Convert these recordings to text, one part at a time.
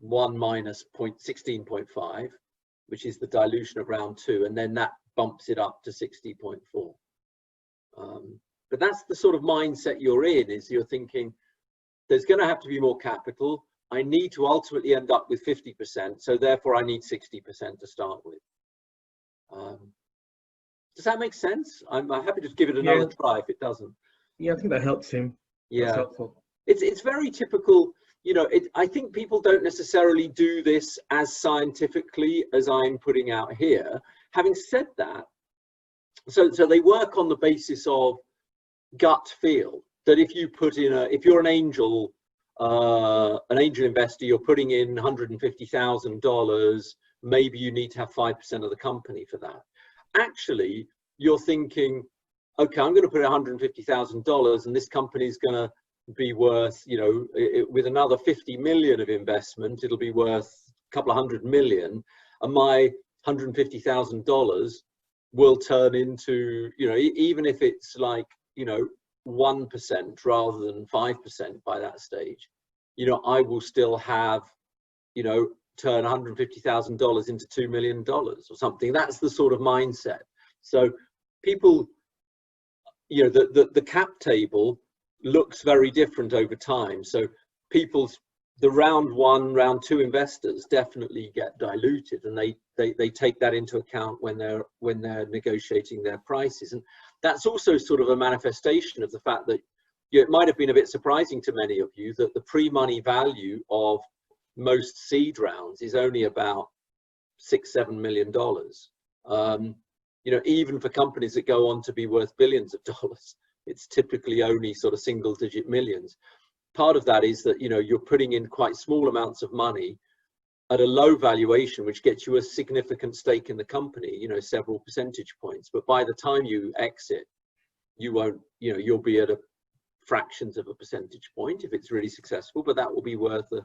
1 minus 16.5, which is the dilution of round 2, and then that bumps it up to 60.4. But that's the sort of mindset you're in, is you're thinking there's going to have to be more capital. I need to ultimately end up with 50%, so therefore I need 60% to start with. Does that make sense? I'm happy to give it another try if it doesn't. Yeah, I think that helps him. Yeah, that's helpful. It's very typical. You know, I think people don't necessarily do this as scientifically as I'm putting out here. Having said that, so they work on the basis of gut feel, that if you put in if you're an angel investor, you're putting in $150,000, maybe you need to have 5% of the company for that. Actually, you're thinking, okay, I'm going to put $150,000 and this company is going to be worth, you know, with another 50 million of investment, it'll be worth a couple of $100 million, and my $150,000 will turn into, you know, even if it's like, you know, 1% rather than 5% by that stage, you know, I will still have, you know, turn $150,000 into $2 million or something. That's the sort of mindset. So people, you know, the cap table looks very different over time. So the round 1, round 2 investors definitely get diluted, and they take that into account when they're negotiating their prices. And that's also sort of a manifestation of the fact that, you know, it might have been a bit surprising to many of you that the pre-money value of most seed rounds is only about $6-7 million. You know, even for companies that go on to be worth billions of dollars, it's typically only sort of single-digit millions. Part of that is that, you know, you're putting in quite small amounts of money at a low valuation, which gets you a significant stake in the company, you know, several percentage points. But by the time you exit, you won't, you know, you'll be at a fractions of a percentage point if it's really successful, but that will be worth a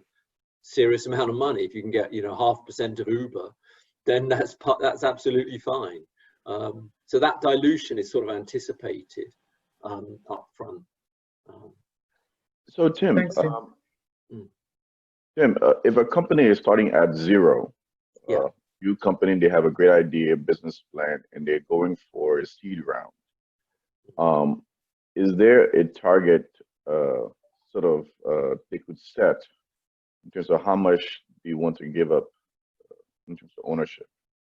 serious amount of money. If you can get, you know, 0.5% of Uber, then that's absolutely fine. So that dilution is sort of anticipated up front. So Tim, Thanks, Tim. Tim, if a company is starting at zero, new company, they have a great idea, business plan, and they're going for a seed round, is there a target sort of they could set in terms of how much do you want to give up in terms of ownership?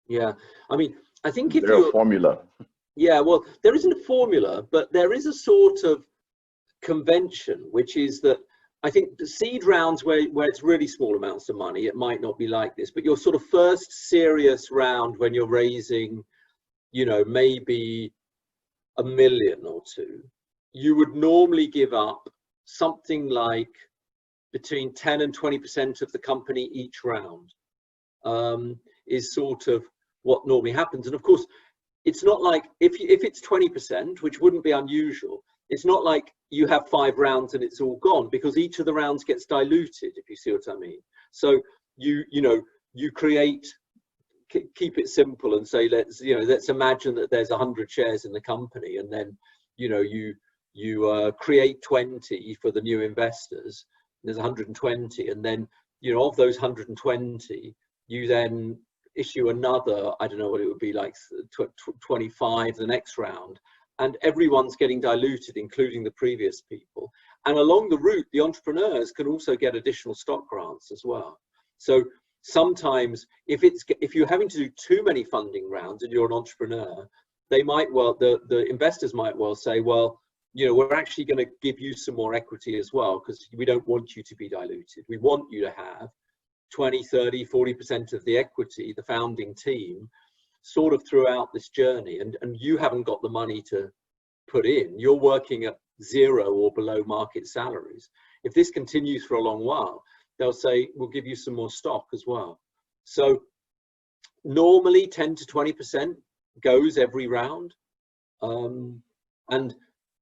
Yeah, I mean, I think if there's a formula. Yeah, well, there isn't a formula, but there is a sort of convention, which is that I think the seed rounds where it's really small amounts of money, it might not be like this, but your sort of first serious round when you're raising, you know, maybe $1 million or $2 million, you would normally give up something like between 10 and 20% of the company each round, is sort of what normally happens. And of course, it's not like if it's 20%, which wouldn't be unusual, it's not like you have 5 rounds and it's all gone, because each of the rounds gets diluted, if you see what I mean. So you know, you keep it simple and say, let's imagine that there's 100 shares in the company, and then, you know, you create 20 for the new investors. There's 120, and then, you know, of those 120, you then issue another, I don't know what it would be, like 25 the next round, and everyone's getting diluted, including the previous people. And along the route, the entrepreneurs can also get additional stock grants as well. So sometimes if you're having to do too many funding rounds and you're an entrepreneur, they might well, the investors might well say, well, you know, we're actually going to give you some more equity as well, because we don't want you to be diluted. We want you to have 20, 30, 40% of the equity, the founding team, sort of throughout this journey. And you haven't got the money to put in. You're working at 0 or below market salaries. If this continues for a long while, they'll say, we'll give you some more stock as well. So normally 10 to 20% goes every round. And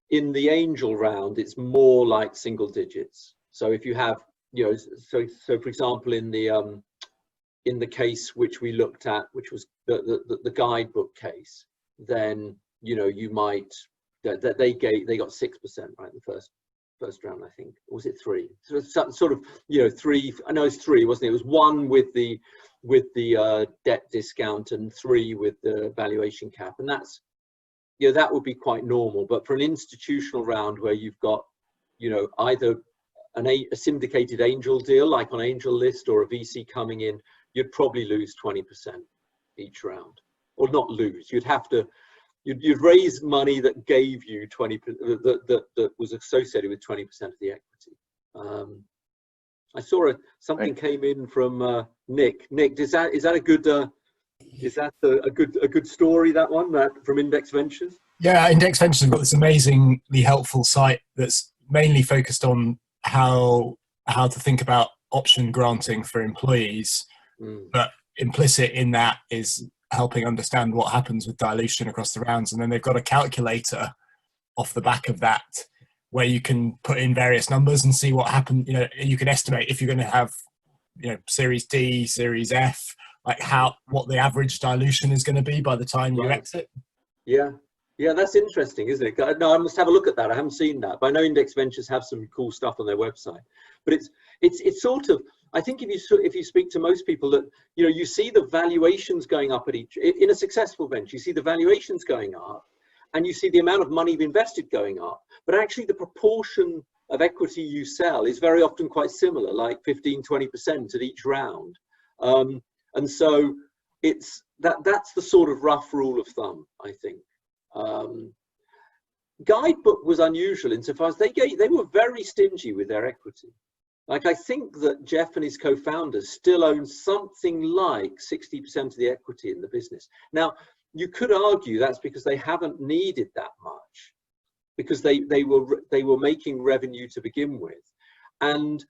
in the angel round, it's more like single digits. So if you have, so for example, in the case which we looked at, which was the guidebook case, then you might that they got 6%, right, in the first round, I think. Or was it 3? So sort of 3. I know it's 3, wasn't it? It was 1 with the debt discount and 3 with the valuation cap, and that's that would be quite normal. But for an institutional round where you've got either a syndicated angel deal like on Angel List or a VC coming in, you'd probably lose 20% each round, or not lose. You'd raise money that gave you 20%, that was associated with 20% of the equity. I saw something came in from Nick. Nick, is that a good a good story, that one from Index Ventures? Yeah, Index Ventures have got this amazingly helpful site that's mainly focused on how to think about option granting for employees, but implicit in that is helping understand what happens with dilution across the rounds. And then they've got a calculator off the back of that where you can put in various numbers and see what happened. You can estimate if you're going to have Series D, Series F, like what the average dilution is going to be by the time you exit. Yeah, that's interesting, isn't it? No, I must have a look at that. I haven't seen that, but I know Index Ventures have some cool stuff on their website. But it's sort of, I think if you speak to most people, that you see the valuations going up in a successful venture. You see the valuations going up, and you see the amount of money you've invested going up. But actually, the proportion of equity you sell is very often quite similar, like 15-20% at each round. And so that's the sort of rough rule of thumb, I think. Guidebook was unusual insofar as they were very stingy with their equity. Like, I think that Jeff and his co-founders still own something like 60% of the equity in the business. Now, you could argue that's because they haven't needed that much, because they were making revenue to begin with. And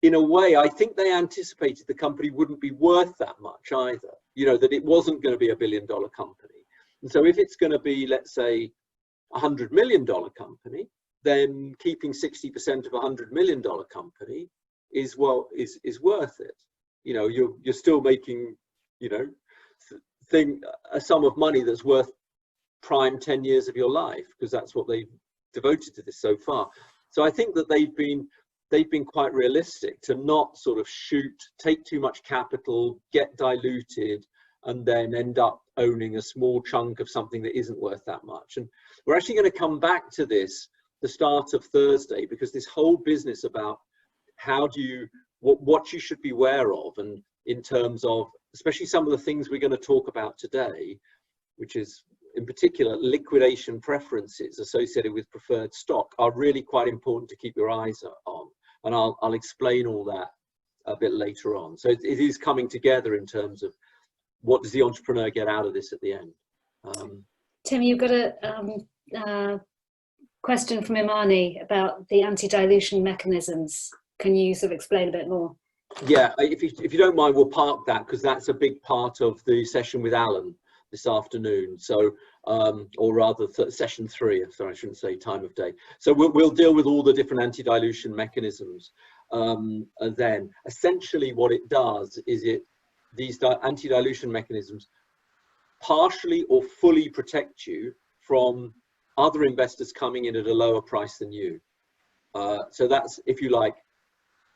in a way, I think they anticipated the company wouldn't be worth that much either, that it wasn't going to be $1 billion company. And so if it's going to be, let's say, $100 million company, then keeping 60% of a $100 million company is worth it. You're still making, a sum of money that's worth prime 10 years of your life, because that's what they've devoted to this so far. So I think that they've been quite realistic to not sort of take too much capital, get diluted, and then end up owning a small chunk of something that isn't worth that much. And we're actually going to come back to this the start of Thursday, because this whole business about what you should be aware of, and in terms of especially some of the things we're going to talk about today, which is in particular liquidation preferences associated with preferred stock, are really quite important to keep your eyes on. And I'll explain all that a bit later on. So it is coming together in terms of what does the entrepreneur get out of this at the end. Tim, you've got a question from Imani about the anti-dilution mechanisms. Can you sort of explain a bit more? Yeah, if you don't mind, we'll park that, because that's a big part of the session with Alan this afternoon. So, or rather session 3, sorry, I shouldn't say time of day. So we'll deal with all the different anti-dilution mechanisms. And then essentially what it does is these anti-dilution mechanisms partially or fully protect you from other investors coming in at a lower price than you. So that's, if you like,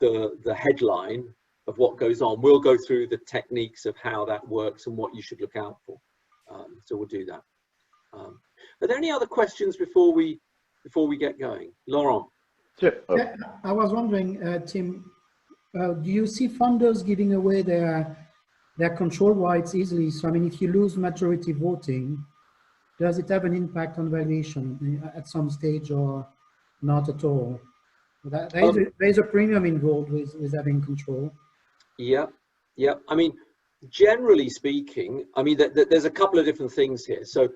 the headline of what goes on. We'll go through the techniques of how that works and what you should look out for. So we'll do that. Are there any other questions before we get going? Laurent? Yeah, I was wondering, Tim, do you see funders giving away their control rights easily? So I mean, if you lose majority voting, does it have an impact on valuation at some stage, or not at all? There's a premium involved with having control. Yeah. I mean, generally speaking, I mean, there's a couple of different things here. So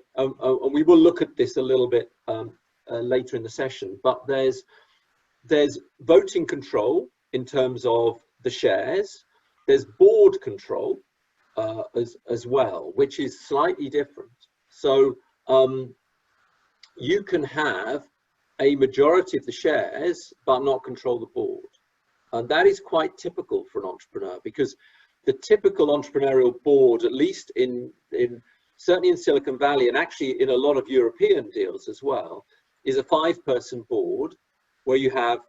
we will look at this a little bit later in the session. But there's voting control in terms of the shares. There's board control as well, which is slightly different. So you can have a majority of the shares but not control the board. And that is quite typical for an entrepreneur, because the typical entrepreneurial board, at least certainly in Silicon Valley, and actually in a lot of European deals as well, is a 5-person board where you have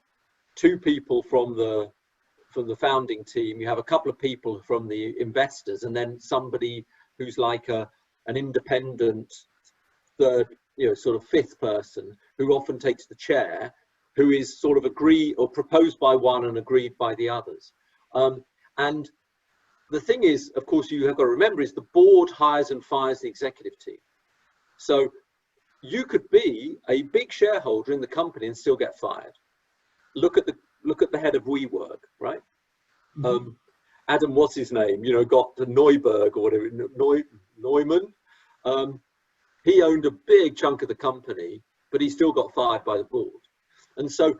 2 people from the founding team, you have a couple of people from the investors, and then somebody who's like an independent third, sort of 5th person, who often takes the chair, who is sort of agreed or proposed by one and agreed by the others. And the thing is, of course, you have got to remember, is the board hires and fires the executive team. So you could be a big shareholder in the company and still get fired. Look at the head of WeWork, right? Mm-hmm. Adam, what's his name? Got the Neuberg or whatever, Neumann. He owned a big chunk of the company, but he still got fired by the board. And so,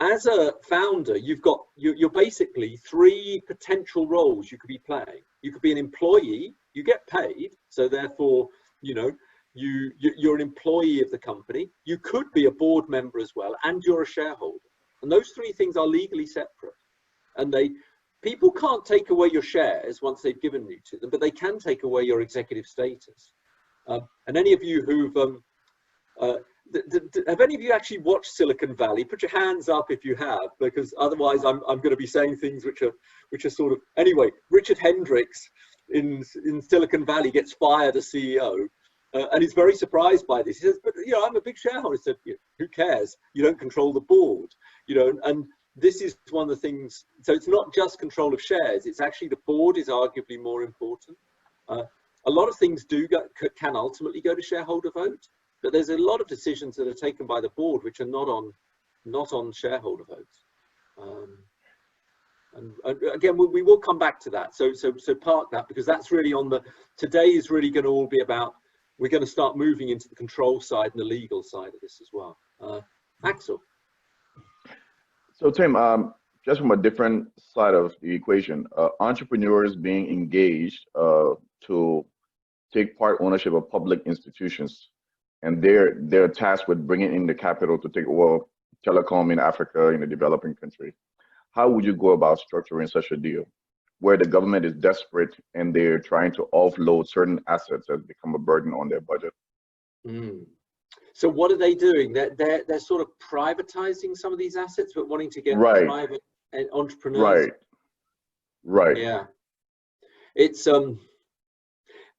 as a founder, you're basically 3 potential roles you could be playing. You could be an employee, you get paid, so therefore, you're an employee of the company. You could be a board member as well, and you're a shareholder. And those 3 things are legally separate. And people can't take away your shares once they've given you to them, but they can take away your executive status. And any of you who've have any of you actually watched Silicon Valley? Put your hands up if you have, because otherwise I'm going to be saying things which are sort of, anyway. Richard Hendricks in Silicon Valley gets fired as CEO, and he's very surprised by this. He says, "But I'm a big shareholder." He said, "Who cares? You don't control the board, And this is one of the things. So it's not just control of shares; it's actually the board is arguably more important. A lot of things can ultimately go to shareholder vote. But there's a lot of decisions that are taken by the board which are not on shareholder votes. And again, we will come back to that. So park that, because that's really today is really going to all be about, we're going to start moving into the control side and the legal side of this as well. Axel. So Tim, just from a different side of the equation, entrepreneurs being engaged to take part ownership of public institutions, and they're tasked with bringing in the capital to take telecom in Africa, in a developing country. How would you go about structuring such a deal, where the government is desperate and they're trying to offload certain assets that become a burden on their budget? So what are they doing? They're sort of privatizing some of these assets, but wanting to get private entrepreneurs. Right. Yeah. It's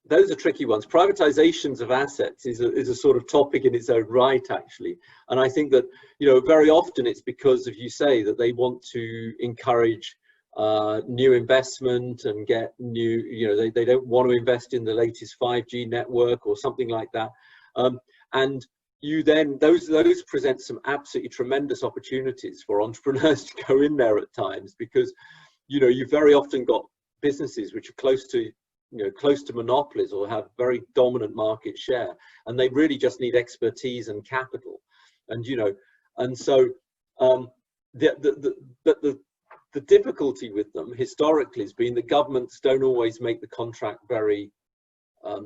those are tricky ones. Privatizations of assets is a sort of topic in its own right, actually. And I think that, very often it's because, as you say, that they want to encourage new investment and get new, they don't want to invest in the latest 5G network or something like that. And those present some absolutely tremendous opportunities for entrepreneurs to go in there at times, because, you've very often got businesses which are close to monopolies or have very dominant market share, and they really just need expertise and capital. And and so the difficulty with them historically has been that governments don't always make the contract very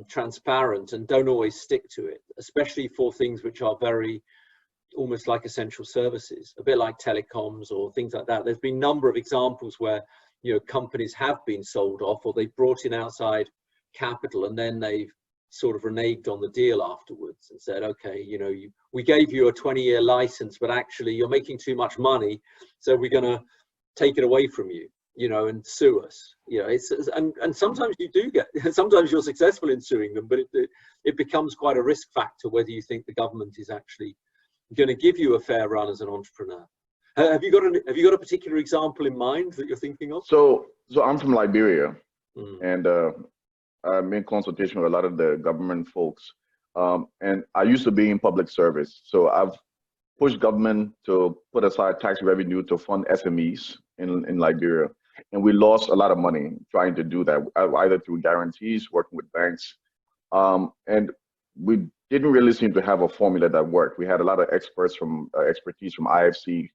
transparent and don't always stick to it, especially for things which are very almost like essential services, a bit like telecoms or things like that. There's been a number of examples where companies have been sold off, or they've brought in outside capital, and then they've sort of reneged on the deal afterwards and said, okay, we gave you a 20-year license, but actually you're making too much money, so we're going to take it away from you, and sue us. And sometimes you do sometimes you're successful in suing them, but it becomes quite a risk factor whether you think the government is actually going to give you a fair run as an entrepreneur. Have you got a particular example in mind that you're thinking of? So I'm from Liberia, and I'm in consultation with a lot of the government folks. And I used to be in public service, so I've pushed government to put aside tax revenue to fund SMEs in Liberia, and we lost a lot of money trying to do that, either through guarantees, working with banks, and we didn't really seem to have a formula that worked. We had a lot of expertise from IFC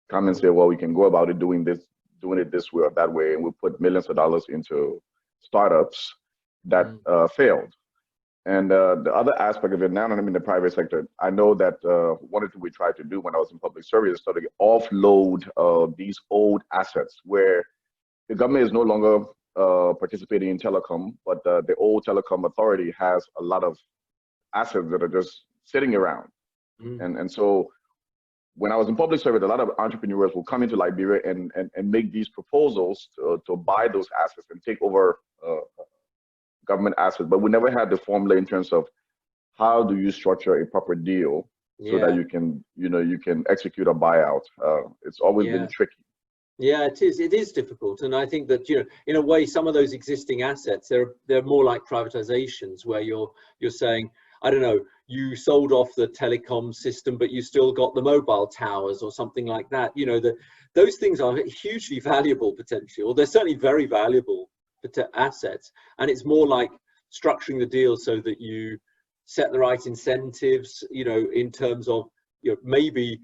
come and say, well, we can go about it doing it this way or that way, and we put millions of dollars into startups that failed. And the other aspect of it, now that I'm in the private sector, I know that one of the things we tried to do when I was in public service is to offload these old assets where the government is no longer participating in telecom, but the old telecom authority has a lot of assets that are just sitting around. And so when I was in public service, a lot of entrepreneurs will come into Liberia and make these proposals to buy those assets and take over government assets, but we never had the formula in terms of how do you structure a proper deal so that you can, you can execute a buyout. It's always been tricky. Yeah, it is difficult, and I think that, in a way, some of those existing assets, they're more like privatizations, where you're saying, I don't know, you sold off the telecom system, but you still got the mobile towers or something like that. Those things are hugely valuable potentially, or they're certainly very valuable assets, and it's more like structuring the deal so that you set the right incentives, in terms of maybe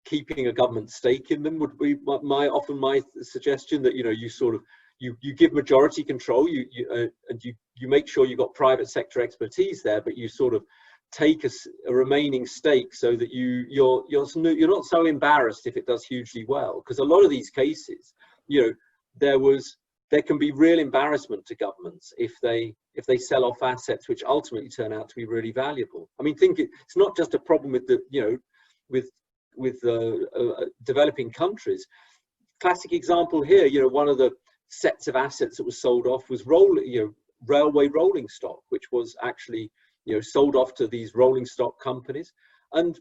keeping a government stake in them would be often my suggestion, that you sort of you give majority control, and you make sure you've got private sector expertise there, but you sort of take a remaining stake so that you're not so embarrassed if it does hugely well, because a lot of these cases, there can be real embarrassment to governments if they sell off assets which ultimately turn out to be really valuable. I mean, it's not just a problem with with developing countries. Classic example here, one of the sets of assets that was sold off was railway rolling stock, which was actually sold off to these rolling stock companies, and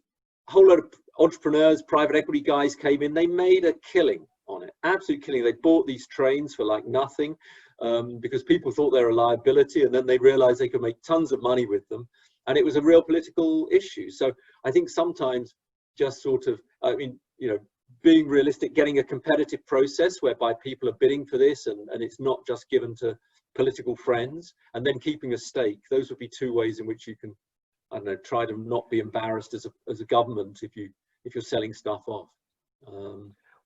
a whole lot of entrepreneurs, private equity guys came in. They made a killing on it, absolute killing. They bought these trains for like nothing, because people thought they were a liability, and then they realized they could make tons of money with them, and it was a real political issue. So I think sometimes just sort of, being realistic, getting a competitive process whereby people are bidding for this, and it's not just given to political friends, and then keeping a stake. Those would be two ways in which you can, I don't know, try to not be embarrassed as a government if you're selling stuff off.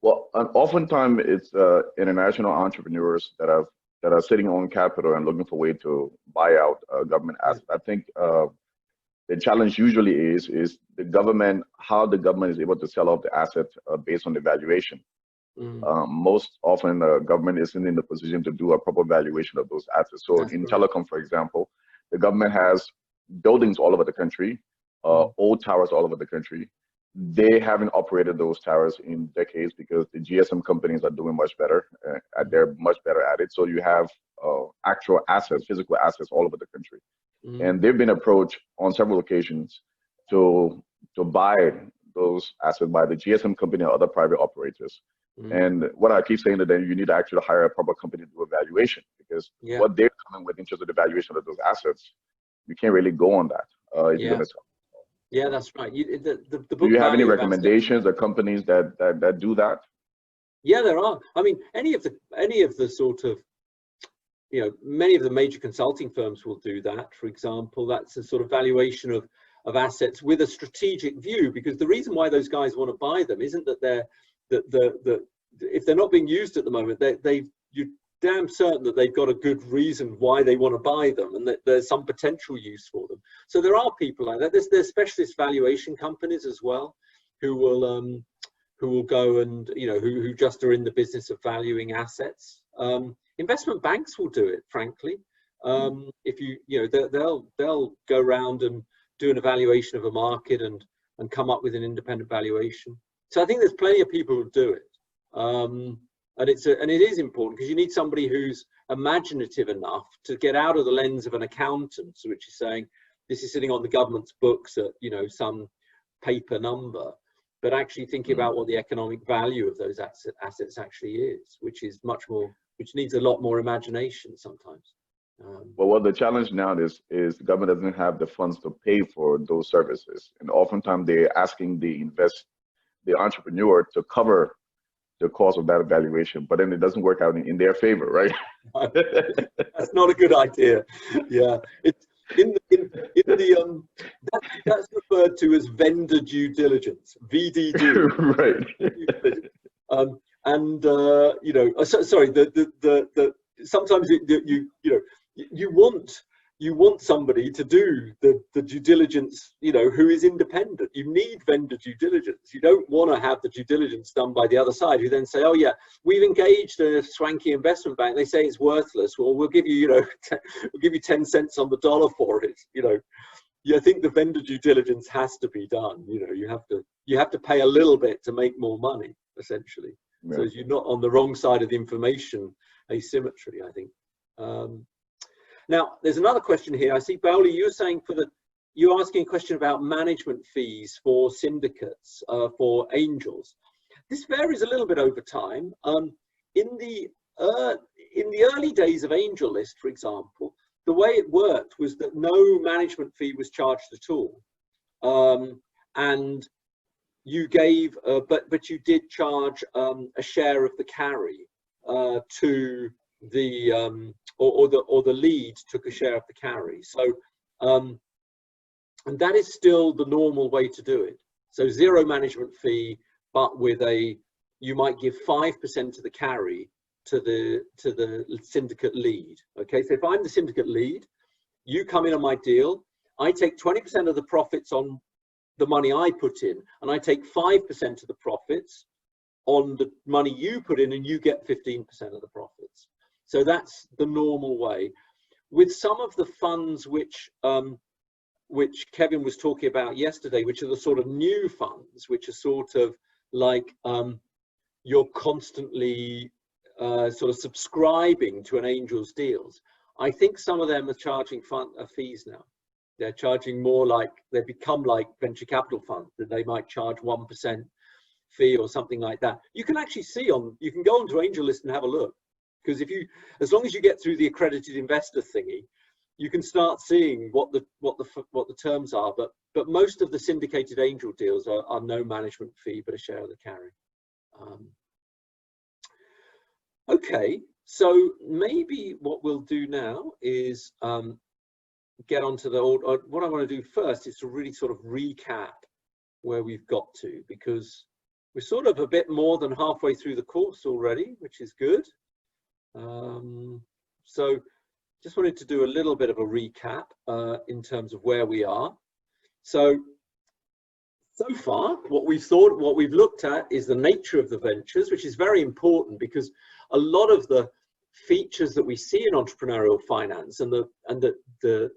Well, oftentimes it's international entrepreneurs that are sitting on capital and looking for a way to buy out government assets. I think the challenge usually is the government, how the government is able to sell off the asset based on the valuation. Most often, the government isn't in the position to do a proper valuation of those assets. So in telecom, for example, the government has buildings all over the country, old towers all over the country. They haven't operated those towers in decades because the GSM companies are doing much better. They're much better at it. So you have actual assets, physical assets all over the country. And they've been approached on several occasions to buy those assets by the GSM company or other private operators. And what I keep saying to them, you need to actually hire a proper company to do a valuation, because what they're coming with in terms of the valuation of those assets, you can't really go on that. If you're gonna sell. Yeah, that's right. Do you have any recommendations or companies that do that? Yeah, there are. I mean, any of the sort of, many of the major consulting firms will do that. For example, that's a sort of valuation of assets with a strategic view, because the reason why those guys want to buy them isn't that if they're not being used at the moment, you're damn certain that they've got a good reason why they want to buy them, and that there's some potential use for them. So there are people like that. There's specialist valuation companies as well who will go and who just are in the business of valuing assets. Investment banks will do it, frankly. If they'll go around and do an evaluation of a market and come up with an independent valuation. So I think there's plenty of people who do it. And it is important, because you need somebody who's imaginative enough to get out of the lens of an accountant, which is saying this is sitting on the government's books at some paper number, but actually thinking about what the economic value of those assets actually is, which needs a lot more imagination sometimes. Well, the challenge now is the government doesn't have the funds to pay for those services, and oftentimes they're asking the entrepreneur to cover the cost of that evaluation, but then it doesn't work out in their favor, right? That's not a good idea. Yeah, it's that's referred to as vendor due diligence, VDD. Right. Sorry. Sometimes you want you want somebody to do the due diligence, you know, who is independent. You need vendor due diligence. You don't want to have the due diligence done by the other side who then say, oh yeah, we've engaged a swanky investment bank. They say it's worthless. Well, we'll give you, you know, we'll give you 10 cents on the dollar for it. You know, I think the vendor due diligence has to be done. You know, you have to pay a little bit to make more money, essentially. Yeah. So you're not on the wrong side of the information asymmetry, I think. Now, there's another question here. I see, Bauli, you're saying you're asking a question about management fees for syndicates, for angels. This varies a little bit over time. In the early days of AngelList, for example, the way it worked was that no management fee was charged at all, and you gave, but you did charge a share of the carry to the or the lead took a share of the carry. So and that is still the normal way to do it. So zero management fee, but with you might give 5% of the carry to the syndicate lead. Okay, so if I'm the syndicate lead, you come in on my deal, I take 20% of the profits on the money I put in, and I take 5% of the profits on the money you put in, and you get 15% of the profits. So that's the normal way. With some of the funds which Kevin was talking about yesterday, which are the sort of new funds, which are sort of like you're constantly sort of subscribing to an angel's deals. I think some of them are charging fees now. They're charging more, like they become like venture capital funds, that they might charge 1% fee or something like that. You can actually see you can go onto AngelList and have a look. Because as long as you get through the accredited investor thingy, you can start seeing what the terms are. But most of the syndicated angel deals are no management fee, but a share of the carry. Okay, so maybe what we'll do now is get onto what I want to do first is to really sort of recap where we've got to, because we're sort of a bit more than halfway through the course already, which is good. So just wanted to do a little bit of a recap in terms of where we are. So far, what we've looked at is the nature of the ventures, which is very important, because a lot of the features that we see in entrepreneurial finance and the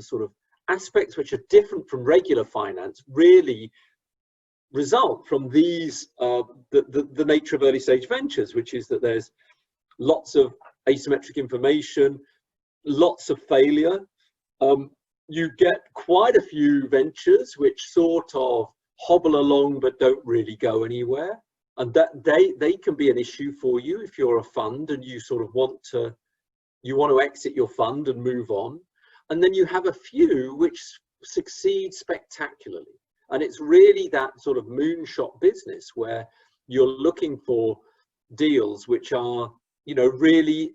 sort of aspects which are different from regular finance really result from these the nature of early stage ventures, which is that there's lots of asymmetric information, lots of failure. You get quite a few ventures which sort of hobble along but don't really go anywhere, and that they can be an issue for you if you're a fund and you sort of want to exit your fund and move on. And then you have a few which succeed spectacularly, and it's really that sort of moonshot business where you're looking for deals which are, you know, really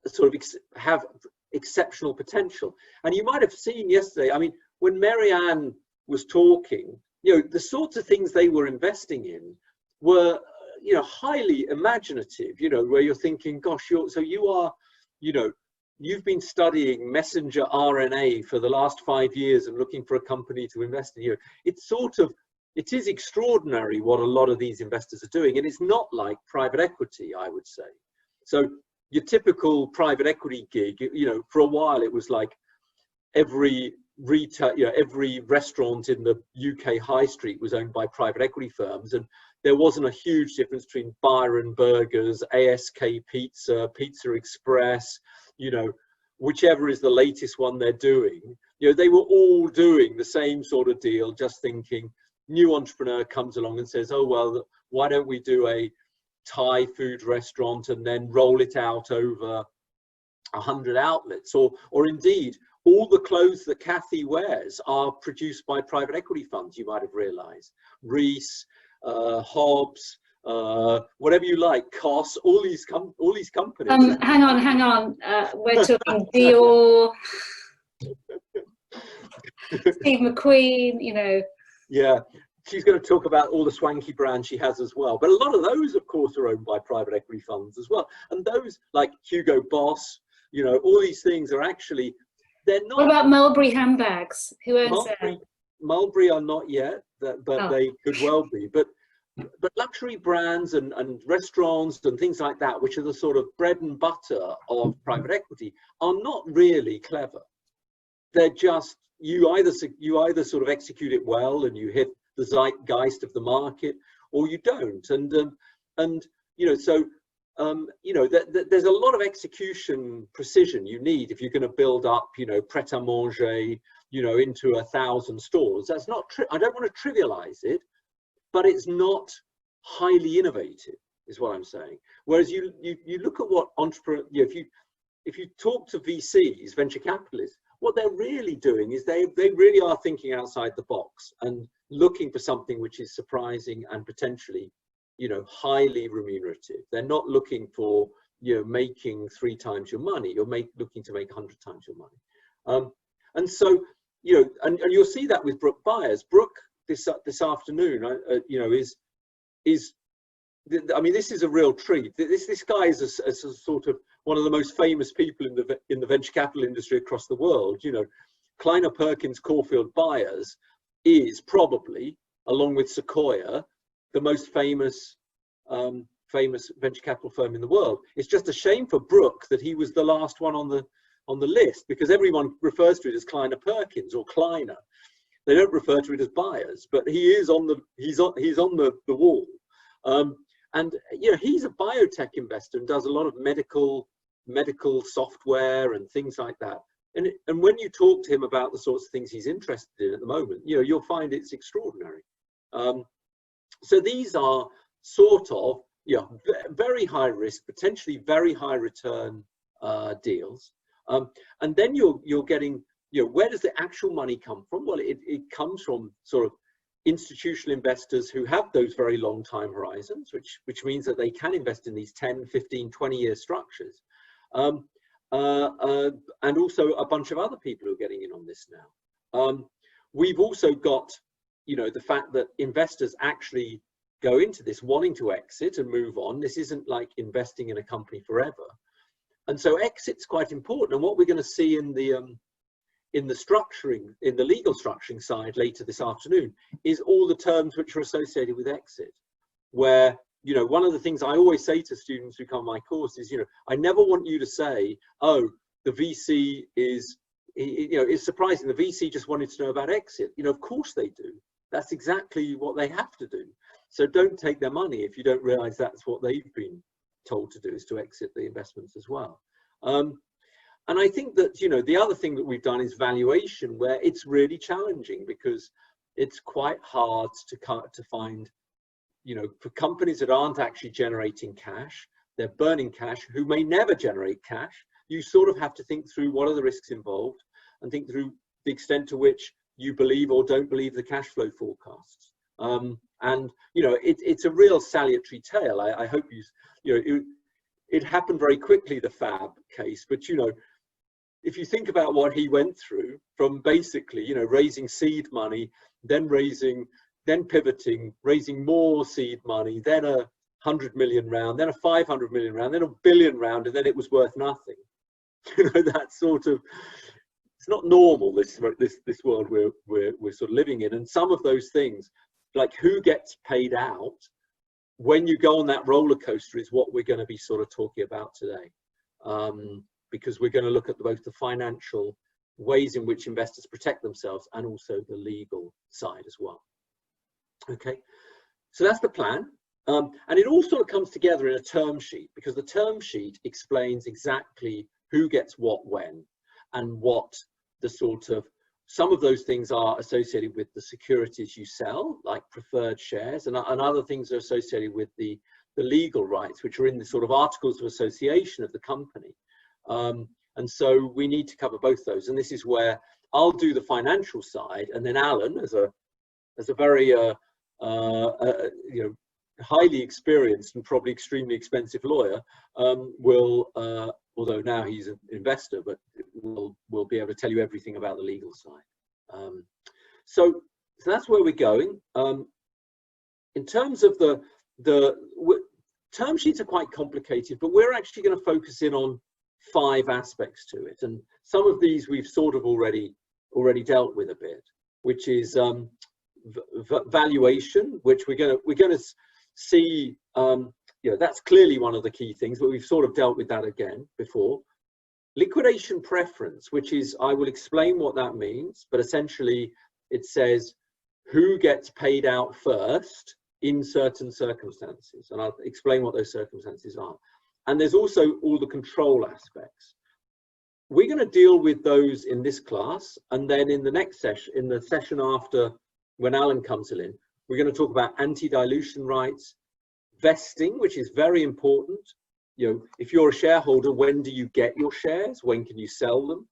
sort of have exceptional potential. And you might have seen yesterday, I mean, when Marianne was talking, you know, the sorts of things they were investing in were, you know, highly imaginative, you know, where you're thinking, gosh, you've been studying messenger RNA for the last 5 years and looking for a company to invest in. You know, it is extraordinary what a lot of these investors are doing, and it's not like private equity, I would say. So your typical private equity gig, you know, for a while it was like every restaurant in the UK high street was owned by private equity firms, and there wasn't a huge difference between Byron Burgers, ASK Pizza, Pizza Express, you know, whichever is the latest one they're doing. You know, they were all doing the same sort of deal, just thinking, new entrepreneur comes along and says, oh, well, why don't we do a Thai food restaurant and then roll it out over 100 outlets, or indeed all the clothes that Kathy wears are produced by private equity funds. You might have realized Reese, Hobbs, whatever you like, Koss, all these companies. Hang on. We're talking Dior, Steve McQueen, you know. Yeah. She's going to talk about all the swanky brands she has as well. But a lot of those, of course, are owned by private equity funds as well. And those like Hugo Boss, you know, all these things are actually, they're not. What about Mulberry handbags? Who owns them? Mulberry are not yet, but they could well be. But luxury brands and restaurants and things like that, which are the sort of bread and butter of private equity, are not really clever. They're just, you either sort of execute it well and you hit the zeitgeist of the market, or you don't. And you know, so you know, there's a lot of execution precision you need if you're going to build up, you know, pret-a-manger, you know, into 1,000 stores. That's not I don't want to trivialize it, but it's not highly innovative, is what I'm saying. Whereas you look at what entrepreneurs, you know, if you talk to VCs, venture capitalists, what they're really doing is they really are thinking outside the box and looking for something which is surprising and potentially, you know, highly remunerative. They're not looking for, you know, making 3 times your money. You're looking to make 100 times your money. And so, you know, and you'll see that with Brooke Byers. Brooke this afternoon, you know, I mean, this is a real treat. This guy is a sort of one of the most famous people in the venture capital industry across the world. You know, Kleiner Perkins Caulfield Byers is probably, along with Sequoia, the most famous venture capital firm in the world. It's just a shame for Brooke that he was the last one on the list, because everyone refers to it as Kleiner Perkins or Kleiner. They don't refer to it as Byers, but he is on the wall. And you know, he's a biotech investor and does a lot of medical software and things like that. And when you talk to him about the sorts of things he's interested in at the moment, you know, you'll find it's extraordinary. So these are sort of, yeah, very high risk, potentially very high return deals. And then you're getting, you know, where does the actual money come from? Well, it comes from sort of institutional investors who have those very long time horizons, which means that they can invest in these 10, 15, 20-year structures. And also a bunch of other people who are getting in on this now. We've also got, you know, the fact that investors actually go into this wanting to exit and move on. This isn't like investing in a company forever. And so exit's quite important. And what we're going to see in the structuring, in the legal structuring side later this afternoon, is all the terms which are associated with exit. Where, you know, one of the things I always say to students who come on my course is, you know, I never want you to say, oh, the VC is, you know, it's surprising. The VC just wanted to know about exit. You know, of course they do. That's exactly what they have to do. So don't take their money if you don't realize that's what they've been told to do, is to exit the investments as well. And I think that, you know, the other thing that we've done is valuation, where it's really challenging because it's quite hard to find, you know, for companies that aren't actually generating cash, they're burning cash, who may never generate cash. You sort of have to think through what are the risks involved and think through the extent to which you believe or don't believe the cash flow forecasts. And, you know, it's a real salutary tale. I hope you know, it happened very quickly, the Fab case, but, you know, if you think about what he went through, from basically, you know, raising seed money, then pivoting, raising more seed money, then a 100 million round, then a 500 million round, then a billion round, and then it was worth nothing. You know, that sort of, it's not normal, this world we're sort of living in. And some of those things, like who gets paid out when you go on that roller coaster, is what we're going to be sort of talking about today. Because we're going to look at both the financial ways in which investors protect themselves and also the legal side as well. Okay, so that's the plan. And it all sort of comes together in a term sheet, because the term sheet explains exactly who gets what when, and what the sort of, some of those things are associated with the securities you sell, like preferred shares, and other things are associated with the legal rights, which are in the sort of articles of association of the company. And so we need to cover both those. And this is where I'll do the financial side, and then Alan, as a very you know, highly experienced and probably extremely expensive lawyer, will, although now he's an investor, but will be able to tell you everything about the legal side. So that's where we're going. In terms of the term sheets are quite complicated, but we're actually going to focus in on 5 aspects to it, and some of these we've sort of already dealt with a bit, which is valuation, which we're going to see. You know, that's clearly one of the key things, but we've sort of dealt with that again before. Liquidation preference, which is, I will explain what that means, but essentially it says who gets paid out first in certain circumstances, and I'll explain what those circumstances are. And there's also all the control aspects. We're going to deal with those in this class, and then in the next session, in the session after, when Alan comes in, we're going to talk about anti-dilution rights, vesting, which is very important. You know, if you're a shareholder, when do you get your shares? When can you sell them?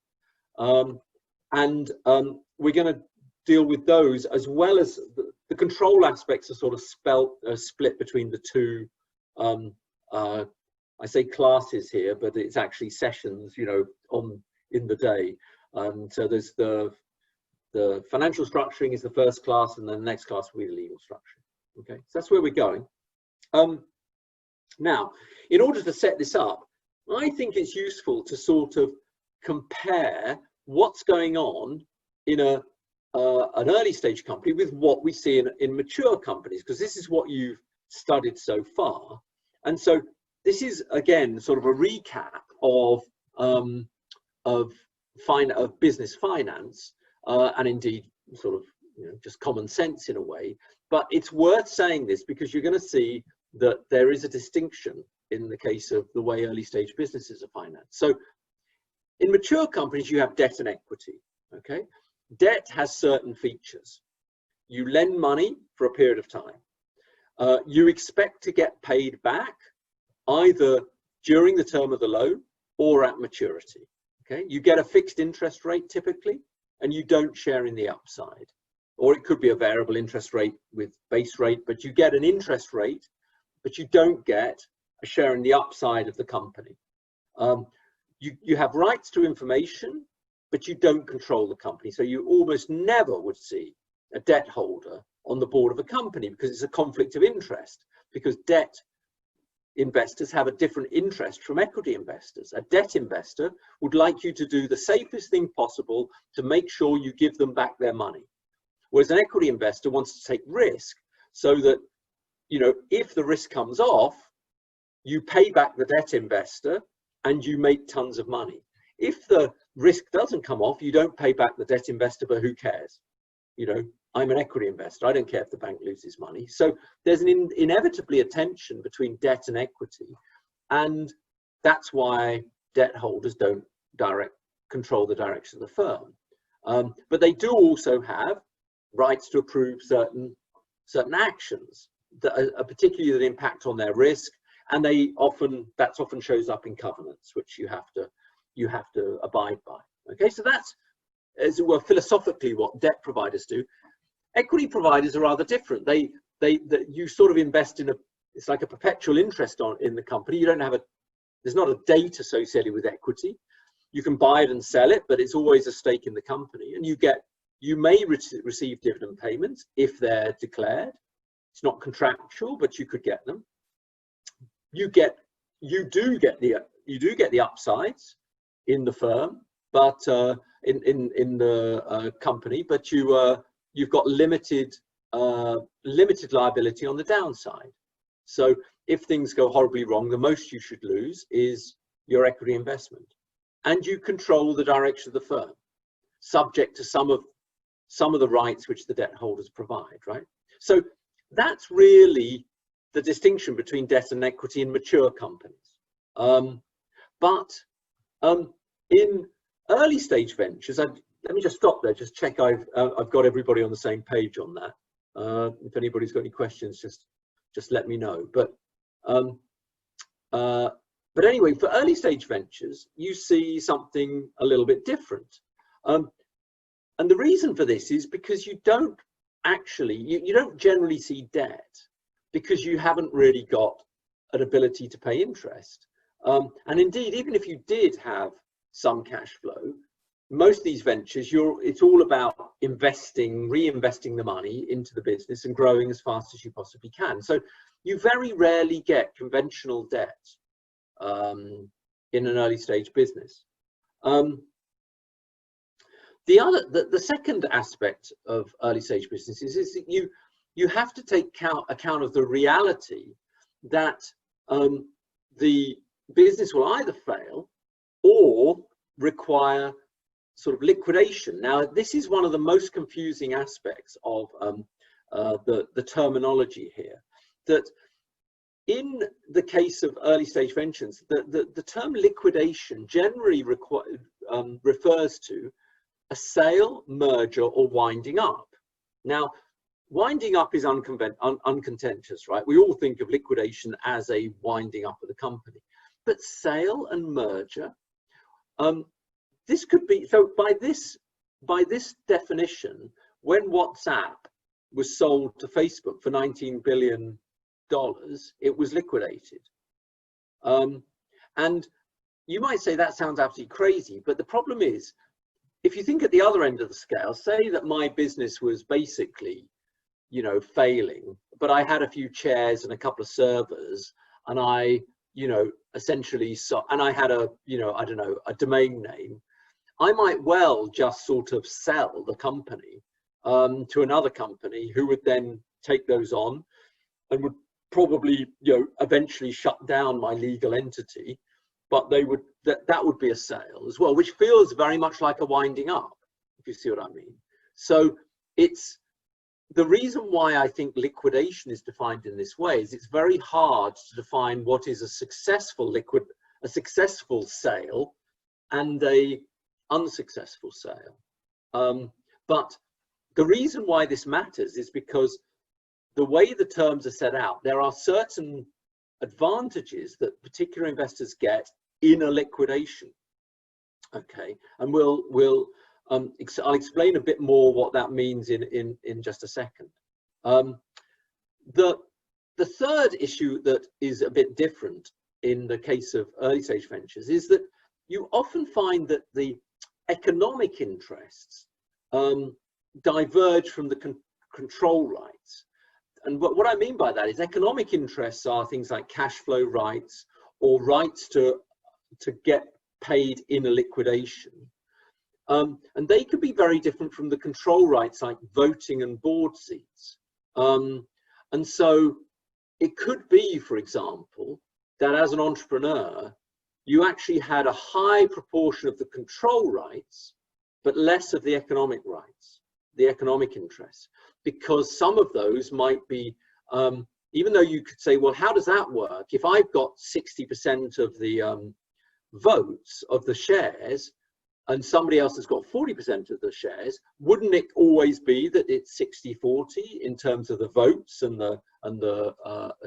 We're going to deal with those, as well as the control aspects are sort of split between the two. I say classes here, but it's actually sessions, you know, in the day. So there's the financial structuring is the first class, and then the next class will be the legal structuring. Okay, so that's where we're going. Now, in order to set this up, I think it's useful to sort of compare what's going on in an early stage company with what we see in mature companies, because this is what you've studied so far. And so this is, again, sort of a recap of business finance, and indeed sort of, you know, just common sense in a way. But it's worth saying this because you're going to see that there is a distinction in the case of the way early stage businesses are financed. So in mature companies, you have debt and equity. Okay, debt has certain features. You lend money for a period of time. You expect to get paid back either during the term of the loan or at maturity. Okay, you get a fixed interest rate typically, and you don't share in the upside. Or it could be a variable interest rate with base rate, but you get an interest rate, but you don't get a share in the upside of the company. You have rights to information, but you don't control the company. So you almost never would see a debt holder on the board of a company, because it's a conflict of interest, because debt investors have a different interest from equity investors. A debt investor would like you to do the safest thing possible to make sure you give them back their money. Whereas an equity investor wants to take risk so that, you know, if the risk comes off, you pay back the debt investor and you make tons of money. If the risk doesn't come off, you don't pay back the debt investor, but who cares? You know, I'm an equity investor. I don't care if the bank loses money. So there's inevitably a tension between debt and equity. And that's why debt holders don't control the direction of the firm. But they do also have rights to approve certain actions that are particularly that impact on their risk, and that often shows up in covenants, which you have to abide by. Okay, so that's, as it were, philosophically what debt providers do. Equity providers are rather different. You sort of invest in it's like a perpetual interest in the company. You don't have there's not a date associated with equity. You can buy it and sell it, but it's always a stake in the company, and you may receive dividend payments if they're declared. It's not contractual, but you could get them. You do get the upsides in the firm, but in the company, but you've got limited liability on the downside. So if things go horribly wrong, the most you should lose is your equity investment, and you control the direction of the firm, subject to some of the rights which the debt holders provide, right? So that's really the distinction between debt and equity in mature companies. But in early stage ventures, let me just stop there, just check I've got everybody on the same page on that. If anybody's got any questions, just let me know. But anyway, for early stage ventures, you see something a little bit different. And the reason for this is because you don't generally see debt, because you haven't really got an ability to pay interest. And indeed, even if you did have some cash flow, most of these ventures, it's all about reinvesting the money into the business and growing as fast as you possibly can. So you very rarely get conventional debt in an early stage business. The second aspect of early stage businesses is that you have to take account of the reality that the business will either fail or require sort of liquidation. Now, this is one of the most confusing aspects of the terminology here, that in the case of early stage ventures, the term liquidation generally refers to a sale, merger, or winding up. Now, winding up is uncontentious, right? We all think of liquidation as a winding up of the company. But sale and merger, this could be, so by this definition, when WhatsApp was sold to Facebook for $19 billion, it was liquidated. And you might say that sounds absolutely crazy, but the problem is, if you think at the other end of the scale, say that my business was basically, you know, failing, but I had a few chairs and a couple of servers, and I, you know, essentially and I had a, you know, I don't know, a domain name, I might well just sort of sell the company to another company who would then take those on and would probably, you know, eventually shut down my legal entity, but they would, that would be a sale as well, which feels very much like a winding up, if you see what I mean. So it's the reason why I think liquidation is defined in this way is it's very hard to define what is a successful sale and a unsuccessful sale. But the reason why this matters is because the way the terms are set out, there are certain advantages that particular investors get in a liquidation. Okay, and I'll explain a bit more what that means in just a second. The third issue that is a bit different in the case of early stage ventures is that you often find that the economic interests diverge from the control rights. And what I mean by that is economic interests are things like cash flow rights or rights to get paid in a liquidation. And they could be very different from the control rights like voting and board seats. And so it could be, for example, that as an entrepreneur, you actually had a high proportion of the control rights, but less of the economic rights, the economic interests, because some of those might be, even though you could say, well, how does that work? If I've got 60% of the votes of the shares and somebody else has got 40% of the shares, wouldn't it always be that it's 60-40 in terms of the votes and the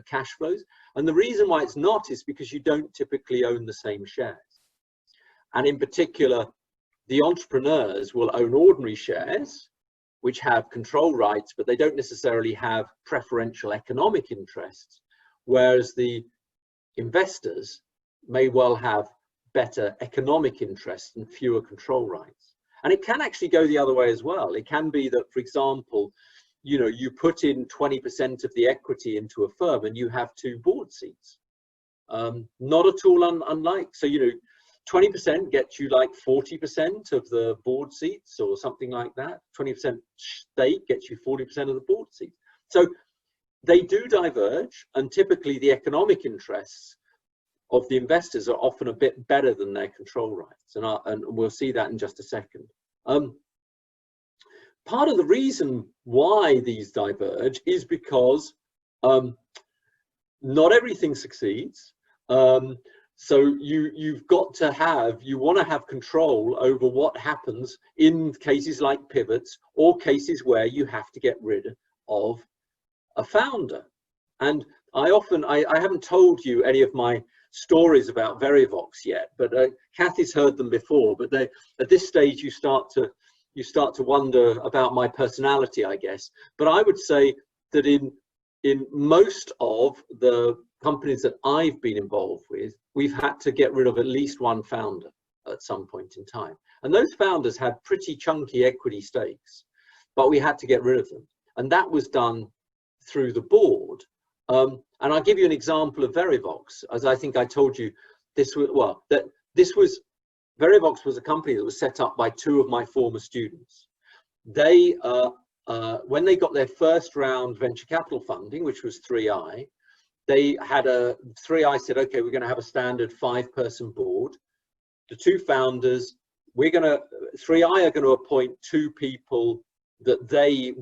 cash flows? And the reason why it's not is because you don't typically own the same shares. And in particular, the entrepreneurs will own ordinary shares, which have control rights, but they don't necessarily have preferential economic interests, whereas the investors may well have better economic interests and fewer control rights. And it can actually go the other way as well. It can be that, for example, you know, you put in 20% of the equity into a firm and you have 2 board seats. Not at all unlike, so, you know, 20% gets you like 40% of the board seats or something like that. 20% stake gets you 40% of the board seats. So they do diverge, and typically the economic interests of the investors are often a bit better than their control rights. And we'll see that in just a second. Part of the reason why these diverge is because not everything succeeds. So you want to have control over what happens in cases like pivots or cases where you have to get rid of a founder. And I haven't told you any of my stories about Verivox yet, but Kathy's heard them before. But at this stage, you start to wonder about my personality, I guess. But I would say that in most of the companies that I've been involved with, we've had to get rid of at least one founder at some point in time. And those founders had pretty chunky equity stakes, but we had to get rid of them. And that was done through the board. And I'll give you an example of Verivox. As I think I told you, this was, well, that Verivox was a company that was set up by 2 of my former students. They, when they got their first round venture capital funding, which was 3i, they had 3i said, okay, we're going to have a standard 5-person board. The 2 founders, 3i are going to appoint 2 people that they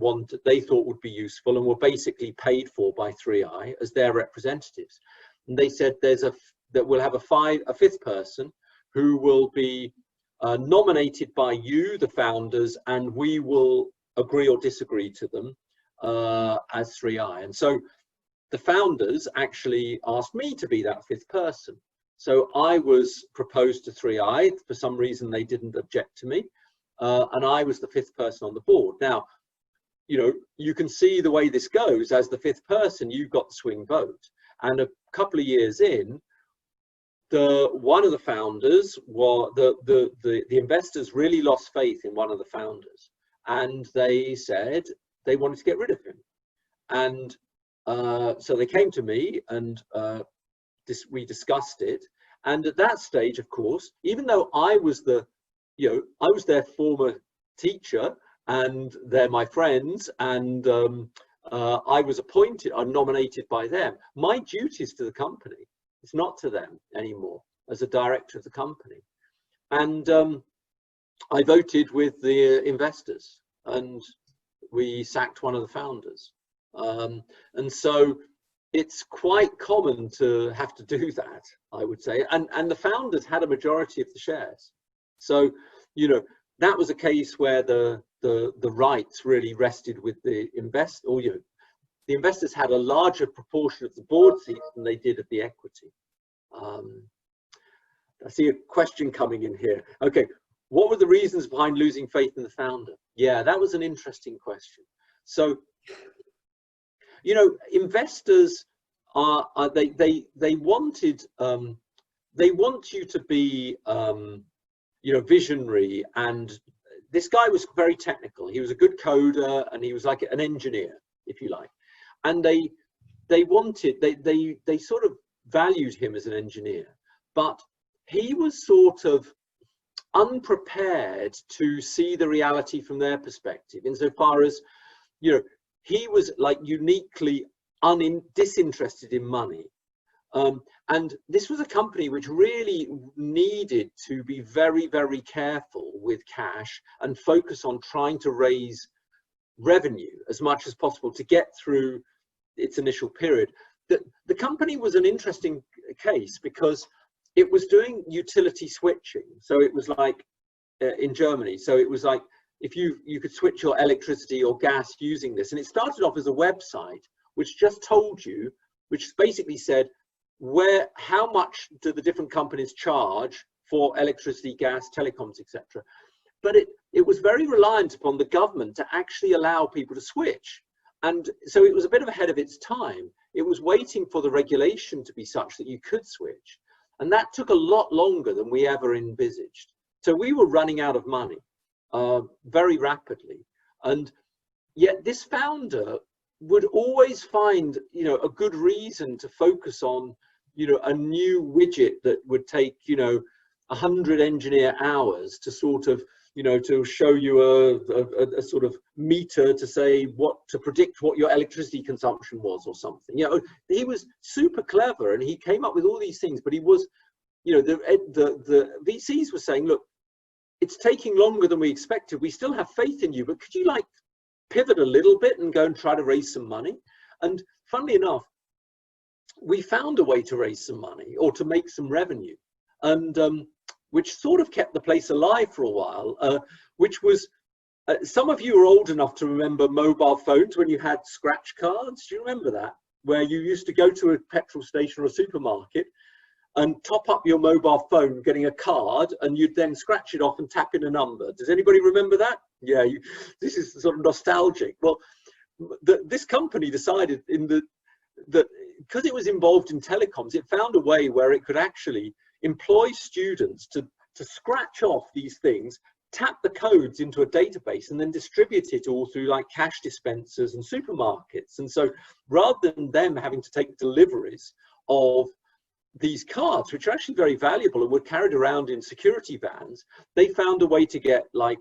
thought would be useful and were basically paid for by 3i as their representatives. And they said that we'll have a 5th person who will be nominated by you, the founders, and we will agree or disagree to them as 3i. And so the founders actually asked me to be that 5th person. So I was proposed to 3i. For some reason, they didn't object to me. And I was the 5th person on the board. Now, you know, you can see the way this goes. As the 5th person, you've got the swing vote. And a couple of years in, one of the founders, the investors really lost faith in one of the founders. And they said they wanted to get rid of him. And so they came to me and we discussed it. And at that stage, of course, even though I was their former teacher and they're my friends, and I was I'm nominated by them, my duties to the company, it's not to them anymore as a director of the company. And I voted with the investors and we sacked one of the founders. And so it's quite common to have to do that, I would say. And the founders had a majority of the shares. So, you know, that was a case where the rights really rested with the investor, or, you know, the investors had a larger proportion of the board seats than they did of the equity. I see a question coming in here. Okay, what were the reasons behind losing faith in the founder? Yeah, that was an interesting question. So, you know, investors they want you to be you know, visionary, and this guy was very technical. He was a good coder and he was like an engineer, if you like. And they sort of valued him as an engineer, but he was sort of unprepared to see the reality from their perspective, insofar as, you know, he was like uniquely disinterested in money. And this was a company which really needed to be very, very careful with cash and focus on trying to raise revenue as much as possible to get through its initial period. The company was an interesting case because it was doing utility switching. So it was like in Germany. So it was like if you could switch your electricity or gas using this. And it started off as a website which just told you, which basically said, how much do the different companies charge for electricity, gas, telecoms, etc. But it was very reliant upon the government to actually allow people to switch. And so it was a bit of ahead of its time. It was waiting for the regulation to be such that you could switch. And that took a lot longer than we ever envisaged. So we were running out of money very rapidly. And yet this founder would always find, you know, a good reason to focus on, you know, a new widget that would take, you know, 100 engineer hours to sort of, you know, to show you a sort of meter to say to predict what your electricity consumption was or something. You know, he was super clever and he came up with all these things, but he was, you know, the VCs were saying, look, it's taking longer than we expected. We still have faith in you, but could you like pivot a little bit and go and try to raise some money? And funnily enough, we found a way to raise some money or to make some revenue, and which sort of kept the place alive for a while, which was, some of you are old enough to remember mobile phones when you had scratch cards. Do you remember that? Where you used to go to a petrol station or a supermarket and top up your mobile phone, getting a card, and you'd then scratch it off and tap in a number. Does anybody remember that? Yeah, this is sort of nostalgic. Well, this company decided that because it was involved in telecoms, it found a way where it could actually employ students to scratch off these things, tap the codes into a database, and then distribute it all through like cash dispensers and supermarkets. And so rather than them having to take deliveries of these cards, which are actually very valuable and were carried around in security vans, they found a way to get like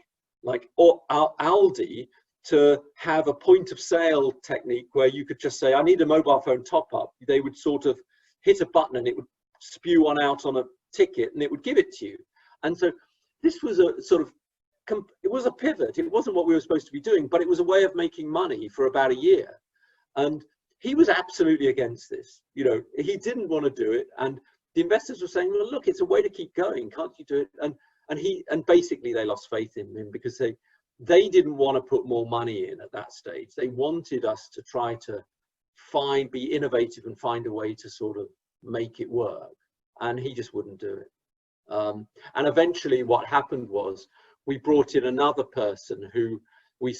Aldi to have a point of sale technique where you could just say, I need a mobile phone top up. They would sort of hit a button and it would spew one out on a ticket and it would give it to you. And so this was a sort of, it was a pivot. It wasn't what we were supposed to be doing, but it was a way of making money for about a year. And he was absolutely against this. You know, he didn't want to do it. And the investors were saying, well, look, it's a way to keep going. Can't you do it? And basically they lost faith in him because they didn't want to put more money in at that stage. They wanted us to try to be innovative and find a way to sort of make it work. And he just wouldn't do it. And eventually what happened was we brought in another person who we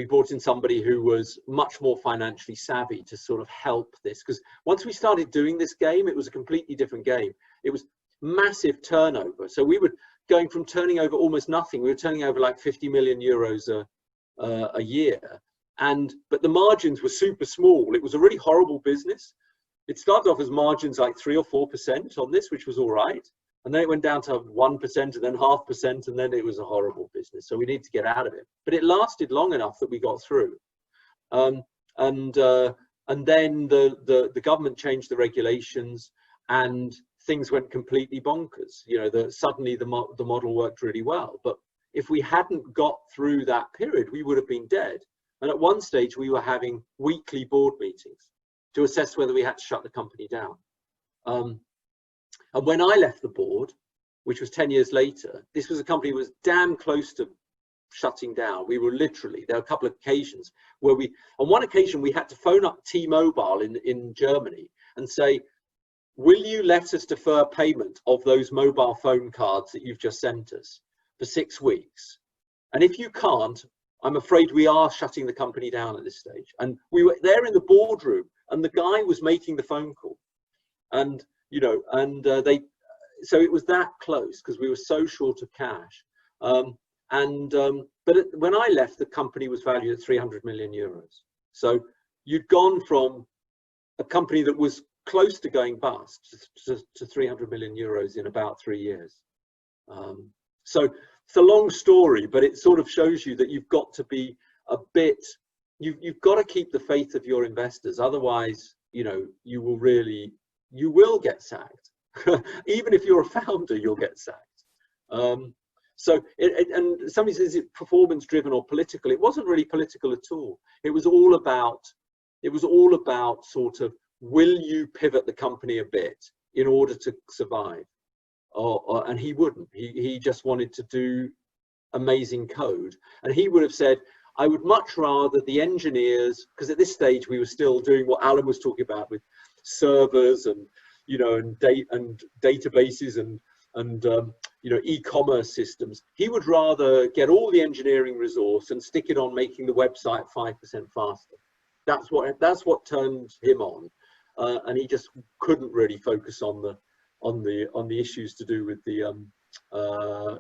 brought in somebody who was much more financially savvy to sort of help this. Because once we started doing this game, it was a completely different game. It was massive turnover. So we were going from turning over almost nothing. We were turning over like 50 million euros a year. But the margins were super small. It was a really horrible business. It started off as margins like 3 or 4% on this, which was all right. And then it went down to 1% and then 0.5%, and then it was a horrible business. So we need to get out of it. But it lasted long enough that we got through. And then the government changed the regulations, and things went completely bonkers. You know, suddenly the model worked really well. But if we hadn't got through that period, we would have been dead. And at one stage, we were having weekly board meetings to assess whether we had to shut the company down. And when I left the board, which was 10 years later, this was a company that was damn close to shutting down. We were literally, there were a couple of occasions where on one occasion, we had to phone up T-Mobile in Germany and say, will you let us defer payment of those mobile phone cards that you've just sent us for 6 weeks? And if you can't, I'm afraid we are shutting the company down at this stage. And we were there in the boardroom and the guy was making the phone call. And, you know, so it was that close because we were so short of cash. But when I left, the company was valued at 300 million euros. So you'd gone from a company that was close to going bust to 300 million euros in about 3 years. So it's a long story, but it sort of shows you that you've got to be a bit, you've got to keep the faith of your investors. Otherwise, you know, you will get sacked. Even if you're a founder, you'll get sacked. So and somebody says it's performance driven or political. It wasn't really political at all. It was all about sort of, will you pivot the company a bit in order to survive? And he wouldn't. He just wanted to do amazing code. And he would have said, I would much rather the engineers, because at this stage we were still doing what Alan was talking about with servers and, you know, and databases and you know, e-commerce systems. He would rather get all the engineering resource and stick it on making the website 5% faster. That's what turned him on, and he just couldn't really focus on the issues to do with the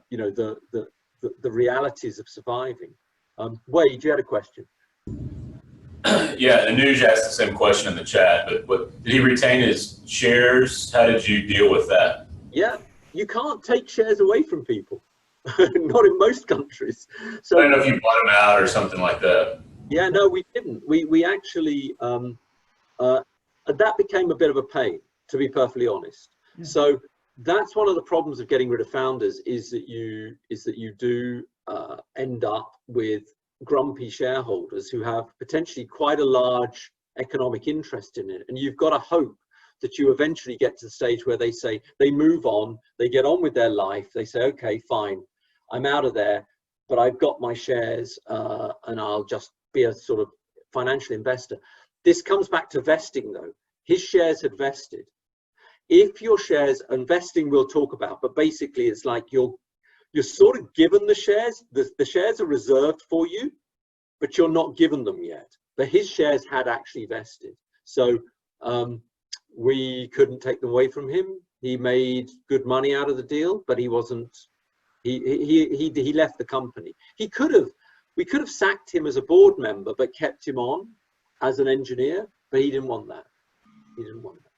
you know, the realities of surviving. Wade, you had a question. Yeah, Anuj asked the same question in the chat, but did he retain his shares? How did you deal with that? Yeah, you can't take shares away from people, not in most countries. So I don't know if you bought them out or something like that. Yeah, no, we didn't. We actually that became a bit of a pain, to be perfectly honest. Yeah. So that's one of the problems of getting rid of founders is that you do end up with grumpy shareholders who have potentially quite a large economic interest in it, and you've got to hope that you eventually get to the stage where they say, they move on, they get on with their life, they say, okay, fine, I'm out of there, but I've got my shares and I'll just be a sort of financial investor. This comes back to vesting though. His shares had vested. If your shares, and vesting we'll talk about, but basically it's like you're sort of given the shares, the shares are reserved for you, but you're not given them yet. But his shares had actually vested. So we couldn't take them away from him. He made good money out of the deal, but he wasn't, he left the company. We could have sacked him as a board member, but kept him on as an engineer, but he didn't want that. He didn't want that.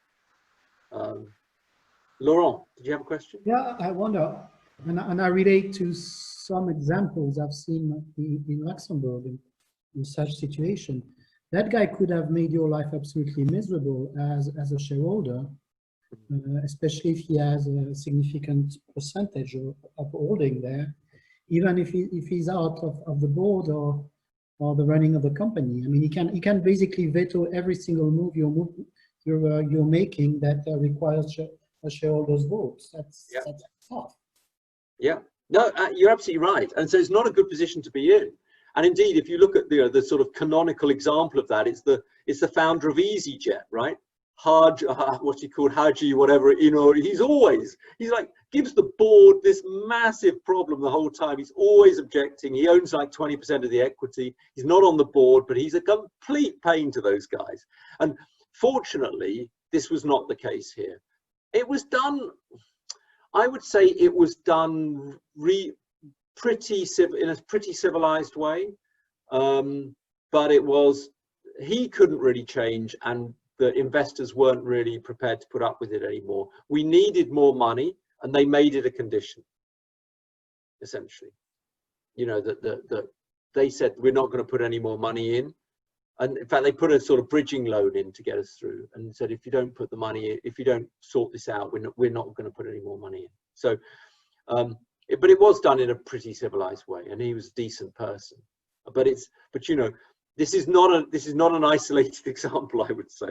Laurent, did you have a question? Yeah, I wonder, and I relate to some examples I've seen in Luxembourg in such situation. That guy could have made your life absolutely miserable as a shareholder, especially if he has a significant percentage of holding there, even if he's out of the board or the running of the company. I mean, he can basically veto every single move you're making that requires a shareholder's vote. That's tough. Yeah. No, you're absolutely right. And so it's not a good position to be in. And indeed, if you look at the sort of canonical example of that, it's the founder of EasyJet, right? What's he called? Haji, whatever, he's like, gives the board this massive problem the whole time. He's always objecting. He owns like 20% of the equity. He's not on the board, but he's a complete pain to those guys. And fortunately, this was not the case here. It was done, I would say it was done in a pretty civilized way. But he couldn't really change, and the investors weren't really prepared to put up with it anymore. We needed more money, and they made it a condition, essentially. That they said, we're not going to put any more money in. And in fact, they put a sort of bridging loan in to get us through, and said, if you don't put the money in, if you don't sort this out, we're not going to put any more money in. So, but it was done in a pretty civilized way, and he was a decent person. But this is not an isolated example, I would say.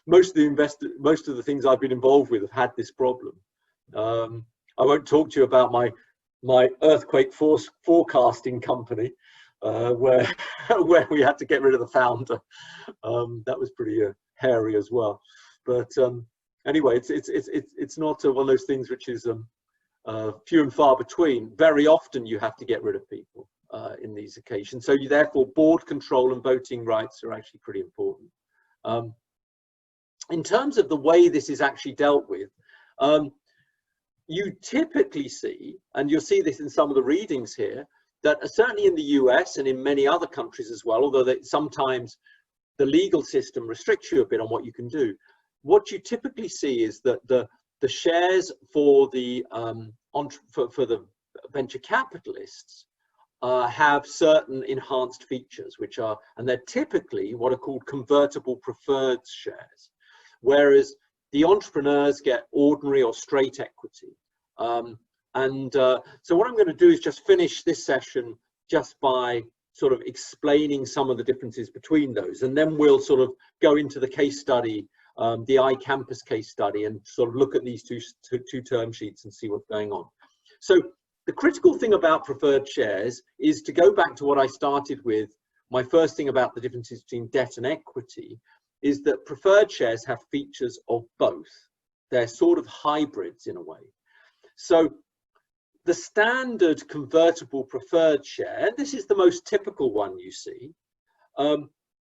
Most of the things I've been involved with have had this problem. I won't talk to you about my earthquake forecasting company, where we had to get rid of the founder. That was pretty hairy as well. But anyway, it's not one of those things which is few and far between. Very often you have to get rid of people in these occasions. So therefore, board control and voting rights are actually pretty important. In terms of the way this is actually dealt with, you typically see, and you'll see this in some of the readings here, that certainly in the US and in many other countries as well, although sometimes the legal system restricts you a bit on what you can do, what you typically see is that the shares for the venture capitalists have certain enhanced features, and they're typically what are called convertible preferred shares, whereas the entrepreneurs get ordinary or straight equity. So what I'm going to do is just finish this session just by sort of explaining some of the differences between those, and then we'll sort of go into the case study, the iCampus case study, and sort of look at these two term sheets and see what's going on. So the critical thing about preferred shares is to go back to what I started with. My first thing about the differences between debt and equity is that preferred shares have features of both. They're sort of hybrids in a way. So the standard convertible preferred share, and this is the most typical one you see,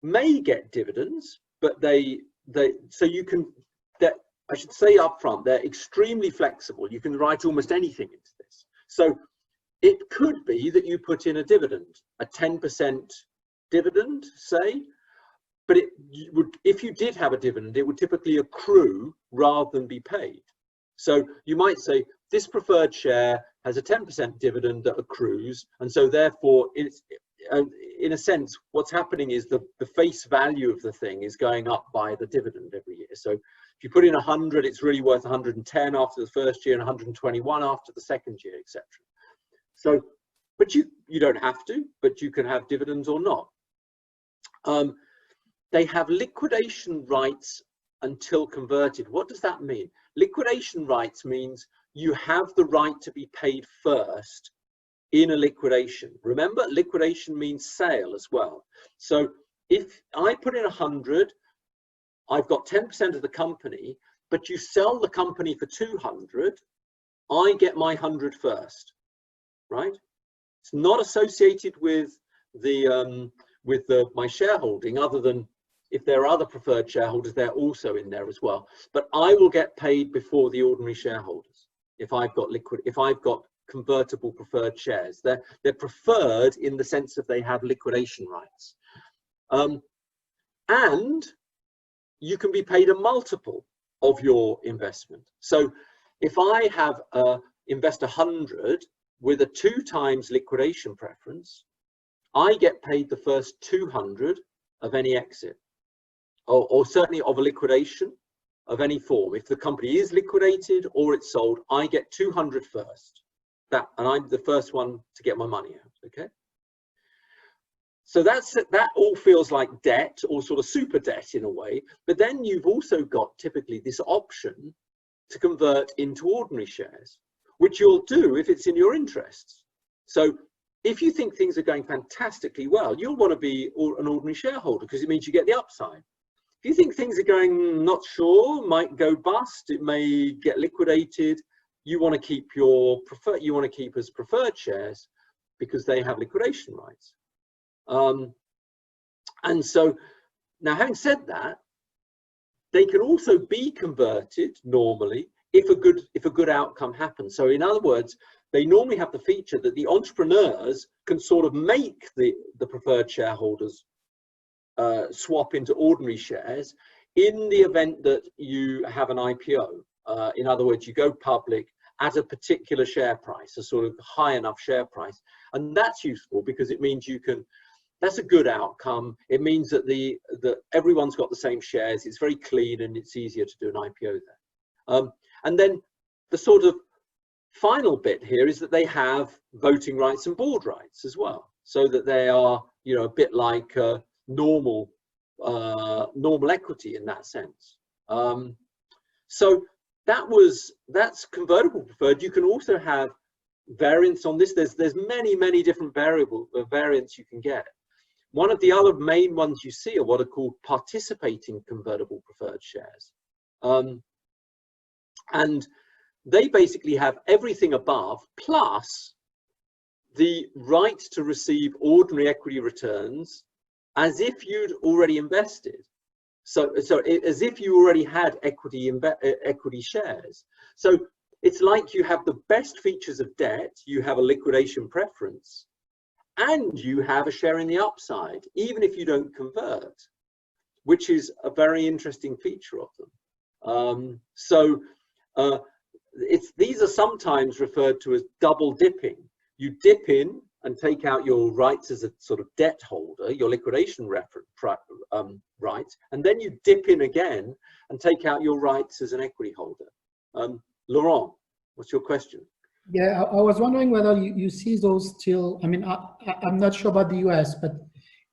may get dividends, but I should say up front, they're extremely flexible. You can write almost anything into this. So it could be that you put in a dividend, a 10% dividend, say, but if you did have a dividend, it would typically accrue rather than be paid. So you might say, this preferred share has a 10% dividend that accrues, and so therefore, in a sense, what's happening is the face value of the thing is going up by the dividend every year. So if you put in 100, it's really worth 110 after the first year and 121 after the second year, etc. So, but you don't have to, but you can have dividends or not. They have liquidation rights until converted. What does that mean? Liquidation rights means you have the right to be paid first in a liquidation. Remember, liquidation means sale as well. So if I put in 100, I've got 10% of the company, but you sell the company for 200, I get my 100 first, right? It's not associated with my shareholding, other than if there are other preferred shareholders, they're also in there as well. But I will get paid before the ordinary shareholders if I've got convertible preferred shares. They're preferred in the sense that they have liquidation rights. And you can be paid a multiple of your investment. So if I have invest 100 with a 2 times liquidation preference, I get paid the first 200 of any exit, or certainly of a liquidation of any form. If the company is liquidated or it's sold, I get 200 first. And I'm the first one to get my money out, okay? So that all feels like debt, or sort of super debt in a way, but then you've also got typically this option to convert into ordinary shares, which you'll do if it's in your interests. So if you think things are going fantastically well, you'll want to be an ordinary shareholder because it means you get the upside. If you think things are going not sure, might go bust, it may get liquidated, you want to keep as preferred shares because they have liquidation rights. And so now, having said that, they can also be converted normally if a good outcome happens. So in other words, they normally have the feature that the entrepreneurs can sort of make the preferred shareholders swap into ordinary shares in the event that you have an IPO. In other words, you go public at a particular share price, a sort of high enough share price. And that's useful because it means that's a good outcome. It means that everyone's got the same shares. It's very clean and it's easier to do an IPO there. And then the sort of final bit here is that they have voting rights and board rights as well, so that they are, a bit like normal equity in that sense. So that's convertible preferred. You can also have variants on this. There's many different variants you can get. One of the other main ones you see are what are called participating convertible preferred shares. And they basically have everything above, plus the right to receive ordinary equity returns as if you'd already invested. So as if you already had equity shares. So it's like you have the best features of debt, you have a liquidation preference, and you have a share in the upside, even if you don't convert, which is a very interesting feature of them. These are sometimes referred to as double dipping. You dip in and take out your rights as a sort of debt holder, your liquidation rights, and then you dip in again and take out your rights as an equity holder. Laurent, what's your question? Yeah, I was wondering whether you see those still. I mean, I'm not sure about the US, but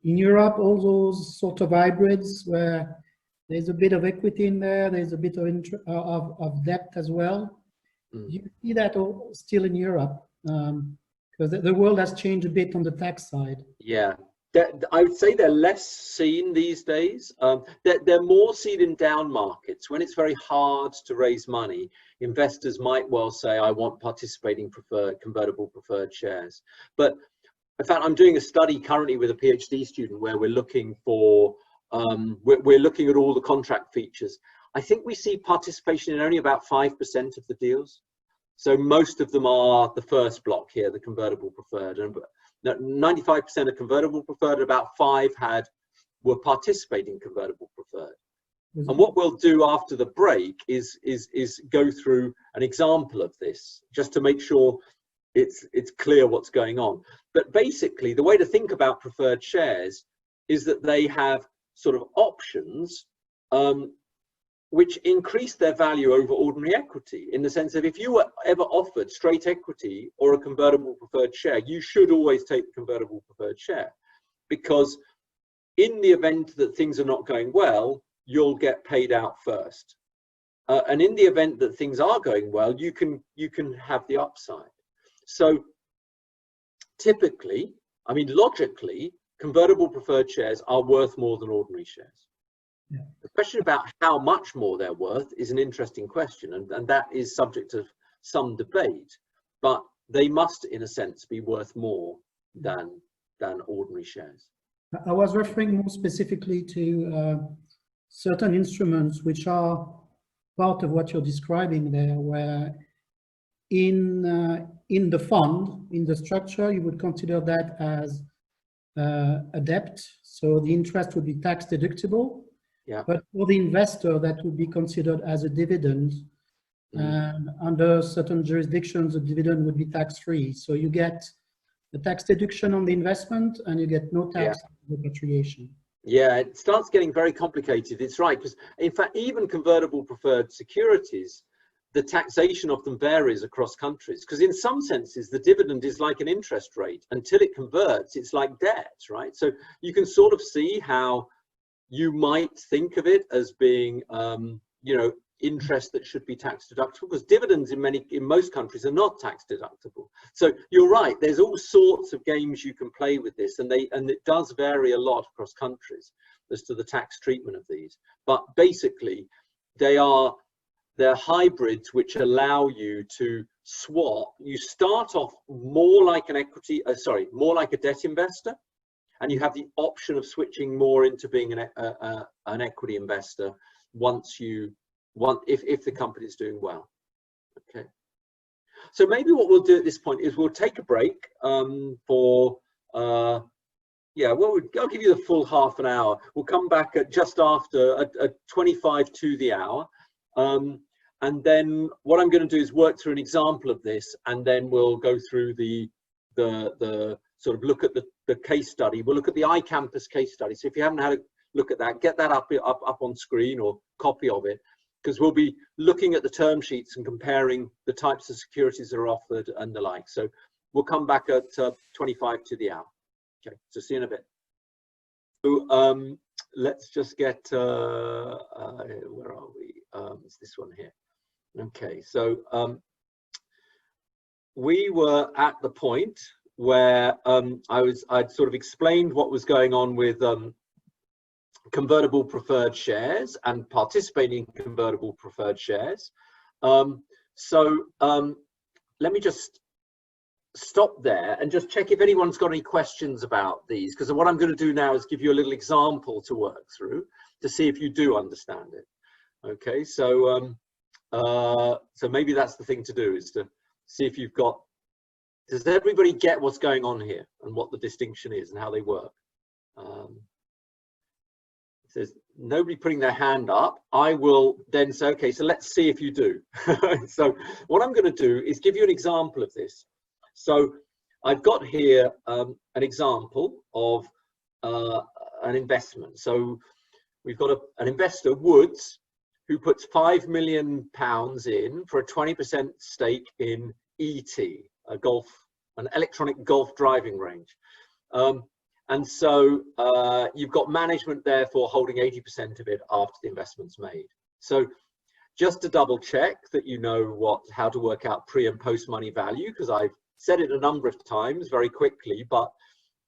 in Europe, all those sort of hybrids where there's a bit of equity in there, there's a bit of debt as well. Do you see that still in Europe? Because the world has changed a bit on the tax side. Yeah, I would say they're less seen these days. They're more seen in down markets. When it's very hard to raise money, investors might well say, I want participating convertible preferred shares. But in fact, I'm doing a study currently with a PhD student where we're looking for, we're looking at all the contract features. I think we see participation in only about 5% of the deals. So most of them are the first block here, the convertible preferred. And 95% are convertible preferred, about 5 were participating convertible preferred. And what we'll do after the break is go through an example of this, just to make sure it's clear what's going on. But basically, the way to think about preferred shares is that they have sort of options which increase their value over ordinary equity, in the sense that if you were ever offered straight equity or a convertible preferred share, you should always take the convertible preferred share, because in the event that things are not going well, you'll get paid out first. And in the event that things are going well, you can have the upside. So typically, I mean, logically, convertible preferred shares are worth more than ordinary shares. Yeah. The question about how much more they're worth is an interesting question, and that is subject to some debate, but they must, in a sense, be worth more than ordinary shares. I was referring more specifically to certain instruments which are part of what you're describing there, where in the fund, in the structure, you would consider that as a debt, so the interest would be tax deductible. Yeah. But for the investor, that would be considered as a dividend. And under certain jurisdictions, the dividend would be tax-free. So you get the tax deduction on the investment and you get no tax on repatriation. Yeah, it starts getting very complicated. It's right, because in fact, even convertible preferred securities, the taxation of them varies across countries, because in some senses, the dividend is like an interest rate. Until it converts, it's like debt, right? So you can sort of see how you might think of it as being, you know, interest that should be tax deductible, because dividends in most countries are not tax deductible. So you're right, there's all sorts of games you can play with this, and it does vary a lot across countries as to the tax treatment of these. But basically, they're hybrids which allow you to swap. You start off more like an more like a debt investor, and you have the option of switching more into being an equity investor if the company is doing well. Okay, so maybe what we'll do at this point is we'll take a break I'll give you the full half an hour. We'll come back at just after at 25 to the hour, and then what I'm going to do is work through an example of this, and then we'll go through the sort of look at the case study. We'll look at the iCampus case study. So if you haven't had a look at that, get that up on screen, or copy of it, because we'll be looking at the term sheets and comparing the types of securities that are offered and the like. So we'll come back at 25 to the hour. Okay, so see you in a bit. So let's just get, where are we? It's this one here. Okay, so we were at the point where I'd sort of explained what was going on with convertible preferred shares and participating in convertible preferred shares. Let me just stop there and just check if anyone's got any questions about these, because what I'm going to do now is give you a little example to work through to see if you do understand it. Okay, so maybe that's the thing to do, is to see if you've got, does everybody get what's going on here and what the distinction is and how they work? If there's nobody putting their hand up, I will then say, okay, so let's see if you do. So what I'm going to do is give you an example of this. So I've got here an example of an investment. So we've got an investor, Weds, who puts £5 million in for a 20% stake in ET, an electronic golf driving range. And so you've got management therefore holding 80% of it after the investment's made. So just to double check that you know how to work out pre and post money value, because I've said it a number of times very quickly, but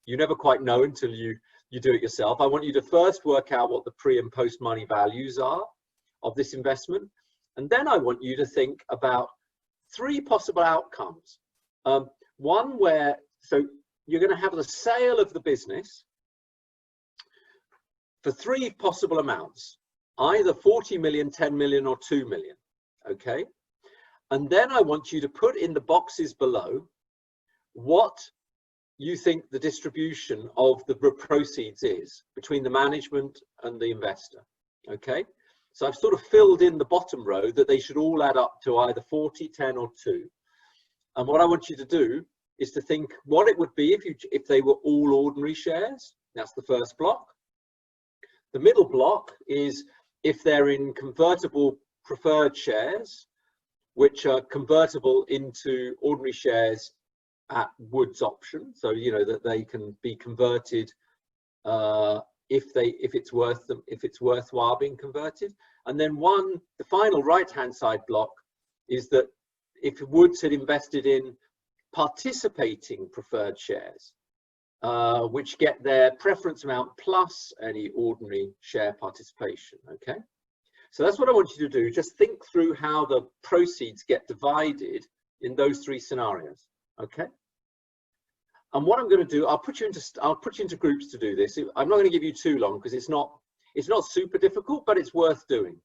you never quite know until you do it yourself. I want you to first work out what the pre and post money values are of this investment. And then I want you to think about three possible outcomes. One where, so you're going to have the sale of the business for three possible amounts, either 40 million, 10 million, or 2 million. Okay. And then I want you to put in the boxes below what you think the distribution of the proceeds is between the management and the investor. Okay. So I've sort of filled in the bottom row that they should all add up to either 40, 10, or 2. And what I want you to do is to think what it would be if they were all ordinary shares. That's the first block. The middle block is if they're in convertible preferred shares, which are convertible into ordinary shares at Weds' option. So you know that they can be converted if it's worthwhile being converted. And then the final right-hand side block is that if Weds had invested in participating preferred shares, which get their preference amount plus any ordinary share participation. Okay, so that's what I want you to do. Just think through how the proceeds get divided in those three scenarios. Okay, and what I'm going to do, I'll put you into groups to do this. I'm not going to give you too long because it's not super difficult, but it's worth doing.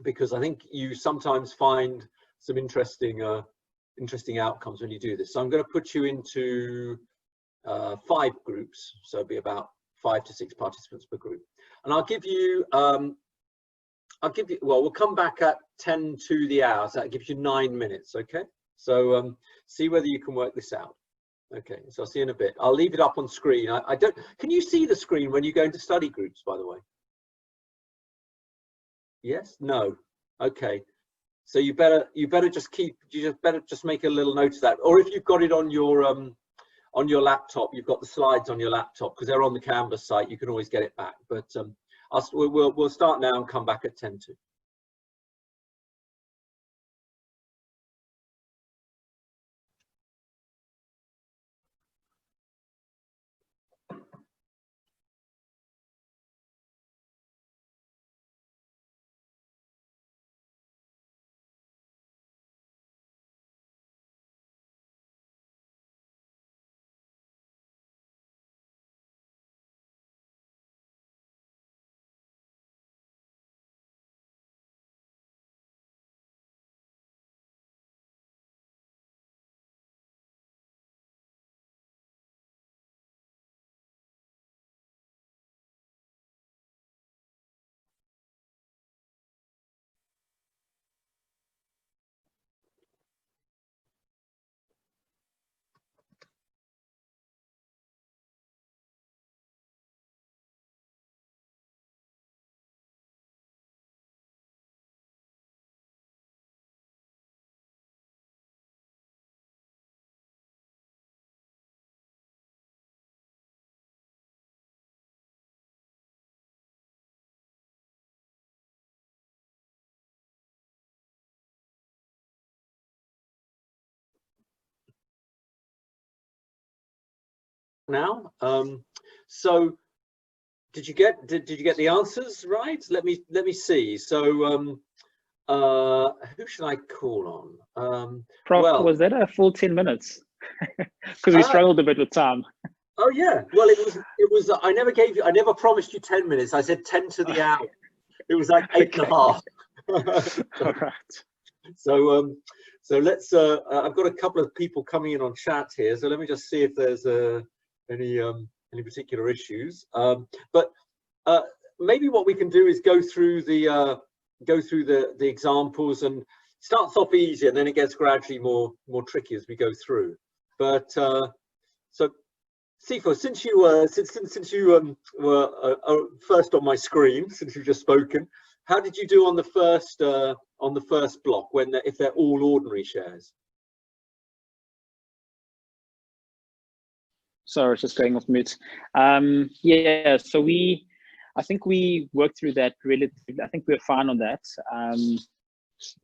Because I think you sometimes find some interesting outcomes when you do this. So I'm going to put you into 5 groups. So it'll be about 5 to 6 participants per group. And I'll give you, well, we'll come back at 10 to the hour, so that gives you 9 minutes, okay? So see whether you can work this out. Okay, so I'll see you in a bit. I'll leave it up on screen. I don't, can you see the screen when you go into study groups, by the way? Yes? No? Okay. So you better just just make a little note of that. Or if you've got it on your laptop, you've got the slides on your laptop, because they're on the Canvas site, you can always get it back. But we'll start now and come back at 10 to. Now, so did you get the answers right? Let me see. So who should I call on? Prof, well, was that a full 10 minutes? Because we struggled a bit with time. Oh yeah, well it was I never promised you 10 minutes. I said 10 to the hour. It was like 8.5. All right. So so let's I've got a couple of people coming in on chat here, so let me just see if there's any particular issues. But maybe what we can do is go through the examples, and starts off easy and then it gets gradually more tricky as we go through. But so Sifo, since you were first on my screen, since you've just spoken, how did you do on the first block if they're all ordinary shares? Sorry, I was just going off mute. Yeah, so I think we worked through that relatively. I think we were fine on that.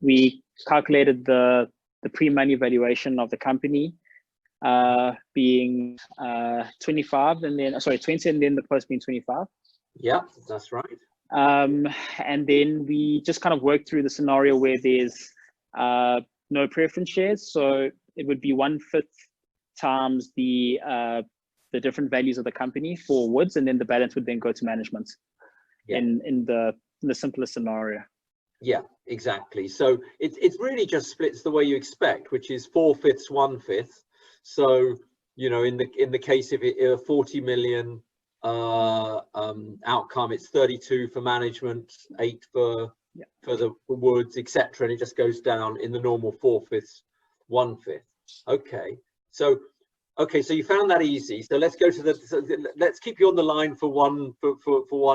We calculated the pre-money valuation of the company being 25, and then 20, and then the post being 25. Yeah, that's right. And then we just kind of worked through the scenario where there's no preference shares, so it would be 1/5 times the different values of the company for Weds, and then the balance would then go to management. Yeah. in the simplest scenario. Yeah, exactly. So it's really just splits the way you expect, which is 4/5, 1/5. So you know, in the case of a 40 million outcome, it's 32 for management, 8 for the Woods, etc., and it just goes down in the normal 4/5, 1/5. Okay, so you found that easy. So let's go to let's keep you on the line for one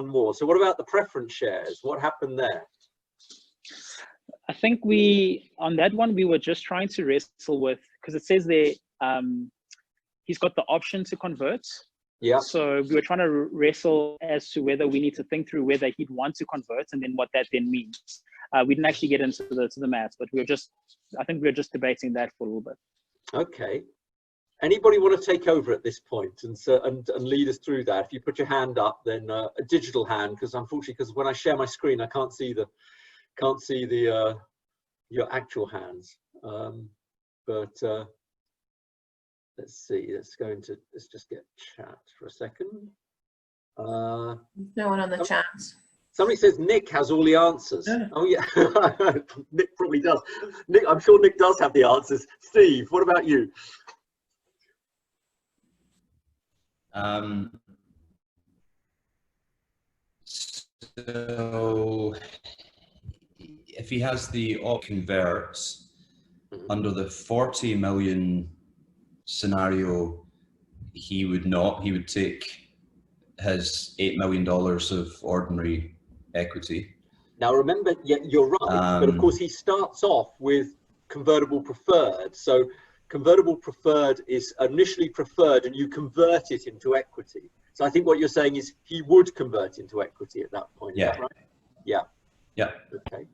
more. So what about the preference shares? What happened there? I think on that one, we were just trying to wrestle with, because it says there, he's got the option to convert. Yeah. So we were trying to wrestle as to whether we need to think through whether he'd want to convert and then what that then means. We didn't actually get into the maths, but I think we were just debating that for a little bit. Okay. Anybody want to take over at this point and lead us through that? If you put your hand up, then a digital hand, because unfortunately, because when I share my screen, I can't see your actual hands. But let's see. Let's just get chat for a second. No one on the chat. Somebody says Nick has all the answers. Oh yeah, Nick probably does. Nick, I'm sure Nick does have the answers. Steve, what about you? So if he has the converts under the 40 million scenario, he would take his $8 million of ordinary equity. Now remember, yeah, you're right, but of course he starts off with convertible preferred. So convertible preferred is initially preferred and you convert it into equity. So I think what you're saying is he would convert into equity at that point. Yeah. Is that right? Yeah. Yeah. Okay.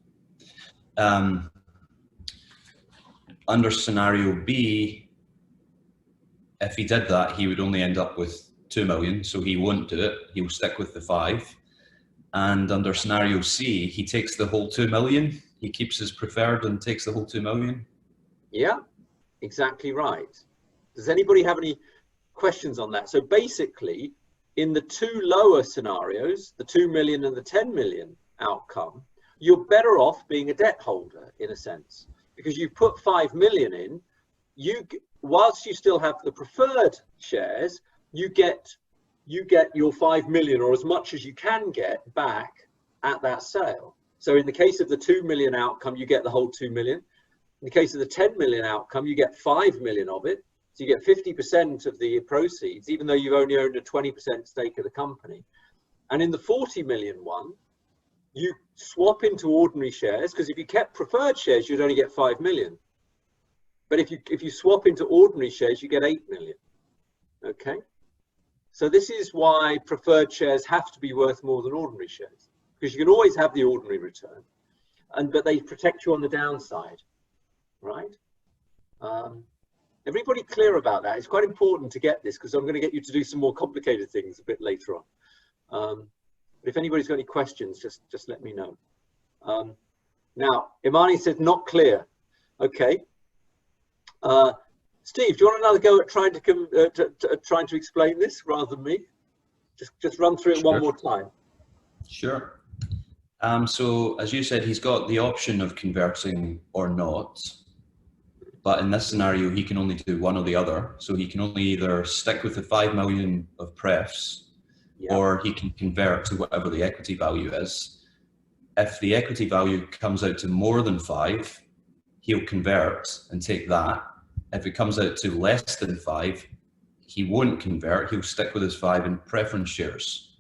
Under scenario B, if he did that, he would only end up with 2 million. So he won't do it. He will stick with the 5. And under scenario C, he takes the whole 2 million. He keeps his preferred and takes the whole 2 million. Yeah, exactly right. Does anybody have any questions on that? So basically, in the two lower scenarios, the 2 million and the 10 million outcome, you're better off being a debt holder in a sense, because you put 5 million in, whilst you still have the preferred shares, you get your 5 million or as much as you can get back at that sale. So in the case of the 2 million outcome, you get the whole 2 million. In the case of the 10 million outcome, you get 5 million of it. So you get 50% of the proceeds, even though you've only owned a 20% stake of the company. And in the 40 million one, you swap into ordinary shares, because if you kept preferred shares, you'd only get 5 million. But if you swap into ordinary shares, you get 8 million. Okay? So this is why preferred shares have to be worth more than ordinary shares, because you can always have the ordinary return, but they protect you on the downside, right? Everybody clear about that? It's quite important to get this, because I'm going to get you to do some more complicated things a bit later on. But if anybody's got any questions, just let me know. Now, Imani said not clear. Okay. Steve, do you want another go at trying to explain this rather than me? Just run through it one more time. Sure. So as you said, he's got the option of converting or not, but in this scenario, he can only do one or the other. So he can only either stick with the 5 million of prefs, or he can convert to whatever the equity value is. If the equity value comes out to more than 5, he'll convert and take that. If it comes out to less than 5, he won't convert. He'll stick with his 5 in preference shares.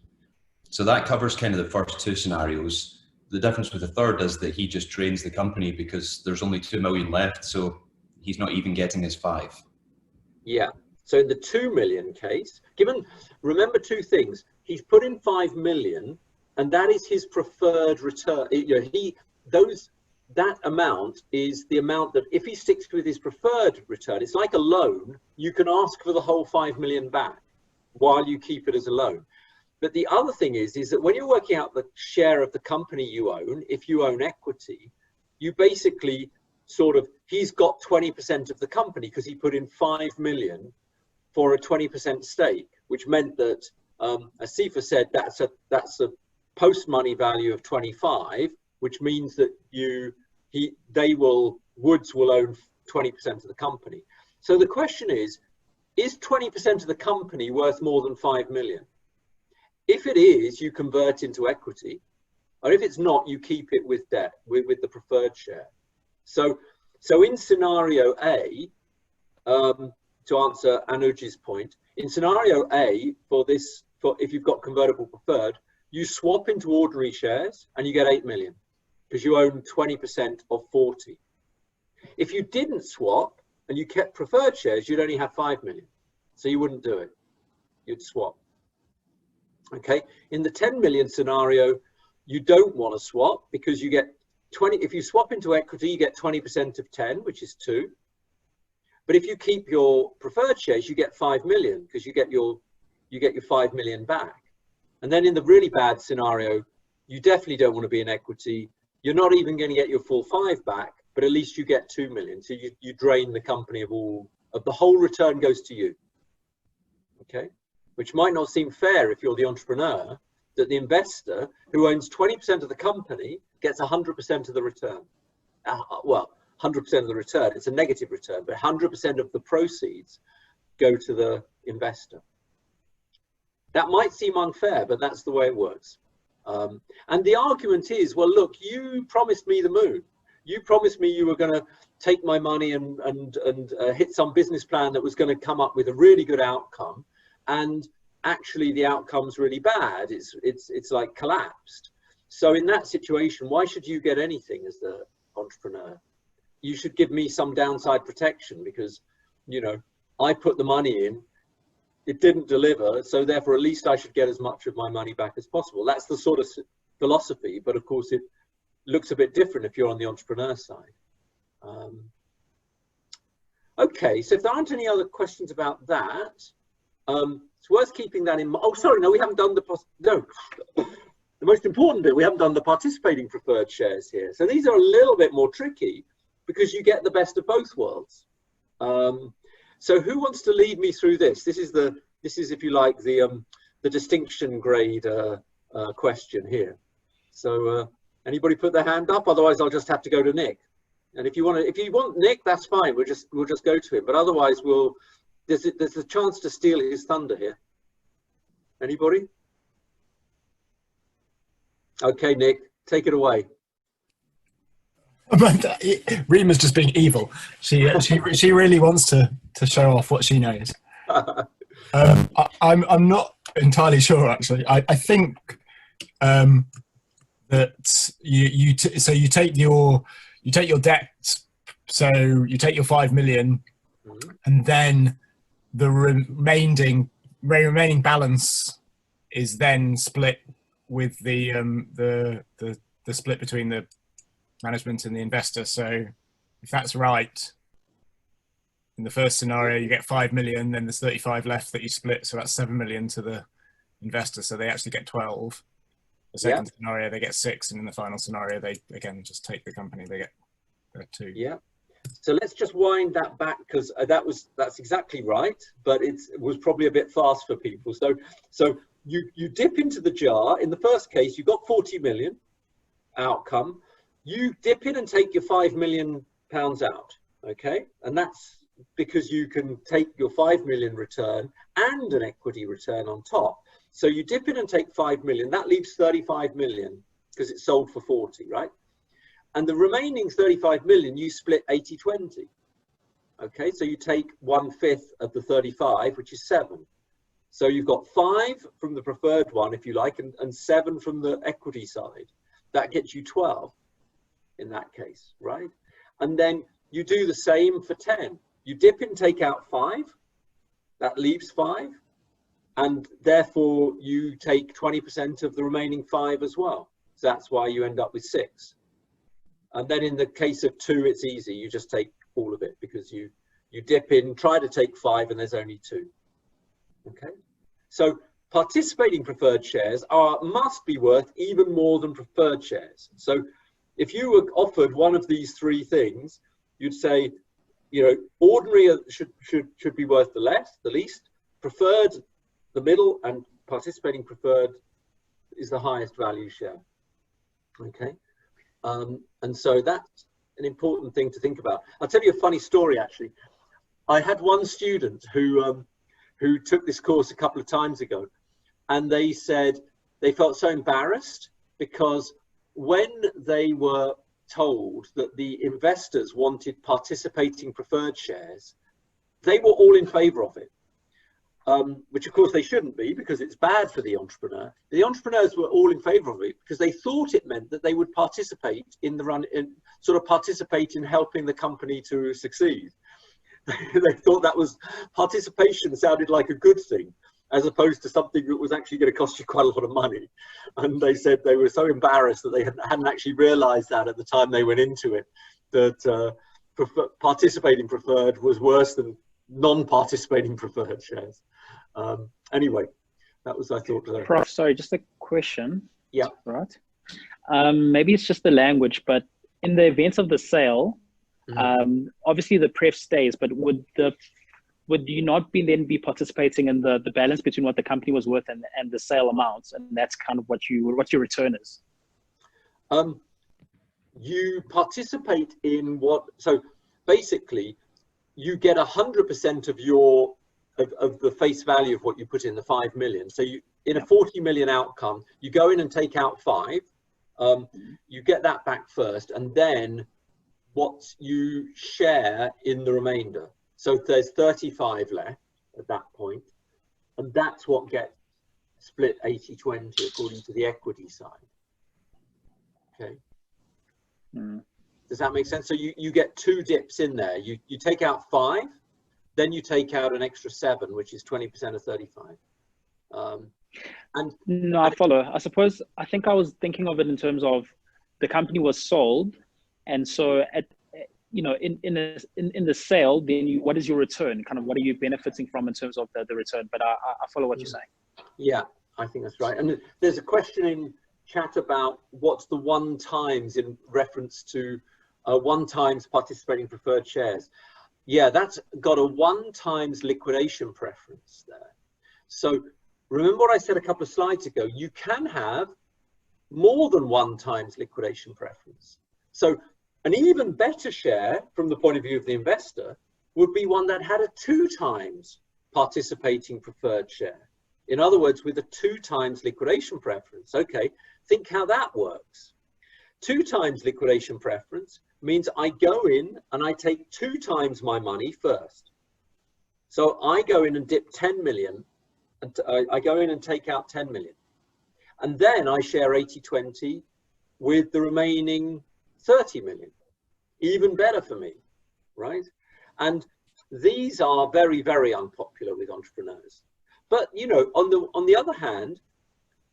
So that covers kind of the first two scenarios. The difference with the third is that he just drains the company because there's only 2 million left. So he's not even getting his 5. Yeah. So in the 2 million case, remember two things. He's put in 5 million, and that is his preferred return. That amount is the amount that if he sticks with his preferred return, it's like a loan. You can ask for the whole 5 million back while you keep it as a loan. But the other thing is that when you're working out the share of the company you own, if you own equity, you basically he's got 20% of the company because he put in 5 million for a 20% stake, which meant that, as Sifa said, that's a post-money value of 25, which means that Woods will own 20% of the company. So the question is 20% of the company worth more than 5 million? If it is, you convert into equity, or if it's not, you keep it with debt, with the preferred share. So in scenario A, to answer Anuj's point, in scenario A, if you've got convertible preferred, you swap into ordinary shares and you get 8 million because you own 20% of 40. If you didn't swap and you kept preferred shares, you'd only have 5 million. So you wouldn't do it. You'd swap. Okay. In the 10 million scenario, you don't want to swap because you get 20. If you swap into equity, you get 20% of 10, which is 2. But if you keep your preferred shares, you get 5 million because you get your 5 million back. And then in the really bad scenario, you definitely don't want to be in equity. You're not even going to get your full 5 back, but at least you get 2 million. So you drain the company of the whole return goes to you. Okay, which might not seem fair if you're the entrepreneur, that the investor who owns 20% of the company gets 100% of the return. Well, 100% of the return, it's a negative return, but 100% of the proceeds go to the investor. That might seem unfair, but that's the way it works. And the argument is, well, look, you promised me the moon. You promised me you were going to take my money and hit some business plan that was going to come up with a really good outcome, and actually the outcome's really bad. It's like collapsed. So in that situation, why should you get anything as the entrepreneur? You should give me some downside protection, because, you know, I put the money in, it didn't deliver, so therefore at least I should get as much of my money back as possible. That's the sort of philosophy, but of course it looks a bit different if you're on the entrepreneur side. Okay, so if there aren't any other questions about that, it's worth keeping that in mind. Oh, sorry, no, we haven't done the most important bit, we haven't done the participating preferred shares here. So these are a little bit more tricky because you get the best of both worlds. So who wants to lead me through this? This is, if you like, the distinction grade question here. So anybody put their hand up? Otherwise, I'll just have to go to Nick. And if you want Nick, that's fine. We'll just go to him. But otherwise, there's a chance to steal his thunder here. Anybody? Okay, Nick, take it away. Rima's just being evil. She really wants to show off what she knows. I'm not entirely sure, actually. I think that you take your debt, so you take your 5 million, and then the remaining balance is then split with the split between the management and the investor. So if that's right, in the first scenario you get 5 million, then there's 35 left that you split, so that's 7 million to the investor, so they actually get 12. The second scenario they get 6, and in the final scenario they again just take the company, they get 2. Yeah. So let's just wind that back, because that's exactly right, but it was probably a bit fast for people. So you dip into the jar. In the first case, you got 40 million outcome. You dip in and take your £5 million out, okay? And that's because you can take your 5 million return and an equity return on top. So you dip in and take 5 million, that leaves 35 million because it's sold for 40, right? And the remaining 35 million, you split 80-20. Okay, so you take 1/5 of the 35, which is 7. So you've got 5 from the preferred one, if you like, and 7 from the equity side. That gets you 12 in that case, right? And then you do the same for 10. You dip in, take out 5, that leaves 5, and therefore you take 20% of the remaining 5 as well. So that's why you end up with 6. And then in the case of 2, it's easy. You just take all of it because you dip in, try to take 5, and there's only 2. Okay. So participating preferred shares must be worth even more than preferred shares. So if you were offered one of these 3 things, you'd say, you know, ordinary should be worth the least, preferred the middle, and participating preferred is the highest value share. Okay. And so that's an important thing to think about. I'll tell you a funny story, actually. I had one student who took this course a couple of times ago, and they said they felt so embarrassed because when they were told that the investors wanted participating preferred shares, they were all in favor of it. Which of course they shouldn't be, because it's bad for the entrepreneur. The entrepreneurs were all in favor of it because they thought it meant that they would participate in participate in helping the company to succeed. They thought that was participation sounded like a good thing, as opposed to something that was actually going to cost you quite a lot of money. And they said they were so embarrassed that they hadn't actually realized that at the time they went into it, that participating preferred was worse than non-participating preferred shares. Anyway, that was, I thought. Prof, sorry, just a question. Yeah. Right. Maybe it's just the language, but in the event of the sale, obviously the pref stays, but would you not then be participating in the balance between what the company was worth and the sale amounts, and that's kind of what your return is? You participate in what? So basically, you get 100% of the face value of what you put in, the 5 million. So in a 40 million outcome, you go in and take out 5, you get that back first, and then what you share in the remainder. So there's 35 left at that point, and that's what gets split 80-20 according to the equity side. Okay. Does that make sense? So you get 2 dips in there. You take out 5, then you take out an extra 7, which is 20% of 35. And no, I follow. I suppose, I think I was thinking of it in terms of the company was sold, and so at, you know, in the sale, then what is your return? Kind of what are you benefiting from in terms of the return? But I follow what you're saying. Yeah, I think that's right. And there's a question in chat about what's the 1 times in reference to 1 times participating preferred shares. Yeah, that's got a 1 times liquidation preference there. So remember what I said a couple of slides ago, you can have more than 1 times liquidation preference. So an even better share from the point of view of the investor would be one that had a 2 times participating preferred share. In other words, with a 2 times liquidation preference. Okay, think how that works. 2 times liquidation preference means I go in and I take 2 times my money first. So I go in and dip 10 million, and I go in and take out 10 million. And then I share 80-20 with the remaining 30 million. Even better for me, right? And these are very, very unpopular with entrepreneurs. But, you know, on the other hand,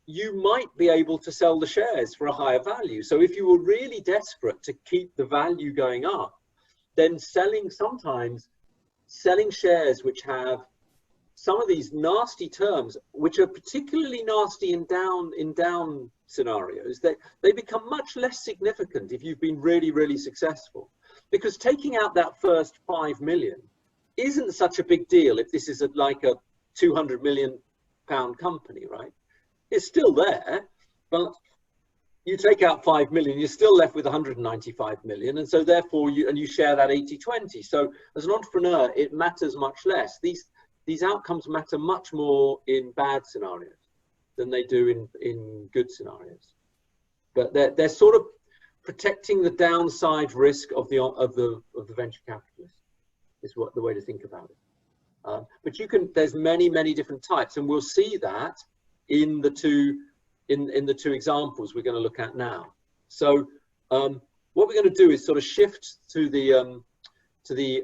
you might be able to sell the shares for a higher value. So if you were really desperate to keep the value going up, then sometimes selling shares which have some of these nasty terms, which are particularly nasty in down scenarios, they become much less significant if you've been really, really successful. Because taking out that first 5 million isn't such a big deal if this is like a 200 million pound company, right? It's still there, but you take out 5 million, you're still left with 195 million. And so therefore you share that 80-20. So as an entrepreneur, it matters much less. These outcomes matter much more in bad scenarios than they do in good scenarios. But they're sort of protecting the downside risk of the venture capitalist is the way to think about it. But there's many different types, and we'll see that in the two examples we're going to look at now. So what we're going to do is sort of shift to the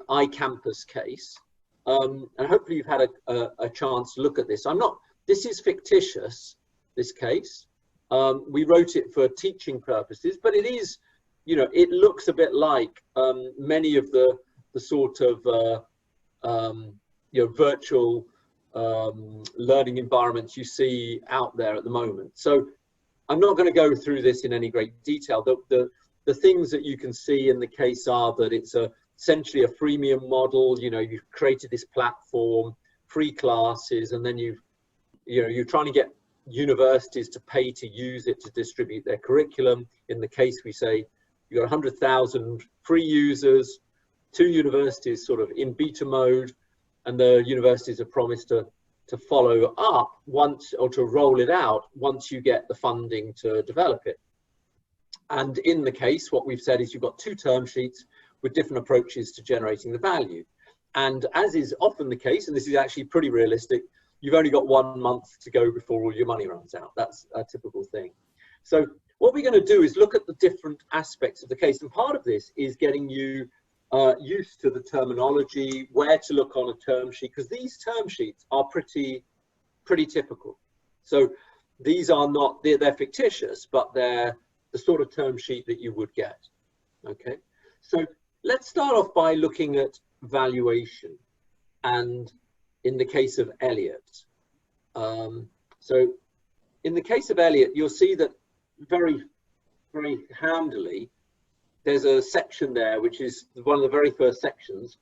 iCampus case. And hopefully you've had a chance to look at this. This is fictitious, this case. We wrote it for teaching purposes, but it is, you know, it looks a bit like many of the sort of, you know, virtual learning environments you see out there at the moment. So I'm not going to go through this in any great detail. The things that you can see in the case are that it's essentially a freemium model. You know, you've created this platform, free classes, and then you're trying to get universities to pay to use it to distribute their curriculum. In the case, we say you've got 100,000 free users, 2 universities sort of in beta mode, and the universities have promised to follow up once, or to roll it out once you get the funding to develop it. And in the case, what we've said is you've got 2 term sheets with different approaches to generating the value. And as is often the case, and this is actually pretty realistic, you've only got 1 month to go before all your money runs out. That's a typical thing. So what we're going to do is look at the different aspects of the case. And part of this is getting you used to the terminology, where to look on a term sheet, because these term sheets are pretty typical. So these are not, they're fictitious, but they're the sort of term sheet that you would get. Okay, so let's start off by looking at valuation. And in the case of Elliott, so in the case of Elliott, you'll see that very handily, there's a section there, which is one of the very first sections.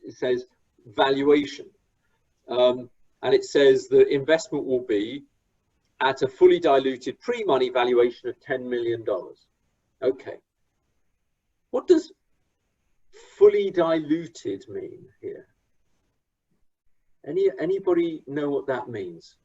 It says valuation. And it says the investment will be at a fully diluted pre-money valuation of $10 million. Okay. What does fully diluted mean here? Anybody know what that means?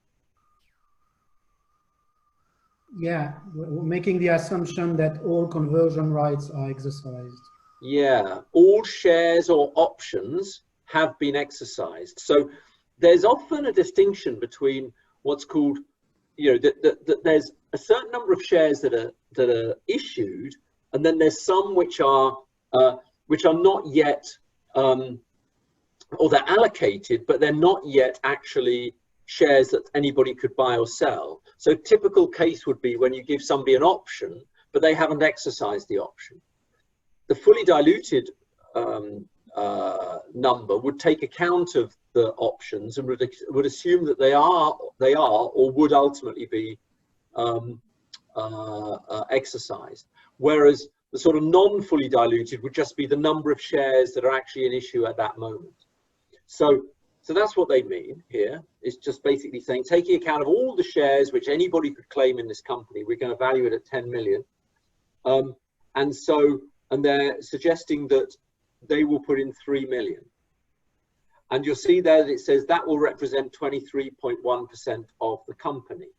Yeah, we're making the assumption that all conversion rights are exercised. Yeah, all shares or options have been exercised. So there's often a distinction between what's called, you know, that there's a certain number of shares that are issued, and then there's some which are not yet, or they're allocated, but they're not yet actually shares that anybody could buy or sell. So typical case would be when you give somebody an option, but they haven't exercised the option. The fully diluted number would take account of the options and would assume that they are or would ultimately be exercised. Whereas the sort of non-fully diluted would just be the number of shares that are actually in issue at that moment. So that's what they mean here. It's just basically saying, taking account of all the shares which anybody could claim in this company, we're going to value it at 10 million. And they're suggesting that they will put in 3 million. And you'll see there that it says that will represent 23.1% of the company.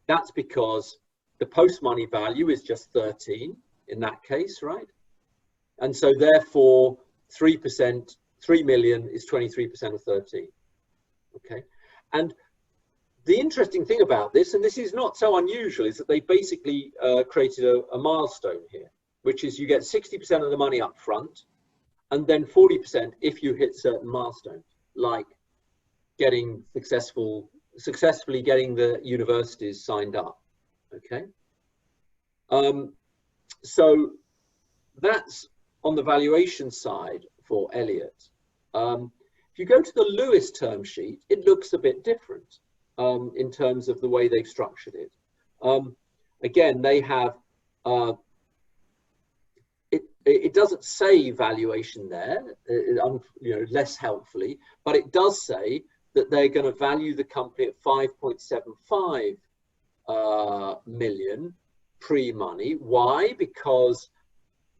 That's because the post-money value is just 13 in that case, right? And so therefore 3%, 3 million is 23% of 13. Okay. And the interesting thing about this, and this is not so unusual, is that they basically created a milestone here, which is you get 60% of the money up front, and then 40% if you hit certain milestones, like getting successfully getting the universities signed up. Okay. So that's on the valuation side for Elliott. If you go to the Lewis term sheet, it looks a bit different in terms of the way they've structured it. Again, they have, it doesn't say valuation there, you know, less helpfully, but it does say that they're going to value the company at 5.75 million pre-money. Why? Because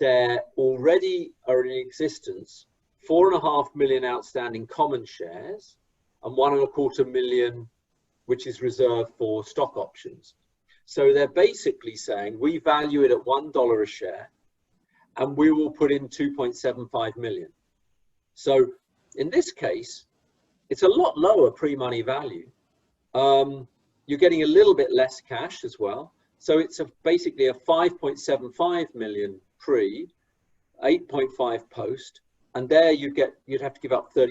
there already are in existence 4.5 million outstanding common shares and 1.25 million which is reserved for stock options. So they're basically saying we value it at $1 a share and we will put in 2.75 million. So in this case, it's a lot lower pre-money value. You're getting a little bit less cash as well. So it's basically a 5.75 million pre, 8.5 post, and there you'd have to give up 32%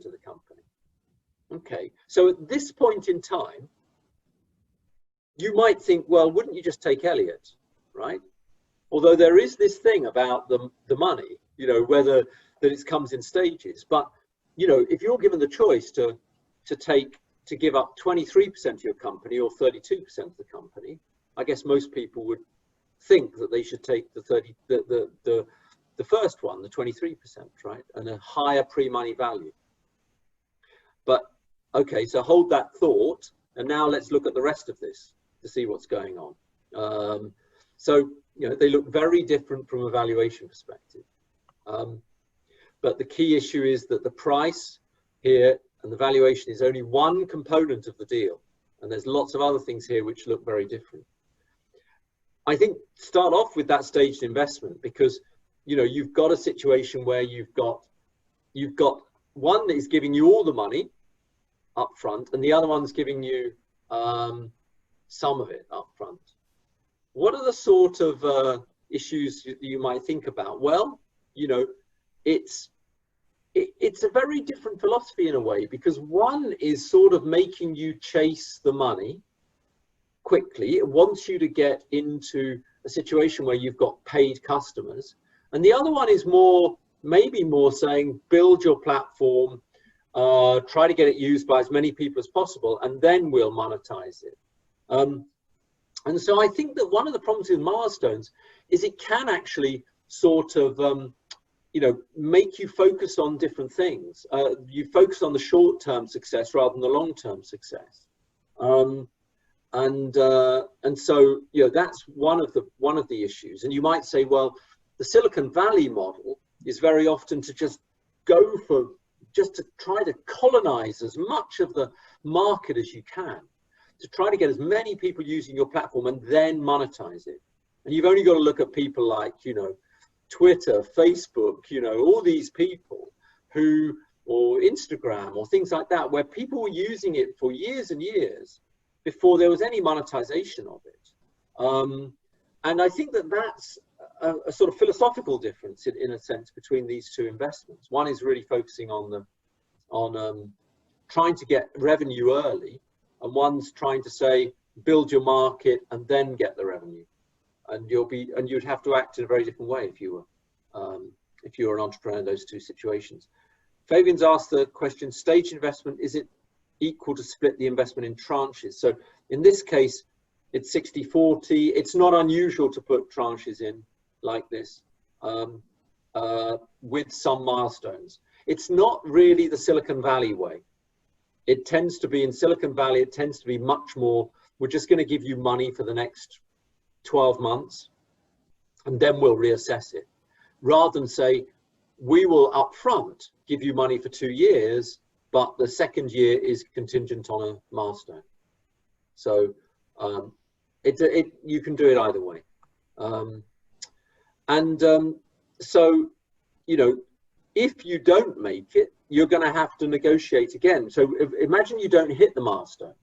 of the company. Okay, so at this point in time, you might think, well, wouldn't you just take Elliott, right? Although there is this thing about the money, you know, whether that it comes in stages. But, you know, if you're given the choice to give up 23% of your company or 32% of the company, I guess most people would think that they should take the first one, the 23%, right? And a higher pre-money value. But okay, so hold that thought, and now let's look at the rest of this to see what's going on. So, you know, they look very different from a valuation perspective. But the key issue is that the price here and the valuation is only one component of the deal. And there's lots of other things here which look very different. I think start off with that staged investment, because, you know, you've got a situation where you've got one that is giving you all the money up front and the other one's giving you some of it up front. What are the sort of issues you might think about? Well, you know, it's a very different philosophy in a way, because one is sort of making you chase the money quickly. It wants you to get into a situation where you've got paid customers. And the other one is maybe more saying, build your platform, try to get it used by as many people as possible, and then we'll monetize it. And so I think that one of the problems with milestones is it can actually sort of, you know, make you focus on different things. You focus on the short-term success rather than the long-term success. And so, you know, that's one of the issues. And you might say, well, the Silicon Valley model is very often to just to try to colonize as much of the market as you can. to try to get as many people using your platform and then monetize it. And you've only got to look at people like, you know, Twitter, Facebook, you know, all these people who, or Instagram or things like that, where people were using it for years and years before there was any monetization of it. And I think that that's a sort of philosophical difference in a sense between these two investments. One is really focusing on trying to get revenue early, and one's trying to say build your market and then get the revenue. And you'd have to act in a very different way if you were an entrepreneur in those two situations. Fabian's asked the question, stage investment, is it equal to split the investment in tranches? So in this case, it's 60-40. It's not unusual to put tranches in like this with some milestones. It's not really the Silicon Valley way. It tends to be in Silicon Valley, it tends to be much more, we're just going to give you money for the next 12 months and then we'll reassess it. Rather than say, we will upfront give you money for 2 years, but the second year is contingent on a milestone. So you can do it either way. So, you know, if you don't make it, you're going to have to negotiate again. So imagine you don't hit the milestone.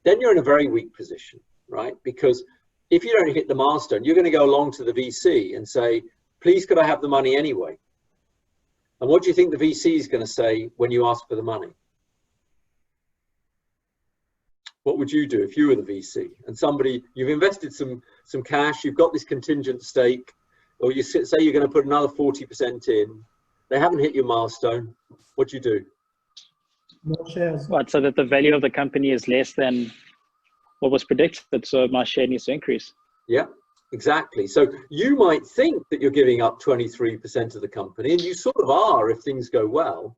Then you're in a very weak position, right? Because if you don't hit the milestone, you're going to go along to the VC and say, please, could I have the money anyway? And what do you think the VC is going to say when you ask for the money? What would you do if you were the VC and somebody, you've invested some cash, you've got this contingent stake, or you say you're going to put another 40% in, they haven't hit your milestone, what do you do? More shares. Right, so that the value of the company is less than what was predicted, so my share needs to increase. Yeah, exactly. So you might think that you're giving up 23% of the company, and you sort of are if things go well.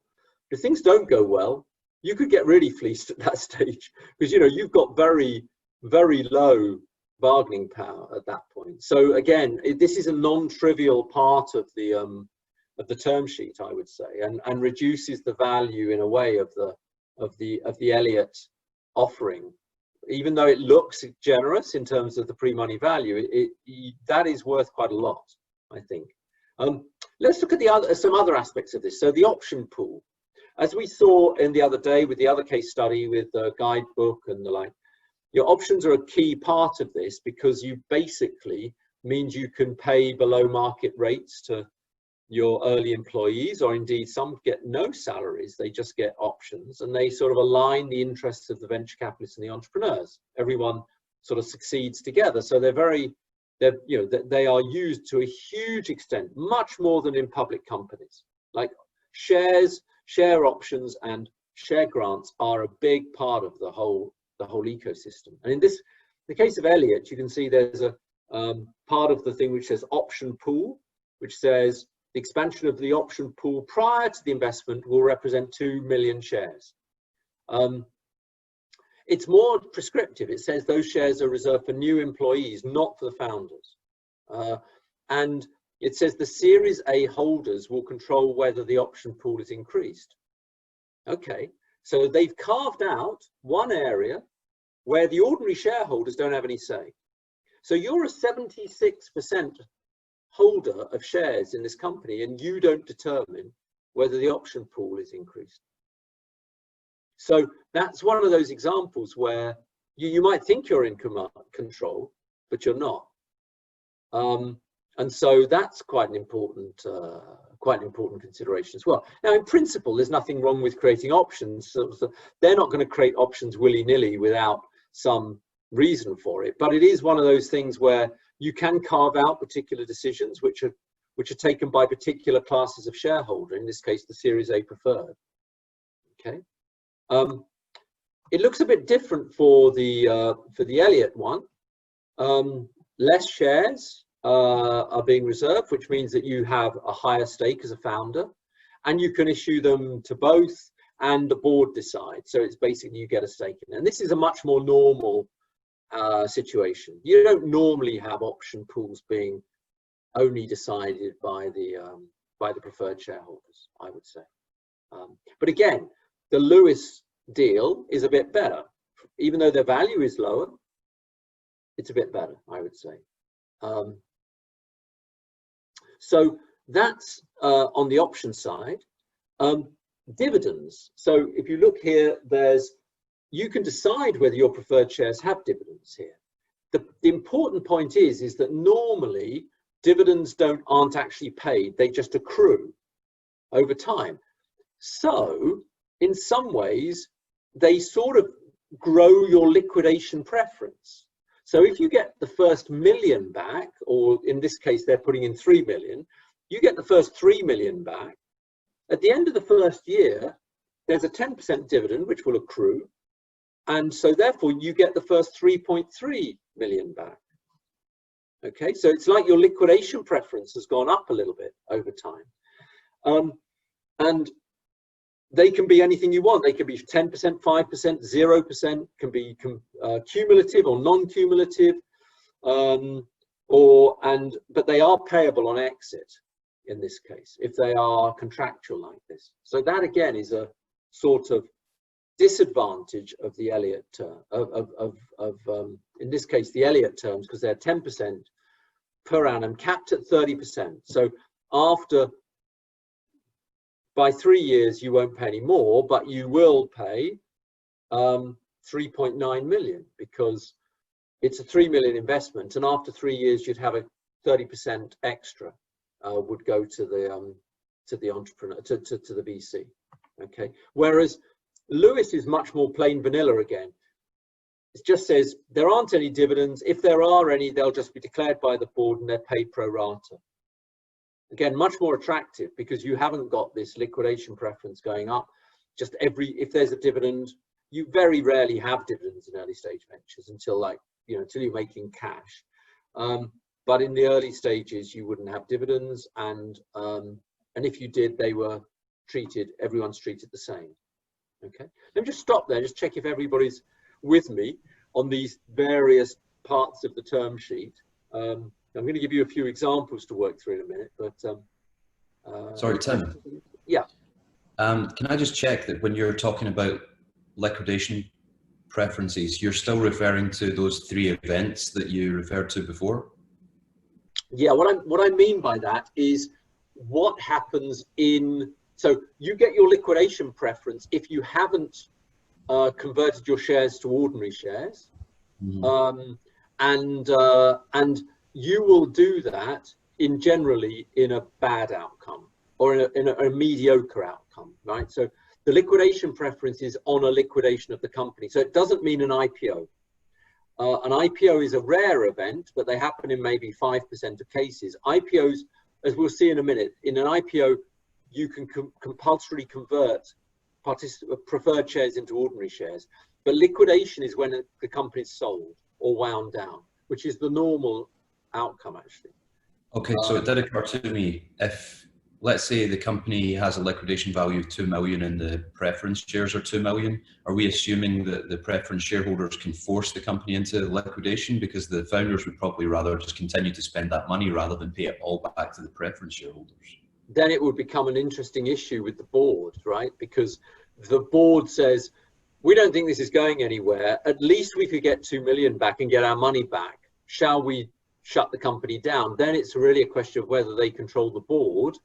If things don't go well, you could get really fleeced at that stage because, you know, you've got very, very low bargaining power at that point. So again, this is a non-trivial part of the term sheet, I would say, and reduces the value in a way of the Elliott offering. Even though it looks generous in terms of the pre-money value, that is worth quite a lot, I think. Let's look at some other aspects of this. So the option pool, as we saw in the other day with the other case study with the guidebook and the like, your options are a key part of this because you basically means you can pay below market rates to your early employees, or indeed some get no salaries, they just get options, and they sort of align the interests of the venture capitalists and the entrepreneurs. Everyone sort of succeeds together. So they are used to a huge extent, much more than in public companies. Like share options and share grants are a big part of the whole ecosystem. And in the case of Elliott, you can see there's a part of the thing which says option pool, which says the expansion of the option pool prior to the investment will represent 2 million shares. It's more prescriptive. It says those shares are reserved for new employees, not for the founders. And it says the Series A holders will control whether the option pool is increased. Okay, so they've carved out one area where the ordinary shareholders don't have any say. So you're a 76% holder of shares in this company and you don't determine whether the option pool is increased. So that's one of those examples where you might think you're in control, but you're not. And so that's quite an important consideration as well. Now, in principle, there's nothing wrong with creating options. So they're not going to create options willy-nilly without some reason for it. But it is one of those things where you can carve out particular decisions which are taken by particular classes of shareholder. In this case, the Series A preferred. Okay. It looks a bit different for the Elliott one. Less shares are being reserved, which means that you have a higher stake as a founder, and you can issue them to both, and the board decides. So it's basically you get a stake in it. And this is a much more normal situation. You don't normally have option pools being only decided by the preferred shareholders, I would say. But again, the Lewis deal is a bit better even though their value is lower, it's a bit better, I would say. So that's on the option side. Dividends. So if you look here, you can decide whether your preferred shares have dividends here. The important point is that normally dividends aren't actually paid, they just accrue over time. So in some ways, they sort of grow your liquidation preference. So if you get the first $1 million back, or in this case, they're putting in 3 million, you get the first 3 million back. At the end of the first year, there's a 10% dividend, which will accrue. And so therefore you get the first 3.3 million back. Okay, so it's like your liquidation preference has gone up a little bit over time. And they can be anything you want. They can be 10%, 5%, 0%, can be cumulative or non-cumulative, but they are payable on exit in this case, if they are contractual like this. So that again is a sort of disadvantage of the Elliott term, in this case, the Elliott terms, because they're 10% per annum, capped at 30%. So by 3 years, you won't pay any more, but you will pay 3.9 million because it's a 3 million investment, and after 3 years, you'd have a 30% extra would go to the entrepreneur, to the VC. Okay, whereas Lewis is much more plain vanilla again. It just says there aren't any dividends. If there are any, they'll just be declared by the board and they're paid pro rata. Again, much more attractive because you haven't got this liquidation preference going up. Just if there's a dividend, you very rarely have dividends in early stage ventures until until you're making cash. But in the early stages, you wouldn't have dividends, and if you did, everyone's treated the same. Okay, let me just stop there, just check if everybody's with me on these various parts of the term sheet. I'm going to give you a few examples to work through in a minute, but sorry, Tim. Yeah. Can I just check that when you're talking about liquidation preferences, you're still referring to those 3 events that you referred to before? Yeah, what I mean by that is what happens so you get your liquidation preference if you haven't converted your shares to ordinary shares. Mm-hmm. And you will do that generally in a bad outcome or in a mediocre outcome, right? So the liquidation preference is on a liquidation of the company. So it doesn't mean an IPO. An IPO is a rare event, but they happen in maybe 5% of cases. IPOs, as we'll see in a minute, in an IPO, you can compulsorily convert preferred shares into ordinary shares. But liquidation is when the company is sold or wound down, which is the normal outcome, actually. Okay, so it did occur to me, if, let's say the company has a liquidation value of 2 million and the preference shares are 2 million, are we assuming that the preference shareholders can force the company into liquidation because the founders would probably rather just continue to spend that money rather than pay it all back to the preference shareholders? Then it would become an interesting issue with the board, right? Because the board says, we don't think this is going anywhere. At least we could get 2 million back and get our money back. Shall we shut the company down? Then it's really a question of whether they control the board,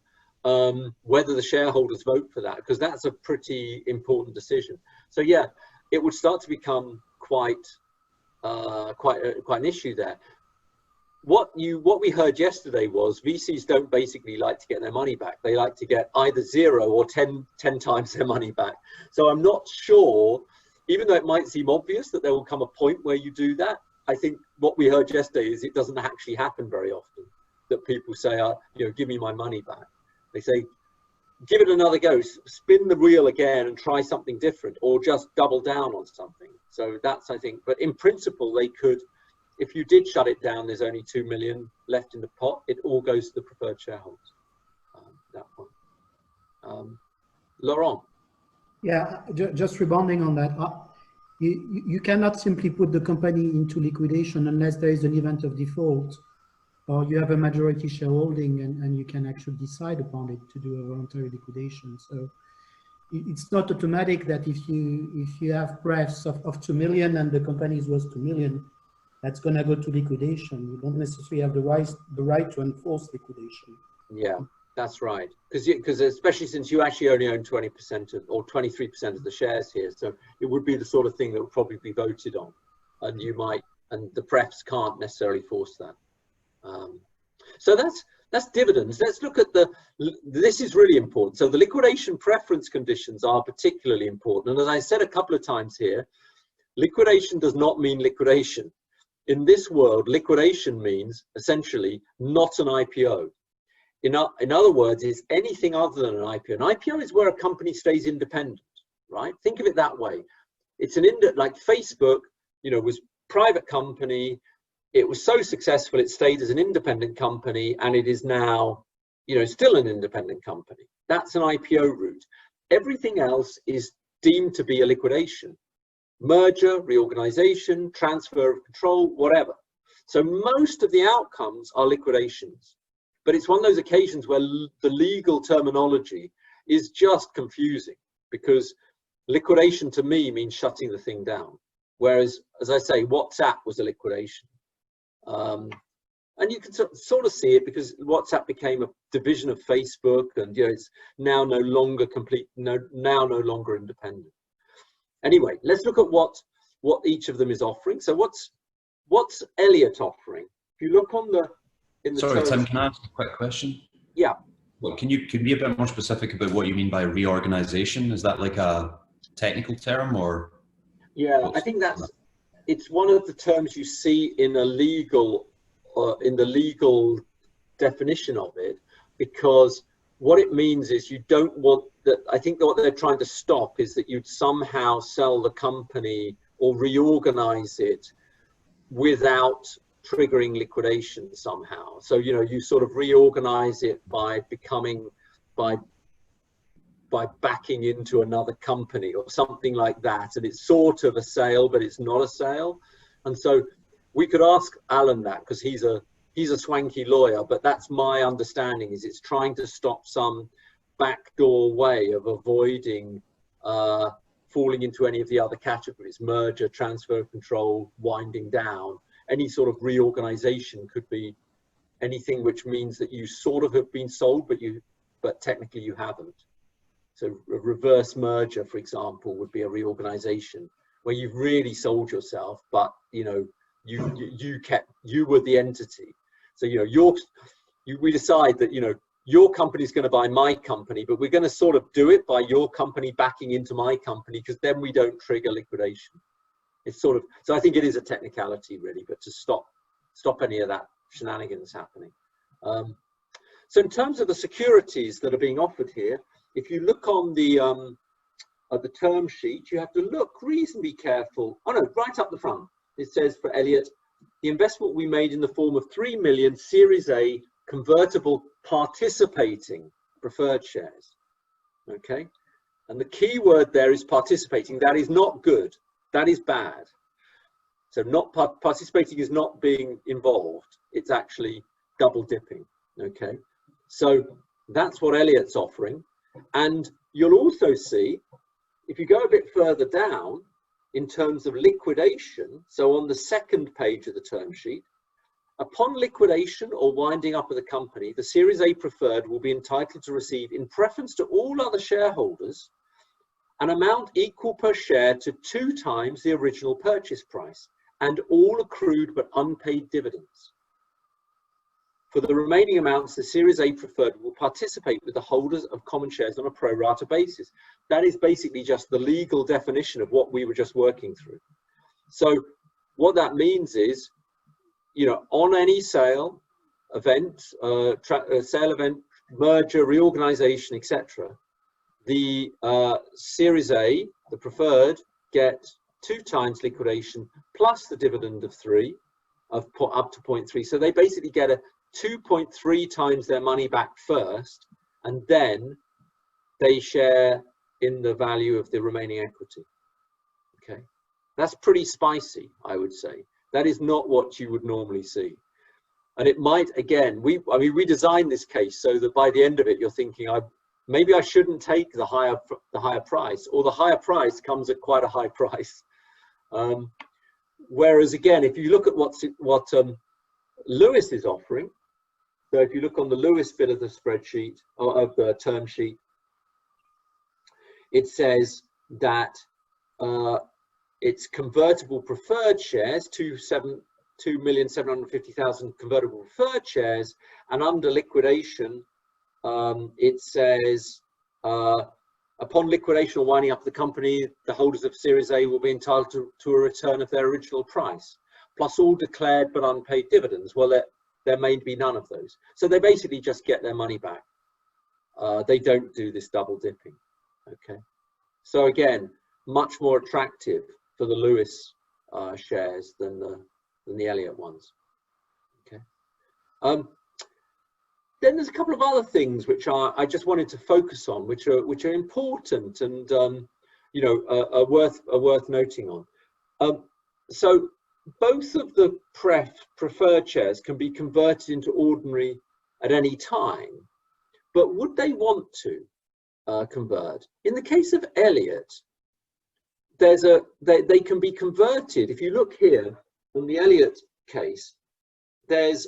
whether the shareholders vote for that, because that's a pretty important decision. So yeah, it would start to become quite an issue there. What we heard yesterday was VCs don't basically like to get their money back. They like to get either 0 or 10 times their money back. So I'm not sure, even though it might seem obvious that there will come a point where you do that, I think what we heard yesterday is it doesn't actually happen very often, that people say, give me my money back. They say, give it another go, spin the wheel again and try something different, or just double down on something. So that's, I think, but in principle, they could, if you did shut it down, there's only 2 million left in the pot. It all goes to the preferred shareholders. That point. Laurent. Yeah, just rebounding on that. You cannot simply put the company into liquidation unless there is an event of default, or you have a majority shareholding and you can actually decide upon it to do a voluntary liquidation. So it's not automatic that if you have prefs of 2 million and the company is worth 2 million, that's going to go to liquidation. You don't necessarily have the right to enforce liquidation. Yeah, that's right. Because especially since you actually only own 20% or 23% of the shares here, so it would be the sort of thing that would probably be voted on, and the prefs can't necessarily force that. So that's dividends. Let's look at this is really important. So the liquidation preference conditions are particularly important. And as I said a couple of times here, liquidation does not mean liquidation. In this world, liquidation means essentially not an IPO. In other words, it's anything other than an IPO. An IPO is where a company stays independent, right? Think of it that way. It's like Facebook, was private company. It was so successful, it stayed as an independent company, and it is now, still an independent company. That's an IPO route. Everything else is deemed to be a liquidation. Merger, reorganization, transfer of control, whatever. So most of the outcomes are liquidations. But it's one of those occasions where the legal terminology is just confusing, because liquidation to me means shutting the thing down. Whereas, as I say, WhatsApp was a liquidation. And you can sort of see it because WhatsApp became a division of Facebook, and it's now no longer no longer independent. Anyway, let's look at what each of them is offering. So what's Elliott offering? If you look on Sorry, Tim, can I ask a quick question? Yeah. Well, can you be a bit more specific about what you mean by reorganization? Is that like a technical term, or? Yeah, I think it's one of the terms you see in a legal, in the legal definition of it, because what it means is you don't want that. I think what they're trying to stop is that you'd somehow sell the company or reorganize it without triggering liquidation somehow. So, you sort of reorganize it by backing into another company or something like that, and it's sort of a sale, but it's not a sale. And so we could ask Alan that, because he's a swanky lawyer, but that's my understanding, is it's trying to stop some backdoor way of avoiding falling into any of the other categories: merger, transfer of control, winding down. Any sort of reorganization could be anything which means that you sort of have been sold, but technically you haven't. So a reverse merger, for example, would be a reorganization where you've really sold yourself, but you were the entity. So we decide that your company is going to buy my company, but we're going to sort of do it by your company backing into my company, because then we don't trigger liquidation. It's sort of, so I think it is a technicality really, but to stop any of that shenanigans happening. So in terms of the securities that are being offered here, if you look on at the term sheet, you have to look reasonably careful. Oh no, right up the front, it says for Elliott, the investment we made in the form of 3 million Series A convertible participating preferred shares. Okay, and the key word there is participating. That is not good. That is bad. So not participating is not being involved. It's actually double dipping. Okay, so that's what Elliott's offering. And you'll also see, if you go a bit further down in terms of liquidation, so on the second page of the term sheet, upon liquidation or winding up of the company, the Series A preferred will be entitled to receive, in preference to all other shareholders, an amount equal per share to 2 times the original purchase price and all accrued but unpaid dividends. For the remaining amounts, the Series A preferred will participate with the holders of common shares on a pro rata basis. That is basically just the legal definition of what we were just working through. So what that means is, on any sale event, sale event, merger, reorganization, etc., the Series A, the preferred, get 2 times liquidation plus the dividend of 3, of up to 0.3. So they basically get a 2.3 times their money back first, and then they share in the value of the remaining equity. Okay, that's pretty spicy, I would say. That is not what you would normally see. And it might, again, we designed this case so that by the end of it, you're thinking, maybe I shouldn't take the higher price, or the higher price comes at quite a high price. Whereas again, if you look at what Lewis is offering, so if you look on the Lewis bit of the spreadsheet, or of the term sheet, it says that it's convertible preferred shares, 2,750,000 convertible preferred shares, and under liquidation, it says upon liquidation or winding up the company, the holders of Series A will be entitled to a return of their original price, plus all declared but unpaid dividends. Well, there may be none of those. So they basically just get their money back. They don't do this double dipping. Okay. So again, much more attractive for the Lewis shares than the Elliott ones. Okay. Then there's a couple of other things which I just wanted to focus on, which are important and you know, are worth noting on. So both of the preferred shares can be converted into ordinary at any time, but would they want to convert? In the case of Elliott, they can be converted. If you look here on the Elliott case, there's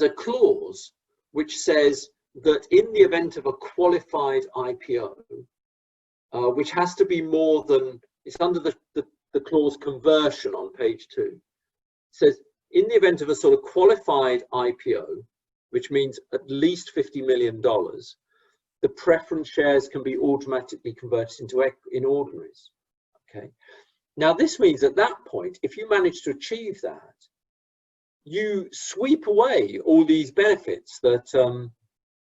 a clause which says that in the event of a qualified IPO, which has to be more than, it's under the clause conversion on page 2, it says in the event of a sort of qualified IPO, which means at least $50 million, the preference shares can be automatically converted in ordinaries. Okay. Now this means at that point, if you manage to achieve that, you sweep away all these benefits that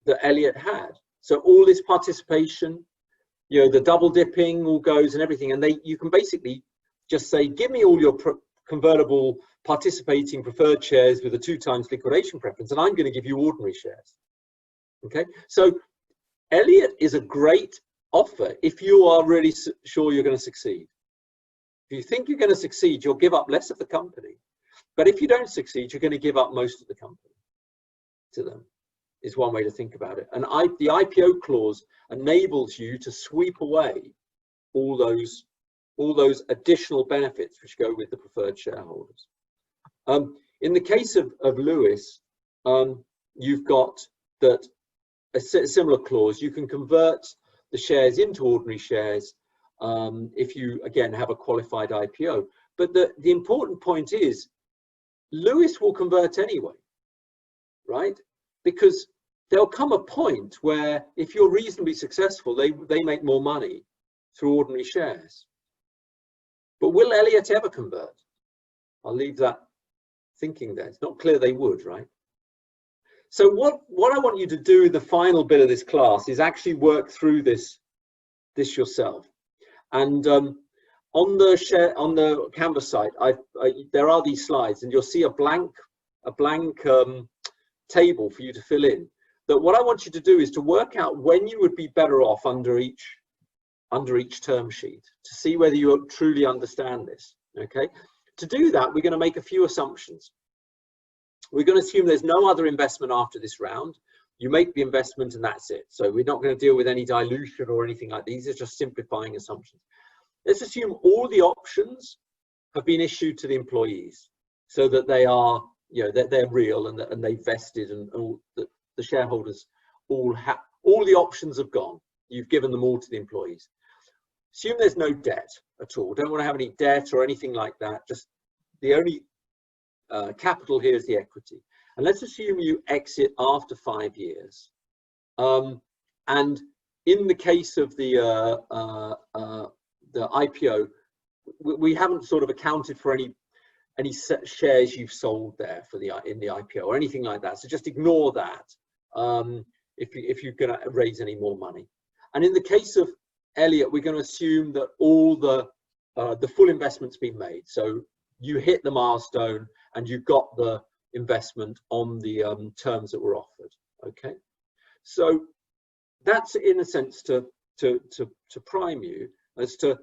that Elliott had. So all this participation, you know, the double dipping all goes and everything, and you can basically just say, give me all your convertible participating preferred shares with a 2x liquidation preference, and I'm going to give you ordinary shares. Okay, so Elliott is a great offer if you are really sure you're going to succeed. If you think you're going to succeed, you'll give up less of the company. But if you don't succeed, you're going to give up most of the company to them, is one way to think about it. And the IPO clause enables you to sweep away all those additional benefits which go with the preferred shareholders. In the case of Lewis, you've got that a similar clause. You can convert the shares into ordinary shares if you, again, have a qualified IPO. But the important point is, Lewis will convert anyway, right? Because there'll come a point where if you're reasonably successful, they make more money through ordinary shares. But will Elliott ever convert? I'll leave that thinking there. It's not clear they would, right? So what I want you to do in the final bit of this class is actually work through this yourself. And on the Canvas site, there are these slides, and you'll see a blank table for you to fill in. That what I want you to do is to work out when you would be better off under each term sheet, to see whether you truly understand this. Okay. To do that, we're going to make a few assumptions. We're going to assume there's no other investment after this round. You make the investment and that's it. So we're not going to deal with any dilution or anything like these. It's just simplifying assumptions. Let's assume all the options have been issued to the employees, so that they are, you know, they're real and they vested, and all the shareholders all the options have gone. You've given them all to the employees. Assume there's no debt at all. Don't want to have any debt or anything like that. Just the only capital here is the equity. And let's assume you exit after 5 years. And in the case of the IPO, we haven't sort of accounted for any shares you've sold there in the IPO or anything like that. So just ignore that if you're going to raise any more money. And in the case of Elliott, we're going to assume that all the full investment's been made. So you hit the milestone and you got the investment on the terms that were offered. Okay, so that's in a sense to prime you as to,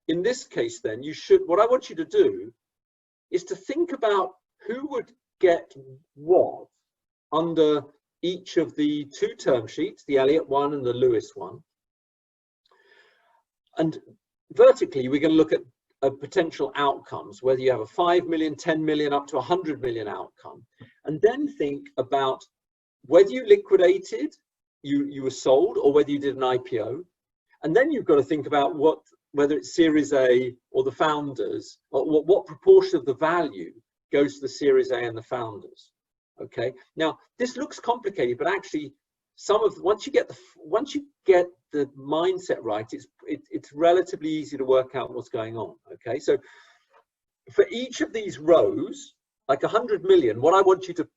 in this case, then what I want you to do is to think about who would get what under each of the 2 term sheets, the Elliott one and the Lewis one. And vertically, we're going to look at potential outcomes, whether you have a 5 million, 10 million, up to 100 million outcome. And then think about whether you liquidated, you were sold, or whether you did an IPO. And then you've got to think about whether it's Series A or the founders, or what proportion of the value goes to the Series A and the founders. Okay. Now this looks complicated, but actually, once you get the mindset right, it's relatively easy to work out what's going on. Okay. So for each of these rows, like 100 million, what I want you to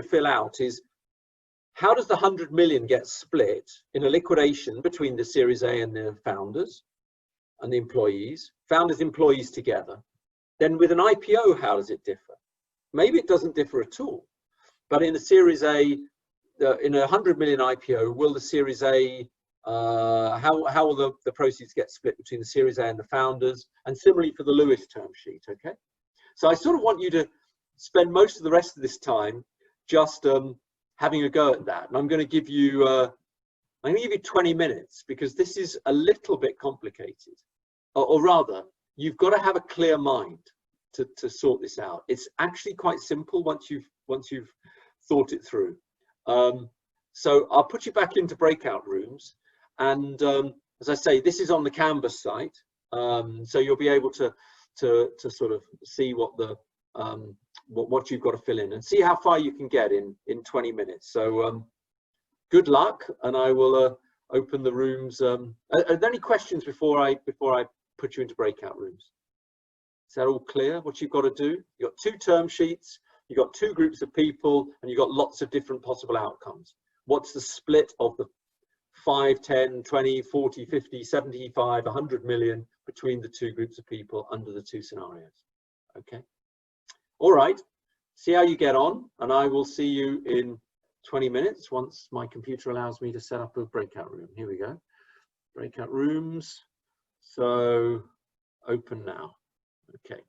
fill out is, how does the 100 million get split in a liquidation between the Series A and the founders and the employees, founders, employees together? Then with an IPO, how does it differ? Maybe it doesn't differ at all. But in a Series A, in a 100 million IPO, will the Series A, how will the proceeds get split between the Series A and the founders? And similarly for the Lewis term sheet, okay? So I sort of want you to spend most of the rest of this time just having a go at that. And I'm going to give you 20 minutes, because this is a little bit complicated, or rather, you've got to have a clear mind to sort this out. It's actually quite simple once you've thought it through. So I'll put you back into breakout rooms, and as I say, this is on the Canvas site, so you'll be able to sort of see what you've got to fill in and see how far you can get in 20 minutes. So good luck, and I will open the rooms. Are there any questions before I put you into breakout rooms? Is that all clear, what you've got to do? You've got 2 term sheets, you've got 2 groups of people, and you've got lots of different possible outcomes. What's the split of the 5, 10, 20, 40, 50, 75, 100 million between the 2 groups of people under the 2 scenarios? Okay. All right. See how you get on, and I will see you in 20 minutes once my computer allows me to set up a breakout room. Here we go. Breakout rooms. So open now. Okay.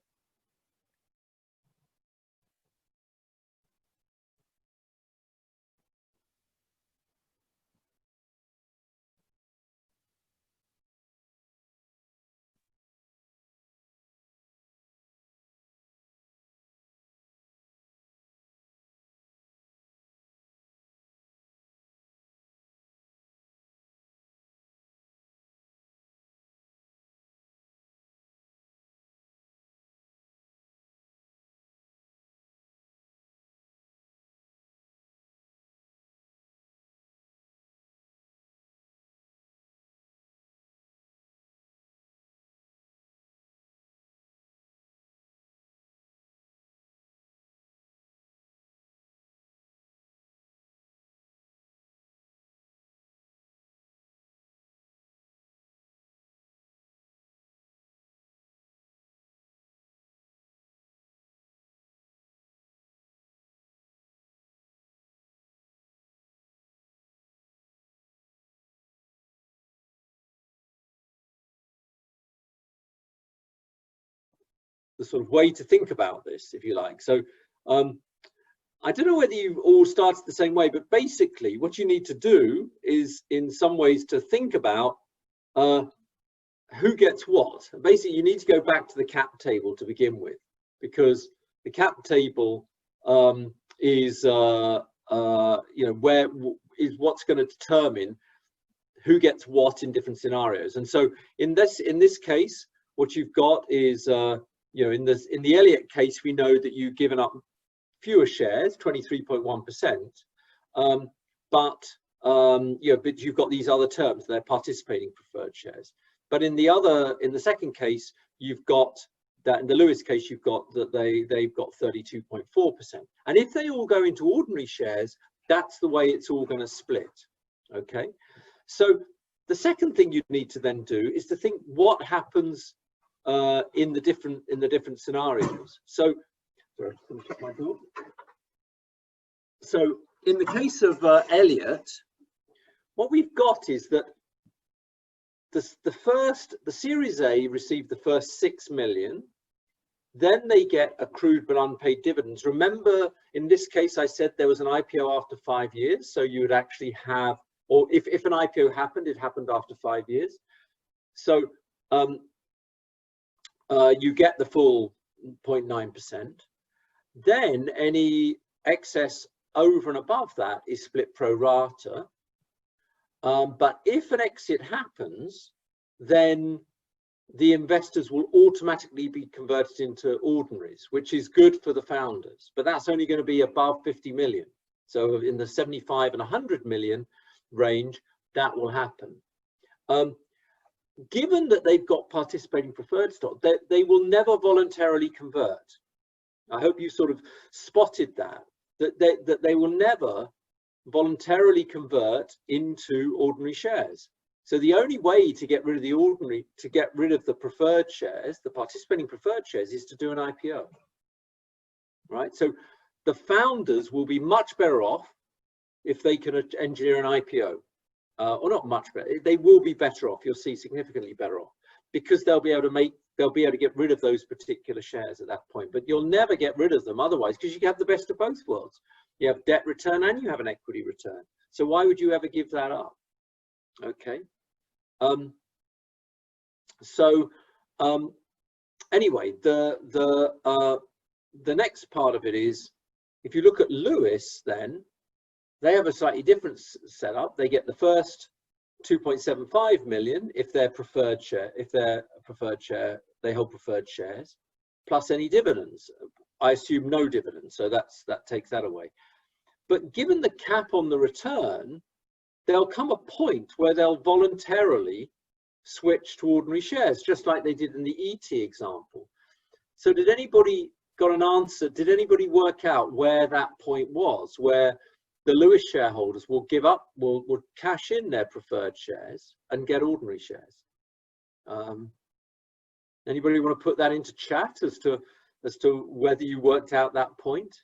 The sort of way to think about this, if you like. So I don't know whether you all started the same way, but basically what you need to do is, in some ways, to think about who gets what. Basically, you need to go back to the cap table to begin with, because the cap table is where is what's going to determine who gets what in different scenarios. And so in this case, what you've got is in the Elliott case, we know that you've given up fewer shares, 23.1%, but you've got these other terms, they're participating preferred shares. But in the second case, you've got that, in the Lewis case, you've got that they've got 32.4%. And if they all go into ordinary shares, that's the way it's all going to split. Okay, so the second thing you need to then do is to think what happens in the different scenarios. So, sorry, let me shut my door. So in the case of Elliott, what we've got is that the Series A received the first 6 million, then they get accrued but unpaid dividends. Remember, in this case, I said there was an IPO after 5 years. So you would actually have, or if an IPO happened, it happened after 5 years. So you get the full 0.9%. Then any excess over and above that is split pro rata. But if an exit happens, then the investors will automatically be converted into ordinaries, which is good for the founders, but that's only going to be above 50 million. So in the 75 and 100 million range, that will happen. Given that they've got participating preferred stock, they will never voluntarily convert. I hope you sort of spotted that they will never voluntarily convert into ordinary shares. So the only way to get rid of the ordinary, to get rid of the preferred shares, the participating preferred shares, is to do an IPO, right? So the founders will be much better off if they can engineer an IPO, or not much better. They will be better off. You'll see significantly better off, because they'll be able to get rid of those particular shares at that point. But you'll never get rid of them otherwise, because you have the best of both worlds. You have debt return and you have an equity return. So why would you ever give that up? Okay. Anyway, the next part of it is, if you look at Lewis, then they have a slightly different setup. They get the first 2.75 million if they're preferred share. If they're a preferred share, they hold preferred shares, plus any dividends. I assume no dividends, so that takes that away. But given the cap on the return, there'll come a point where they'll voluntarily switch to ordinary shares, just like they did in the ET example. So did anybody got an answer? Did anybody work out where that point was, where the Lewis shareholders will give up, will cash in their preferred shares and get ordinary shares? Anybody want to put that into chat as to whether you worked out that point?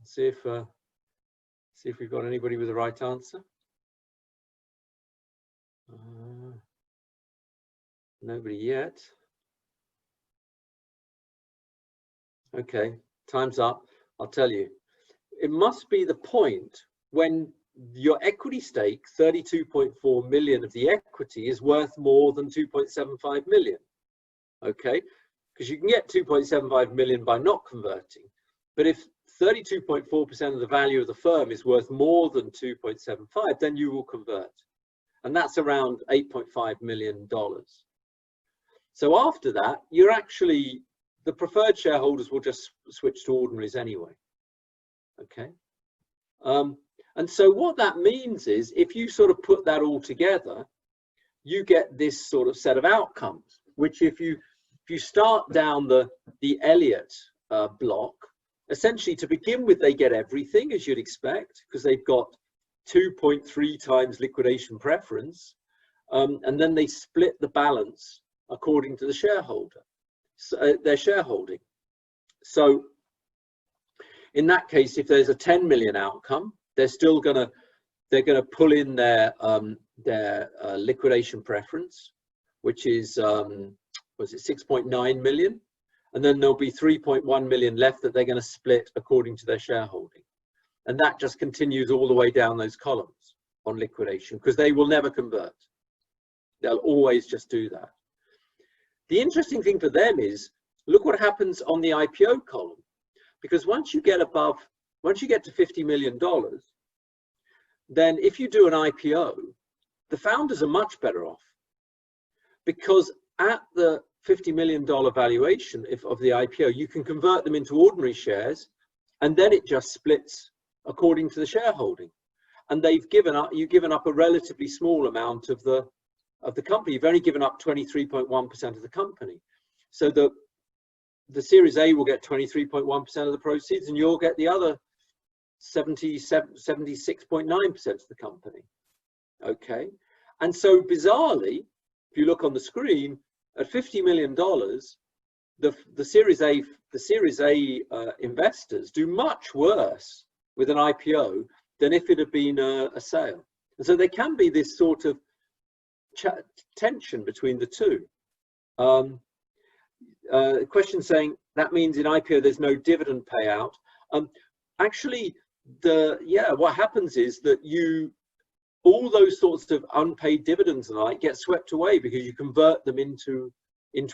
See if we've got anybody with the right answer. Nobody yet. Okay, time's up. I'll tell you. It must be the point when your equity stake, 32.4 million of the equity, is worth more than 2.75 million. Okay, because you can get 2.75 million by not converting. But if 32.4% of the value of the firm is worth more than 2.75, then you will convert. And that's around $8.5 million. So after that, you're actually, the preferred shareholders will just switch to ordinaries anyway. Okay. And so what that means is, if you sort of put that all together, you get this sort of set of outcomes, which if you start down the Elliott block, essentially, to begin with, they get everything, as you'd expect, because they've got 2.3 times liquidation preference, and then they split the balance according to the shareholder, their shareholding. So in that case, if there's a 10 million outcome, they're still gonna pull in their liquidation preference, which is was it 6.9 million. And then there'll be 3.1 million left that they're going to split according to their shareholding. And that just continues all the way down those columns on liquidation, because they will never convert. They'll always just do that. The interesting thing for them is, look what happens on the IPO column. Because once you get to $50 million, then if you do an IPO, the founders are much better off. Because at the $50 million valuation of the IPO, you can convert them into ordinary shares, and then it just splits according to the shareholding. And you've given up a relatively small amount of the company. You've only given up 23.1% of the company. So the Series A will get 23.1% of the proceeds, and you'll get the other 76.9% of the company. Okay, and so bizarrely, if you look on the screen, at $50 million, the Series A investors do much worse with an IPO than if it had been a sale. And so there can be this sort of tension between the two. question saying that means in IPO there's no dividend payout. Actually, what happens is that all those sorts of unpaid dividends and the like get swept away because you convert them into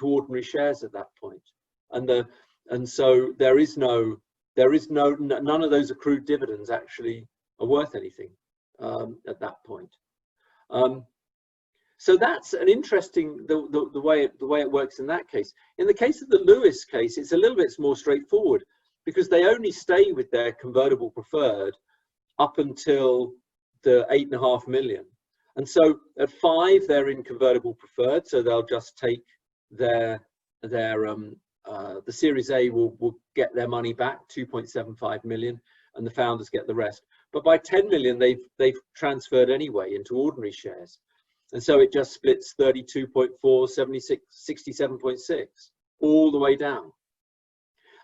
ordinary shares at that point, and so none of those accrued dividends actually are worth anything at that point. So that's an interesting the way it works in that case. In the case of the Lewis case, it's a little bit more straightforward because they only stay with their convertible preferred up until the 8.5 million, and so at 5 they're in convertible preferred, so they'll just take the Series A will get their money back, 2.75 million, and the founders get the rest. But by 10 million they've transferred anyway into ordinary shares, and so it just splits 32.4, 76, 67.6 all the way down.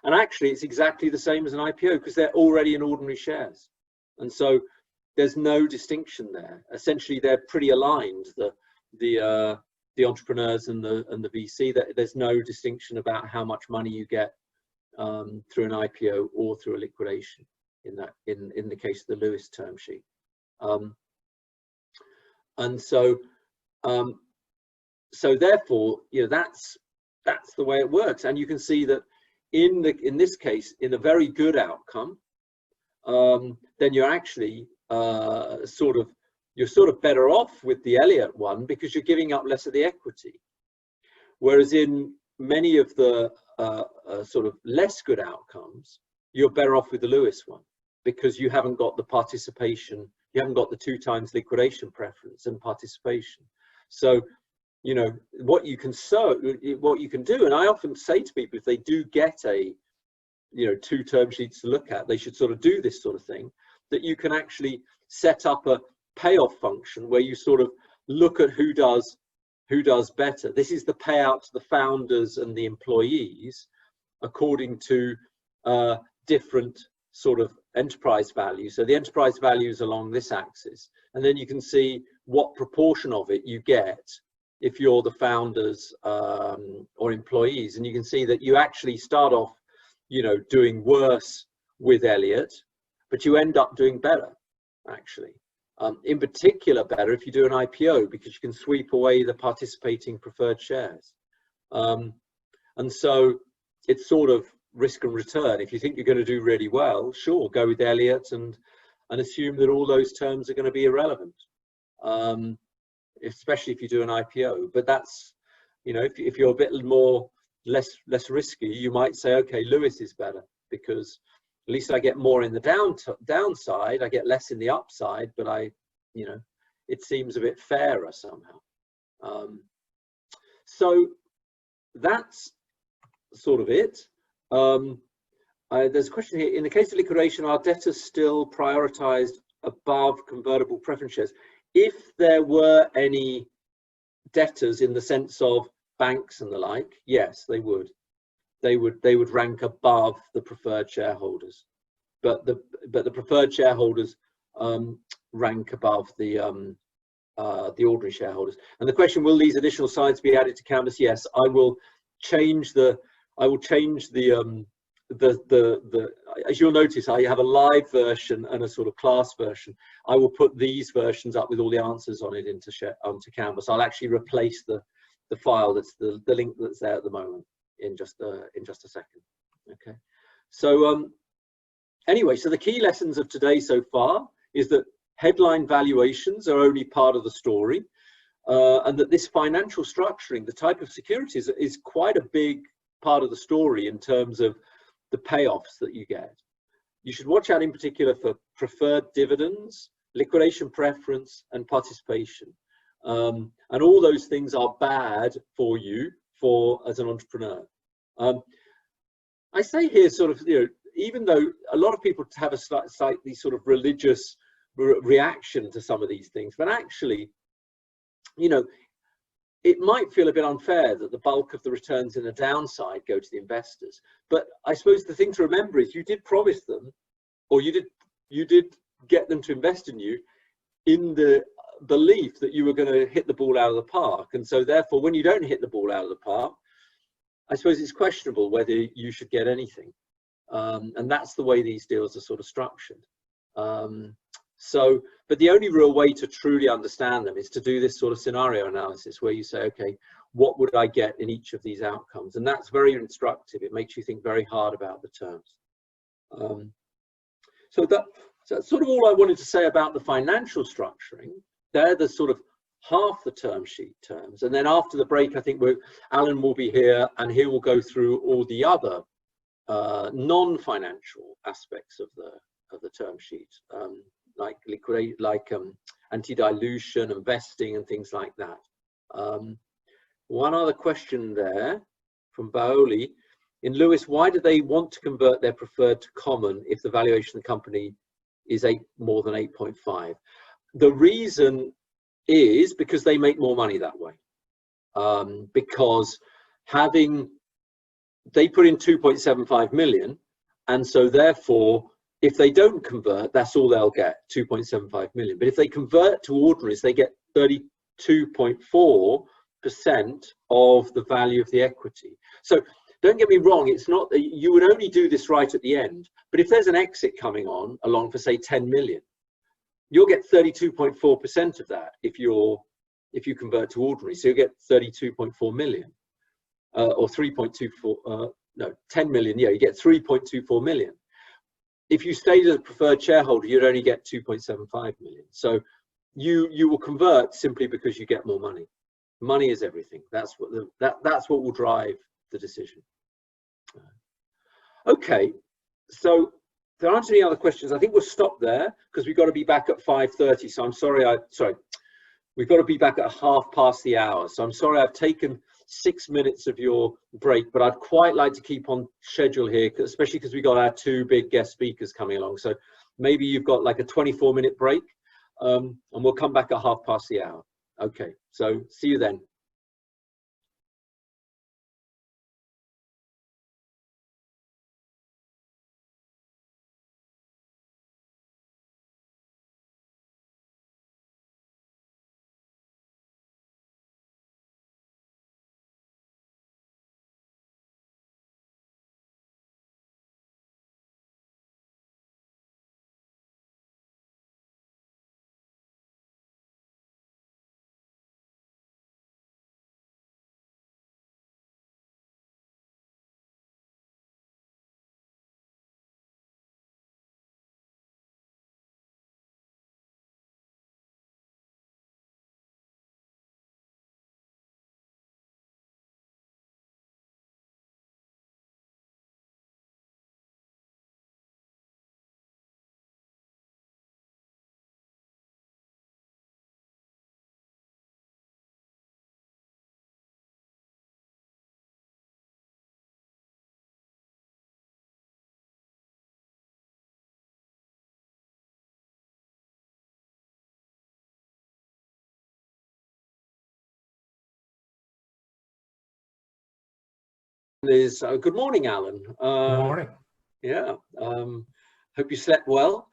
And actually it's exactly the same as an IPO because they're already in ordinary shares, and so there's no distinction there. Essentially they're pretty aligned, the entrepreneurs and the VC. That there's no distinction about how much money you get through an IPO or through a liquidation in the case of the Lewis term sheet. And so therefore, that's the way it works. And you can see that in this case, in a very good outcome, then you're actually you're sort of better off with the Elliott one because you're giving up less of the equity. Whereas in many of the sort of less good outcomes, you're better off with the Lewis one because you haven't got the participation, you haven't got the 2 times liquidation preference and participation. So, what you can do, and I often say to people, if they do get 2 term sheets to look at, they should sort of do this sort of thing, that you can actually set up a payoff function where you sort of look at who does better. This is the payout to the founders and the employees according to different sort of enterprise value. So the enterprise value is along this axis, and then you can see what proportion of it you get if you're the founders or employees, and you can see that you actually start off doing worse with Elliott, but you end up doing better actually. In particular better if you do an IPO because you can sweep away the participating preferred shares. And so it's sort of risk and return. If you think you're going to do really well, sure, go with Elliott and assume that all those terms are going to be irrelevant, especially if you do an IPO. But that's, if you're a bit less risky, you might say, okay, Lewis is better because at least I get more in the downside, I get less in the upside, but it seems a bit fairer somehow. So that's sort of it. There's a question here. In the case of liquidation, are debtors still prioritized above convertible preference shares? If there were any debtors in the sense of banks and the like, yes, they would. They would rank above the preferred shareholders, but the preferred shareholders rank above the ordinary shareholders. And the question, will these additional sides be added to Canvas? Yes, I will change the as you'll notice, I have a live version and a sort of class version. I will put these versions up with all the answers on it onto Canvas. I'll actually replace the file that's the link that's there at the moment in just a second. Okay, so anyway, so the key lessons of today so far is that headline valuations are only part of the story, and that this financial structuring, the type of securities, is quite a big part of the story in terms of the payoffs that you get. You should watch out in particular for preferred dividends, liquidation preference, and participation. And all those things are bad for you as an entrepreneur. I say here sort of, even though a lot of people have a slightly sort of religious reaction to some of these things, but actually, it might feel a bit unfair that the bulk of the returns in the downside go to the investors. But I suppose the thing to remember is you did promise them, or you did get them to invest in you in the belief that you were going to hit the ball out of the park. And so therefore, when you don't hit the ball out of the park, I suppose it's questionable whether you should get anything. And that's the way these deals are sort of structured. But the only real way to truly understand them is to do this sort of scenario analysis where you say, okay, what would I get in each of these outcomes? And that's very instructive. It makes you think very hard about the terms. So that's sort of all I wanted to say about the financial structuring. They're the sort of half the term sheet terms. And then after the break, I think Alan will be here and he will go through all the other non-financial aspects of the term sheet, like liquidate, like anti-dilution, investing, and things like that. One other question there from Baoli. In Lewis, why do they want to convert their preferred to common if the valuation of the company is more than 8.5? The reason is because they make more money that way. Because they put in 2.75 million, and so therefore, if they don't convert, that's all they'll get, 2.75 million. But if they convert to ordinaries, they get 32.4% of the value of the equity. So don't get me wrong, it's not that you would only do this right at the end, but if there's an exit coming along for say 10 million, you'll get 32.4% of that if you convert to ordinary. So you get 32.4 million or 3.24, no, 10 million, yeah, you get 3.24 million. If you stayed as a preferred shareholder, you'd only get 2.75 million. So you will convert simply because you get more money. Money is everything. That's what will drive the decision. Okay, so if there aren't any other questions, I think we'll stop there because we've got to be back at 5:30. So I'm sorry, we've got to be back at 1/2 the hour. So I'm sorry I've taken 6 minutes of your break, but I'd quite like to keep on schedule here, especially because we've got our 2 big guest speakers coming along. So maybe you've got like a 24-minute break, and we'll come back at 1/2 the hour. Okay, so see you then. Good morning, Alan. Good morning. Yeah, hope you slept well.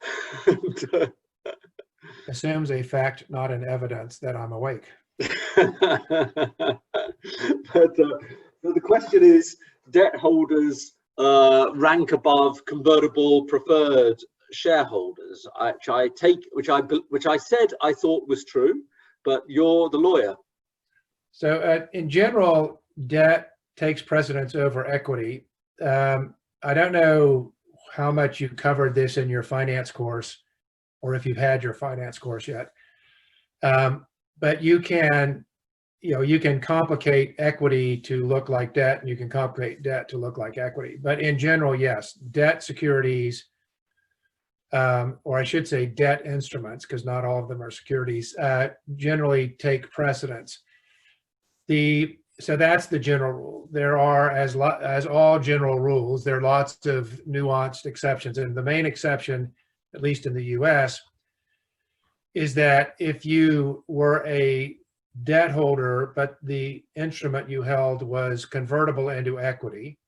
Assumes a fact, not an evidence, that I'm awake. But the question is, debt holders rank above convertible preferred shareholders, which I said I thought was true, but you're the lawyer. So in general, debt takes precedence over equity. I don't know how much you covered this in your finance course, or if you've had your finance course yet. But you can complicate equity to look like debt, and you can complicate debt to look like equity. But in general, yes, debt securities, or I should say debt instruments, because not all of them are securities, generally take precedence. So that's the general rule. There are, as all general rules, there are lots of nuanced exceptions. And the main exception, at least in the US, is that if you were a debt holder, but the instrument you held was convertible into equity,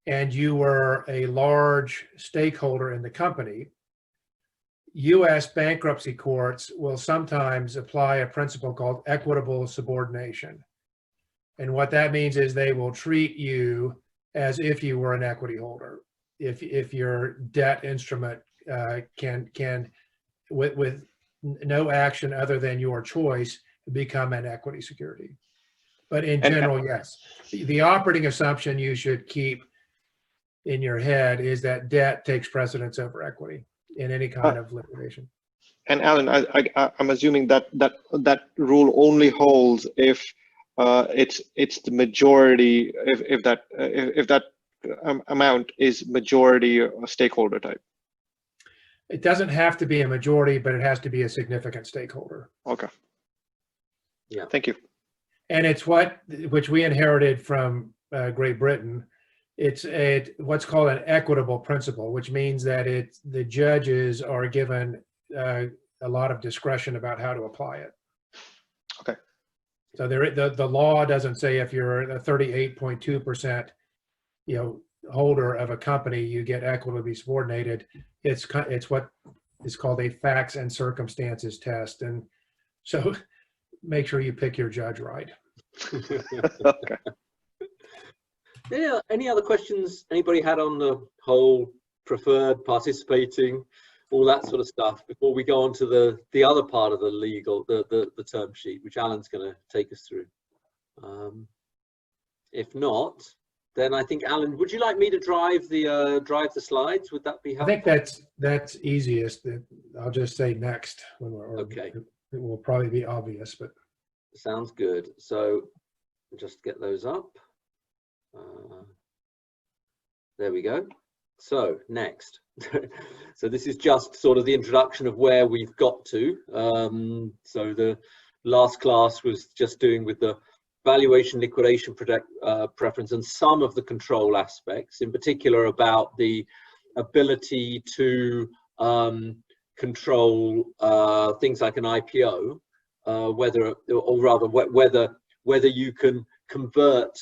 and you were a large stakeholder in the company, US bankruptcy courts will sometimes apply a principle called equitable subordination. And what that means is they will treat you as if you were an equity holder. If your debt instrument can with no action other than your choice, become an equity security. But in general, yes. The operating assumption you should keep in your head is that debt takes precedence over equity in any kind of liquidation. And Alan, I'm assuming that rule only holds if it's the majority, if that amount is majority or stakeholder type. It doesn't have to be a majority, but it has to be a significant stakeholder. Okay. Yeah. Thank you. And it's which we inherited from Great Britain. It's what's called an equitable principle, which means that the judges are given a lot of discretion about how to apply it. Okay. So the law doesn't say if you're a 38.2%, holder of a company, you get equitably subordinated. It's what is called a facts and circumstances test, and so make sure you pick your judge right. Okay. Yeah. Any other questions anybody had on the whole preferred, participating, all that sort of stuff before we go on to the other part of the legal, the term sheet, which Alan's going to take us through? If not, then I think, Alan, would you like me to drive the slides? Would that be helpful? I think that's easiest. I'll just say next when okay. It will probably be obvious, but sounds good. So just get those up. There we go. So next. So this is just sort of the introduction of where we've got to. So the last class was just doing with the valuation liquidation preference and some of the control aspects, in particular about the ability to control things like an IPO, whether you can convert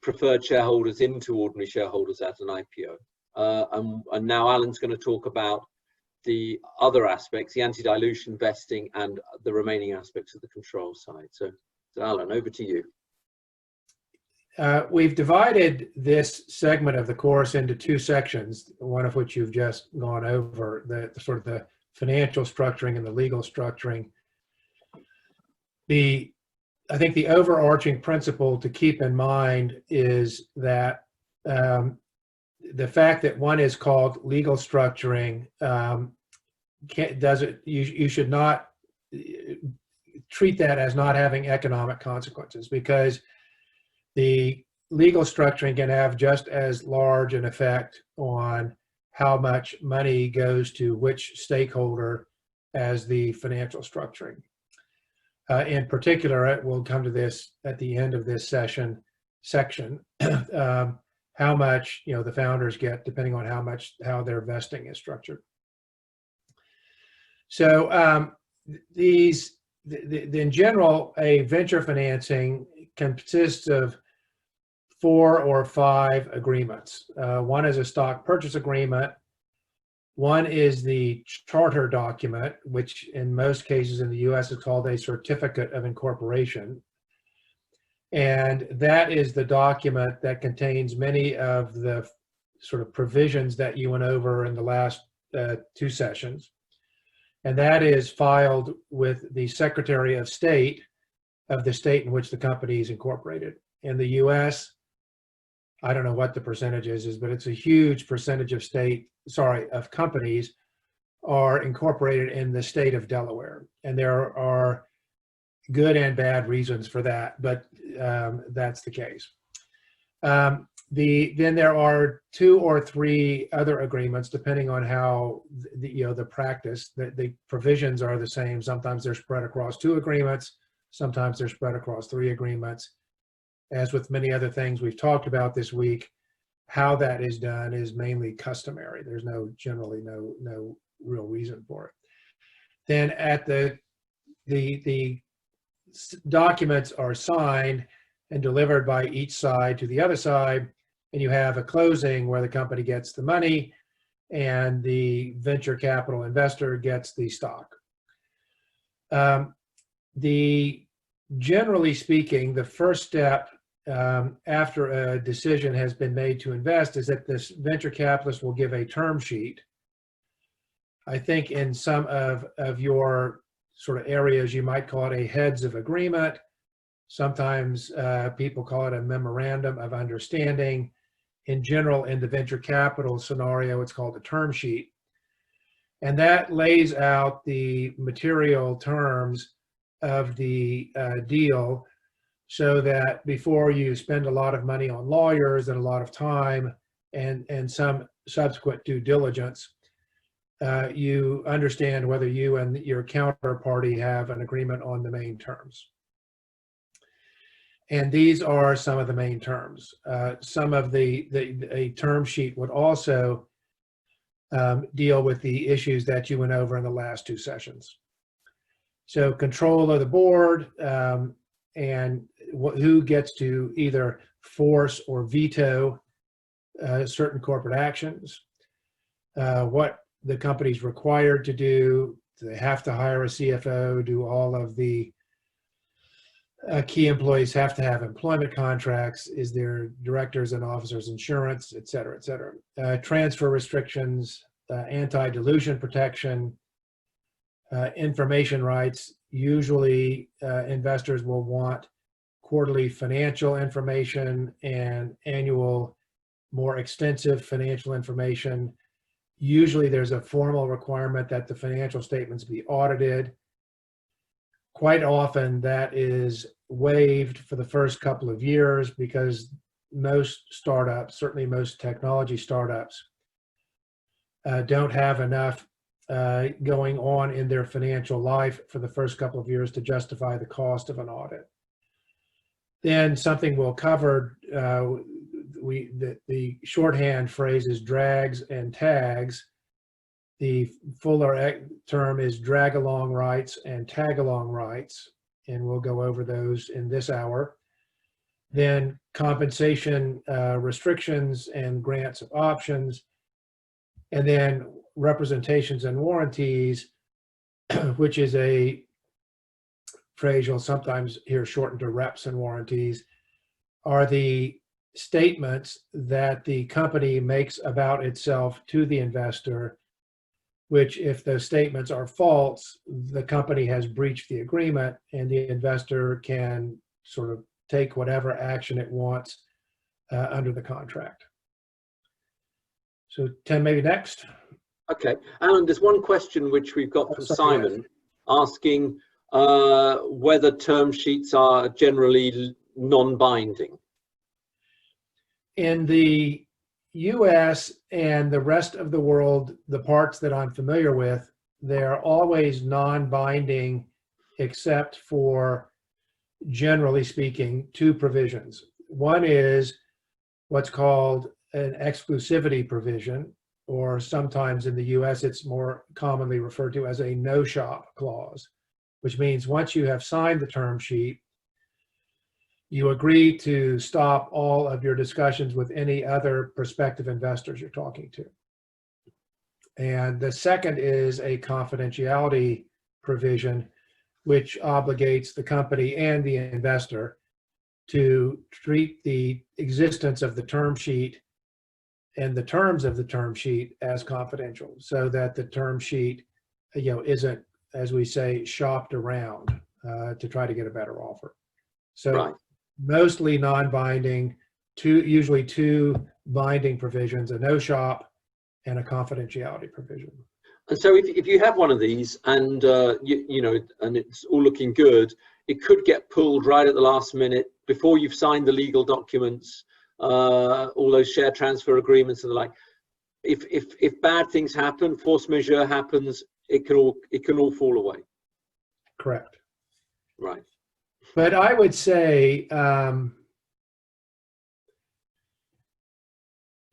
preferred shareholders into ordinary shareholders at an IPO. And now Alan's going to talk about the other aspects, the anti-dilution vesting and the remaining aspects of the control side. So Alan, over to you. We've divided this segment of the course into two sections, one of which you've just gone over, the sort of the financial structuring and the legal structuring. I think the overarching principle to keep in mind is that the fact that one is called legal structuring you should not treat that as not having economic consequences, because the legal structuring can have just as large an effect on how much money goes to which stakeholder as the financial structuring. In particular, we'll come to this at the end of this section, how much the founders get depending on how their vesting is structured. So in general, a venture financing consists of 4 or 5 agreements. One is a stock purchase agreement. One is the charter document, which in most cases in the US is called a certificate of incorporation. And that is the document that contains many of the sort of provisions that you went over in the last 2 sessions. And that is filed with the Secretary of State of the state in which the company is incorporated. In the US, I don't know what the percentage is, but it's a huge percentage of companies are incorporated in the state of Delaware. And there are good and bad reasons for that, but that's the case. Then there are 2 or 3 other agreements, depending on how the practice. The provisions are the same. Sometimes they're spread across 2 agreements. Sometimes they're spread across 3 agreements. As with many other things we've talked about this week, how that is done is mainly customary. There's generally no real reason for it. Then at the documents are signed and delivered by each side to the other side, and you have a closing where the company gets the money and the venture capital investor gets the stock. Generally speaking, the first step after a decision has been made to invest is that this venture capitalist will give a term sheet. I think in some of your sort of areas, you might call it a heads of agreement. Sometimes people call it a memorandum of understanding. In general, in the venture capital scenario, it's called a term sheet. And that lays out the material terms of the deal, so that before you spend a lot of money on lawyers and a lot of time and some subsequent due diligence, you understand whether you and your counterparty have an agreement on the main terms. And these are some of the main terms. Some of a term sheet would also deal with the issues that you went over in the last two sessions. So control of the board, and who gets to either force or veto certain corporate actions, what the company's required to do. Do they have to hire a CFO? Do all of the key employees have to have employment contracts? Is there directors and officers insurance, et cetera, et cetera. Transfer restrictions, anti-dilution protection, information rights. Usually investors will want quarterly financial information and annual, more extensive financial information. Usually there's a formal requirement that the financial statements be audited. Quite often that is waived for the first couple of years because most startups, certainly most technology startups, don't have enough going on in their financial life for the first couple of years to justify the cost of an audit. Then something we'll cover, the shorthand phrase is drags and tags. The fuller term is drag along rights and tag along rights, and we'll go over those in this hour. Then compensation restrictions and grants of options, and then representations and warranties, which is a phrase you'll sometimes hear shortened to reps and warranties, are the statements that the company makes about itself to the investor, which if those statements are false, the company has breached the agreement and the investor can sort of take whatever action it wants under the contract. So Tim, maybe next. Okay, Alan, there's one question which we've got from Simon asking whether term sheets are generally non-binding. In the US and the rest of the world, the parts that I'm familiar with, they're always non-binding except for, generally speaking, two provisions. One is what's called an exclusivity provision, or sometimes in the US it's more commonly referred to as a no-shop clause, which means once you have signed the term sheet, you agree to stop all of your discussions with any other prospective investors you're talking to. And the second is a confidentiality provision, which obligates the company and the investor to treat the existence of the term sheet and the terms of the term sheet as confidential, so that the term sheet, isn't, as we say, shopped around to try to get a better offer. So right. Mostly non-binding, usually two binding provisions, a no-shop and a confidentiality provision. And so if you have one of these and and it's all looking good, it could get pulled right at the last minute before you've signed the legal documents, all those share transfer agreements and the like. If bad things happen, force majeure happens, it can all fall away. Correct. Right. But I would say,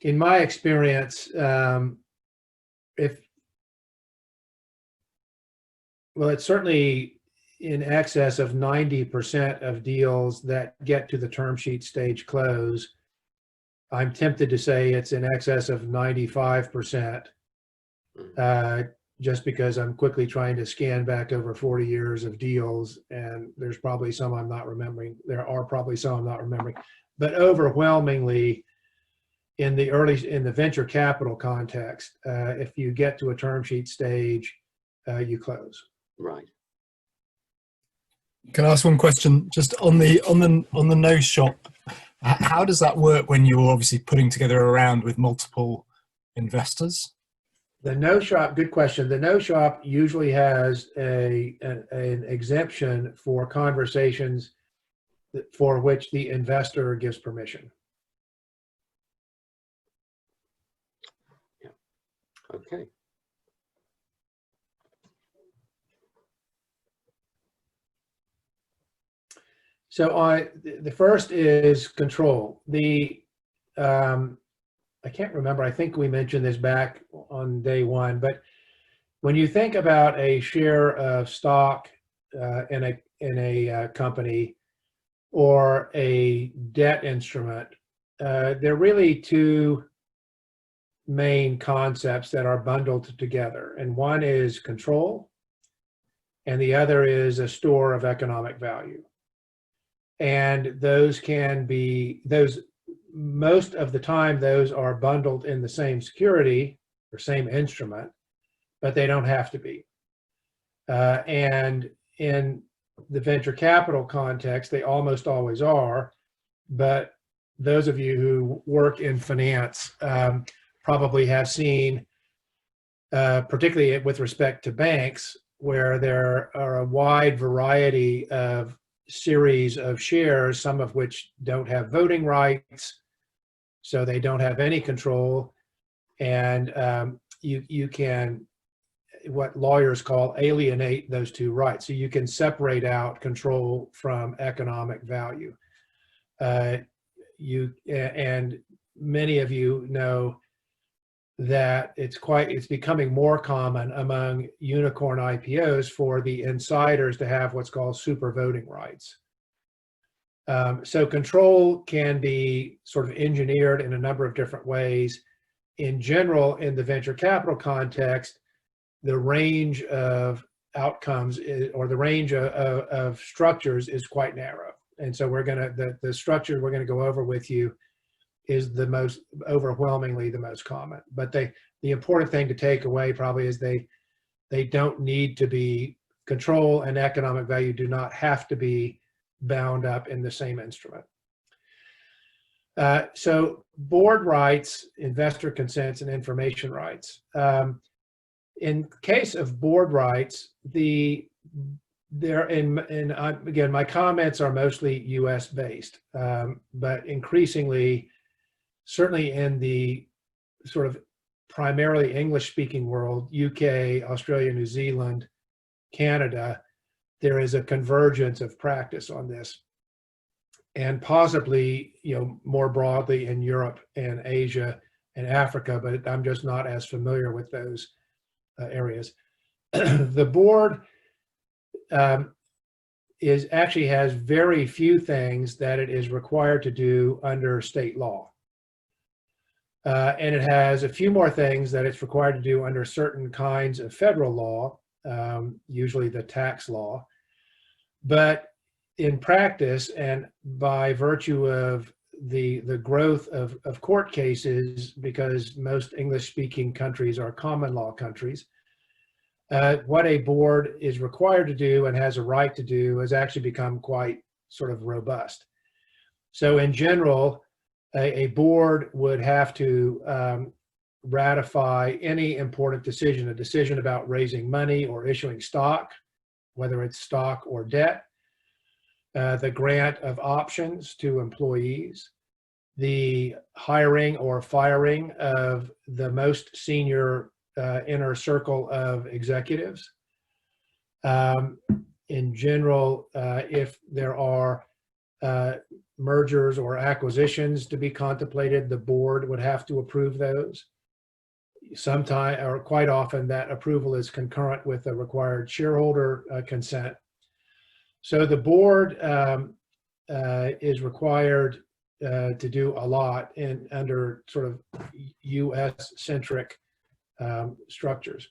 in my experience, it's certainly in excess of 90% of deals that get to the term sheet stage close. I'm tempted to say it's in excess of 95%. just because I'm quickly trying to scan back over 40 years of deals, and there's probably some I'm not remembering. There are probably some I'm not remembering, but overwhelmingly in the venture capital context, if you get to a term sheet stage, you close. Right. Can I ask one question? Just on the no shop, how does that work when you're obviously putting together a round with multiple investors? The no shop, good question. The no shop usually has an exemption for conversations for which the investor gives permission. Yeah. Okay. So the first is control. I can't remember, I think we mentioned this back on day one, but when you think about a share of stock in a company or a debt instrument, there are really two main concepts that are bundled together. And one is control, and the other is a store of economic value. And those can be, most of the time, those are bundled in the same security or same instrument, but they don't have to be. And in the venture capital context, they almost always are. But those of you who work in finance probably have seen, particularly with respect to banks, where there are a wide variety of series of shares, some of which don't have voting rights, so they don't have any control, and you can, what lawyers call, alienate those two rights. So you can separate out control from economic value. And many of you know that it's becoming more common among unicorn IPOs for the insiders to have what's called super voting rights. So control can be sort of engineered in a number of different ways. In general, in the venture capital context, the range of outcomes or the range of structures is quite narrow. And so the structure we're going to go over with you is overwhelmingly the most common. But the important thing to take away probably is they don't need to be, control and economic value do not have to be bound up in the same instrument. So board rights, investor consents, and information rights. In case of board rights, again, my comments are mostly US based, but increasingly, certainly in the sort of primarily English speaking world, UK, Australia, New Zealand, Canada, there is a convergence of practice on this, and possibly, more broadly in Europe and Asia and Africa, but I'm just not as familiar with those areas. The board actually has very few things that it is required to do under state law. And it has a few more things that it's required to do under certain kinds of federal law, usually the tax law. But in practice, and by virtue of the growth of court cases, because most English-speaking countries are common law countries, what a board is required to do and has a right to do has actually become quite sort of robust. So in general, a board would have to ratify any important decision, a decision about raising money or issuing stock, whether it's stock or debt, the grant of options to employees, the hiring or firing of the most senior inner circle of executives. In general, if there are mergers or acquisitions to be contemplated, the board would have to approve those. Sometimes, or quite often, that approval is concurrent with the required shareholder consent. So the board is required to do a lot under sort of US-centric structures.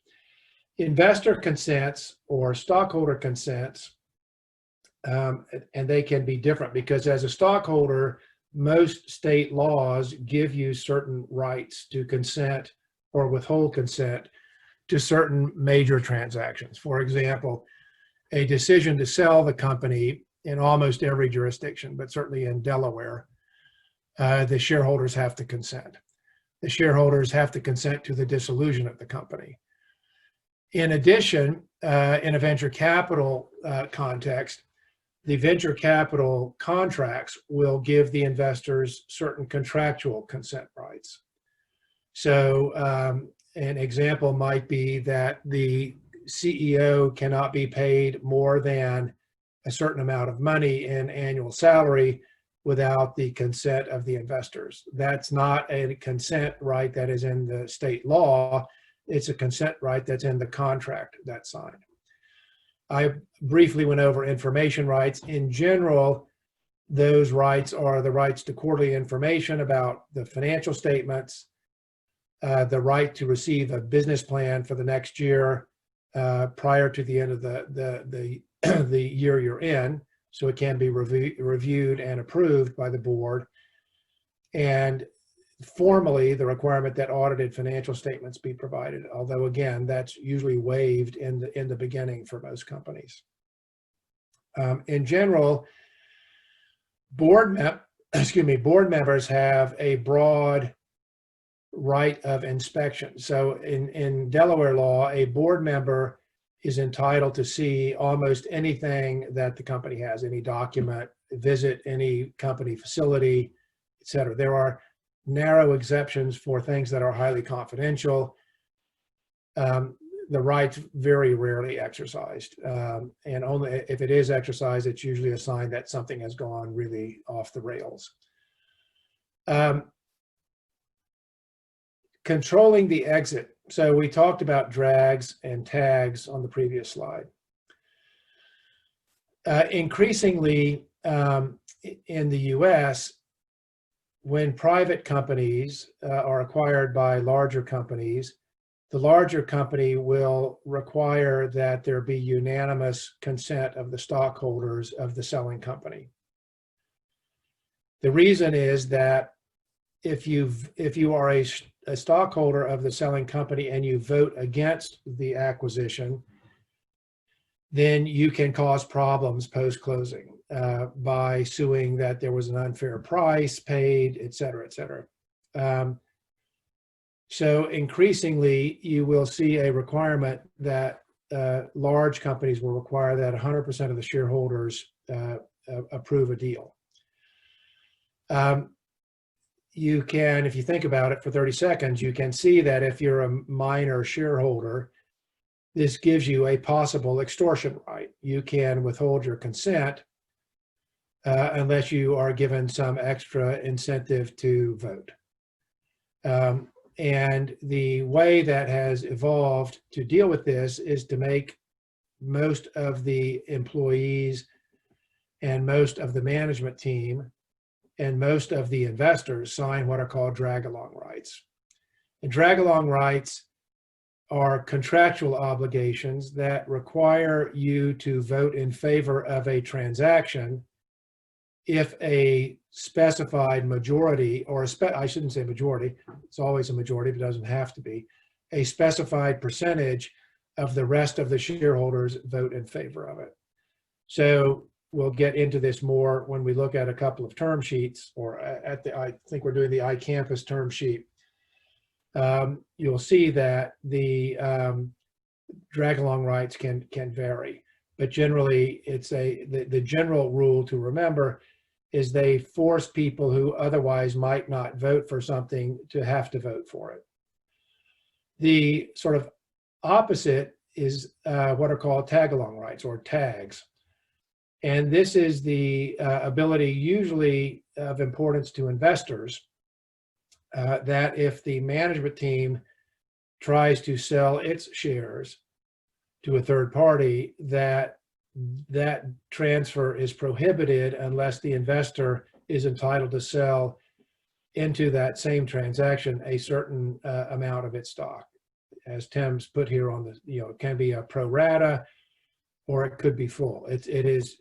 investor consents or stockholder consents, and they can be different because as a stockholder, most state laws give you certain rights to consent or withhold consent to certain major transactions. For example, a decision to sell the company in almost every jurisdiction, but certainly in Delaware, the shareholders have to consent. The shareholders have to consent to the dissolution of the company. In addition, in a venture capital context, the venture capital contracts will give the investors certain contractual consent rights. So an example might be that the CEO cannot be paid more than a certain amount of money in annual salary without the consent of the investors. That's not a consent right that is in the state law. It's a consent right that's in the contract that's signed. I briefly went over information rights. In general, those rights are the rights to quarterly information about the financial statements, the right to receive a business plan for the next year prior to the end of the year you're in, so it can be reviewed and approved by the board, and formally the requirement that audited financial statements be provided, although again that's usually waived in the beginning for most companies. In general, board members have a broad right of inspection. So in Delaware law, a board member is entitled to see almost anything that the company has, any document, visit any company facility, etc. There are narrow exceptions for things that are highly confidential. The right's very rarely exercised, and only if it is exercised, it's usually a sign that something has gone really off the rails. Controlling the exit. So we talked about drags and tags on the previous slide. Increasingly in the US, when private companies are acquired by larger companies, the larger company will require that there be unanimous consent of the stockholders of the selling company. The reason is that if you are a stockholder of the selling company and you vote against the acquisition, then you can cause problems post-closing by suing that there was an unfair price paid, et cetera, et cetera. So increasingly, you will see a requirement that large companies will require that 100% of the shareholders approve a deal. You can, if you think about it for 30 seconds, you can see that if you're a minor shareholder, this gives you a possible extortion right. You can withhold your consent unless you are given some extra incentive to vote. And the way that has evolved to deal with this is to make most of the employees and most of the management team and most of the investors sign what are called drag-along rights. And drag-along rights are contractual obligations that require you to vote in favor of a transaction if a specified majority, or I shouldn't say majority, it's always a majority, but it doesn't have to be, a specified percentage of the rest of the shareholders vote in favor of it. So we'll get into this more when we look at a couple of term sheets, or I think we're doing the iCampus term sheet. You'll see that the drag-along rights can vary, but generally it's the general rule to remember is they force people who otherwise might not vote for something to have to vote for it. The sort of opposite is what are called tag-along rights, or tags. And this is the ability, usually of importance to investors, that if the management team tries to sell its shares to a third party, that transfer is prohibited unless the investor is entitled to sell into that same transaction a certain amount of its stock. as Tim's put here on the, it can be a pro rata, or it could be full. It is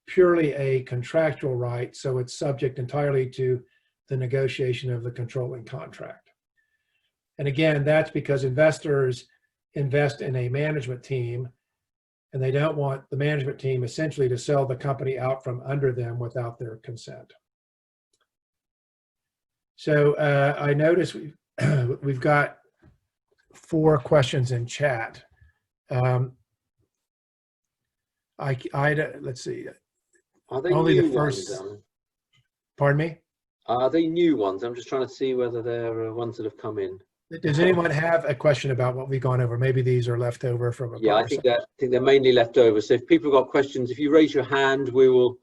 purely a contractual right, so it's subject entirely to the negotiation of the controlling contract. And again, that's because investors invest in a management team, and they don't want the management team essentially to sell the company out from under them without their consent. So I notice we've got 4 questions in chat. Let's see. Are they only new the first? Ones, Pardon me? Are they new ones? I'm just trying to see whether they're ones that have come in. Does anyone have a question about what we've gone over? Maybe these are left over from a I think they're mainly left over. So if people have got questions, if you raise your hand, we will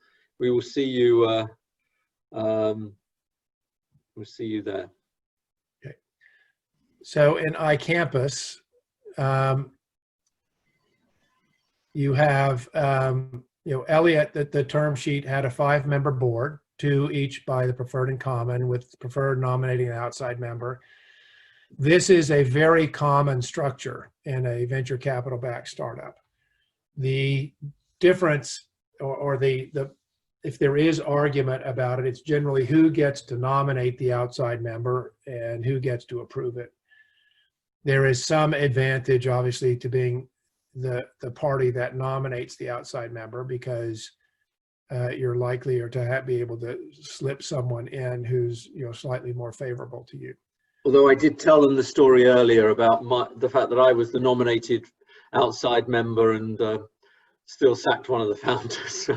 see you. We'll see you there. Okay. So in iCampus, you have Elliot, that the term sheet had a 5-member board, 2 each by the preferred and common, with preferred nominating an outside member. This is a very common structure in a venture capital backed startup. The difference, or if there is argument about it, it's generally who gets to nominate the outside member and who gets to approve it. There is some advantage, obviously, to being the party that nominates the outside member, because you're likelier to be able to slip someone in who's slightly more favorable to you. Although I did tell them the story earlier about the fact that I was the nominated outside member and still sacked one of the founders.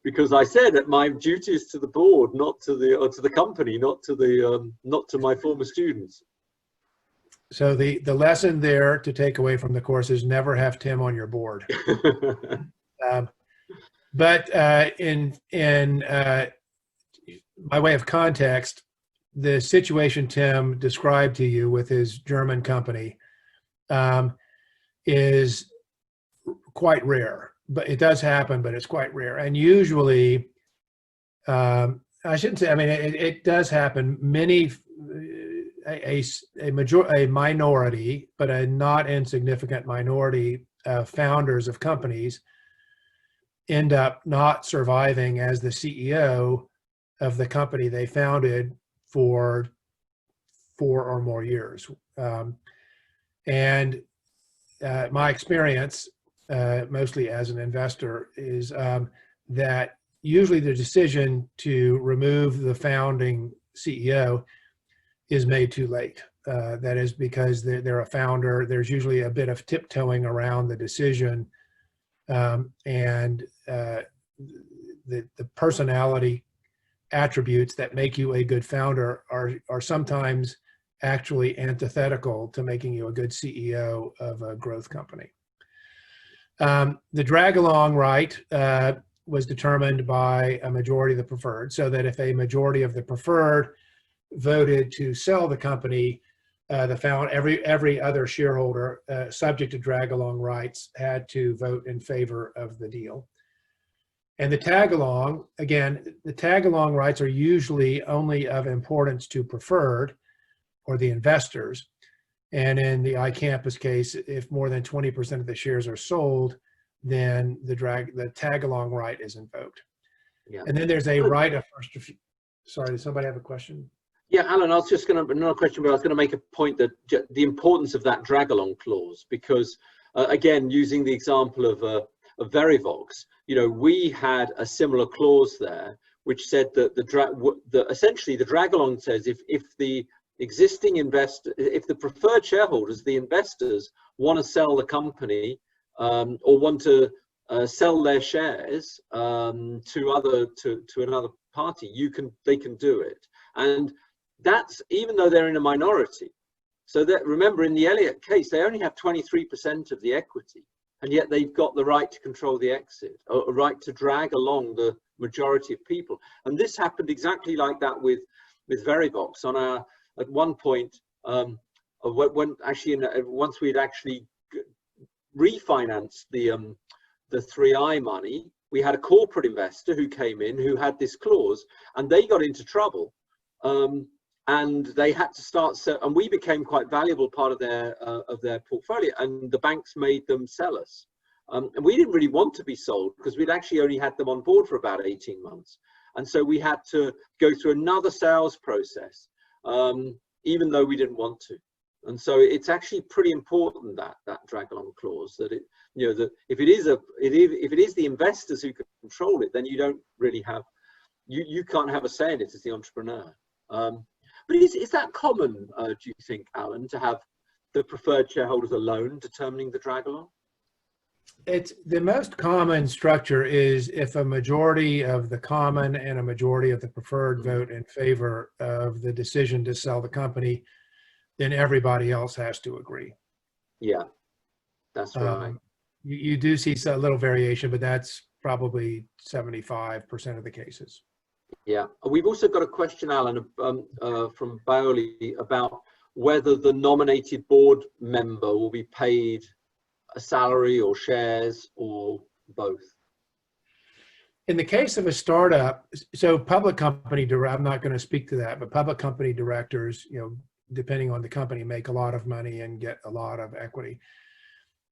Because I said that my duty is to the board, not to the company, not to my former students. So the lesson there to take away from the course is never have Tim on your board. But in by way of context, the situation Tim described to you with his German company is quite rare. But it does happen, but it's quite rare. And usually, I shouldn't say, I mean, it does happen. Many, a minority, but a not insignificant minority of founders of companies end up not surviving as the CEO of the company they founded for 4 or more years. And my experience, mostly as an investor, is that usually the decision to remove the founding CEO is made too late. That is because they're a founder. There's usually a bit of tiptoeing around the decision, and the personality attributes that make you a good founder are sometimes actually antithetical to making you a good CEO of a growth company. The drag along right was determined by a majority of the preferred, so that if a majority of the preferred voted to sell the company, every other shareholder subject to drag along rights had to vote in favor of the deal. And the tag along, again, the tag along rights are usually only of importance to preferred or the investors. And in the iCampus case, if more than 20% of the shares are sold, then the tag along right is invoked. Yeah. And then there's a right of first refusal. Sorry, does somebody have a question? Yeah, Alan, I was just going to, another question, but I was going to make a point that the importance of that drag along clause, because again, using the example of Verivox, we had a similar clause there, which said that essentially the drag along says if the existing investor, if the preferred shareholders, the investors, want to sell the company or want to sell their shares to another party, they can do it. And that's even though they're in a minority. So that, remember, in the Elliott case, they only have 23% of the equity, and yet they've got the right to control the exit, or a right to drag along the majority of people. And this happened exactly like that with Verivox. At one point, once we'd actually refinanced the 3i money, we had a corporate investor who came in who had this clause, and they got into trouble. and they had to start. And we became quite valuable part of their portfolio, and the banks made them sell us. And we didn't really want to be sold because we'd actually only had them on board for about 18 months. And so we had to go through another sales process, even though we didn't want to. And so it's actually pretty important that drag along clause, that it, you know, that if it is the investors who control it, then you don't really have, you can't have a say in it as the entrepreneur. But is that common, do you think, Alan, to have the preferred shareholders alone determining the drag along? It's the most common structure is if a majority of the common and a majority of the preferred vote in favor of the decision to sell the company, then everybody else has to agree. Yeah, that's right. You do see a little variation, but that's probably 75% of the cases. Yeah, we've also got a question, Alan, from Baoli about whether the nominated board member will be paid a salary or shares or both. In the case of a startup, so public company, I'm not going to speak to that, but public company directors, you know, depending on the company, make a lot of money and get a lot of equity.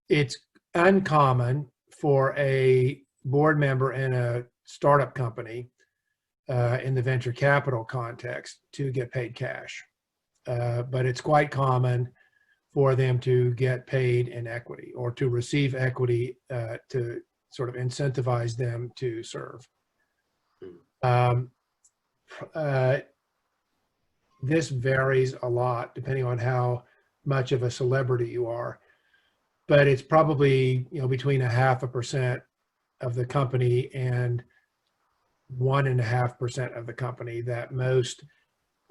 It's uncommon for a board member in a startup company in the venture capital context to get paid cash. But it's quite common for them to get paid in equity or to receive equity to sort of incentivize them to serve. This varies a lot depending on how much of a celebrity you are, but it's probably, you know, between 0.5% of the company and 1.5% of the company that most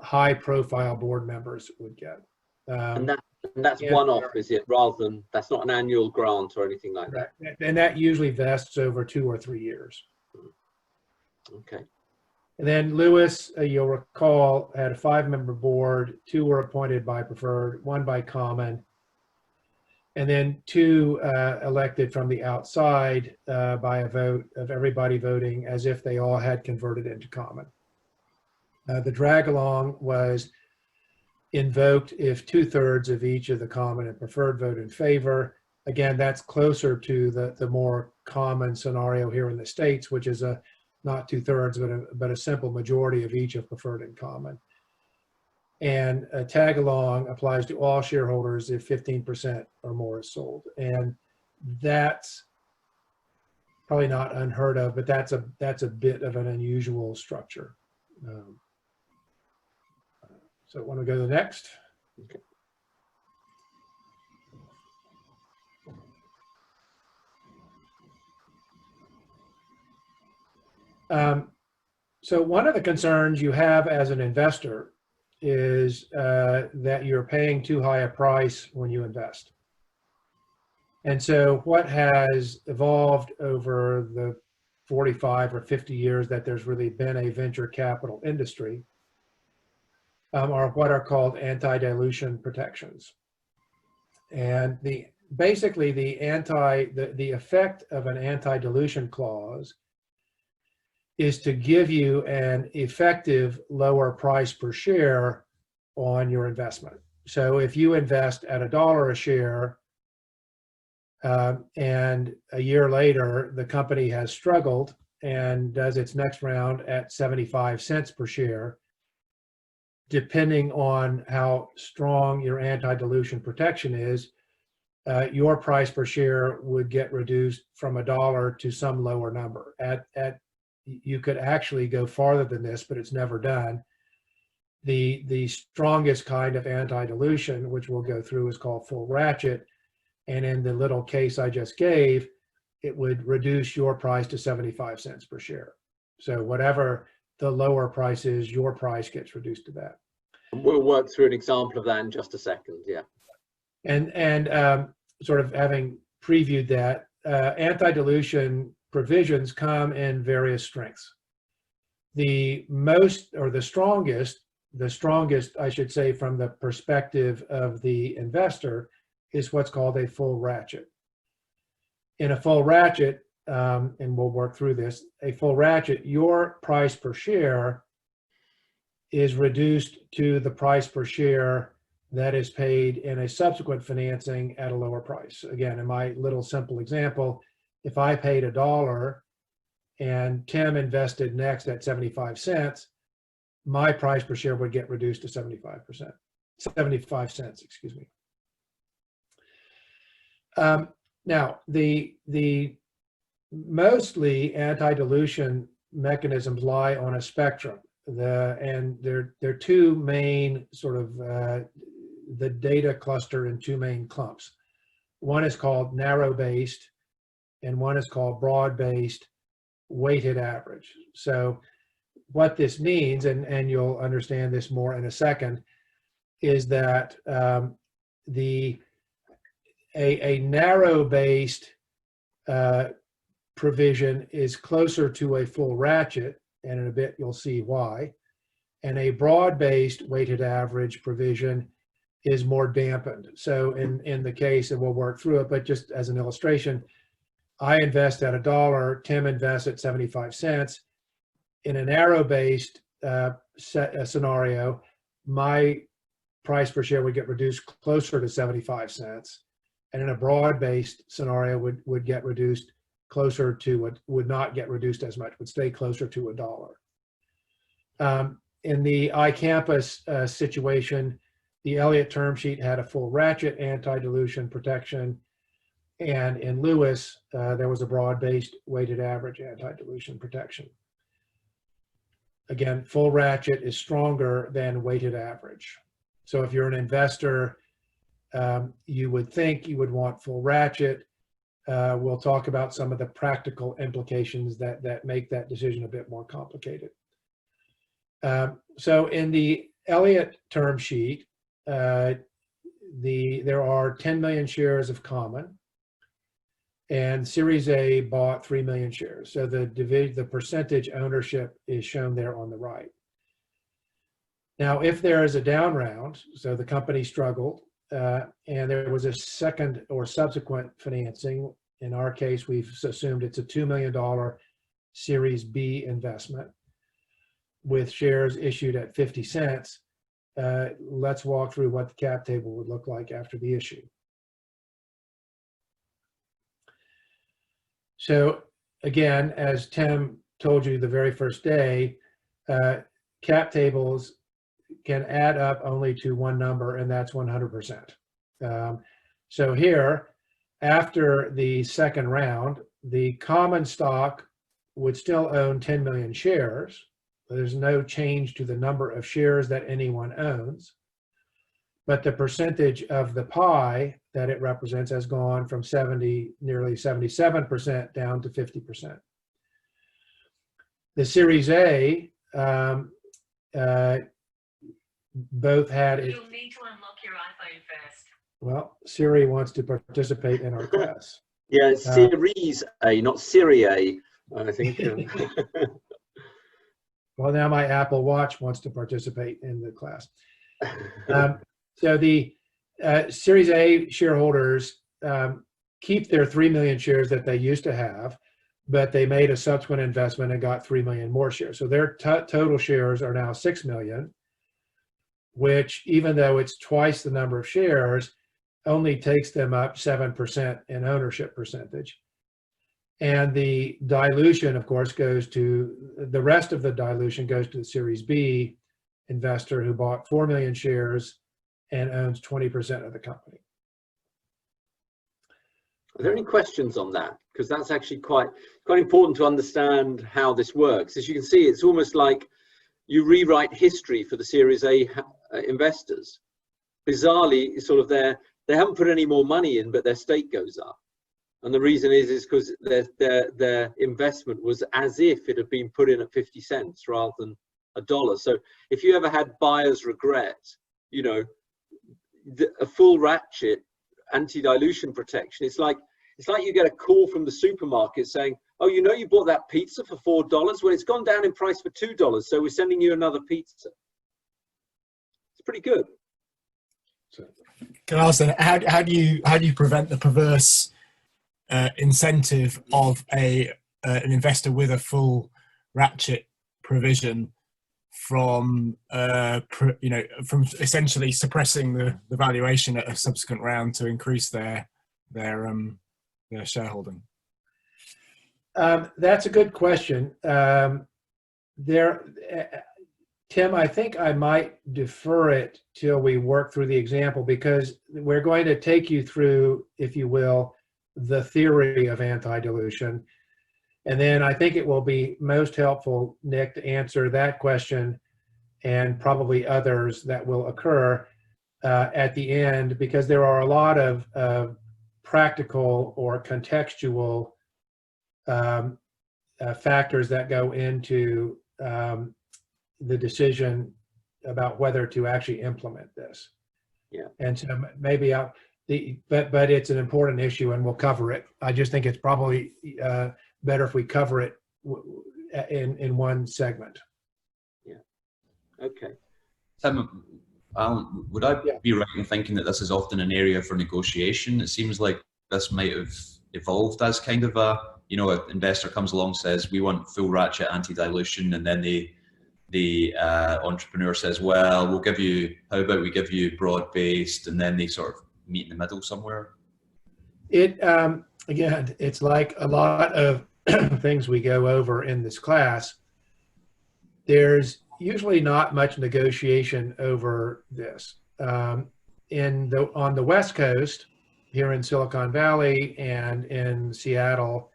high-profile board members would get. And that's one-off, is it? Rather than, that's not an annual grant or anything like that. And that usually vests over 2 or 3 years. Okay. And then Lewis, you'll recall, had a 5-member board. 2 were appointed by preferred, 1 by common, and then 2 elected from the outside by a vote of everybody voting as if they all had converted into common. The drag along was invoked if 2/3 of each of the common and preferred vote in favor. Again, that's closer to the more common scenario here in the States, which is not 2/3, but a simple majority of each of preferred and common. And a tag along applies to all shareholders if 15% or more is sold. And that's probably not unheard of, but that's a bit of an unusual structure. So want to go to the next? Okay. So one of the concerns you have as an investor is that you're paying too high a price when you invest. And so what has evolved over the 45 or 50 years that there's really been a venture capital industry are what are called anti-dilution protections. And basically the effect of an anti-dilution clause is to give you an effective lower price per share on your investment. So if you invest at $1 a share and a year later the company has struggled and does its next round at 75 cents per share, depending on how strong your anti-dilution protection is, your price per share would get reduced from $1 to some lower number. You could actually go farther than this, but it's never done. The strongest kind of anti-dilution, which we'll go through, is called full ratchet. And in the little case I just gave, it would reduce your price to 75 cents per share. So whatever the lower price is, your price gets reduced to that. We'll work through an example of that in just a second. Yeah. And sort of having previewed that, anti-dilution provisions come in various strengths. The strongest, I should say, from the perspective of the investor, is what's called a full ratchet. In a full ratchet, and we'll work through this, a full ratchet, your price per share is reduced to the price per share that is paid in a subsequent financing at a lower price. Again, in my little simple example, if I paid $1 and Tim invested next at 75 cents, my price per share would get reduced to 75 cents, excuse me. Now, the mostly anti-dilution mechanisms lie on a spectrum. And there are two main sort of the data cluster in two main clumps. One is called narrow-based, and one is called broad-based weighted average. So what this means, and you'll understand this more in a second, is that a narrow-based provision is closer to a full ratchet, and in a bit you'll see why. And a broad-based weighted average provision is more dampened. So in the case, and we'll work through it, but just as an illustration, I invest at $1, Tim invests at 75 cents. In a narrow-based scenario, my price per share would get reduced closer to 75 cents. And in a broad-based scenario would get reduced closer to, would not get reduced as much, would stay closer to $1. In the iCampus situation, the Elliott term sheet had a full ratchet anti-dilution protection. And in Lewis, there was a broad-based weighted average anti-dilution protection. Again, full ratchet is stronger than weighted average. So if you're an investor, you would think you would want full ratchet. We'll talk about some of the practical implications that make that decision a bit more complicated. So in the Elliott term sheet, there are 10 million shares of common, and Series A bought 3 million shares. So the percentage ownership is shown there on the right. Now, if there is a down round, so the company struggled, and there was a second or subsequent financing, in our case, we've assumed it's a $2 million Series B investment with shares issued at 50 cents. Let's walk through what the cap table would look like after the issue. So again, as Tim told you the very first day, cap tables can add up only to one number, and that's 100%. So here, after the second round, the common stock would still own 10 million shares. There's no change to the number of shares that anyone owns, but the percentage of the pie that it represents has gone from nearly 77% down to 50%. The Series A both had it. You'll need to unlock your iPhone first. Well, Siri wants to participate in our class. Yeah, it's Series A, not Siri A, I think. Well, now my Apple Watch wants to participate in the class. So the Series A shareholders keep their 3 million shares that they used to have, but they made a subsequent investment and got 3 million more shares. So their total shares are now 6 million, which, even though it's twice the number of shares, only takes them up 7% in ownership percentage. And the dilution, of course, goes to, the rest of the dilution goes to the Series B investor who bought 4 million shares and owns 20% of the company. Are there any questions on that? Because that's actually quite important to understand how this works. As you can see, it's almost like you rewrite history for the Series A investors. Bizarrely, sort of they haven't put any more money in, but their stake goes up. And the reason is because their investment was as if it had been put in at 50 cents rather than $1. So if you ever had buyer's regret, you know, a full ratchet anti-dilution protection, it's like you get a call from the supermarket saying, oh, you know, you bought that pizza for $4. Well, it's gone down in price for $2, so we're sending you another pizza. It's pretty good. Can I ask then, how do you prevent the perverse incentive of an investor with a full ratchet provision from from essentially suppressing the valuation at a subsequent round to increase their shareholding? That's a good question. Tim, I think I might defer it till we work through the example, because we're going to take you through, if you will, the theory of anti-dilution. And then I think it will be most helpful, Nick, to answer that question and probably others that will occur at the end, because there are a lot of practical or contextual factors that go into the decision about whether to actually implement this. Yeah. And so maybe but it's an important issue and we'll cover it. I just think it's probably better if we cover it in one segment. Yeah. Okay. Tim, would I be right in thinking that this is often an area for negotiation? It seems like this might have evolved as kind of an investor comes along, says we want full ratchet anti-dilution, and then the entrepreneur says, well, how about we give you broad-based, and then they sort of meet in the middle somewhere? Again, it's like a lot of things we go over in this class. There's usually not much negotiation over this. On the West Coast, here in Silicon Valley and in Seattle,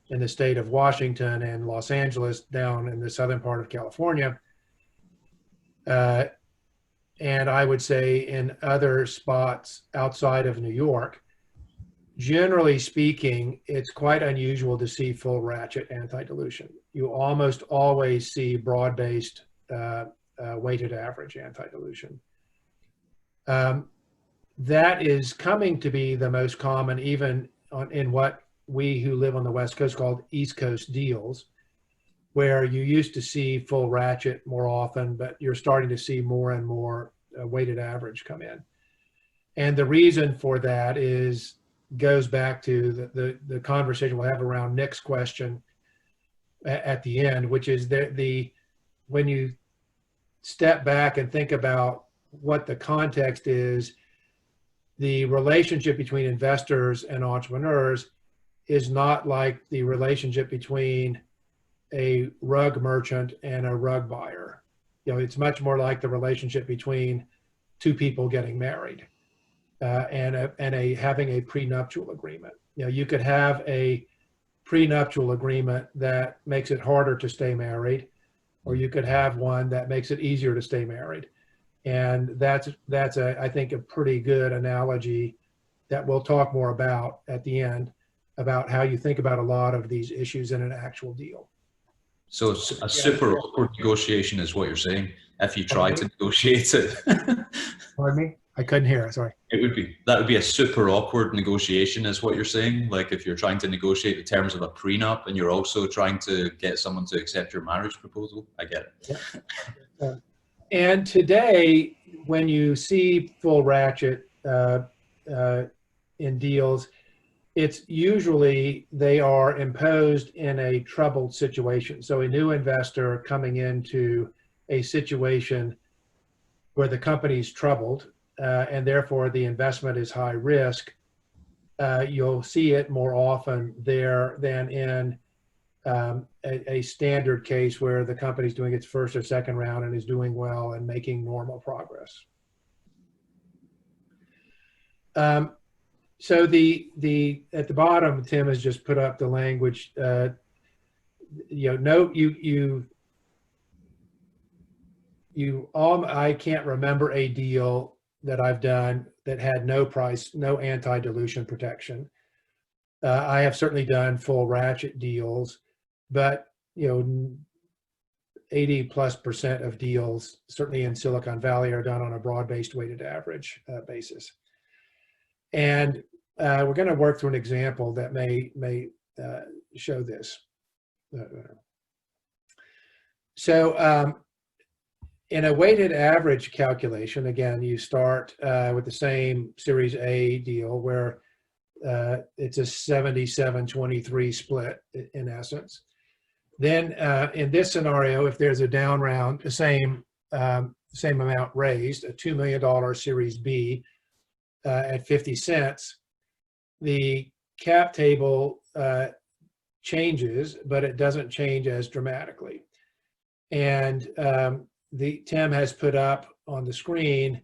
in the state of Washington, and Los Angeles down in the southern part of California, and I would say in other spots outside of New York, generally speaking, it's quite unusual to see full ratchet anti-dilution. You almost always see broad-based weighted average anti-dilution. That is coming to be the most common, even in what we who live on the West Coast called East Coast deals, where you used to see full ratchet more often, but you're starting to see more and more weighted average come in. And the reason for that goes back to the conversation we'll have around Nick's question at the end, which is when you step back and think about what the context is, the relationship between investors and entrepreneurs is not like the relationship between a rug merchant and a rug buyer. It's much more like the relationship between two people getting married and having a prenuptial agreement. You could have a prenuptial agreement that makes it harder to stay married, or you could have one that makes it easier to stay married. And that's I think a pretty good analogy that we'll talk more about at the end, about how you think about a lot of these issues in an actual deal. So a super awkward negotiation is what you're saying, if you try to negotiate it. Pardon me? I couldn't hear it, sorry. That would be a super awkward negotiation is what you're saying. Like if you're trying to negotiate the terms of a prenup and you're also trying to get someone to accept your marriage proposal. I get it. Yeah. And today, when you see full ratchet in deals, it's usually they are imposed in a troubled situation. So a new investor coming into a situation where the company's troubled and therefore the investment is high risk, you'll see it more often there than in a standard case where the company's doing its first or second round and is doing well and making normal progress. So at the bottom, Tim has just put up the language. I can't remember a deal that I've done that had no anti-dilution protection. I have certainly done full ratchet deals, but 80+% of deals, certainly in Silicon Valley, are done on a broad-based weighted average basis. And we're going to work through an example that may show this. So in a weighted average calculation, again, you start with the same Series A deal where it's a 77-23 split in essence. Then in this scenario, if there's a down round, the same amount raised, a $2 million Series B at 50 cents, the cap table changes, but it doesn't change as dramatically. And Tim has put up on the screen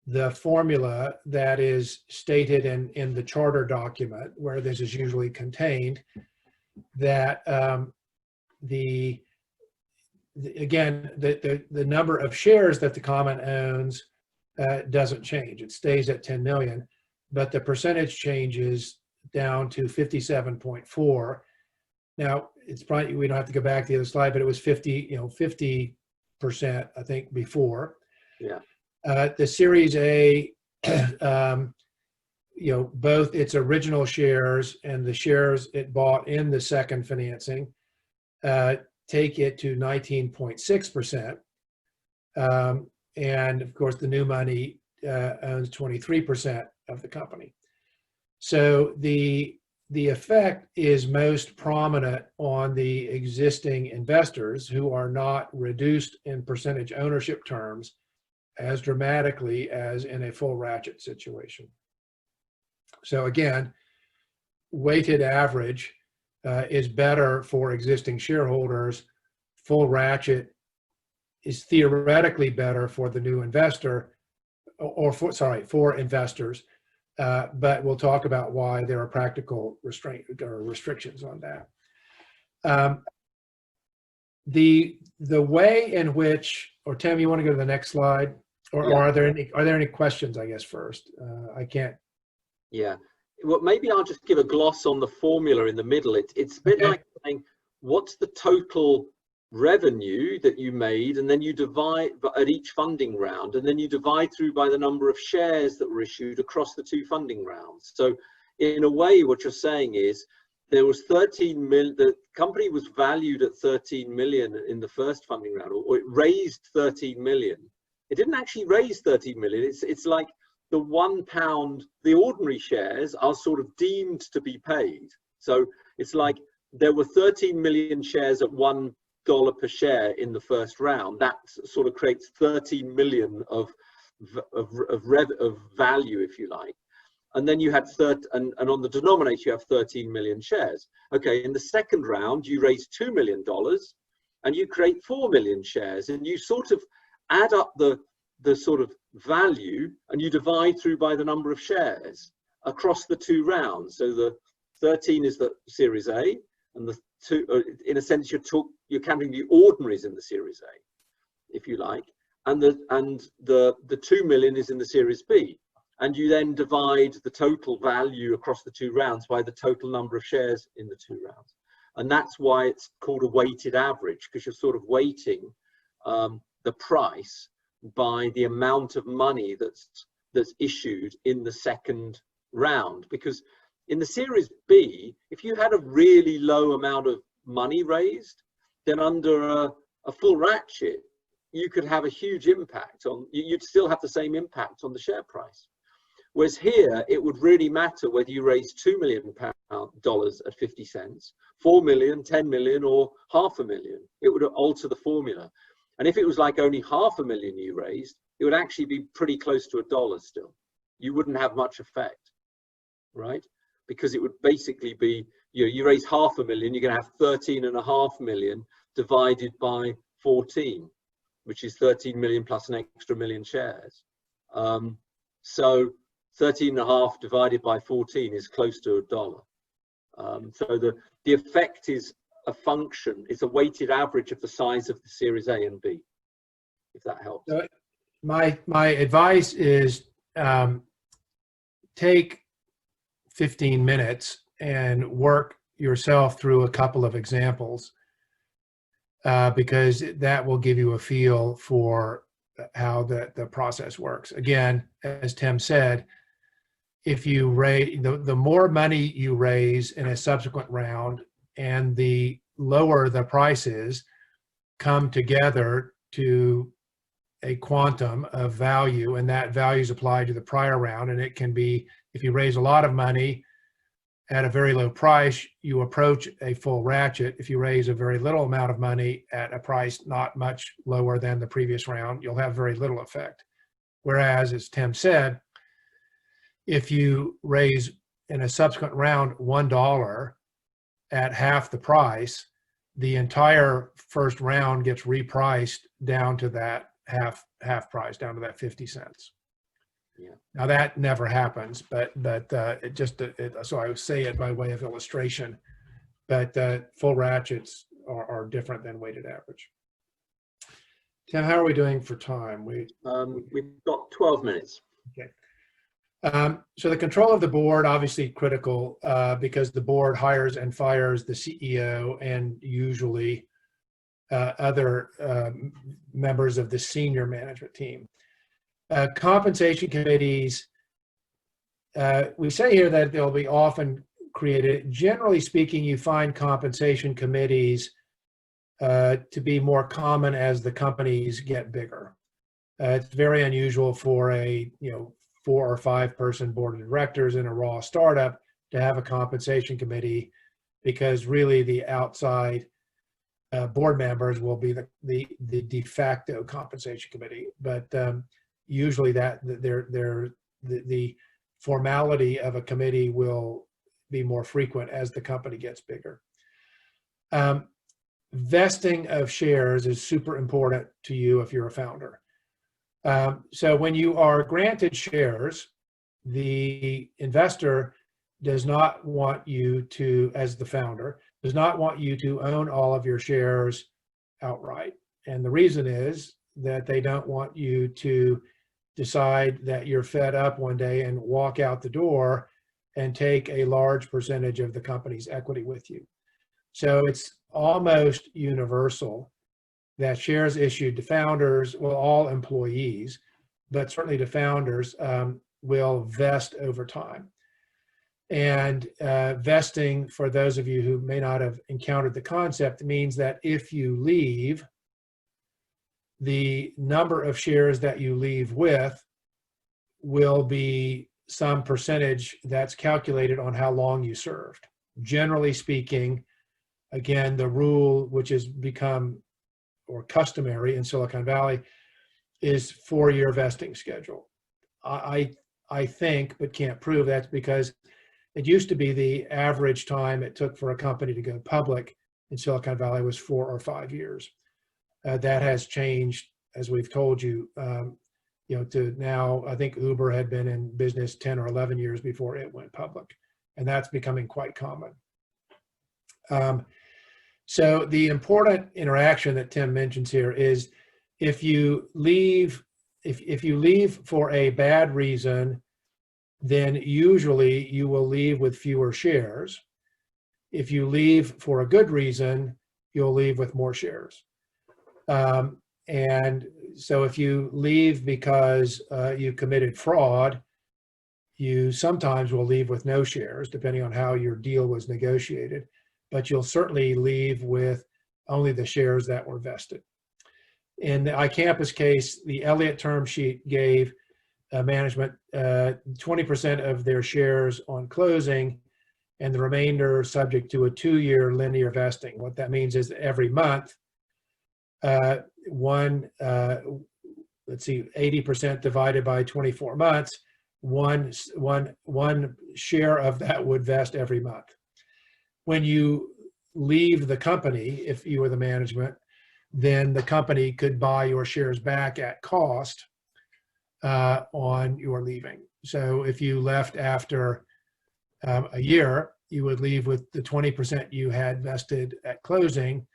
the formula that is stated in the charter document where this is usually contained, that the number of shares that the common owns doesn't change. It stays at 10 million, but the percentage changes down to 57.4. Now, it's probably, we don't have to go back to the other slide, but it was 50%, I think, before. Yeah. The Series A, both its original shares and the shares it bought in the second financing take it to 19.6%. And of course, the new money owns 23% of the company. So the effect is most prominent on the existing investors who are not reduced in percentage ownership terms as dramatically as in a full ratchet situation. So again, weighted average is better for existing shareholders. Full ratchet is theoretically better for the new investor, or for investors. But we'll talk about why there are practical restrictions on that. The way in which, or Tim, you want to go to the next slide, or are there any questions? I guess first, I can't. Yeah, well, maybe I'll just give a gloss on the formula in the middle. It's a bit like saying, what's the total revenue that you made, and then you divide at each funding round, and then you divide through by the number of shares that were issued across the two funding rounds. So in a way, what you're saying is there was 13 million, the company was valued at 13 million in the first funding round, or it raised 13 million. It didn't actually raise 13 million. It's like the £1, the ordinary shares are sort of deemed to be paid. So it's like there were 13 million shares at $1 per share in the first round. That sort of creates 13 million of value, if you like. And then you had and on the denominator you have 13 million shares. Okay, in the second round you raise $2 million and you create 4 million shares, and you sort of add up the sort of value and you divide through by the number of shares across the two rounds. So the 13 is the Series A, and the two, in a sense, you're counting the ordinaries in the Series A, if you like, and the 2 million is in the Series B, and you then divide the total value across the two rounds by the total number of shares in the two rounds, and that's why it's called a weighted average, because you're sort of weighting the price by the amount of money that's issued in the second round. Because in the Series B, if you had a really low amount of money raised, then under a full ratchet, you could have a huge impact on, you'd still have the same impact on the share price. Whereas here, it would really matter whether you raised $2 million at 50 cents, 4 million, 10 million, or $500,000. It would alter the formula. And if it was like only $500,000 you raised, it would actually be pretty close to $1 still. You wouldn't have much effect, right? Because it would basically be, you raise $500,000, you're going to have 13.5 million divided by 14, which is 13 million plus an extra million shares. So 13.5 divided by 14 is close to $1. So the effect is a function, it's a weighted average of the size of the Series A and B, if that helps. So my advice is take 15 minutes and work yourself through a couple of examples, because that will give you a feel for how the process works. Again, as Tim said, if you raise, the more money you raise in a subsequent round and the lower the prices come together to a quantum of value, and that value is applied to the prior round. And it can be, if you raise a lot of money at a very low price, you approach a full ratchet. If you raise a very little amount of money at a price not much lower than the previous round, you'll have very little effect. Whereas, as Tim said, if you raise in a subsequent round $1 at half the price, the entire first round gets repriced down to that half price, down to that 50 cents. Yeah. Now that never happens, but so I would say it by way of illustration. But full ratchets are different than weighted average. Tim, how are we doing for time? We've got 12 minutes. Okay. So the control of the board, obviously critical, because the board hires and fires the CEO and usually other members of the senior management team. Compensation committees, we say here that they'll be often created. Generally speaking, you find compensation committees to be more common as the companies get bigger. It's very unusual for a 4 or 5 person board of directors in a raw startup to have a compensation committee, because really the outside board members will be the de facto compensation committee. But usually that the formality of a committee will be more frequent as the company gets bigger. Vesting of shares is super important to you if you're a founder. So when you are granted shares, the investor does not want you to, as the founder, does not want you to own all of your shares outright. And the reason is that they don't want you to decide that you're fed up one day and walk out the door and take a large percentage of the company's equity with you. So it's almost universal that shares issued to founders, well, all employees, but certainly to founders, will vest over time. And vesting, for those of you who may not have encountered the concept, means that if you leave, the number of shares that you leave with will be some percentage that's calculated on how long you served. Generally speaking, again, the rule which has become or customary in Silicon Valley is 4-year vesting schedule. I think, but can't prove, that's because it used to be the average time it took for a company to go public in Silicon Valley was 4 or 5 years. That has changed, as we've told you, to now, I think Uber had been in business 10 or 11 years before it went public, and that's becoming quite common. So the important interaction that Tim mentions here is if you leave, if you leave for a bad reason, then usually you will leave with fewer shares. If you leave for a good reason, you'll leave with more shares. And so if you leave because you committed fraud, you sometimes will leave with no shares, depending on how your deal was negotiated, but you'll certainly leave with only the shares that were vested. In the iCampus case, the Elliott term sheet gave management 20% of their shares on closing, and the remainder subject to a 2-year linear vesting. What that means is that every month, 80% divided by 24 months, one share of that would vest every month. When you leave the company, if you were the management, then the company could buy your shares back at cost on your leaving. So if you left after a year, you would leave with the 20% you had vested at closing,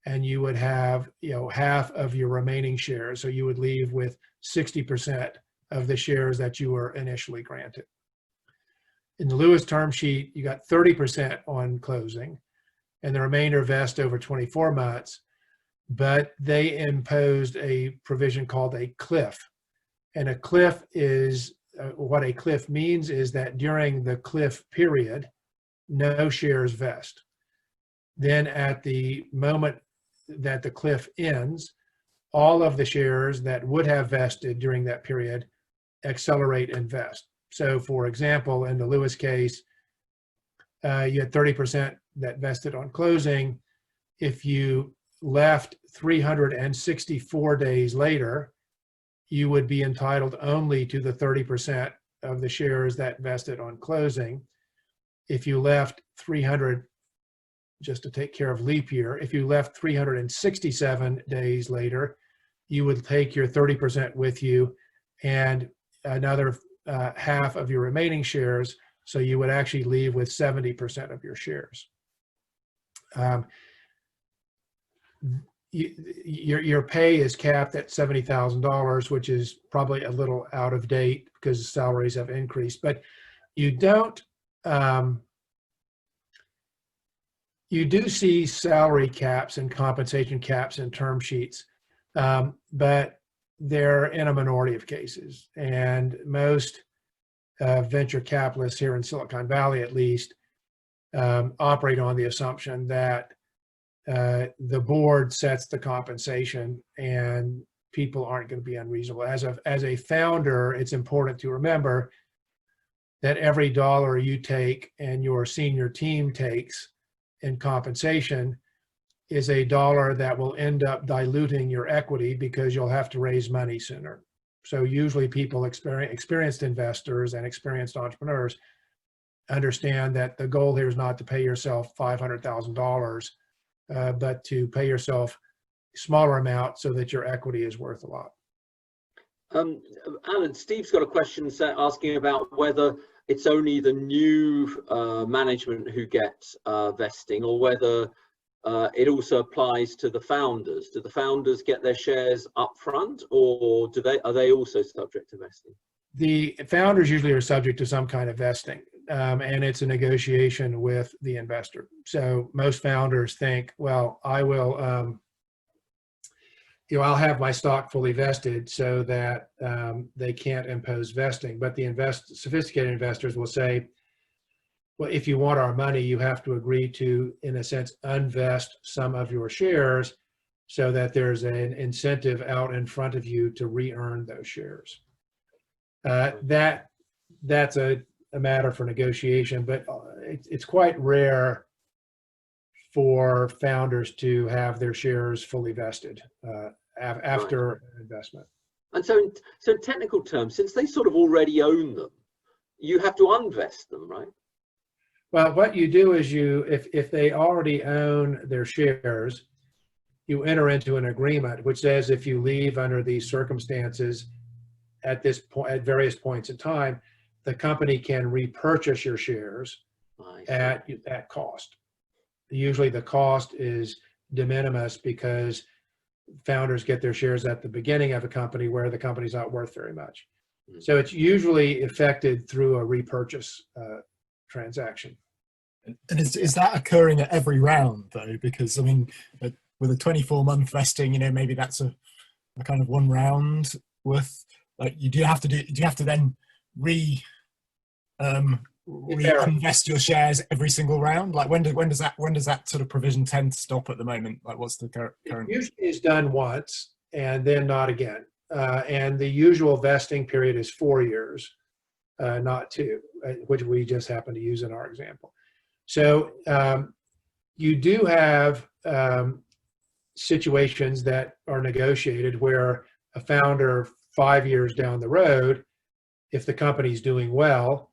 and you would have half of your remaining shares. So you would leave with 60% of the shares that you were initially granted. In the Lewis term sheet, you got 30% on closing, and the remainder vest over 24 months. But they imposed a provision called a cliff. And a cliff is, what a cliff means is that during the cliff period, no shares vest. Then at the moment that the cliff ends, all of the shares that would have vested during that period accelerate and vest. So for example, in the Lewis case, you had 30% that vested on closing. If you left 364 days later, you would be entitled only to the 30% of the shares that vested on closing. If you left 300, just to take care of leap year, if you left 367 days later, you would take your 30% with you and another half of your remaining shares. So you would actually leave with 70% of your shares. Your pay is capped at $70,000, which is probably a little out of date because salaries have increased, but you don't, you do see salary caps and compensation caps in term sheets, but they're in a minority of cases. And most venture capitalists here in Silicon Valley, at least, operate on the assumption that the board sets the compensation and people aren't going to be unreasonable. As a founder, it's important to remember that every dollar you take and your senior team takes in compensation is a dollar that will end up diluting your equity because you'll have to raise money sooner. So usually people, experienced investors and experienced entrepreneurs, understand that the goal here is not to pay yourself $500,000, but to pay yourself a smaller amount so that your equity is worth a lot. Alan, Steve's got a question asking about whether it's only the new management who gets vesting, or whether it also applies to the founders. Do the founders get their shares up front, or are they also subject to vesting? The founders usually are subject to some kind of vesting, and it's a negotiation with the investor. So most founders think, well, I will, I'll have my stock fully vested so that they can't impose vesting. But the sophisticated investors will say, well, if you want our money, you have to agree to, in a sense, unvest some of your shares so that there's an incentive out in front of you to re-earn those shares. That's a matter for negotiation, but it's quite rare for founders to have their shares fully vested after an investment. And so in technical terms, since they sort of already own them, you have to unvest them, right? Well, what you do is if they already own their shares, you enter into an agreement which says if you leave under these circumstances at this point, at various points in time, the company can repurchase your shares at cost. Usually the cost is de minimis because founders get their shares at the beginning of a company where the company's not worth very much. So it's usually effected through a repurchase transaction. And is that occurring at every round though? Because I mean, with a 24-month vesting, maybe that's a kind of one round worth. Like, do you have to then reinvest your shares every single round? Like when does that sort of provision tend to stop at the moment? Like what's the current? It usually is done once and then not again. And the usual vesting period is 4 years, not 2, which we just happen to use in our example. So you do have situations that are negotiated where a founder 5 years down the road, if the company's doing well,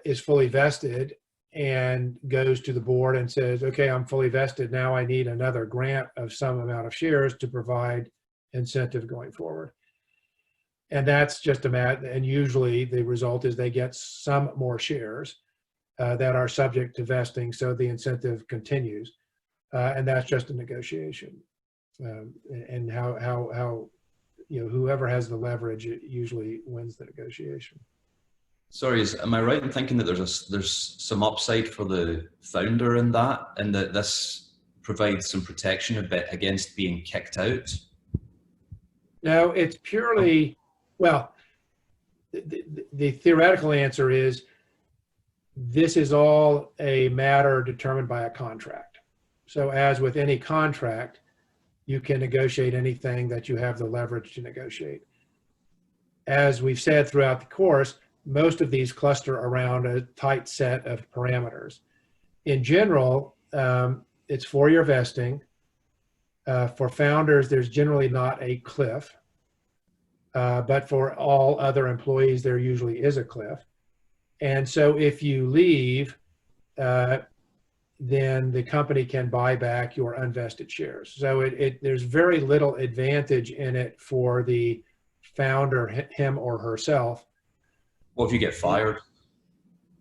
is fully vested and goes to the board and says, okay, I'm fully vested. Now I need another grant of some amount of shares to provide incentive going forward. And that's just a matter, and usually the result is they get some more shares that are subject to vesting, so the incentive continues. And that's just a negotiation. And how whoever has the leverage usually wins the negotiation. Sorry, am I right in thinking that there's some upside for the founder in that, and that this provides some protection a bit against being kicked out? No, it's purely, well, the theoretical answer is this is all a matter determined by a contract. So as with any contract, you can negotiate anything that you have the leverage to negotiate. As we've said throughout the course, most of these cluster around a tight set of parameters. In general, it's 4-year vesting. For founders, there's generally not a cliff, but for all other employees, there usually is a cliff. And so if you leave, then the company can buy back your unvested shares. So there's very little advantage in it for the founder, him or herself. What if you get fired?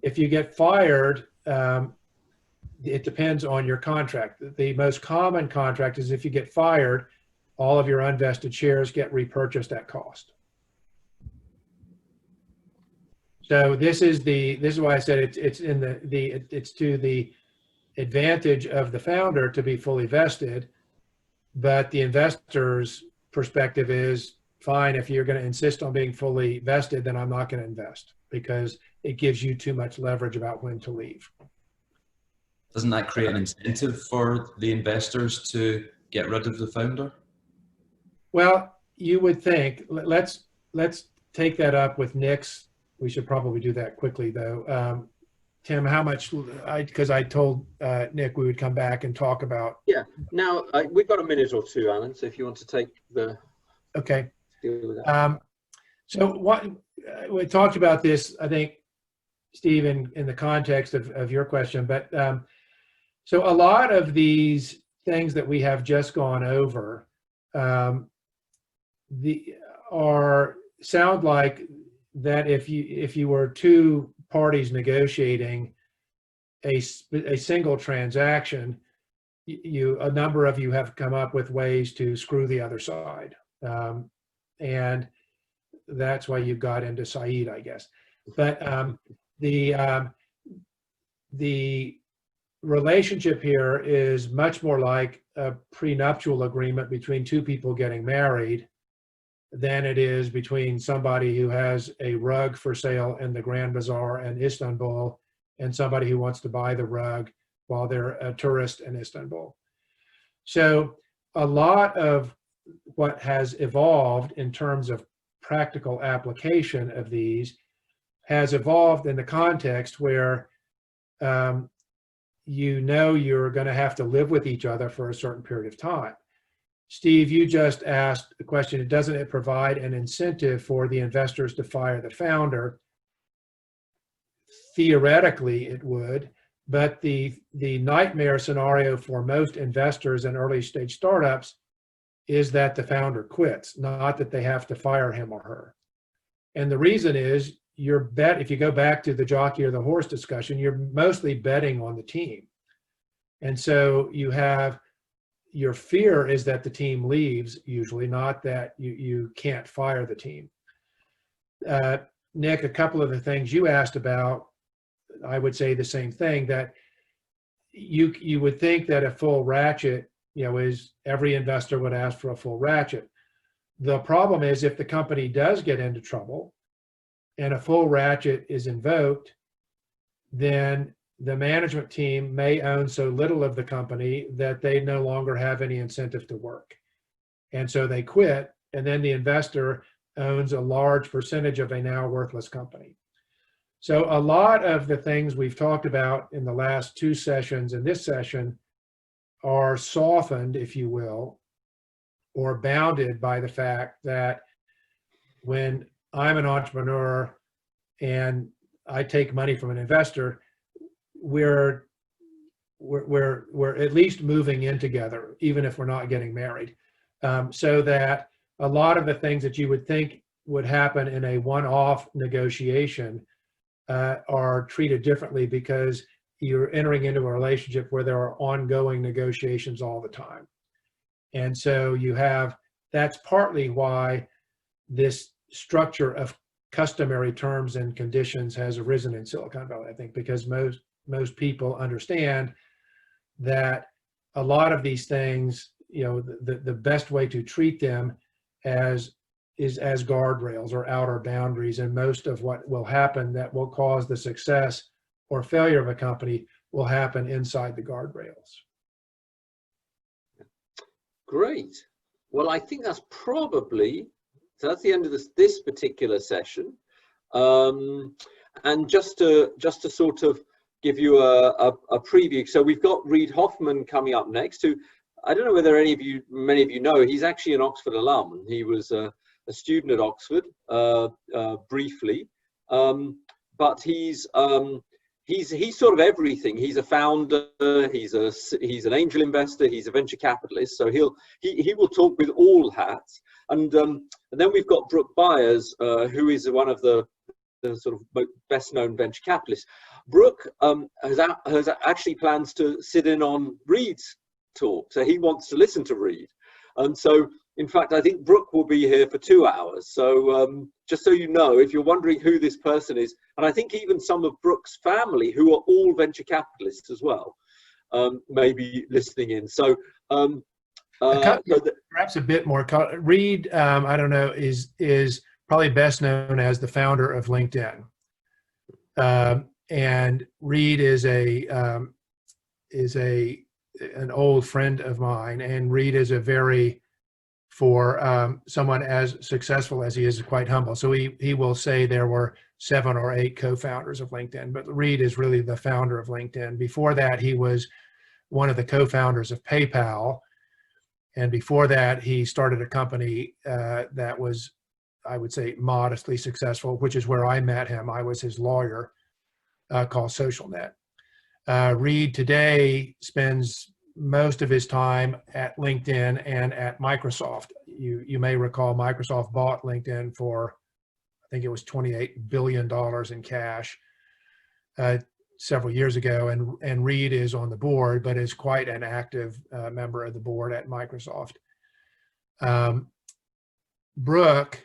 If you get fired, it depends on your contract. The most common contract is if you get fired, all of your unvested shares get repurchased at cost. So this is why I said it's to the advantage of the founder to be fully vested, but the investor's perspective is, fine, if you're going to insist on being fully vested, then I'm not going to invest because it gives you too much leverage about when to leave. Doesn't that create an incentive for the investors to get rid of the founder? Well, you would think. Let's take that up with Nick's. We should probably do that quickly, though. Tim, how much? Because I told Nick we would come back and talk about. Yeah. Now we've got a minute or two, Alan. So if you want to take the. Okay. Deal with that. So what we talked about this, I think, Steve, in the context of your question, but so a lot of these things that we have just gone over sound like that if you were two parties negotiating a single transaction, a number of you have come up with ways to screw the other side, and that's why you got into Saeed, I guess. But the relationship here is much more like a prenuptial agreement between two people getting married than it is between somebody who has a rug for sale in the Grand Bazaar in Istanbul and somebody who wants to buy the rug while they're a tourist in Istanbul. So a lot of what has evolved in terms of practical application of these has evolved in the context where you're going to have to live with each other for a certain period of time. Steve, you just asked the question, doesn't it provide an incentive for the investors to fire the founder? Theoretically, it would, but the nightmare scenario for most investors in early stage startups is that the founder quits, not that they have to fire him or her. And the reason is, if you go back to the jockey or the horse discussion, you're mostly betting on the team. And so your fear is that the team leaves, usually, not that you can't fire the team. Nick, a couple of the things you asked about, I would say the same thing, that you would think that a full ratchet, is every investor would ask for a full ratchet. The problem is if the company does get into trouble and a full ratchet is invoked, then the management team may own so little of the company that they no longer have any incentive to work. And so they quit, and then the investor owns a large percentage of a now worthless company. So a lot of the things we've talked about in the last two sessions and this session are softened, if you will, or bounded by the fact that when I'm an entrepreneur and I take money from an investor, we're at least moving in together, even if we're not getting married. So that a lot of the things that you would think would happen in a one-off negotiation are treated differently because you're entering into a relationship where there are ongoing negotiations all the time. And so that's partly why this structure of customary terms and conditions has arisen in Silicon Valley, I think, because most people understand that a lot of these things, the best way to treat them is as guardrails or outer boundaries, and most of what will happen that will cause the success or failure of a company will happen inside the guardrails. Great. Well, I think that's the end of this particular session. And just to sort of give you a preview, so we've got Reid Hoffman coming up next, who I don't know whether many of you know, he's actually an Oxford alum. He was a student at Oxford briefly, but he's sort of everything. He's a founder, he's an angel investor, he's a venture capitalist. So he will talk with all hats. And then we've got Brooke Byers, who is one of the sort of best known venture capitalists. Brooke has actually plans to sit in on Reid's talk, so he wants to listen to Reid. And so, in fact, I think Brooke will be here for 2 hours. So just so you know, if you're wondering who this person is, and I think even some of Brooke's family, who are all venture capitalists as well, may be listening in. So perhaps a bit more. Reid, I don't know, is probably best known as the founder of LinkedIn. And Reid is an old friend of mine, and Reid is for someone as successful as he is quite humble. So he will say there were 7 or 8 co-founders of LinkedIn, but Reid is really the founder of LinkedIn. Before that, he was one of the co-founders of PayPal. And before that, he started a company that was, I would say, modestly successful, which is where I met him. I was his lawyer, called SocialNet. Reid today spends most of his time at LinkedIn and at Microsoft. You may recall Microsoft bought LinkedIn for, I think it was $28 billion in cash several years ago, and Reid is on the board, but is quite an active member of the board at Microsoft. Brooke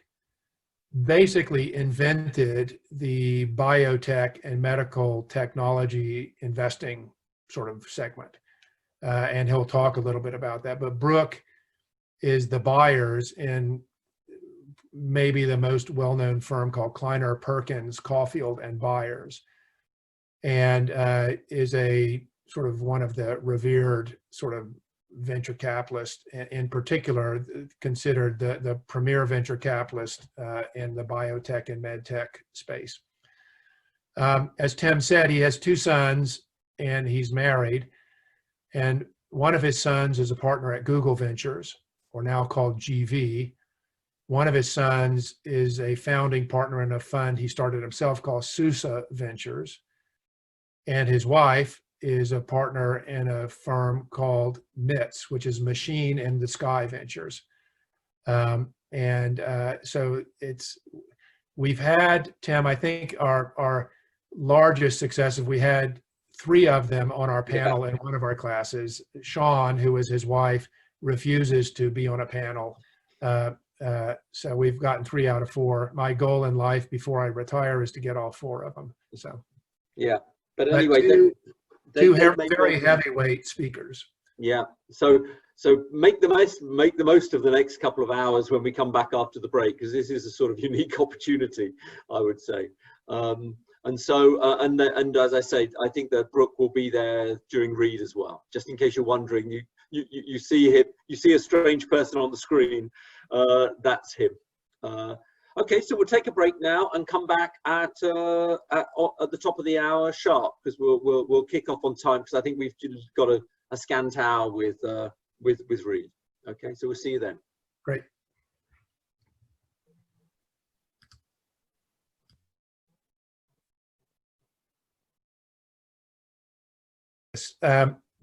basically invented the biotech and medical technology investing sort of segment. And he'll talk a little bit about that. But Brooke is the buyers in maybe the most well-known firm called Kleiner Perkins, Caulfield and Byers, and is a sort of one of the revered sort of venture capitalists, in particular considered the premier venture capitalist in the biotech and medtech space. As Tim said, he has 2 sons and he's married. And one of his sons is a partner at Google Ventures, or now called GV. One of his sons is a founding partner in a fund he started himself called Sousa Ventures. And his wife is a partner in a firm called MITS, which is Machine in the Sky Ventures. So we've had, Tim, I think our largest successes, we had 3 of them on our panel in one of our classes. Sean, who is his wife, refuses to be on a panel. So we've gotten 3 out of 4. My goal in life before I retire is to get all 4 of them. So yeah, but anyway, two very heavyweight speakers. Yeah, so make the most of the next couple of hours when we come back after the break, because this is a sort of unique opportunity, I would say. And so, and as I say, I think that Brooke will be there during Reid as well. Just in case you're wondering, you see a strange person on the screen. That's him. Okay, so we'll take a break now and come back at the top of the hour sharp, because we'll kick off on time, because I think we've got a scant hour with Reid. Okay, so we'll see you then. Great.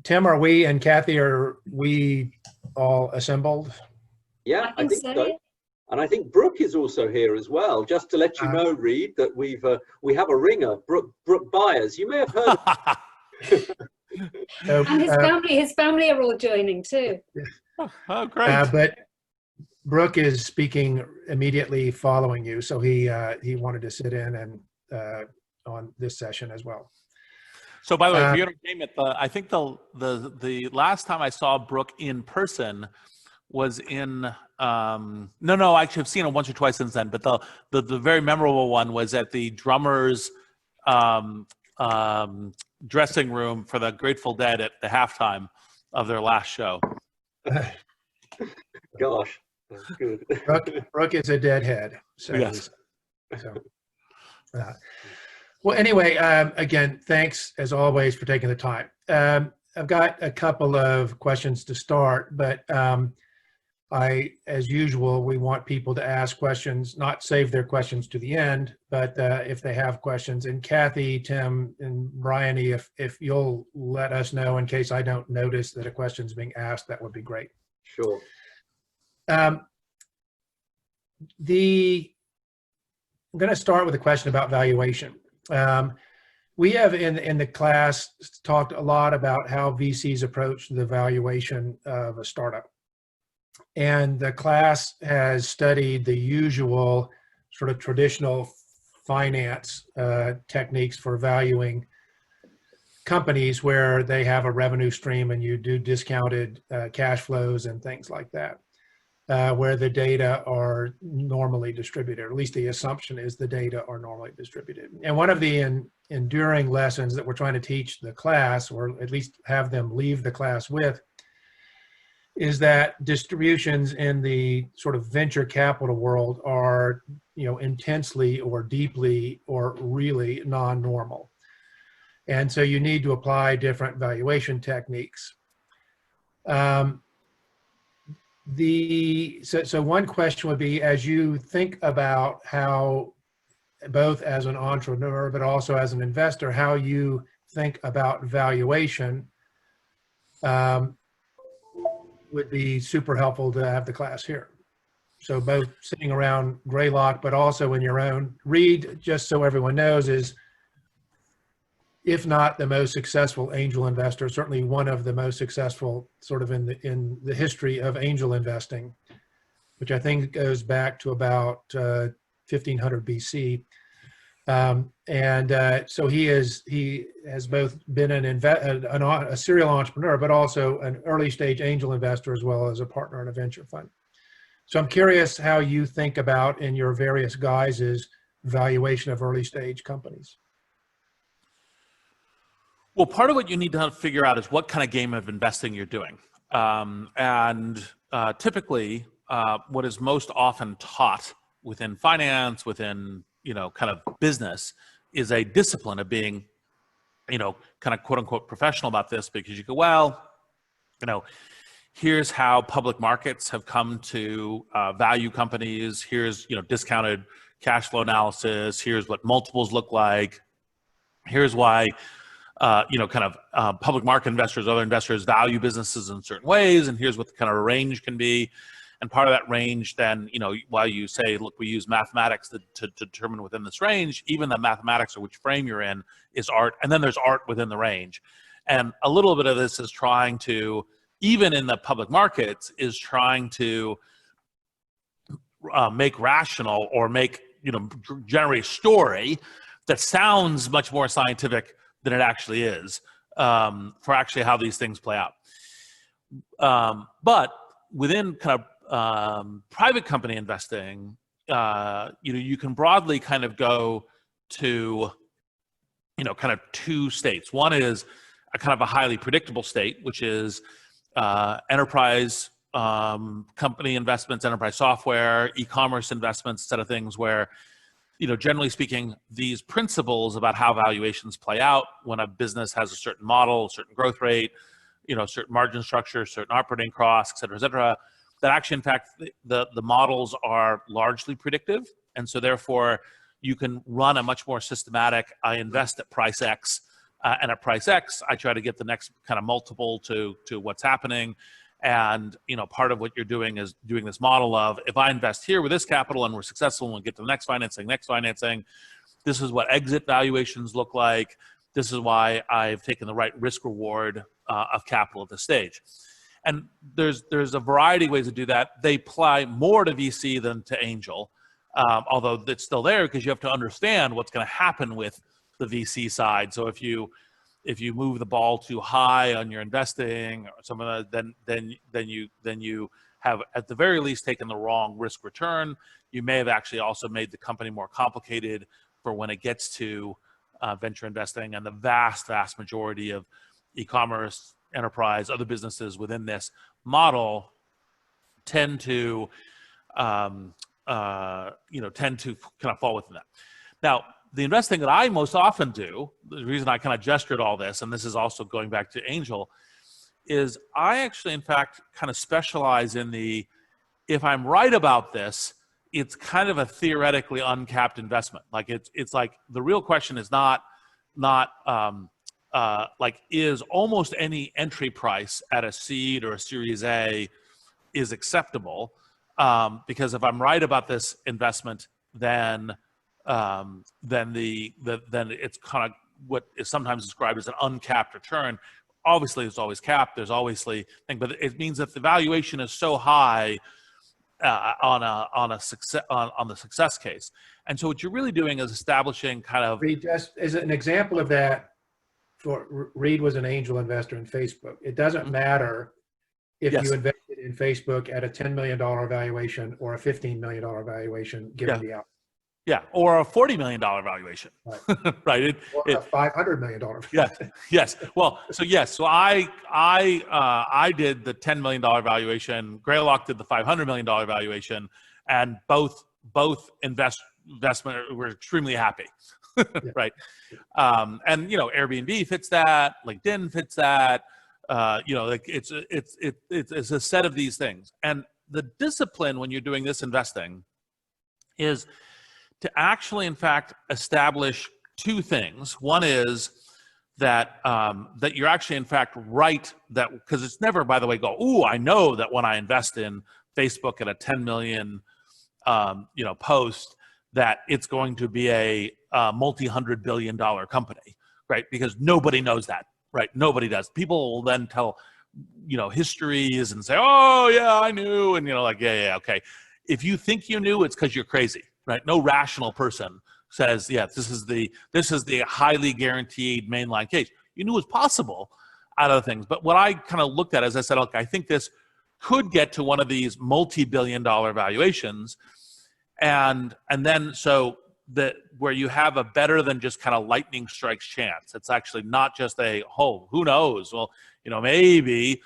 Tim, are we and Kathy, are we all assembled? Yeah, I think so. And I think Brooke is also here as well. Just to let you know, Reid, that we have a ringer, Brooke Byers. You may have heard of and his family are all joining too. Oh, great. But Brooke is speaking immediately following you, so he wanted to sit in and on this session as well. So, by the way, if you entertain it, I think the last time I saw Brooke in person was in no, actually I've seen it once or twice since then, but the very memorable one was at the drummers dressing room for the Grateful Dead at the halftime of their last show. Gosh, that's good. Brooke is a deadhead. So, yes. Well, anyway, again, thanks as always for taking the time. I've got a couple of questions to start, but as usual, we want people to ask questions, not save their questions to the end, but if they have questions. And Kathy, Tim, and Bryony, if you'll let us know in case I don't notice that a question's being asked, that would be great. Sure. I'm going to start with a question about valuation. We have in the class talked a lot about how VCs approach the valuation of a startup. And the class has studied the usual sort of traditional finance techniques for valuing companies where they have a revenue stream and you do discounted cash flows and things like that, where the data are normally distributed, or at least the assumption is the data are normally distributed. And one of the enduring lessons that we're trying to teach the class, or at least have them leave the class with, is that distributions in the sort of venture capital world are, intensely or deeply or really non-normal. And so you need to apply different valuation techniques. So one question would be, as you think about how, both as an entrepreneur, but also as an investor, how you think about valuation, would be super helpful to have the class here. So both sitting around Greylock, but also in your own. Reed, just so everyone knows, is, if not the most successful angel investor, certainly one of the most successful sort of in the history of angel investing, which I think goes back to about 1500 BC. So he has both been a serial entrepreneur, but also an early stage angel investor, as well as a partner in a venture fund. So I'm curious how you think about, in your various guises, valuation of early stage companies. Well, part of what you need to figure out is what kind of game of investing you're doing. Typically, what is most often taught within finance, within kind of business, is a discipline of being, kind of quote unquote professional about this, because you go, well, here's how public markets have come to value companies. Here's, discounted cash flow analysis. Here's what multiples look like. Here's why, public market investors, other investors value businesses in certain ways. And here's what the kind of range can be. And part of that range then, while you say, look, we use mathematics to determine within this range, even the mathematics or which frame you're in is art. And then there's art within the range. And a little bit of this is trying to, even in the public markets, is trying to make rational or make, generate a story that sounds much more scientific than it actually is, for actually how these things play out. But within kind of private company investing, you can broadly kind of go to, kind of two states. One is a kind of a highly predictable state, which is enterprise company investments, enterprise software, e-commerce investments, set of things where, generally speaking, these principles about how valuations play out when a business has a certain model, a certain growth rate, certain margin structure, certain operating costs, et cetera, that actually, in fact, the models are largely predictive. And so therefore, you can run a much more systematic, I invest at price X, and at price X, I try to get the next kind of multiple to what's happening. And, part of what you're doing is doing this model of, if I invest here with this capital and we're successful and we'll get to the next financing, this is what exit valuations look like. This is why I've taken the right risk reward of capital at this stage. And there's a variety of ways to do that. They apply more to VC than to angel, although it's still there because you have to understand what's going to happen with the VC side. So if you move the ball too high on your investing or some of that, then you have at the very least taken the wrong risk return. You may have actually also made the company more complicated for when it gets to venture investing. And the vast majority of e-commerce, enterprise, other businesses within this model tend to kind of fall within that. Now, the investing that I most often do, the reason I kind of gestured all this, and this is also going back to Angel, is I actually, in fact, kind of specialize in the, if I'm right about this, it's kind of a theoretically uncapped investment. Like it's like the real question is not like is almost any entry price at a seed or a Series A is acceptable, because if I'm right about this investment, then it's kind of what is sometimes described as an uncapped return. Obviously, it's always capped. There's obviously thing, but it means that the valuation is so high on the success case. And so what you're really doing is establishing kind of. Reed, just as an example of that, Reed was an angel investor in Facebook. It doesn't matter if you invested in Facebook at a $10 million valuation or a $15 million valuation, given the outcome. Yeah, or a $40 million valuation, right? Right. Or a $500 million. Yes. Well, so yes. So I did the $10 million valuation. Greylock did the $500 million valuation, and both investment were extremely happy, right? And Airbnb fits that. LinkedIn fits that. Like it's a set of these things, and the discipline when you're doing this investing is to actually, in fact, establish two things. One is that that you're actually, in fact, right, that because it's never, by the way, I know that when I invest in Facebook at a 10 million, post, that it's going to be a multi-$100 billion company, right? Because nobody knows that, right? Nobody does. People will then tell, histories and say, oh yeah, I knew, and yeah, okay. If you think you knew, it's because you're crazy. Right? No rational person says, yeah, this is the highly guaranteed mainline case. You knew it was possible out of things. But what I kind of looked at is I said, look, I think this could get to one of these multi-billion-dollar valuations. And then so that where you have a better than just kind of lightning strikes chance. It's actually not just who knows? Well, maybe,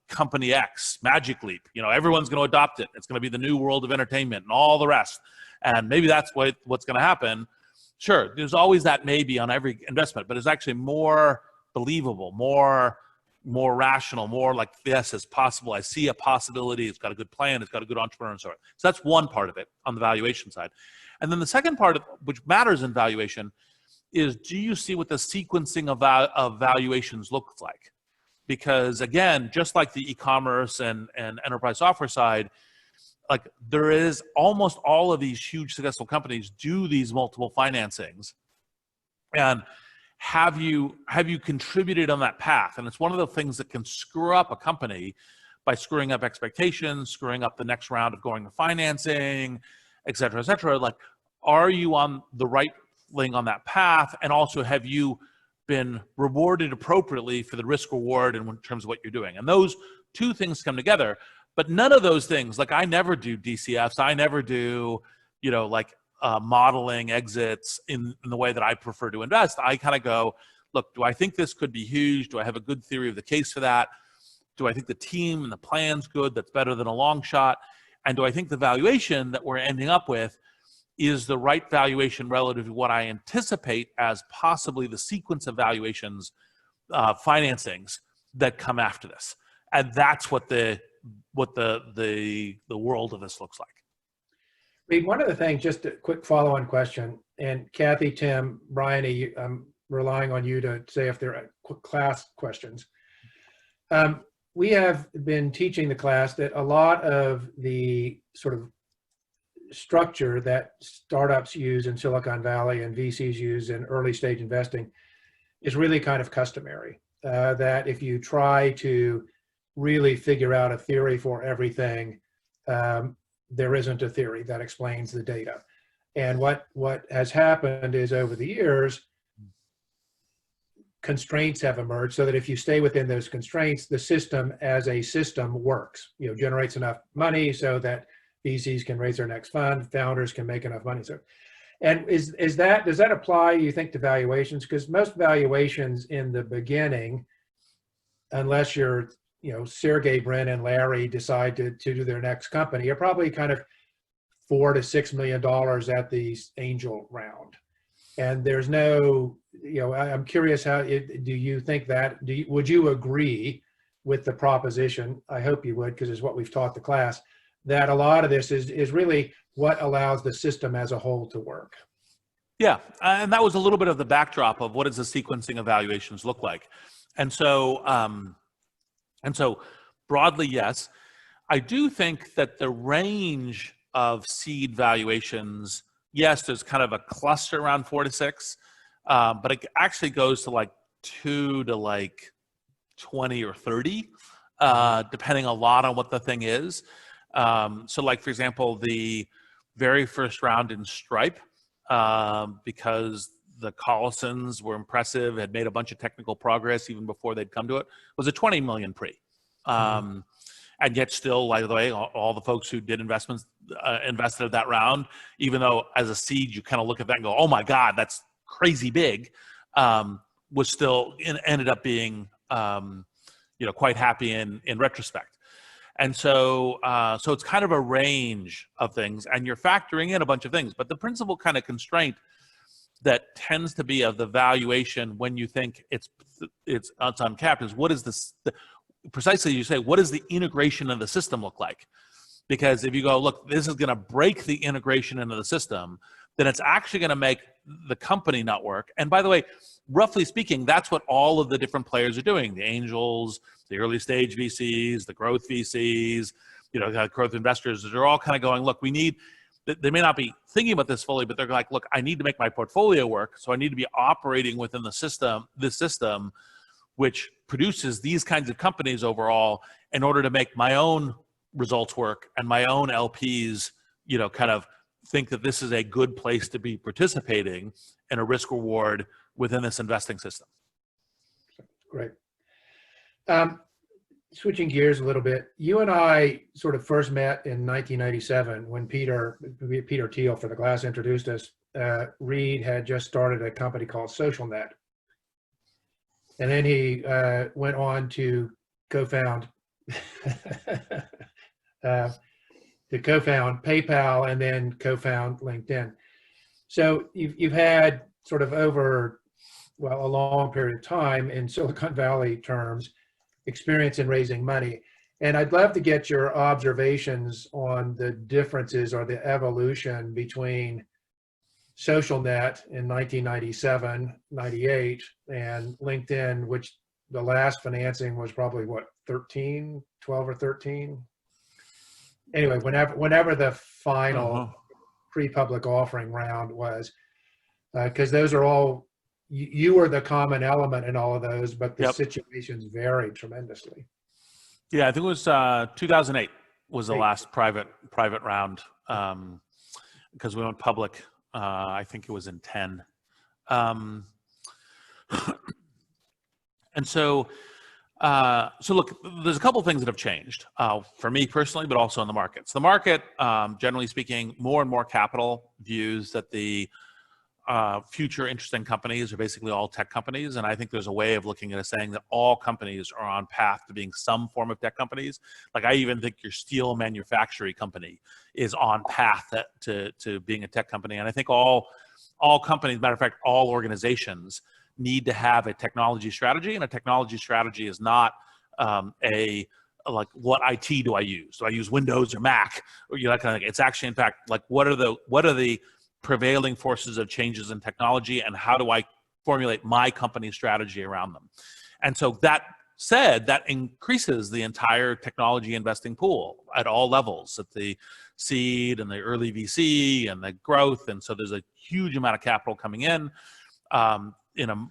Company X, Magic Leap, everyone's going to adopt it. It's going to be the new world of entertainment and all the rest. And maybe that's what's going to happen. Sure, there's always that maybe on every investment, but it's actually more believable, more rational, more like, yes, it's possible. I see a possibility. It's got a good plan. It's got a good entrepreneur and so on. So that's one part of it on the valuation side. And then the second part, which matters in valuation, is do you see what the sequencing of valuations looks like? Because again, just like the e-commerce and enterprise software side, like there is almost all of these huge successful companies do these multiple financings. And have you contributed on that path? And it's one of the things that can screw up a company by screwing up expectations, screwing up the next round of going to financing, et cetera, et cetera. Like, are you on the right thing on that path? And also, have you been rewarded appropriately for the risk reward in terms of what you're doing? And those two things come together, but none of those things, like I never do DCFs, I never do, modeling exits in the way that I prefer to invest. I kind of go, look, do I think this could be huge? Do I have a good theory of the case for that? Do I think the team and the plan's good? That's better than a long shot. And do I think the valuation that we're ending up with is the right valuation relative to what I anticipate as possibly the sequence of valuations, financings that come after this? And that's what the world of this looks like. Reed, one of the things, just a quick follow-on question, and Kathy, Tim, Brian, I'm relying on you to say if there are quick class questions. We have been teaching the class that a lot of the sort of structure that startups use in Silicon Valley and VCs use in early stage investing is really kind of customary. That if you try to really figure out a theory for everything, there isn't a theory that explains the data. And what has happened is over the years, constraints have emerged so that if you stay within those constraints, the system as a system works, generates enough money so that VCs can raise their next fund, founders can make enough money. So, and does that apply, you think, to valuations? Because most valuations in the beginning, unless you're, Sergey Brin and Larry decide to do their next company, are probably kind of $4 to $6 million at the angel round. And there's no, I'm curious, how do you think that, would you agree with the proposition? I hope you would, because it's what we've taught the class, that a lot of this is really what allows the system as a whole to work. Yeah, and that was a little bit of the backdrop of what does the sequencing of valuations look like. And so broadly, yes. I do think that the range of seed valuations, yes, there's kind of a cluster around 4 to 6, but it actually goes to like 2 to like 20 or 30, depending a lot on what the thing is. So like, for example, the very first round in Stripe, because the Collisons were impressive, had made a bunch of technical progress even before they'd come to it, was a 20 million pre. And yet still, by the way, all the folks who did investments invested at that round, even though as a seed, you kind of look at that and go, oh my God, that's crazy big, was still ended up being, quite happy in retrospect. And so it's kind of a range of things, and you're factoring in a bunch of things. But the principal kind of constraint that tends to be of the valuation when you think it's uncapped is what is this? Precisely, you say, what does the integration of the system look like? Because if you go, look, this is going to break the integration into the system, then it's actually going to make the company not work. And by the way, roughly speaking, that's what all of the different players are doing. The angels, the early stage VCs, the growth VCs, growth investors, they're all kind of going, look, we need, they may not be thinking about this fully, but they're like, look, I need to make my portfolio work. So I need to be operating within the system, this system, which produces these kinds of companies overall, in order to make my own results work and my own LPs, kind of think that this is a good place to be participating in a risk reward within this investing system. Great. Switching gears a little bit, you and I sort of first met in 1997 when Peter Thiel for the Glass introduced us. Reed had just started a company called SocialNet. And then he went on to co-found PayPal and then co-found LinkedIn. So you've had sort of over, a long period of time in Silicon Valley terms, experience in raising money. And I'd love to get your observations on the differences or the evolution between SocialNet in 1997, 98, and LinkedIn, which the last financing was probably 12 or 13. Anyway, whenever the final pre-public offering round was, because those are all, you were the common element in all of those, but the situations varied tremendously. Yeah, I think it was 2008 was the last private round, because we went public. I think it was in 10. And so look, there's a couple of things that have changed for me personally, but also in the markets. The market, generally speaking, more and more capital views that the future interesting companies are basically all tech companies. And I think there's a way of looking at it saying that all companies are on path to being some form of tech companies. Like I even think your steel manufacturing company is on path to being a tech company. And I think all companies, matter of fact, all organizations need to have a technology strategy. And a technology strategy is not like what IT do I use? Do I use Windows or Mac? Or that kind of thing. It's actually, in fact, like what are the prevailing forces of changes in technology, and how do I formulate my company strategy around them? And so that said, that increases the entire technology investing pool at all levels, at the seed and the early VC and the growth. And so there's a huge amount of capital coming in a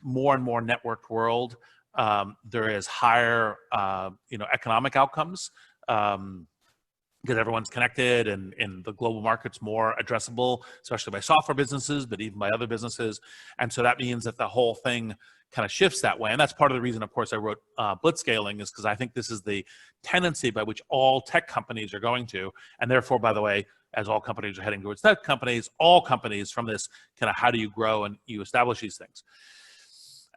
more and more networked world. There is higher, economic outcomes, because everyone's connected, and the global market's more addressable, especially by software businesses, but even by other businesses. And so that means that the whole thing kind of shifts that way. And that's part of the reason, of course, I wrote Blitzscaling, is because I think this is the tendency by which all tech companies are going to, and therefore, by the way, as all companies are heading towards tech companies, all companies from this kind of how do you grow and you establish these things.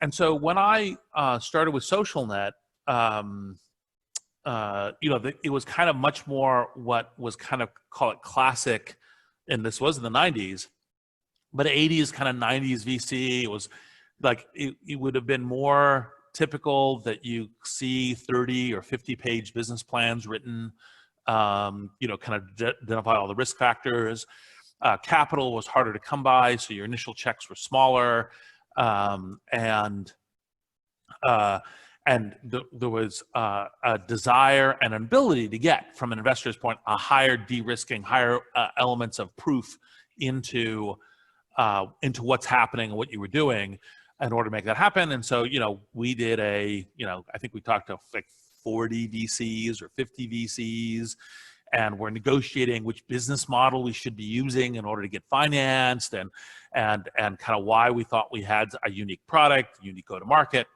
And so when I started with SocialNet, it was kind of much more what was kind of, call it classic and this was in the 90s, but 80s, kind of 90s VC, it was like, it would have been more typical that you see 30 or 50 page business plans written, you know, kind of identify all the risk factors. Capital was harder to come by, so your initial checks were smaller, and there was a desire and an ability to get, from an investor's point, a higher de-risking, higher elements of proof into what's happening and what you were doing in order to make that happen. And so, you know, we did I think we talked to like 40 VCs or 50 VCs, and we're negotiating which business model we should be using in order to get financed, and kind of why we thought we had a unique product, unique go-to-market.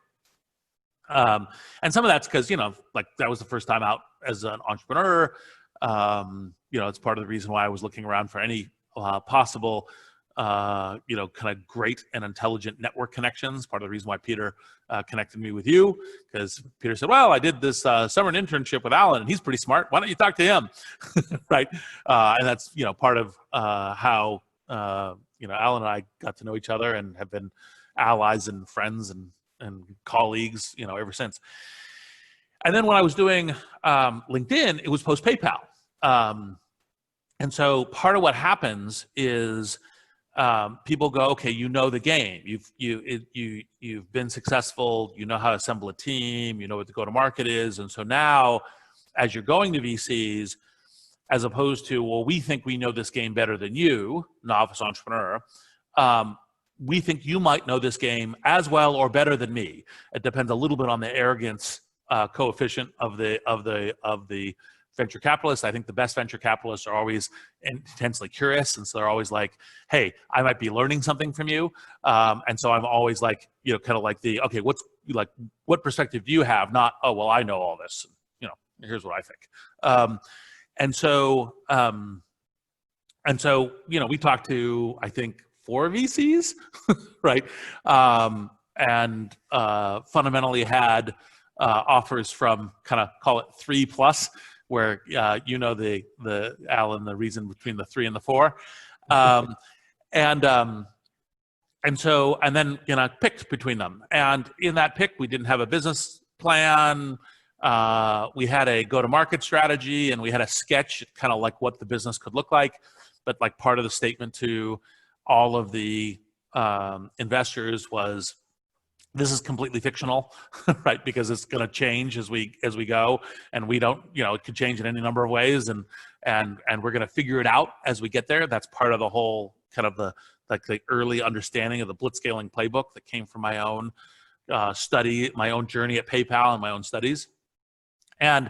And some of that's because, you know, like that was the first time out as an entrepreneur. You know, it's part of the reason why I was looking around for any possible, you know, kind of great and intelligent network connections. Part of the reason why Peter connected me with you, because Peter said, well, I did this summer internship with Alan, and he's pretty smart. Why don't you talk to him? Right. And that's, you know, part of how, you know, Alan and I got to know each other and have been allies and friends and colleagues, you know, ever since. And then when I was doing LinkedIn, it was post PayPal. And so part of what happens is people go, okay, you know the game. You've been successful. You know how to assemble a team. You know what the go-to-market is. And so now, as you're going to VCs, as opposed to, well, we think we know this game better than you, novice entrepreneur, we think you might know this game as well or better than me. It depends a little bit on the arrogance coefficient of the venture capitalists. I think the best venture capitalists are always intensely curious, and so they're always like, "Hey, I might be learning something from you," and so I'm always like, you know, kind of like okay, what perspective do you have? Not, oh, well, I know all this. You know, here's what I think. And so, you know, we talked to, I think, 4 VCs, right? And fundamentally had offers from kind of, call it 3+, where you know the Alan, the reason between the 3 and the 4, and then, you know, picked between them. And in that pick, we didn't have a business plan. We had a go-to-market strategy, and we had a sketch, kind of like what the business could look like. But like part of the statement to all of the investors was, this is completely fictional, right? Because it's going to change as we go, and we don't, you know, it could change in any number of ways, and we're going to figure it out as we get there. That's part of the whole kind of the early understanding of the blitzscaling playbook that came from my own study, my own journey at PayPal, and my own studies. And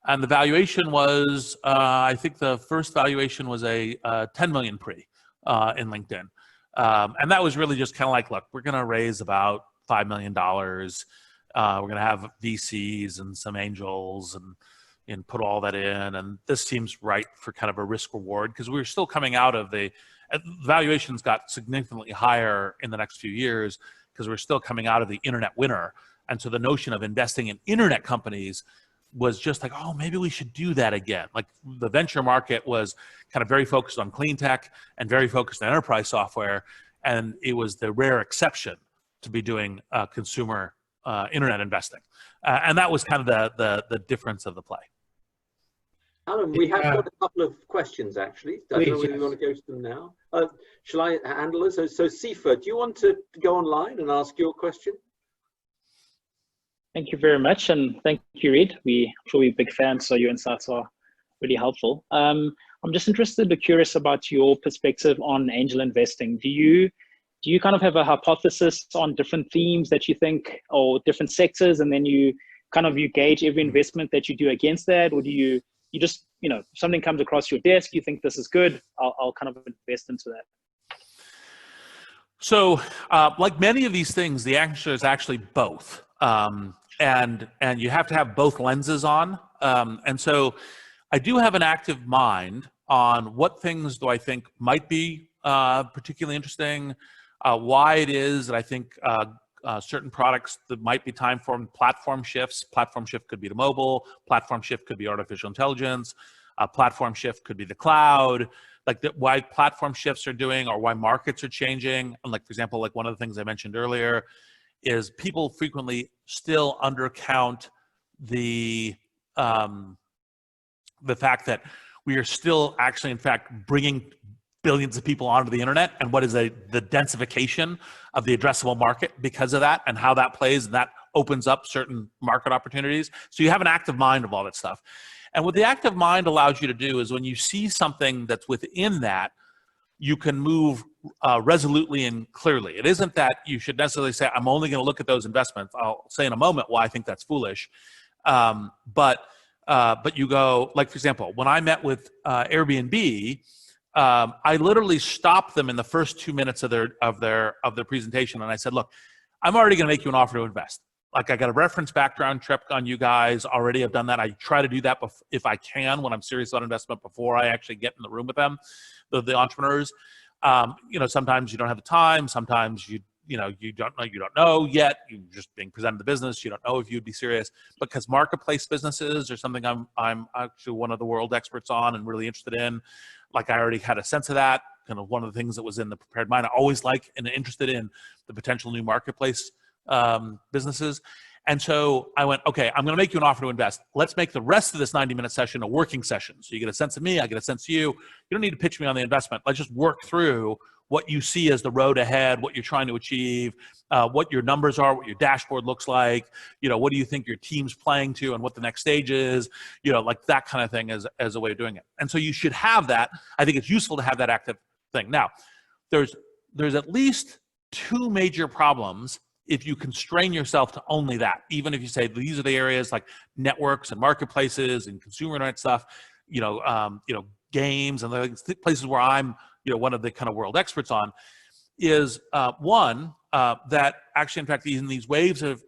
the valuation was, I think the first valuation was a 10 million pre in LinkedIn. And that was really just kind of like, look, we're going to raise about $5 million. We're going to have VCs and some angels and put all that in. And this seems right for kind of a risk reward, because we were still coming out of the valuations got significantly higher in the next few years, because we're still coming out of the internet winter. And so the notion of investing in internet companies was just like, oh, maybe we should do that again. Like the venture market was kind of very focused on clean tech and very focused on enterprise software. And it was the rare exception to be doing consumer internet investing. And that was kind of the difference of the play. Alan, we have got a couple of questions, actually. I don't know whether we want to go to them now. Shall I handle it? So Sifa, do you want to go online and ask your question? Thank you very much, and thank you, Reid. I'm sure we're big fans, so your insights are really helpful. I'm just interested or curious about your perspective on angel investing. Do you kind of have a hypothesis on different themes that you think, or different sectors, and then you gauge every investment that you do against that, or do you just, you know, if something comes across your desk, you think this is good, I'll kind of invest into that? So, like many of these things, the answer is actually both. And you have to have both lenses on. And so I do have an active mind on what things do I think might be particularly interesting, why it is that I think certain products that might be time for platform shifts. Platform shift could be to mobile, platform shift could be artificial intelligence, A platform shift could be the cloud, like why platform shifts are doing or why markets are changing. And like, for example, like one of the things I mentioned earlier is people frequently still undercount the fact that we are still actually, in fact, bringing billions of people onto the internet, and what is the densification of the addressable market because of that, and how that plays, and that opens up certain market opportunities. So you have an active mind of all that stuff. And what the active mind allows you to do is when you see something that's within that, you can move resolutely and clearly. It isn't that you should necessarily say, I'm only going to look at those investments. I'll say in a moment why I think that's foolish. But you go, like, for example, when I met with Airbnb, I literally stopped them in the first 2 minutes of their presentation, and I said, look, I'm already going to make you an offer to invest. Like, I got a reference background check on you guys already. I've done that. I try to do that if I can when I'm serious about investment before I actually get in the room with them, the entrepreneurs. Sometimes you don't have the time. Sometimes you don't know yet. You're just being presented the business. You don't know if you'd be serious, because marketplace businesses are something I'm actually one of the world experts on and really interested in. Like, I already had a sense of that. Kind of one of the things that was in the prepared mind. I always like and interested in the potential new marketplace businesses. And so I went, okay, I'm going to make you an offer to invest. Let's make the rest of this 90-minute session a working session. So you get a sense of me, I get a sense of you. You don't need to pitch me on the investment. Let's just work through what you see as the road ahead, what you're trying to achieve, what your numbers are, what your dashboard looks like, what do you think your team's playing to, and what the next stage is, like that kind of thing as a way of doing it. And so you should have that. I think it's useful to have that active thing. Now, there's at least two major problems if you constrain yourself to only that. Even if you say these are the areas like networks and marketplaces and consumer internet stuff, games and the places where I'm one of the kind of world experts on, is one that actually, in fact, in these waves of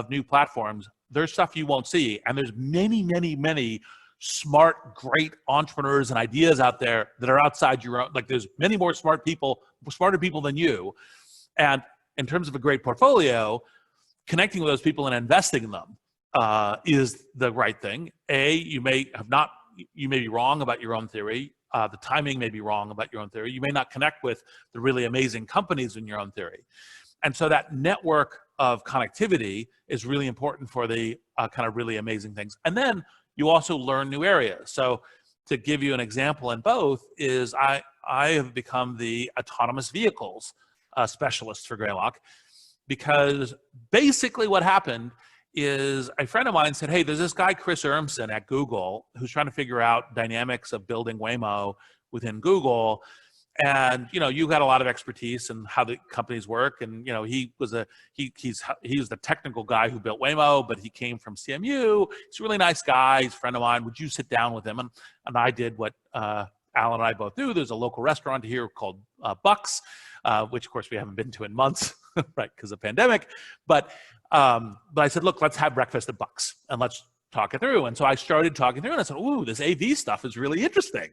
new platforms, there's stuff you won't see, and there's many smart, great entrepreneurs and ideas out there that are outside your own. Like, there's many more smarter people than you, and in terms of a great portfolio, connecting with those people and investing in them is the right thing. You may be wrong about your own theory. The timing may be wrong about your own theory. You may not connect with the really amazing companies in your own theory. And so that network of connectivity is really important for the kind of really amazing things. And then you also learn new areas. So to give you an example in both is I have become the autonomous vehicles specialist for Greylock, because basically what happened is a friend of mine said, hey, there's this guy, Chris Urmson at Google, who's trying to figure out dynamics of building Waymo within Google. And, you got a lot of expertise in how the companies work. And, he's the technical guy who built Waymo, but he came from CMU. He's a really nice guy. He's a friend of mine. Would you sit down with him? And I did what Alan and I both do. There's a local restaurant here called Bucks, which of course we haven't been to in months, right, because of the pandemic. But I said, look, let's have breakfast at Bucks and let's talk it through. And so I started talking through, and I said, ooh, this AV stuff is really interesting,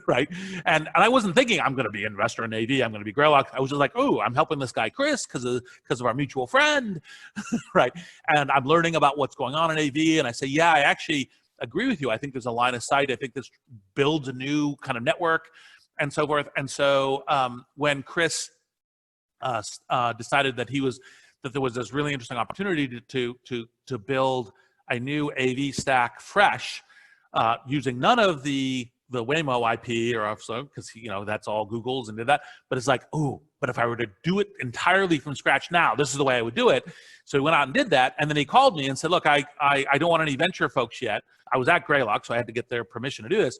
right? And I wasn't thinking I'm going to be an investor in AV. I'm going to be Greylock. I was just like, oh, I'm helping this guy Chris because of our mutual friend, right? And I'm learning about what's going on in AV. And I say, yeah, I actually agree with you. I think there's a line of sight. I think this builds a new kind of network and so forth. And so when Chris decided that there was this really interesting opportunity to build a new AV stack fresh, using none of the Waymo IP or so, because that's all Google's and did that. But it's like, oh, but if I were to do it entirely from scratch now, this is the way I would do it. So he went out and did that, and then he called me and said, look, I don't want any venture folks yet. I was at Greylock, so I had to get their permission to do this.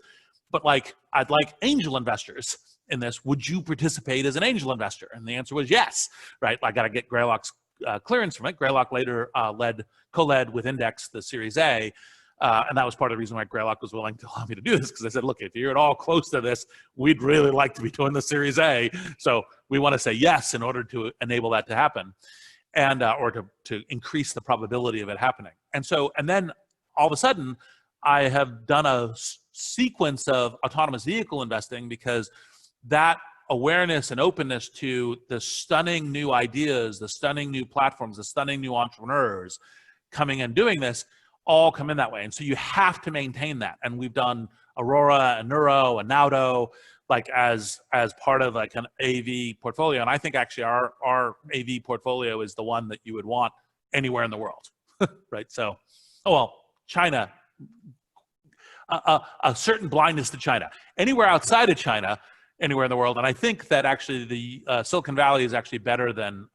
But I'd like angel investors in this. Would you participate as an angel investor? And the answer was yes, right? I got to get Greylock's clearance from it. Greylock later co-led with Index the Series A, and that was part of the reason why Greylock was willing to allow me to do this, because I said, look, if you're at all close to this, we'd really like to be doing the Series A. So we want to say yes in order to enable that to happen, and or to increase the probability of it happening. And then all of a sudden, I have done a sequence of autonomous vehicle investing, because that awareness and openness to the stunning new ideas, the stunning new platforms, the stunning new entrepreneurs coming and doing this all come in that way. And so you have to maintain that. And we've done Aurora and Neuro and Naudo, like as part of like an AV portfolio. And I think actually our AV portfolio is the one that you would want anywhere in the world, right? So, China, a certain blindness to China. Anywhere outside of China, anywhere in the world. And I think that actually the Silicon Valley is actually better than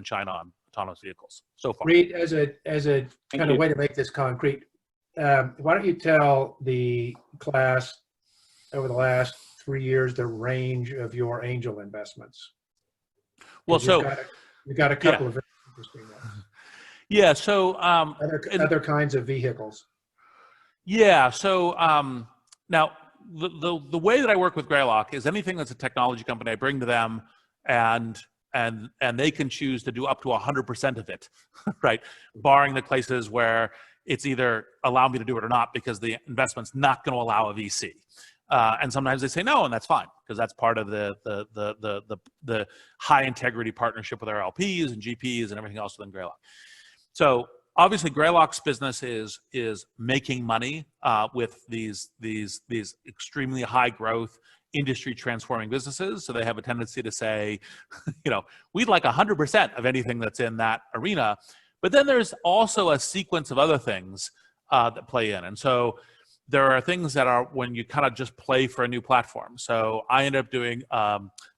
China on autonomous vehicles so far. Reed, as a kind of way to make this concrete, why don't you tell the class over the last 3 years the range of your angel investments? Well, so you've got a couple of very interesting ones. Yeah. So other kinds of vehicles. Yeah. So now the way that I work with Greylock is anything that's a technology company, I bring to them, and they can choose to do up to 100% of it, right? Barring the places where it's either allow me to do it or not because the investment's not going to allow a VC. And sometimes they say no, and that's fine because that's part of the high integrity partnership with our LPs and GPs and everything else within Greylock. So obviously Greylock's business is making money with these extremely high growth industry transforming businesses. So they have a tendency to say, we'd like 100% of anything that's in that arena. But then there's also a sequence of other things that play in. And so there are things that are when you kind of just play for a new platform. So I ended up doing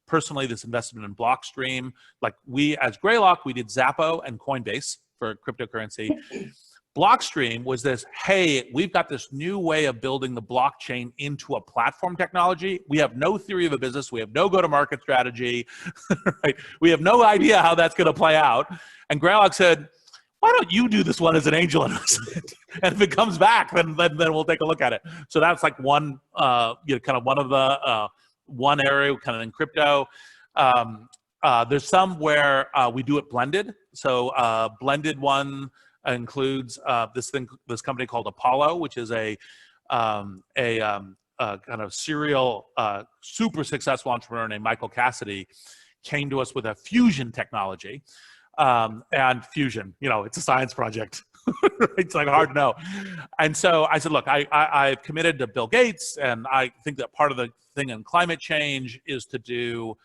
personally this investment in Blockstream. Like we, as Greylock, we did Zappo and Coinbase for cryptocurrency. Blockstream was this, hey, we've got this new way of building the blockchain into a platform technology. We have no theory of a business. We have no go-to-market strategy. Right? We have no idea how that's going to play out. And Greylock said, why don't you do this one as an angel investment? And if it comes back, then we'll take a look at it. So that's like one, kind of one of the one area kind of in crypto. There's some where we do it blended. So blended one includes this company called Apollo, which is a kind of serial, super successful entrepreneur named Michael Cassidy, came to us with a fusion technology. And fusion, it's a science project. It's like hard to know. And so I said, look, I've committed to Bill Gates, and I think that part of the thing in climate change is to do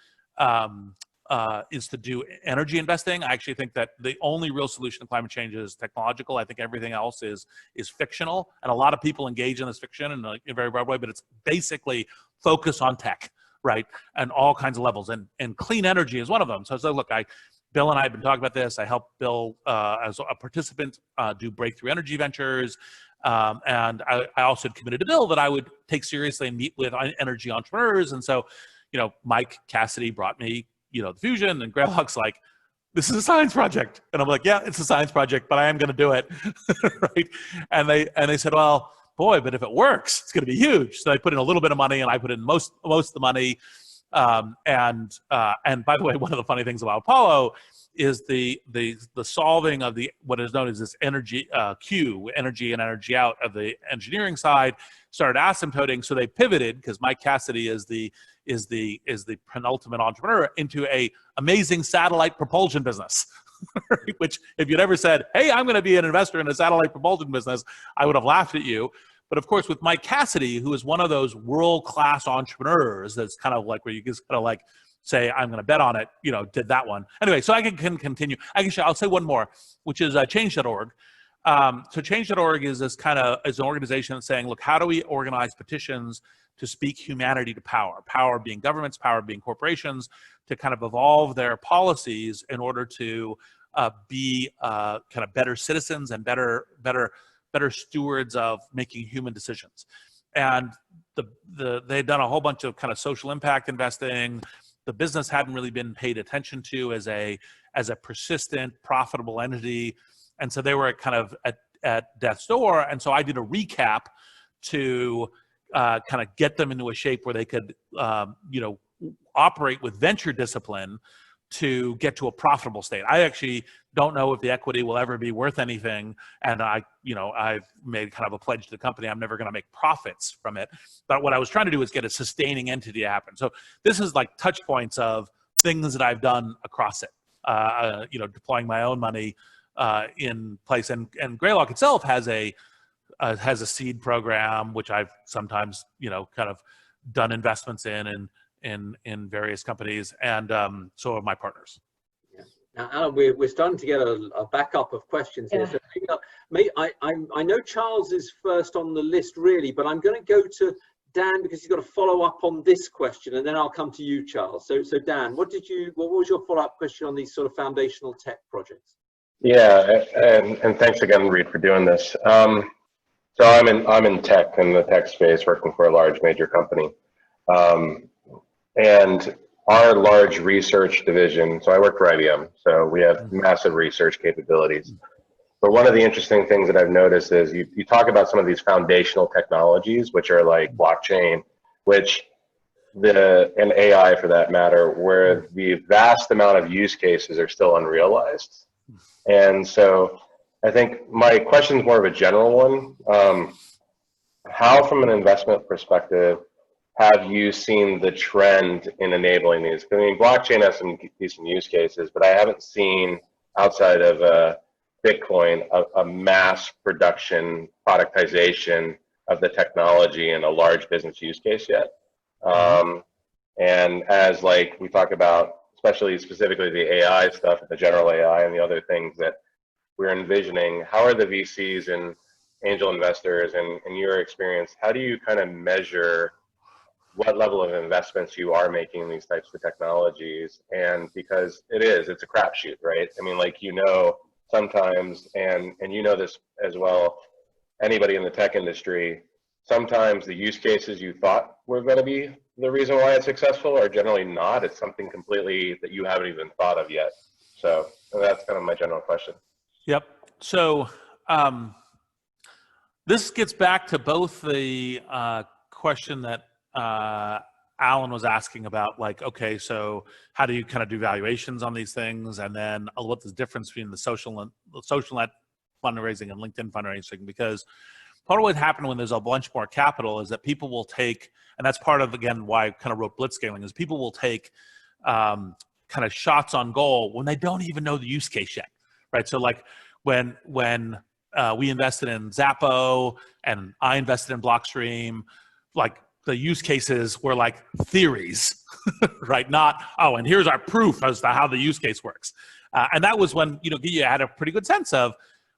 energy investing. I actually think that the only real solution to climate change is technological. I think everything else is fictional, and a lot of people engage in this fiction in a very broad way, but it's basically focus on tech, right? And all kinds of levels, and clean energy is one of them. So I said, look, Bill and I have been talking about this. I helped Bill as a participant do Breakthrough Energy Ventures. And I also committed to Bill that I would take seriously and meet with energy entrepreneurs. And so, Mike Cassidy brought me, the fusion, and Greylock's like, this is a science project. And I'm like, yeah, it's a science project, but I am going to do it. Right. And they said, well, boy, but if it works, it's going to be huge. So they put in a little bit of money, and I put in most of the money. And by the way, one of the funny things about Apollo is the solving of what is known as this energy Q, energy in, energy out of the engineering side, started asymptoting. So they pivoted because Mike Cassidy is the penultimate entrepreneur into a amazing satellite propulsion business. Which if you'd ever said, hey, I'm going to be an investor in a satellite propulsion business, I would have laughed at you. But of course, with Mike Cassidy, who is one of those world-class entrepreneurs, that's kind of like where you just kind of like say, I'm going to bet on it, did that one. Anyway, so I can continue. I'll say one more, which is change.org. So change.org is is an organization that's saying, look, how do we organize petitions to speak humanity to power? Power being governments, power being corporations, to kind of evolve their policies in order to be kind of better citizens and better stewards of making human decisions. And they'd done a whole bunch of kind of social impact investing. The business hadn't really been paid attention to as a persistent, profitable entity. And so they were kind of at death's door. And so I did a recap to kind of get them into a shape where they could, operate with venture discipline to get to a profitable state. I actually don't know if the equity will ever be worth anything. And I've made kind of a pledge to the company. I'm never going to make profits from it. But what I was trying to do is get a sustaining entity to happen. So this is like touch points of things that I've done across it, deploying my own money in place. And Greylock itself has a seed program, which I've sometimes, kind of done investments in various companies, and so have my partners. Now, Alan, we're starting to get a backup of questions here. So I know Charles is first on the list, really, but I'm going to go to Dan because he's got to follow up on this question, and then I'll come to you, Charles. So Dan, what was your follow-up question on these sort of foundational tech projects? Yeah, and thanks again, Reed, for doing this. So I'm in tech, in the tech space, working for a large major company, and our large research division. So I work for IBM, so we have massive research capabilities. But one of the interesting things that I've noticed is you talk about some of these foundational technologies, which are like blockchain, and AI for that matter, where the vast amount of use cases are still unrealized. And so I think my question is more of a general one. How, from an investment perspective, have you seen the trend in enabling these? I mean, blockchain has some decent use cases, but I haven't seen, outside of Bitcoin, a mass production productization of the technology in a large business use case yet. And as we talk about, specifically the AI stuff, the general AI and the other things that we're envisioning, how are the VCs and angel investors, and in your experience, how do you kind of measure what level of investments you are making in these types of technologies? And because it's a crapshoot, right? I mean, sometimes, and you know this as well, anybody in the tech industry, sometimes the use cases you thought were going to be the reason why it's successful are generally not. It's something completely that you haven't even thought of yet. So that's kind of my general question. Yep. So this gets back to both the question that Alan was asking about, okay, so how do you kind of do valuations on these things, and then what's the difference between the social net fundraising and LinkedIn fundraising? Because part of what happened when there's a bunch more capital is that people will take, and that's part of, again, why I kind of wrote blitzscaling, is people will take kind of shots on goal when they don't even know the use case yet, right? So when we invested in Zappo and I invested in Blockstream, the use cases were like theories, right? Not, and here's our proof as to how the use case works. And that was when, you had a pretty good sense of,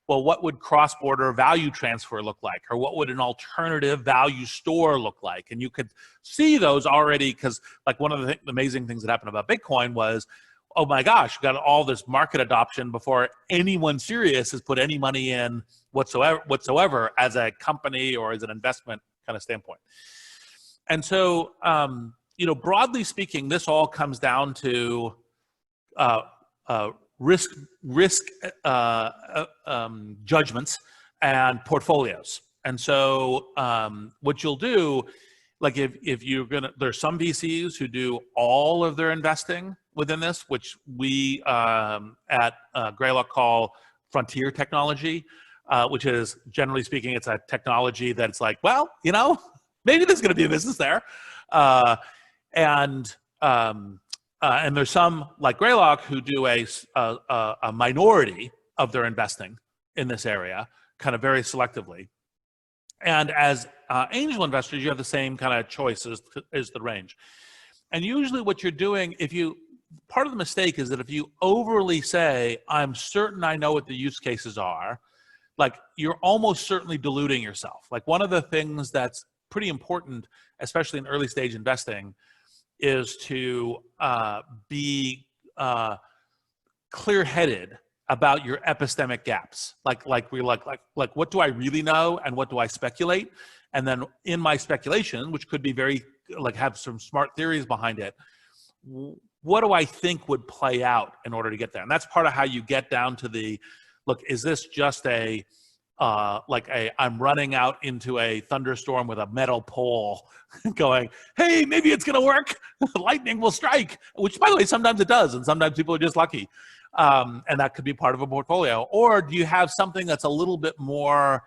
well, what would cross-border value transfer look like? Or what would an alternative value store look like? And you could see those already, because one of the amazing things that happened about Bitcoin was, oh my gosh, we got all this market adoption before anyone serious has put any money in whatsoever as a company or as an investment kind of standpoint. And so, broadly speaking, this all comes down to risk judgments and portfolios. And so what you'll do, if you're there's some VCs who do all of their investing within this, which we at Greylock call frontier technology, which is, generally speaking, it's a technology that's maybe there's going to be a business there. And there's some, like Greylock, who do a minority of their investing in this area, kind of very selectively. And as angel investors, you have the same kind of choice as the range. And usually what you're doing, part of the mistake is that if you overly say, I'm certain I know what the use cases are, you're almost certainly diluting yourself. One of the things that's pretty important, especially in early stage investing, is to be clear-headed about your epistemic gaps. What do I really know and what do I speculate? And then in my speculation, which could be very, have some smart theories behind it, what do I think would play out in order to get there? And that's part of how you get down to is this just I'm running out into a thunderstorm with a metal pole going, hey, maybe it's going to work. Lightning will strike, which, by the way, sometimes it does. And sometimes people are just lucky. And that could be part of a portfolio. Or do you have something that's a little bit more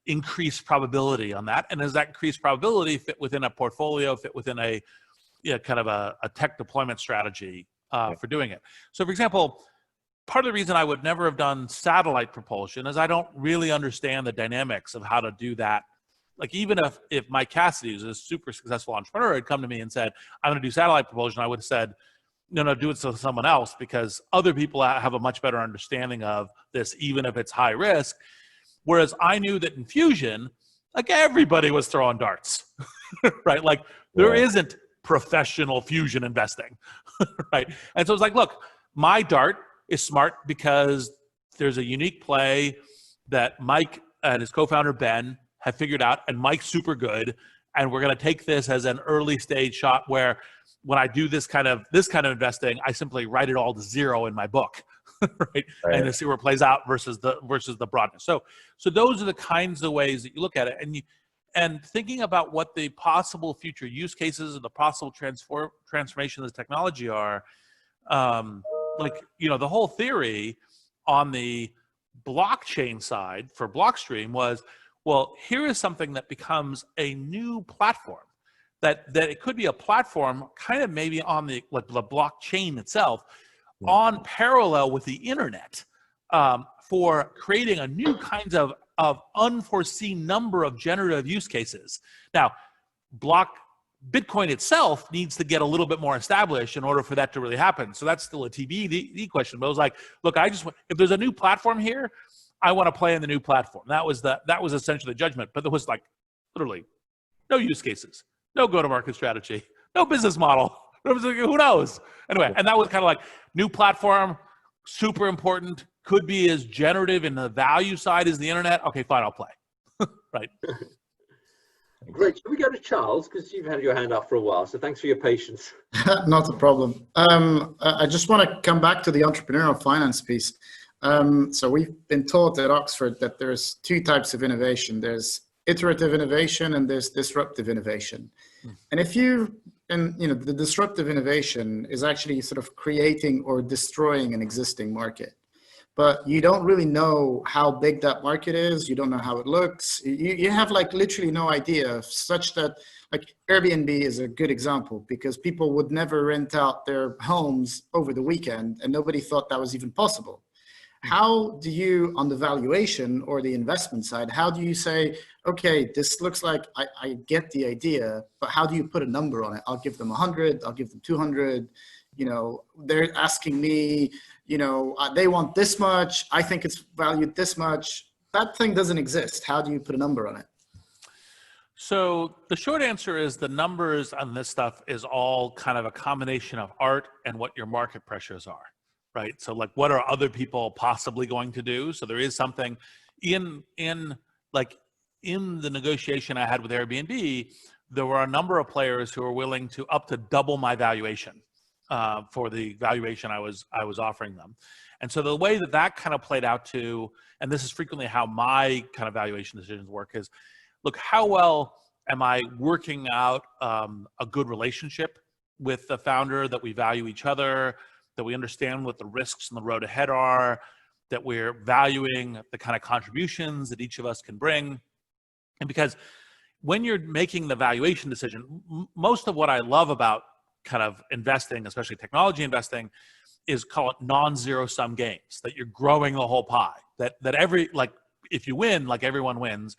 increased probability on that? And does that increased probability fit within a portfolio, fit within a kind of a tech deployment strategy for doing it? So, for example, part of the reason I would never have done satellite propulsion is I don't really understand the dynamics of how to do that. Like even if Mike Cassidy, who's a super successful entrepreneur, had come to me and said, I'm going to do satellite propulsion, I would have said, no, do it to someone else, because other people have a much better understanding of this, even if it's high risk. Whereas I knew that in fusion, like everybody was throwing darts, right? Like there isn't professional fusion investing, right? And so it's like, look, my dart is smart because there's a unique play that Mike and his co-founder Ben have figured out, and Mike's super good. And we're going to take this as an early stage shot where when I do this kind of investing, I simply write it all to zero in my book, right? And to see where it plays out versus the broadness. So those are the kinds of ways that you look at it, and thinking about what the possible future use cases and the possible transformation of the technology are. Like, you know, the whole theory on the blockchain side for Blockstream was, well, here is something that becomes a new platform. That it could be a platform kind of maybe on the blockchain itself, on parallel with the internet, for creating a new kinds of unforeseen number of generative use cases. Now, Bitcoin itself needs to get a little bit more established in order for that to really happen. So that's still a TBD question. But I was like, look, if there's a new platform here, I want to play in the new platform. That was essentially the judgment. But there was like literally no use cases, no go-to-market strategy, no business model. Who knows? Anyway, and that was kind of like new platform, super important, could be as generative in the value side as the internet. Okay, fine, I'll play. Right. Great. Shall we go to Charles? Because you've had your hand up for a while, so thanks for your patience. Not a problem. I just want to come back to the entrepreneurial finance piece. So we've been taught at Oxford that there's two types of innovation. There's iterative innovation and there's disruptive innovation. And the disruptive innovation is actually sort of creating or destroying an existing market. But you don't really know how big that market is. You don't know how it looks. You have like literally no idea, such that like Airbnb is a good example, because people would never rent out their homes over the weekend and nobody thought that was even possible. How do you, on the valuation or the investment side, how do you say, okay, this looks like I get the idea, but how do you put a number on it? I'll give them 100, I'll give them 200. You know, they're asking me, you know, they want this much. I think it's valued this much. That thing doesn't exist. How do you put a number on it? So the short answer is the numbers on this stuff is all kind of a combination of art and what your market pressures are, right? So like, what are other people possibly going to do? So there is something in the negotiation I had with Airbnb, there were a number of players who were willing to up to double my valuation. For the valuation I was offering them. And so the way that kind of played out to, and this is frequently how my kind of valuation decisions work, is look, how well am I working out a good relationship with the founder, that we value each other, that we understand what the risks on the road ahead are, that we're valuing the kind of contributions that each of us can bring. And because when you're making the valuation decision, most of what I love about kind of investing, especially technology investing, is call it non-zero sum games, that you're growing the whole pie, that if you win, like everyone wins.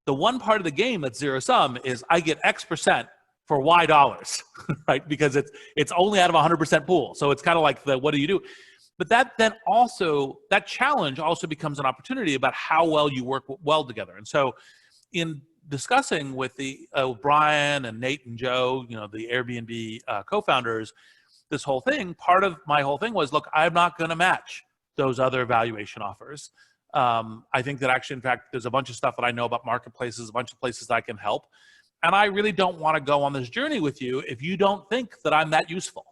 The one part of the game that's zero sum is I get X% for Y dollars, right? Because it's only out of 100% pool. So it's kind of like what do you do? But that challenge also becomes an opportunity about how well you work well together. And so in discussing with Brian and Nate and Joe, you know, the Airbnb co-founders, this whole thing, part of my whole thing was, look, I'm not going to match those other valuation offers. I think that actually, in fact, there's a bunch of stuff that I know about marketplaces, a bunch of places that I can help. And I really don't want to go on this journey with you if you don't think that I'm that useful,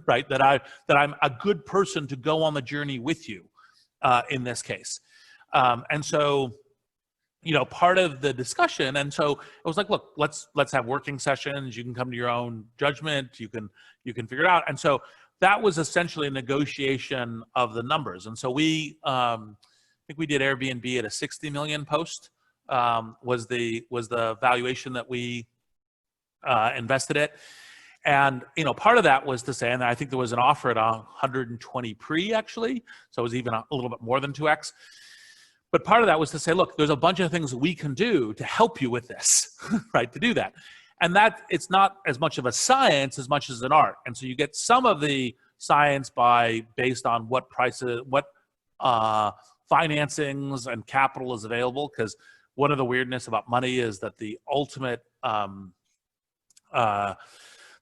right? That I'm a good person to go on the journey with you in this case. And so, you know, part of the discussion, and so I was like, look, let's have working sessions. You can come to your own judgment. You can figure it out. And so that was essentially a negotiation of the numbers. And so we, I think we did Airbnb at a 60 million post, was the valuation that we invested at. And, you know, part of that was to say, and I think there was an offer at 120 pre actually, so it was even a little bit more than 2x. But part of that was to say, look, there's a bunch of things we can do to help you with this, right, to do that. And that it's not as much of a science as much as an art. And so you get some of the science based on what prices, what financings and capital is available, because one of the weirdness about money is that the ultimate,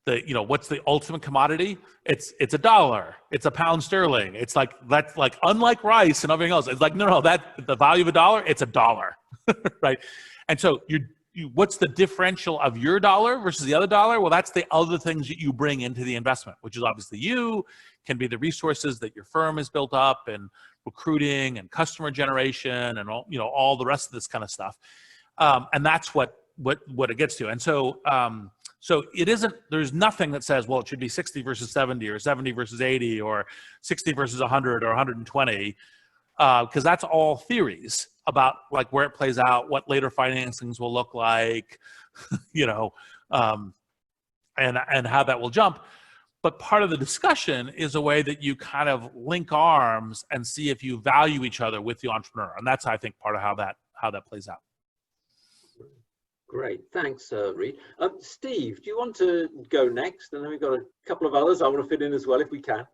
what's the ultimate commodity? It's a dollar, it's a pound sterling. It's like, that's like, unlike rice and everything else, it's like, no, that the value of a dollar, it's a dollar, right? And so what's the differential of your dollar versus the other dollar? Well, that's the other things that you bring into the investment, which is obviously can be the resources that your firm has built up, and recruiting and customer generation and all, all the rest of this kind of stuff. And that's what it gets to. And so, so it isn't, there's nothing that says, well, it should be 60 versus 70 or 70 versus 80 or 60 versus 100 or 120, because that's all theories about like where it plays out, what later financings will look like, and how that will jump. But part of the discussion is a way that you kind of link arms and see if you value each other with the entrepreneur. And that's, I think, part of how that plays out. Great, thanks, Reed. Steve, do you want to go next? And then we've got a couple of others I want to fit in as well, if we can.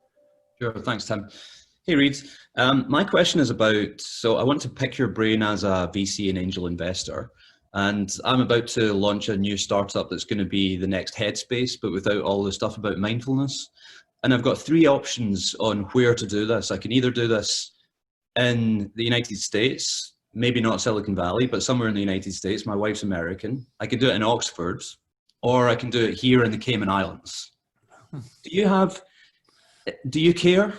Sure, thanks, Tim. Hey, Reed. My question is about, so I want to pick your brain as a VC and angel investor. And I'm about to launch a new startup that's going to be the next Headspace, but without all the stuff about mindfulness. And I've got 3 options on where to do this. I can either do this in the United States, maybe not Silicon Valley, but somewhere in the United States. My wife's American. I can do it in Oxford, or I can do it here in the Cayman Islands. Do you care?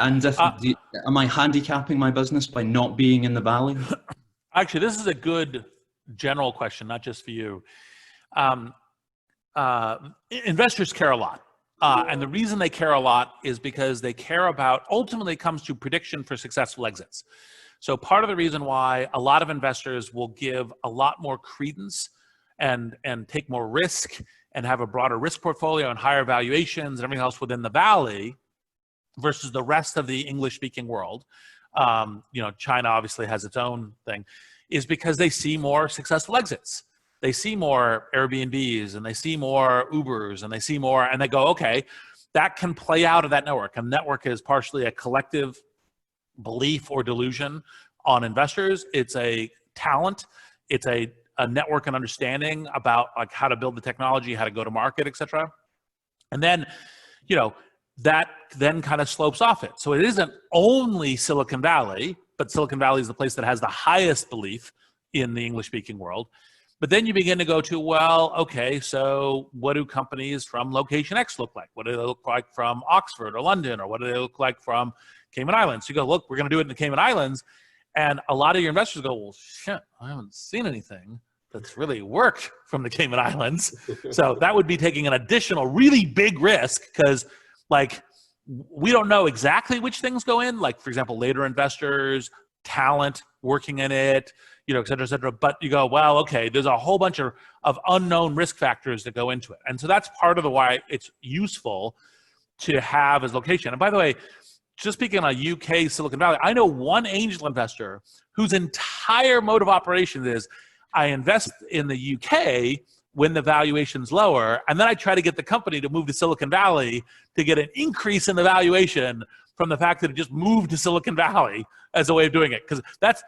And am I handicapping my business by not being in the Valley? Actually, this is a good general question, not just for you. Investors care a lot. And the reason they care a lot is because they care about, ultimately it comes to prediction for successful exits. So part of the reason why a lot of investors will give a lot more credence and take more risk and have a broader risk portfolio and higher valuations and everything else within the Valley versus the rest of the English-speaking world, China obviously has its own thing, is because they see more successful exits. They see more Airbnbs and they see more Ubers and they see more, and they go, okay, that can play out of that network. And network is partially a collective belief or delusion on investors. It's a talent. It's a network and understanding about like how to build the technology, how to go to market, et cetera. And then, that then kind of slopes off it. So it isn't only Silicon Valley, but Silicon Valley is the place that has the highest belief in the English-speaking world. But then you begin to go to, well, okay, so what do companies from location X look like? What do they look like from Oxford or London? Or what do they look like from Cayman Islands? So you go, look, we're going to do it in the Cayman Islands. And a lot of your investors go, well, shit, I haven't seen anything that's really worked from the Cayman Islands. So that would be taking an additional really big risk, because like we don't know exactly which things go in, like for example, later investors, talent working in it, et cetera, et cetera. But you go, well, okay, there's a whole bunch of unknown risk factors that go into it. And so that's part of the why it's useful to have as location. And by the way, just speaking on UK Silicon Valley, I know one angel investor whose entire mode of operations is, I invest in the UK when the valuation's lower, and then I try to get the company to move to Silicon Valley to get an increase in the valuation from the fact that it just moved to Silicon Valley as a way of doing it. Because that's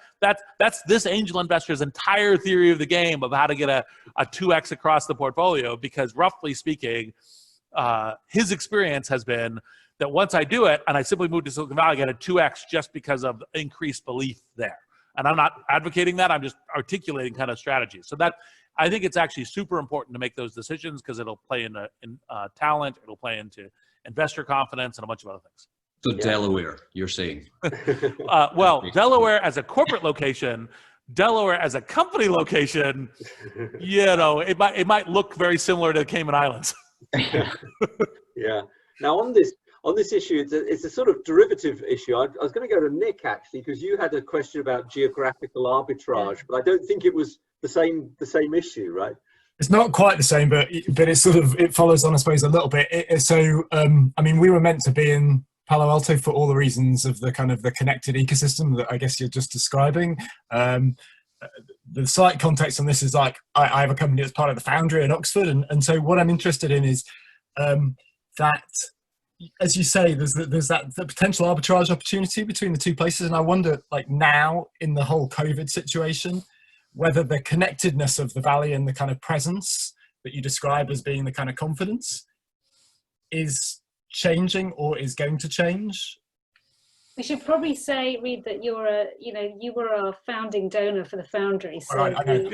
this angel investor's entire theory of the game of how to get a 2x across the portfolio, because roughly speaking, his experience has been that once I do it and I simply move to Silicon Valley, I get a 2x just because of increased belief there. And I'm not advocating that, I'm just articulating kind of strategies. So that, I think it's actually super important to make those decisions, because it'll play into talent, it'll play into investor confidence and a bunch of other things. So yeah. Delaware, you're saying? Well, Delaware as a corporate location, Delaware as a company location, it might look very similar to the Cayman Islands. Yeah. Now on this issue, it's a sort of derivative issue. I was going to go to Nick actually, because you had a question about geographical arbitrage, but I don't think it was the same issue, right? It's not quite the same, but it's sort of, it follows on, I suppose, a little bit. I mean, we were meant to be in Palo Alto for all the reasons of the kind of the connected ecosystem that I guess you're just describing. The slight context on this is like, I have a company that's part of the Foundry in Oxford, and so what I'm interested in is that, as you say, there's the potential arbitrage opportunity between the two places, and I wonder, like now in the whole COVID situation, whether the connectedness of the valley and the kind of presence that you describe as being the kind of confidence is changing or is going to change. We should probably say, Reid, that you're you were a founding donor for the Foundry. So right, I know.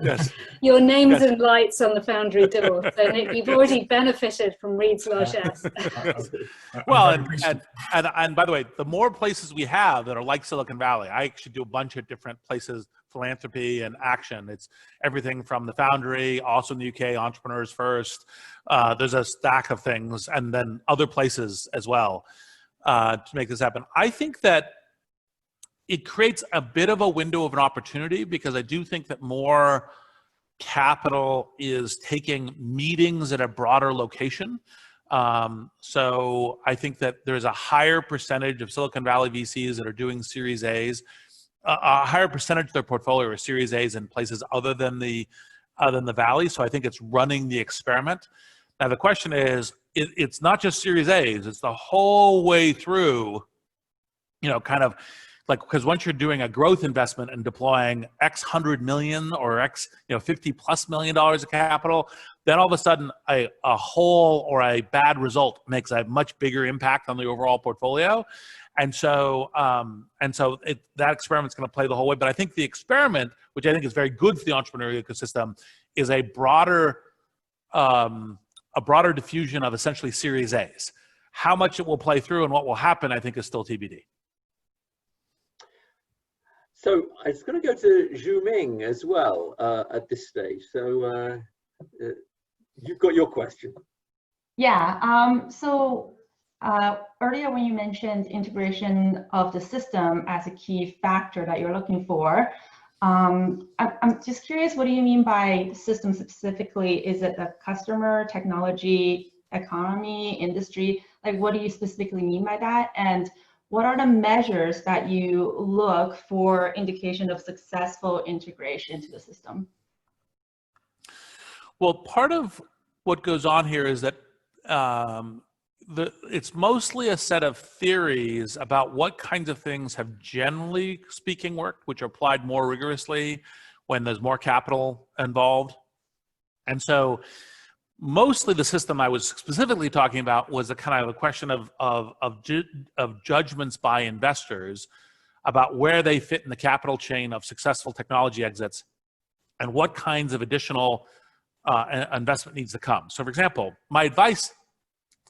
Yes. Your name's in lights on the Foundry door. So Nick, you've already benefited from Reid's largesse. Well, and by the way, the more places we have that are like Silicon Valley, I actually do a bunch of different places, philanthropy and action. It's everything from the Foundry, also in the UK, Entrepreneurs First. There's a stack of things, and then other places as well. To make this happen. I think that it creates a bit of a window of an opportunity, because I do think that more capital is taking meetings at a broader location. So I think that there's a higher percentage of Silicon Valley VCs that are doing Series A's, a higher percentage of their portfolio are Series A's in places other than the Valley. So I think it's running the experiment. Now the question is, it's not just Series A's, it's the whole way through, kind of like, because once you're doing a growth investment and deploying X 100 million or X, $50+ million of capital, then all of a sudden a hole or a bad result makes a much bigger impact on the overall portfolio. And so that experiment's going to play the whole way. But I think the experiment, which I think is very good for the entrepreneurial ecosystem, is a broader diffusion of essentially Series A's. How much it will play through and what will happen, I think, is still TBD. So I was going to go to Zhu Ming as well at this stage. So you've got your question. Yeah. Earlier when you mentioned integration of the system as a key factor that you're looking for, I'm just curious, what do you mean by system specifically? Is it the customer, technology, economy, industry? Like, what do you specifically mean by that? And what are the measures that you look for indication of successful integration to the system? Well, part of what goes on here is that it's mostly a set of theories about what kinds of things have generally speaking worked, which are applied more rigorously when there's more capital involved. And so mostly the system I was specifically talking about was a kind of a question of judgments by investors about where they fit in the capital chain of successful technology exits and what kinds of additional investment needs to come. So for example, my advice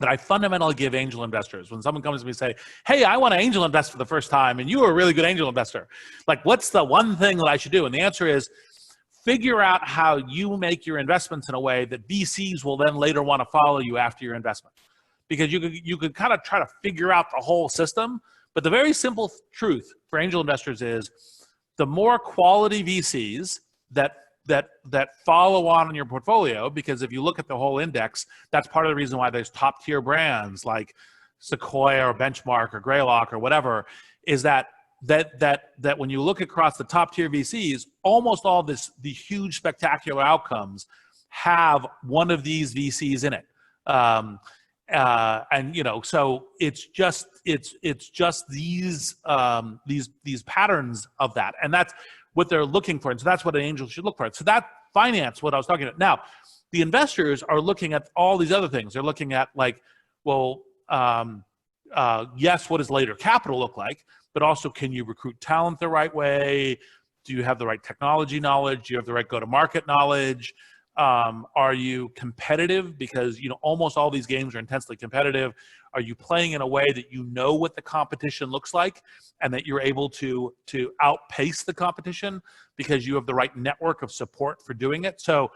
that I fundamentally give angel investors, when someone comes to me and say, hey, I want to angel invest for the first time and you are a really good angel investor, like, what's the one thing that I should do? And the answer is, figure out how you make your investments in a way that VCs will then later want to follow you after your investment. Because you could kind of try to figure out the whole system, but the very simple truth for angel investors is the more quality VCs that follow on in your portfolio, because if you look at the whole index, that's part of the reason why there's top tier brands like Sequoia or Benchmark or Greylock or whatever, is that when you look across the top tier VCs, almost all the huge spectacular outcomes have one of these VCs in it. And so it's just these patterns of that, and that's what they're looking for. And so that's what an angel should look for. So that finance, what I was talking about. Now, the investors are looking at all these other things. They're looking at, like, well, yes, what does later capital look like? But also, can you recruit talent the right way? Do you have the right technology knowledge? Do you have the right go-to-market knowledge? Are you competitive? Because almost all these games are intensely competitive. Are you playing in a way that you know what the competition looks like and that you're able to outpace the competition because you have the right network of support for doing it? So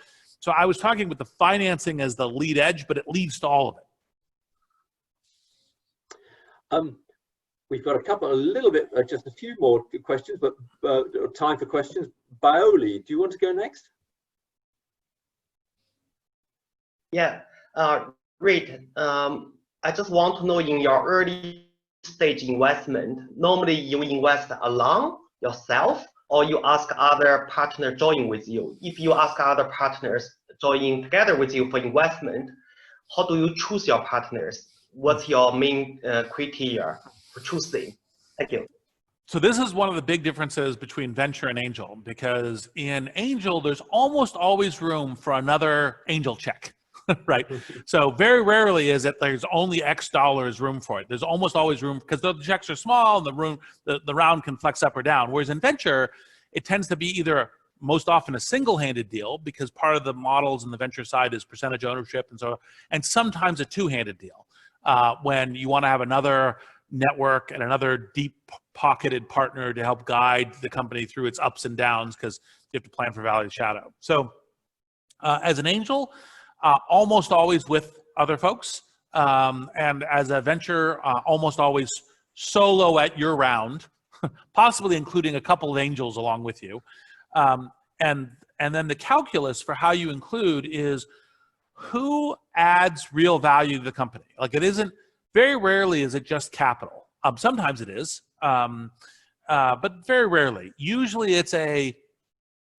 I was talking with the financing as the lead edge, but it leads to all of it. We've got just a few more questions, but time for questions. Baoli, do you want to go next? Yeah, Rick, I just want to know, in your early stage investment, normally you invest alone yourself, or you ask other partners join with you? If you ask other partners join together with you for investment, how do you choose your partners? What's your main criteria for choosing? Thank you. So this is one of the big differences between venture and angel, because in angel, there's almost always room for another angel check, right? So very rarely is it there's only X dollars room for it. There's almost always room, because the checks are small and the round can flex up or down. Whereas in venture, it tends to be either most often a single-handed deal, because part of the models in the venture side is percentage ownership, and sometimes a two-handed deal when you want to have another network and another deep-pocketed partner to help guide the company through its ups and downs, because you have to plan for valley shadow. So as an angel, almost always with other folks, and as a venture, almost always solo at your round, possibly including a couple of angels along with you. And then the calculus for how you include is who adds real value to the company. Like, it isn't, very rarely is it just capital. Sometimes it is, but very rarely. Usually it's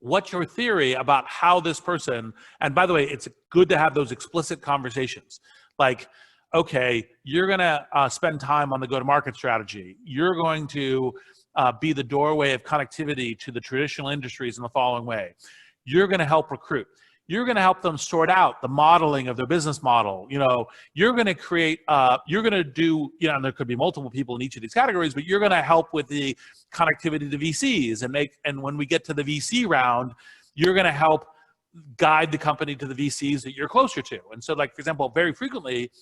what's your theory about how this person, and by the way, it's good to have those explicit conversations. Like, okay, you're gonna spend time on the go-to-market strategy. You're going to be the doorway of connectivity to the traditional industries in the following way. You're gonna help recruit. You're going to help them sort out the modeling of their business model. You know, you're going to create, you're going to do, you know, and there could be multiple people in each of these categories, but you're going to help with the connectivity to VCs and when we get to the VC round, you're going to help guide the company to the VCs that you're closer to. And so, like, for example, very frequently,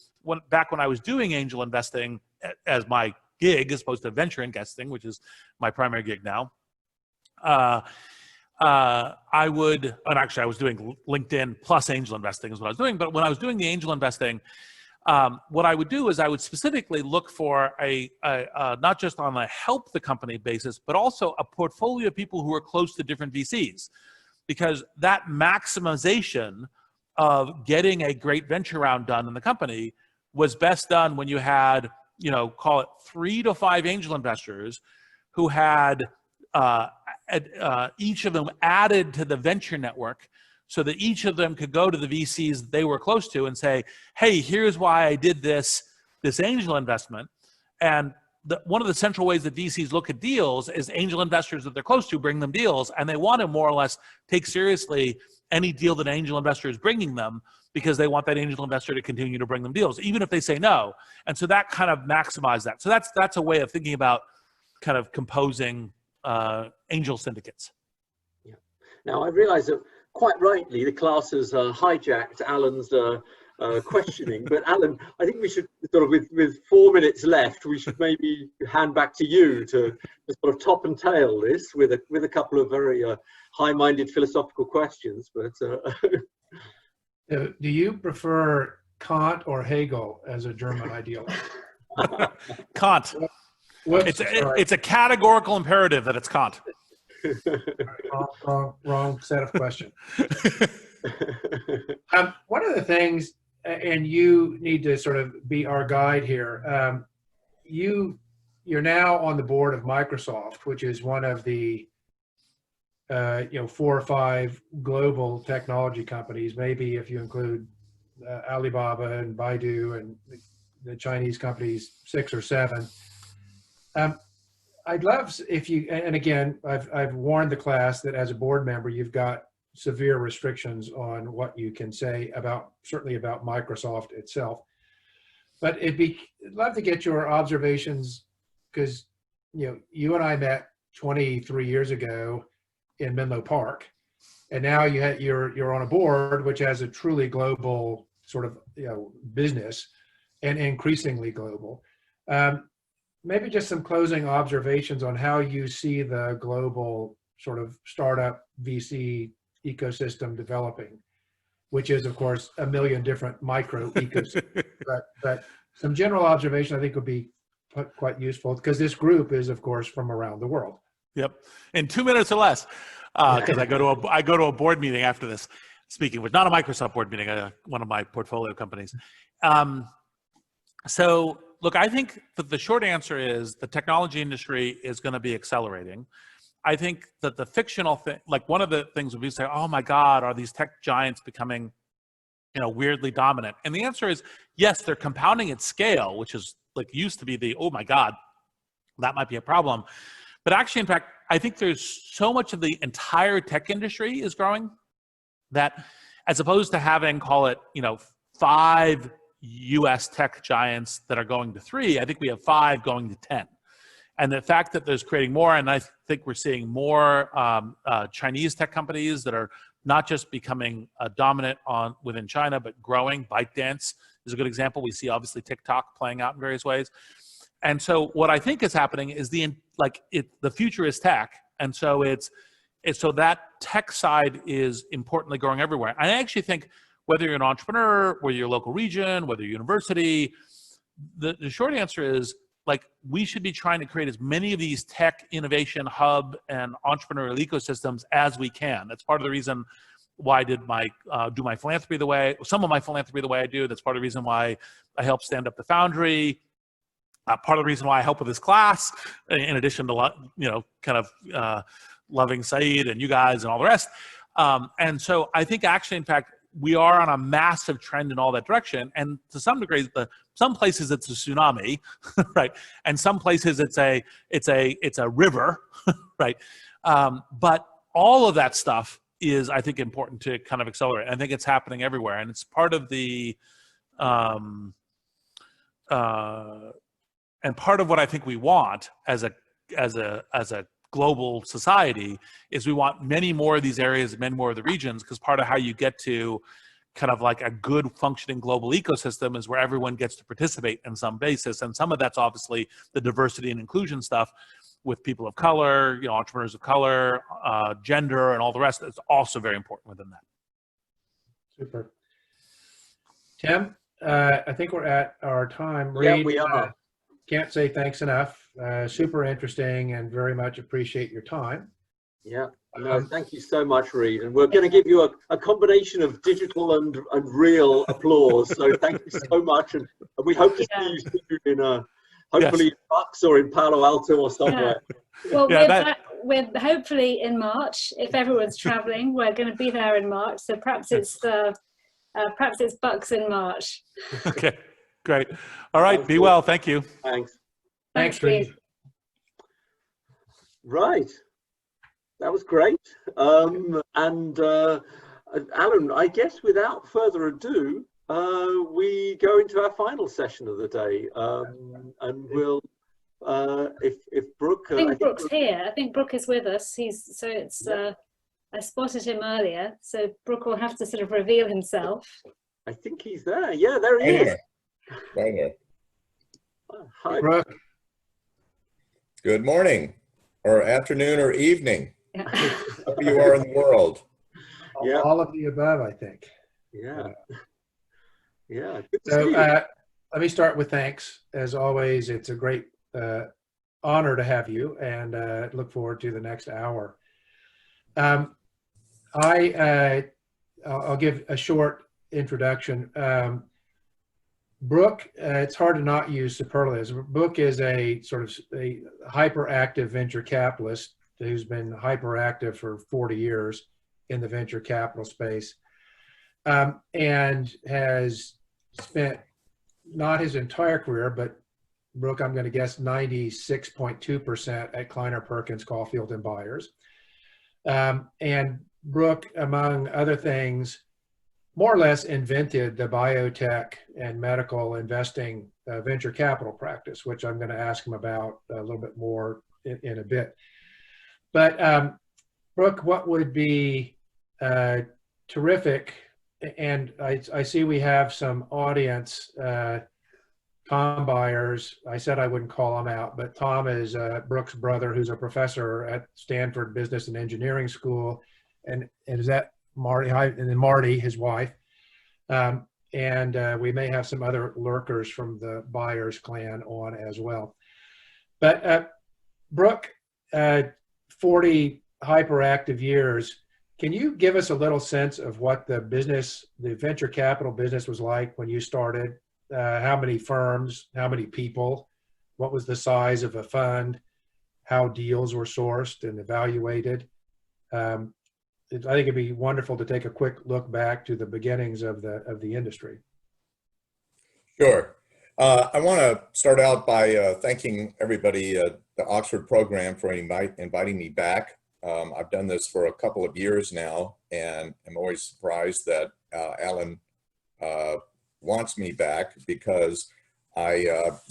back when I was doing angel investing as my gig, as opposed to venture investing, which is my primary gig now, I would, and actually I was doing LinkedIn plus angel investing is what I was doing. But when I was doing the angel investing, what I would do is I would specifically look for not just on a help the company basis, but also a portfolio of people who are close to different VCs, because that maximization of getting a great venture round done in the company was best done when you had, you know, call it 3 to 5 angel investors who had each of them added to the venture network, so that each of them could go to the VCs they were close to and say, hey, here's why I did this angel investment. And one of the central ways that VCs look at deals is angel investors that they're close to bring them deals, and they want to more or less take seriously any deal that an angel investor is bringing them, because they want that angel investor to continue to bring them deals, even if they say no. And so that kind of maximizes that. So that's a way of thinking about kind of composing angel syndicates. Yeah. Now I realize that quite rightly the class has hijacked Alan's questioning, but Alan, I think we should sort of, with 4 minutes left, we should maybe hand back to you to sort of top and tail this with a couple of very high-minded philosophical questions. But do you prefer Kant or Hegel as a German idealist? Kant. It's a categorical imperative that it's Kant. Wrong set of questions. One of the things, and you need to sort of be our guide here. You're now on the board of Microsoft, which is one of the 4 or 5 global technology companies. Maybe if you include Alibaba and Baidu and the Chinese companies, 6 or 7. I'd love if you, and again, I've warned the class that as a board member, you've got severe restrictions on what you can say certainly about Microsoft itself. But I'd love to get your observations, because you and I met 23 years ago in Menlo Park, and now you're on a board which has a truly global sort of business, and increasingly global. Maybe just some closing observations on how you see the global sort of startup VC ecosystem developing, which is, of course, a million different micro ecosystems. but some general observation I think would be quite useful, because this group is, of course, from around the world. Yep, in 2 minutes or less, because I go to a board meeting after this. speaking with, not a Microsoft board meeting, one of my portfolio companies. So look, I think that the short answer is the technology industry is going to be accelerating. I think that the fictional thing, like one of the things would be say, oh my God, are these tech giants becoming, weirdly dominant? And the answer is yes, they're compounding at scale, which is like used to be the, oh my God, that might be a problem. But actually, in fact, I think there's so much of the entire tech industry is growing that as opposed to having, call it, 5 US tech giants that are going to 3, I think we have 5 going to 10. And the fact that there's creating more, and I think we're seeing more Chinese tech companies that are not just becoming dominant within China, but growing. ByteDance is a good example. We see obviously TikTok playing out in various ways. And so what I think is happening is the future is tech. And so so that tech side is importantly growing everywhere. And I actually think whether you're an entrepreneur, whether you're a local region, whether you're a university, the short answer is we should be trying to create as many of these tech innovation hub and entrepreneurial ecosystems as we can. That's part of the reason why I did do my philanthropy some of my philanthropy the way I do. That's part of the reason why I helped stand up the Foundry. Part of the reason why I help with this class, in addition to loving Saeed and you guys and all the rest. And so I think actually, in fact, we are on a massive trend in all that direction. And to some degree, some places it's a tsunami, right? And some places it's a river, right? But all of that stuff is, I think, important to kind of accelerate. I think it's happening everywhere, and it's part of the and part of what I think we want as a global society is we want many more of these areas, many more of the regions, because part of how you get to kind of like a good functioning global ecosystem is where everyone gets to participate in some basis. And some of that's obviously the diversity and inclusion stuff with people of color, entrepreneurs of color, gender, and all the rest. It's also very important within that. Super. Tim, I think we're at our time. Yeah, Reed, we are. Can't say thanks enough. Super interesting, and very much appreciate your time. Yeah, no, thank you so much, Reed. And we're going to give you a combination of digital and real applause. So thank you so much, and we hope to see you soon in hopefully in Bucks or in Palo Alto or somewhere. Yeah. Well, we're hopefully in March. If everyone's traveling, we're going to be there in March. So perhaps it's Bucks in March. Okay. Great. All right. Be well. Thank you. Thanks. Thanks, Reed. Right. That was great. And Alan, I guess without further ado, we go into our final session of the day. And we'll, if Brooke... I think Brooke's here. I think Brooke is with us. I spotted him earlier. So Brooke will have to sort of reveal himself. I think he's there. Yeah, there he is. Right here. Hi, Brooke. Good morning, or afternoon, or evening. Wherever you are in the world. Yeah. All of the above, I think. Yeah. Yeah. So let me start with thanks. As always, it's a great honor to have you, and look forward to the next hour. I'll give a short introduction. Brooke, it's hard to not use superlatives. Brooke is a sort of a hyperactive venture capitalist who's been hyperactive for 40 years in the venture capital space, and has spent not his entire career, but Brooke, I'm going to guess 96.2% at Kleiner Perkins, Caulfield and Byers. And Brooke, among other things, more or less invented the biotech and medical investing venture capital practice, which I'm going to ask him about a little bit more in a bit. But Brooke, what would be terrific, and I see we have some audience, Tom Byers. I said I wouldn't call him out, but Tom is Brooke's brother, who's a professor at Stanford Business and Engineering School, and is that Marty, and then Marty, his wife. And we may have some other lurkers from the Byers clan on as well. But Brooke, 40 hyperactive years. Can you give us a little sense of what the business, the venture capital business was like when you started? How many firms, how many people, what was the size of a fund, how deals were sourced and evaluated? I think it'd be wonderful to take a quick look back to the beginnings of the industry. Sure. I want to start out by thanking everybody at the Oxford program for inviting me back. I've done this for a couple of years now, and I'm always surprised that Alan wants me back, because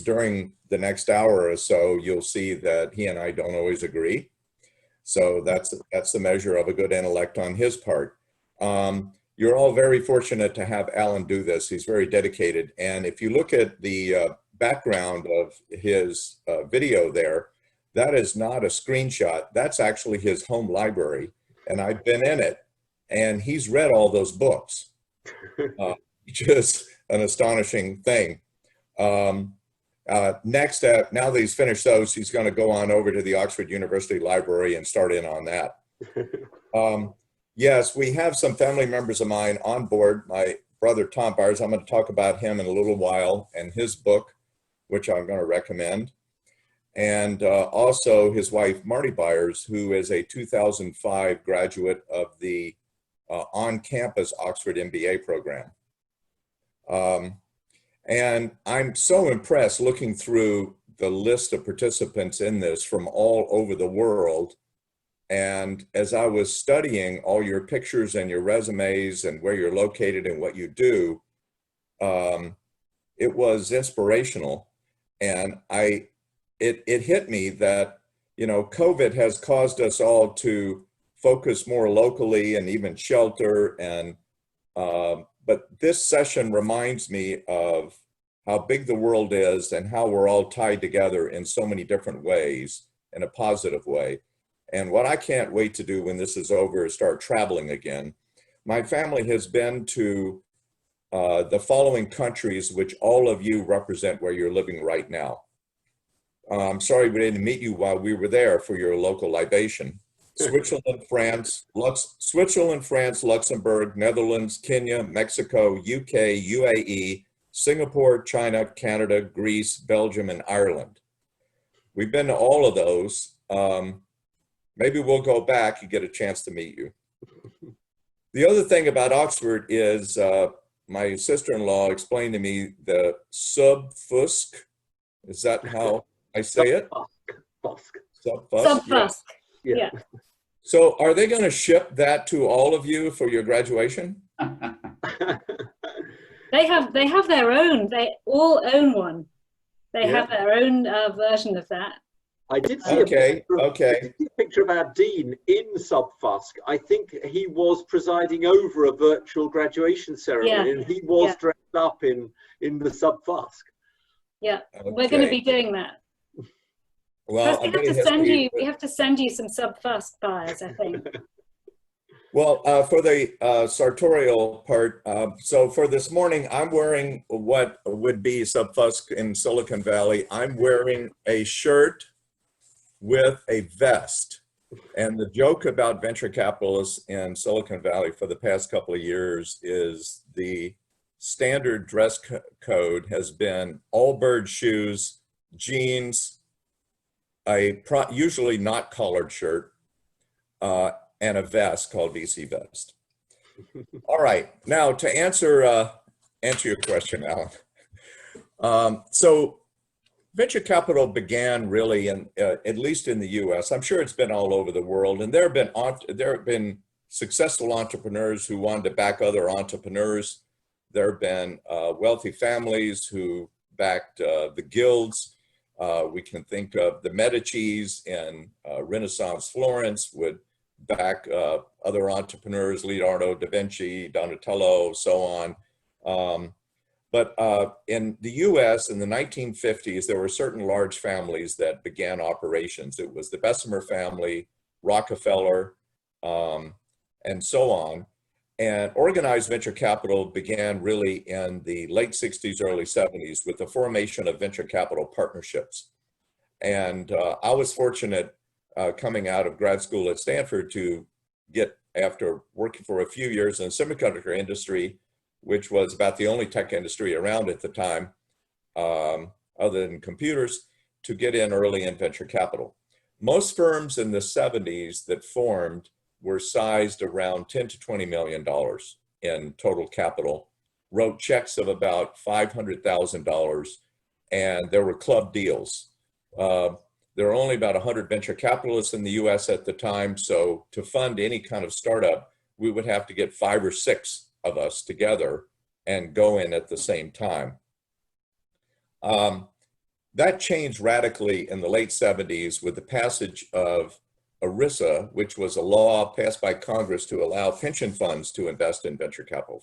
during the next hour or so, you'll see that he and I don't always agree. So that's the measure of a good intellect on his part. You're all very fortunate to have Alan do this. He's very dedicated. And if you look at the background of his video there, that is not a screenshot. That's actually his home library. And I've been in it. And he's read all those books. Just an astonishing thing. Next, now that he's finished those, he's going to go on over to the Oxford University Library and start in on that. Yes, we have some family members of mine on board. My brother, Tom Byers, I'm going to talk about him in a little while, and his book, which I'm going to recommend. And also his wife, Marty Byers, who is a 2005 graduate of the on-campus Oxford MBA program. And I'm so impressed looking through the list of participants in this from all over the world. And as I was studying all your pictures and your resumes and where you're located and what you do, it was inspirational. And it hit me that, you know, COVID has caused us all to focus more locally and even shelter. And but this session reminds me of how big the world is and how we're all tied together in so many different ways, in a positive way. And what I can't wait to do when this is over is start traveling again. My family has been to the following countries, which all of you represent where you're living right now. I'm sorry we didn't meet you while we were there for your local libation. Switzerland, France, Luxembourg, Netherlands, Kenya, Mexico, UK, UAE, Singapore, China, Canada, Greece, Belgium, and Ireland. We've been to all of those. Maybe we'll go back and get a chance to meet you. The other thing about Oxford is my sister-in-law explained to me the subfusk. Is that how I say it? Subfusk. Yeah. So are they going to ship that to all of you for your graduation? They have their own. They all own one. They have their own version of that. I did see a picture of our dean in Subfusk. I think he was presiding over a virtual graduation ceremony, and he was dressed up in the Subfusk. Yeah, we're going to be doing that. Well, we have to send you some Subfusk buyers, I think. Well, for the sartorial part, so for this morning, I'm wearing what would be Subfusk in Silicon Valley. I'm wearing a shirt with a vest. And the joke about venture capitalists in Silicon Valley for the past couple of years is the standard dress code has been all bird shoes, jeans, a usually not collared shirt, and a vest called VC vest. All right, now to answer your question, Alan. So venture capital began really in, at least in the US. I'm sure it's been all over the world, and there have been successful entrepreneurs who wanted to back other entrepreneurs. There have been wealthy families who backed the guilds. We can think of the Medicis in Renaissance Florence would back other entrepreneurs, Leonardo da Vinci, Donatello, so on. But in the US in the 1950s, there were certain large families that began operations. It was the Bessemer family, Rockefeller, and so on. And organized venture capital began really in the late 60s, early 70s with the formation of venture capital partnerships. And I was fortunate coming out of grad school at Stanford to get after working for a few years in the semiconductor industry, which was about the only tech industry around at the time, other than computers, to get in early in venture capital. Most firms in the 70s that formed were sized around $10 to $20 million in total capital, wrote checks of about $500,000, and there were club deals. There were only about 100 venture capitalists in the US at the time, so to fund any kind of startup, we would have to get 5 or 6 of us together and go in at the same time. That changed radically in the late 70s with the passage of ERISA, which was a law passed by Congress to allow pension funds to invest in venture capital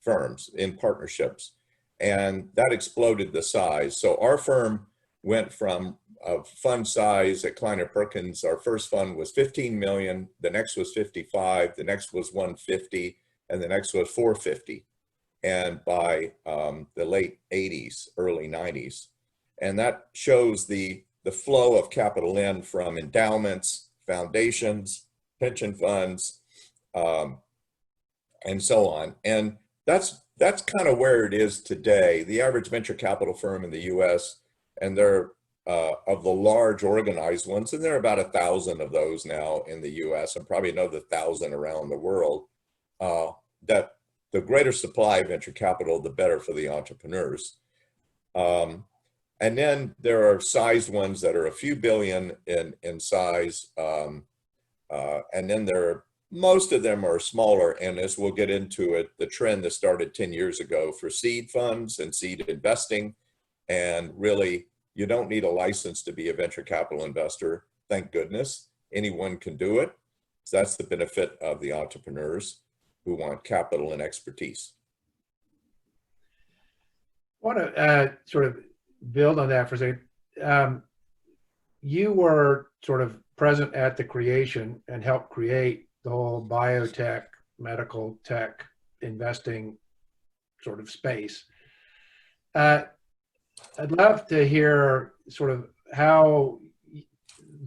firms in partnerships. And that exploded the size. So our firm went from a fund size at Kleiner Perkins. Our first fund was 15 million, the next was 55, the next was 150, and the next was 450. And by the late 80s, early 90s. And that shows the flow of capital in from endowments, foundations, pension funds, and so on. And that's kind of where it is today. The average venture capital firm in the US, and they're of the large organized ones, and there are about 1,000 of those now in the US and probably another 1,000 around the world, that the greater supply of venture capital, the better for the entrepreneurs. And then there are sized ones that are a few billion in size. And then most of them are smaller. And as we'll get into it, the trend that started 10 years ago for seed funds and seed investing. And really, you don't need a license to be a venture capital investor. Thank goodness. Anyone can do it. So that's the benefit of the entrepreneurs who want capital and expertise. I want to sort of build on that for a second. You were sort of present at the creation and helped create the whole biotech, medical tech investing sort of space. I'd love to hear sort of how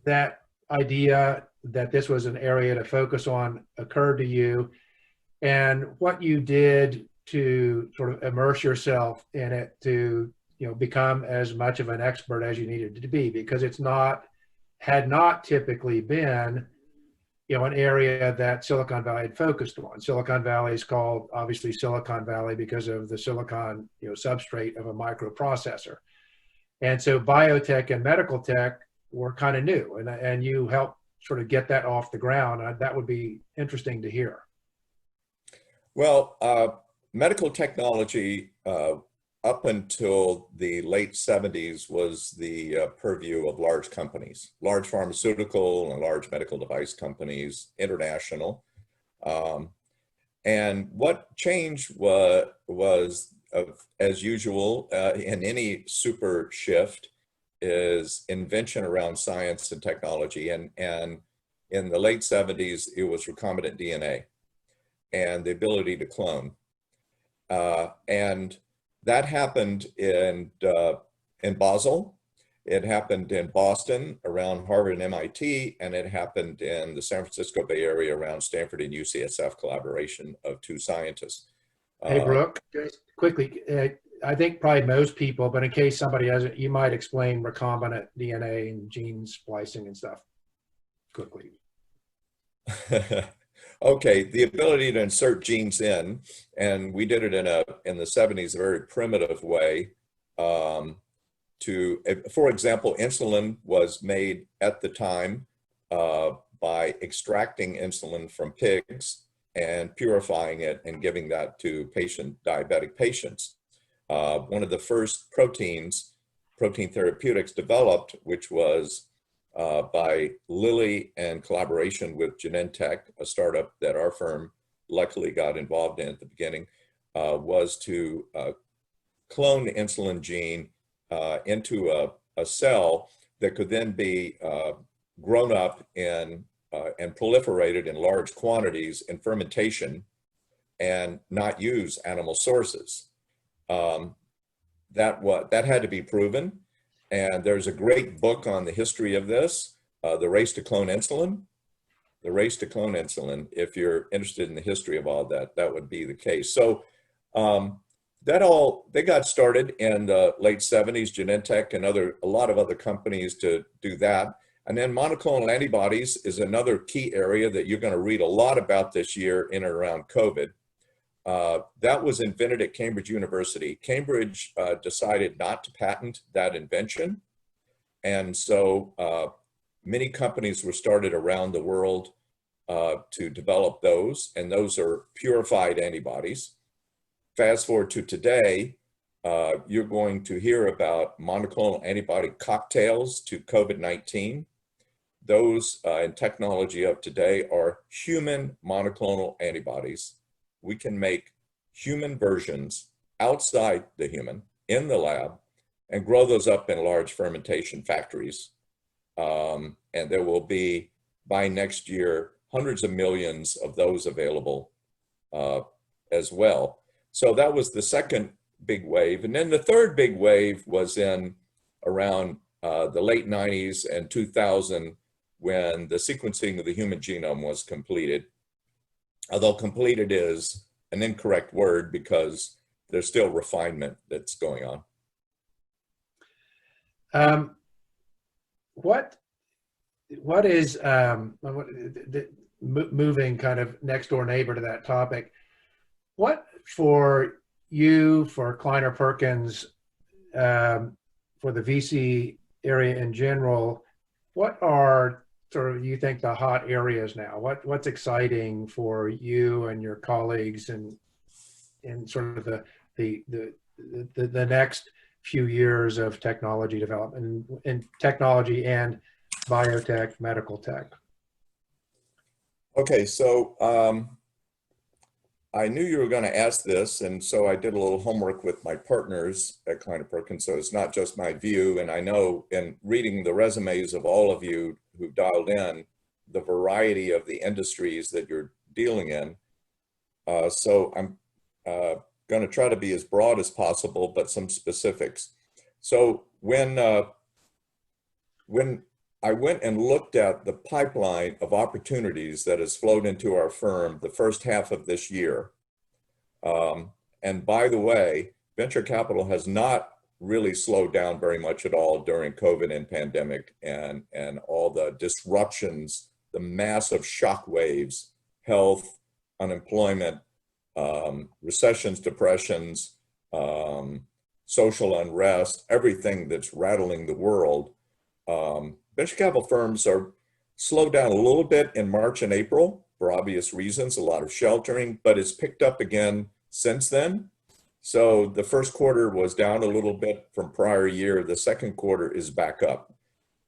that idea that this was an area to focus on occurred to you, and what you did to sort of immerse yourself in it to, you know, become as much of an expert as you needed to be, because had not typically been, you know, an area that Silicon Valley had focused on. Silicon Valley is called obviously Silicon Valley because of the silicon, you know, substrate of a microprocessor. And so biotech and medical tech were kind of new, and you helped sort of get that off the ground. That would be interesting to hear. Well, medical technology up until the late 70s was the purview of large companies, large pharmaceutical and large medical device companies, international. And what changed was as usual, in any super shift, is invention around science and technology. And in the late 70s, it was recombinant DNA and the ability to clone. And that happened in Basel. It happened in Boston around Harvard and MIT, and it happened in the San Francisco Bay Area around Stanford and UCSF collaboration of 2 scientists. Hey, Brooke, just quickly, I think probably most people, but in case somebody hasn't, you might explain recombinant DNA and gene splicing and stuff quickly. Okay, the ability to insert genes in, and we did it in the 70s, a very primitive way. For example, insulin was made at the time by extracting insulin from pigs and purifying it and giving that to diabetic patients. One of the first protein therapeutics developed, which was by Lilly in collaboration with Genentech, a startup that our firm luckily got involved in at the beginning, was to clone the insulin gene into a cell that could then be grown up in and proliferated in large quantities in fermentation and not use animal sources. That had to be proven. And there's a great book on the history of this, The Race to Clone Insulin. the race to clone insulin. If you're interested in the history of all that, that would be the case. So they got started in the late 70s, Genentech and a lot of other companies to do that. And then monoclonal antibodies is another key area that you're going to read a lot about this year in and around COVID. That was invented at Cambridge University. Cambridge decided not to patent that invention. And so many companies were started around the world to develop those, and those are purified antibodies. Fast forward to today, you're going to hear about monoclonal antibody cocktails to COVID-19. Those in technology of today are human monoclonal antibodies. We can make human versions outside the human in the lab and grow those up in large fermentation factories. And there will be, by next year, hundreds of millions of those available as well. So that was the second big wave. And then the third big wave was in around the late 90s and 2000, when the sequencing of the human genome was completed. Although completed is an incorrect word because there's still refinement that's going on. What is, moving kind of next door neighbor to that topic, what for you, for Kleiner Perkins, for the VC area in general, what are sort of, you think, the hot areas now? What's exciting for you and your colleagues and sort of the next few years of technology development and technology and biotech, medical tech? Okay, so I knew you were going to ask this, and so I did a little homework with my partners at Kleiner Perkins, so it's not just my view. And I know in reading the resumes of all of you who dialed in, the variety of the industries that you're dealing in. So I'm going to try to be as broad as possible, but some specifics. So when I went and looked at the pipeline of opportunities that has flowed into our firm the first half of this year. And by the way, venture capital has not really slowed down very much at all during COVID and pandemic and all the disruptions, the massive shock waves, health, unemployment, recessions, depressions, social unrest, everything that's rattling the world. Venture capital firms are slowed down a little bit in March and April for obvious reasons, a lot of sheltering, but it's picked up again since then. So the first quarter was down a little bit from prior year. The second quarter is back up.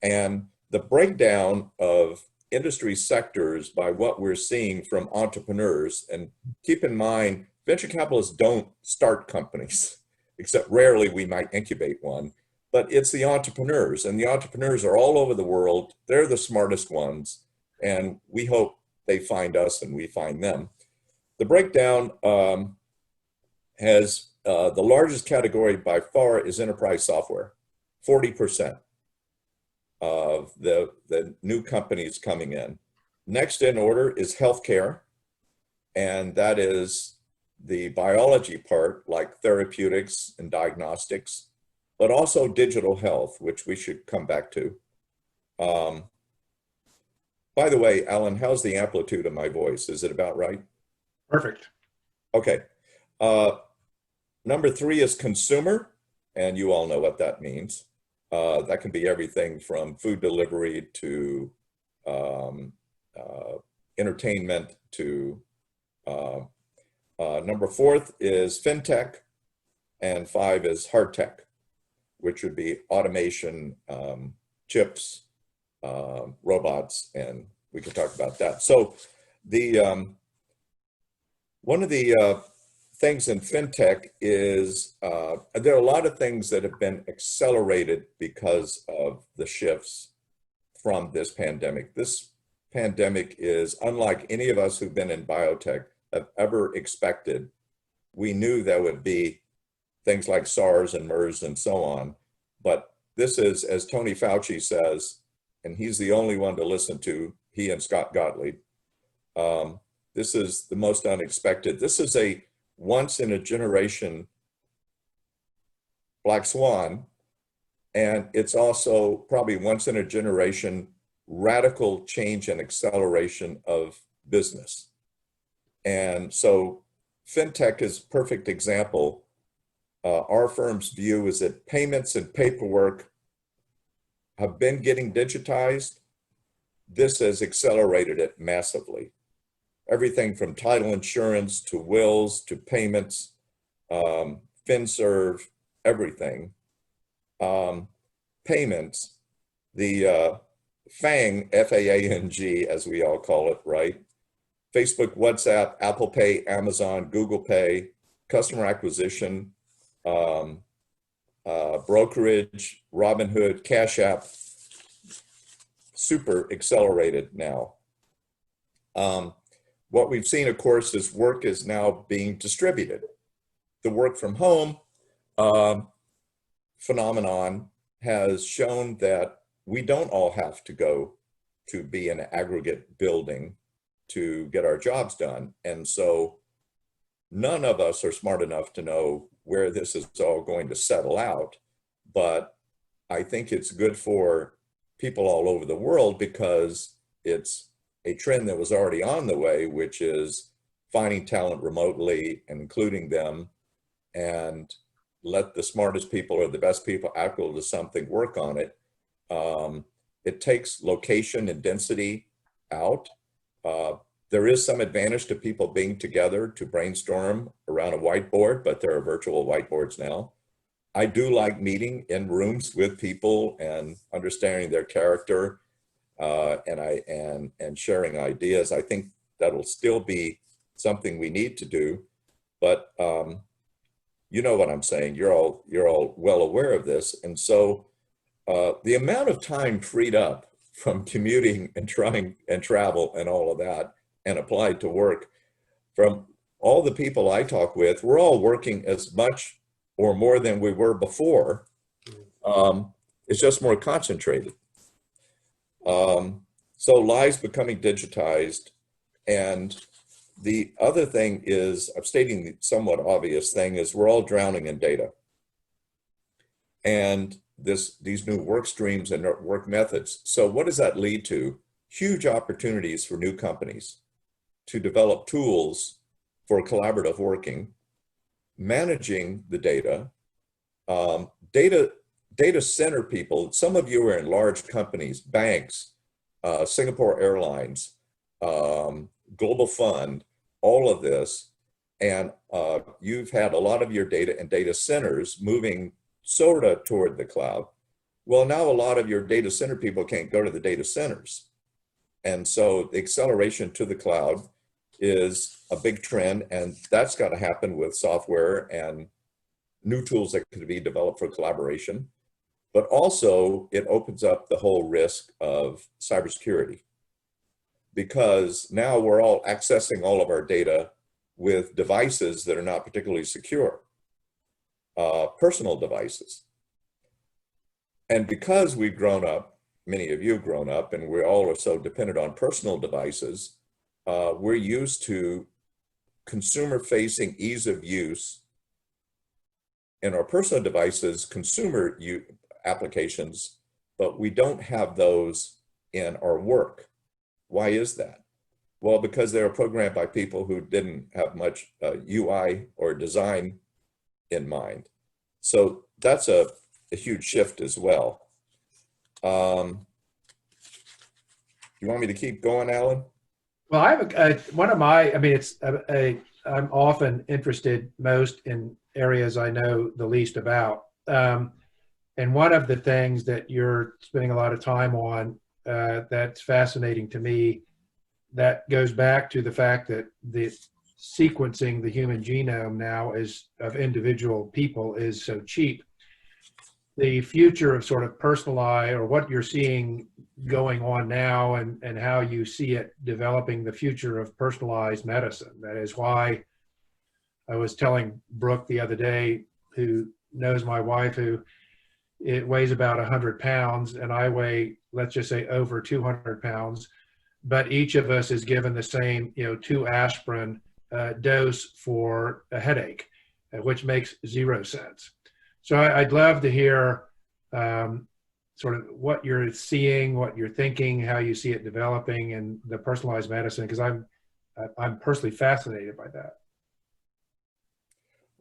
And the breakdown of industry sectors by what we're seeing from entrepreneurs, and keep in mind, venture capitalists don't start companies, except rarely we might incubate one. But it's the entrepreneurs, and the entrepreneurs are all over the world. They're the smartest ones, and we hope they find us and we find them. The breakdown has the largest category by far is enterprise software, 40% of the new companies coming in. Next in order is healthcare, and that is the biology part, like therapeutics and diagnostics, but also digital health, which we should come back to. By the way, Alan, how's the amplitude of my voice? Is it about right? Perfect. Okay. Number 3 is consumer, and you all know what that means. That can be everything from food delivery to entertainment to number 4 is fintech, and 5 is hard tech, which would be automation, chips, robots, and we can talk about that. So the one of the things in fintech is there are a lot of things that have been accelerated because of the shifts from this pandemic. This pandemic is unlike any of us who've been in biotech have ever expected. We knew there would be things like SARS and MERS and so on, but this is, as Tony Fauci says, and he's the only one to listen to, he and Scott Gottlieb. This is the most unexpected. This is a once in a generation black swan, and it's also probably once in a generation radical change and acceleration of business. And so fintech is a perfect example. Our firm's view is that payments and paperwork have been getting digitized. This has accelerated it massively. Everything from title insurance to wills to payments, FinServe, everything. Payments, the FANG, F-A-A-N-G, as we all call it, right? Facebook, WhatsApp, Apple Pay, Amazon, Google Pay, customer acquisition, brokerage, Robinhood, Cash App, super accelerated now. What we've seen, of course, is work is now being distributed. The work from home phenomenon has shown that we don't all have to go to be in an aggregate building to get our jobs done. And so none of us are smart enough to know where this is all going to settle out. But I think it's good for people all over the world because it's a trend that was already on the way, which is finding talent remotely and including them, and let the smartest people or the best people equal to something work on it. It takes location and density out. There is some advantage to people being together to brainstorm around a whiteboard, but there are virtual whiteboards now. I do like meeting in rooms with people and understanding their character and sharing ideas. I think that'll still be something we need to do, but you know what I'm saying. You're all well aware of this, and so the amount of time freed up from commuting and trying and travel and all of that and applied to work, from all the people I talk with, we're all working as much or more than we were before. It's just more concentrated. So lives becoming digitized. And the other thing is, I'm stating the somewhat obvious thing, is we're all drowning in data. And these new work streams and work methods. So what does that lead to? Huge opportunities for new companies to develop tools for collaborative working, managing the data, data center people. Some of you are in large companies, banks, Singapore Airlines, Global Fund, all of this. And you've had a lot of your data and data centers moving sort of toward the cloud. Well, now a lot of your data center people can't go to the data centers. And so the acceleration to the cloud is a big trend, and that's got to happen with software and new tools that can be developed for collaboration. But also it opens up the whole risk of cybersecurity, because now we're all accessing all of our data with devices that are not particularly secure, personal devices. And because we've grown up, many of you have grown up, and we all are so dependent on personal devices, we're used to consumer-facing ease of use in our personal devices, consumer applications, but we don't have those in our work. Why is that? Well, because they were programmed by people who didn't have much UI or design in mind. So that's a huge shift as well. You want me to keep going, Alan? Well, I have I'm often interested most in areas I know the least about. And one of the things that you're spending a lot of time on that's fascinating to me, that goes back to the fact that the sequencing the human genome now of individual people is so cheap. The future of sort of personalized, or what you're seeing going on now, and how you see it developing, the future of personalized medicine. That is why I was telling Brooke the other day, who knows my wife, who it weighs about 100 pounds, and I weigh, let's just say, over 200 pounds, but each of us is given the same, 2 aspirin dose for a headache, which makes 0 sense. So I'd love to hear sort of what you're seeing, what you're thinking, how you see it developing in the personalized medicine, because I'm personally fascinated by that.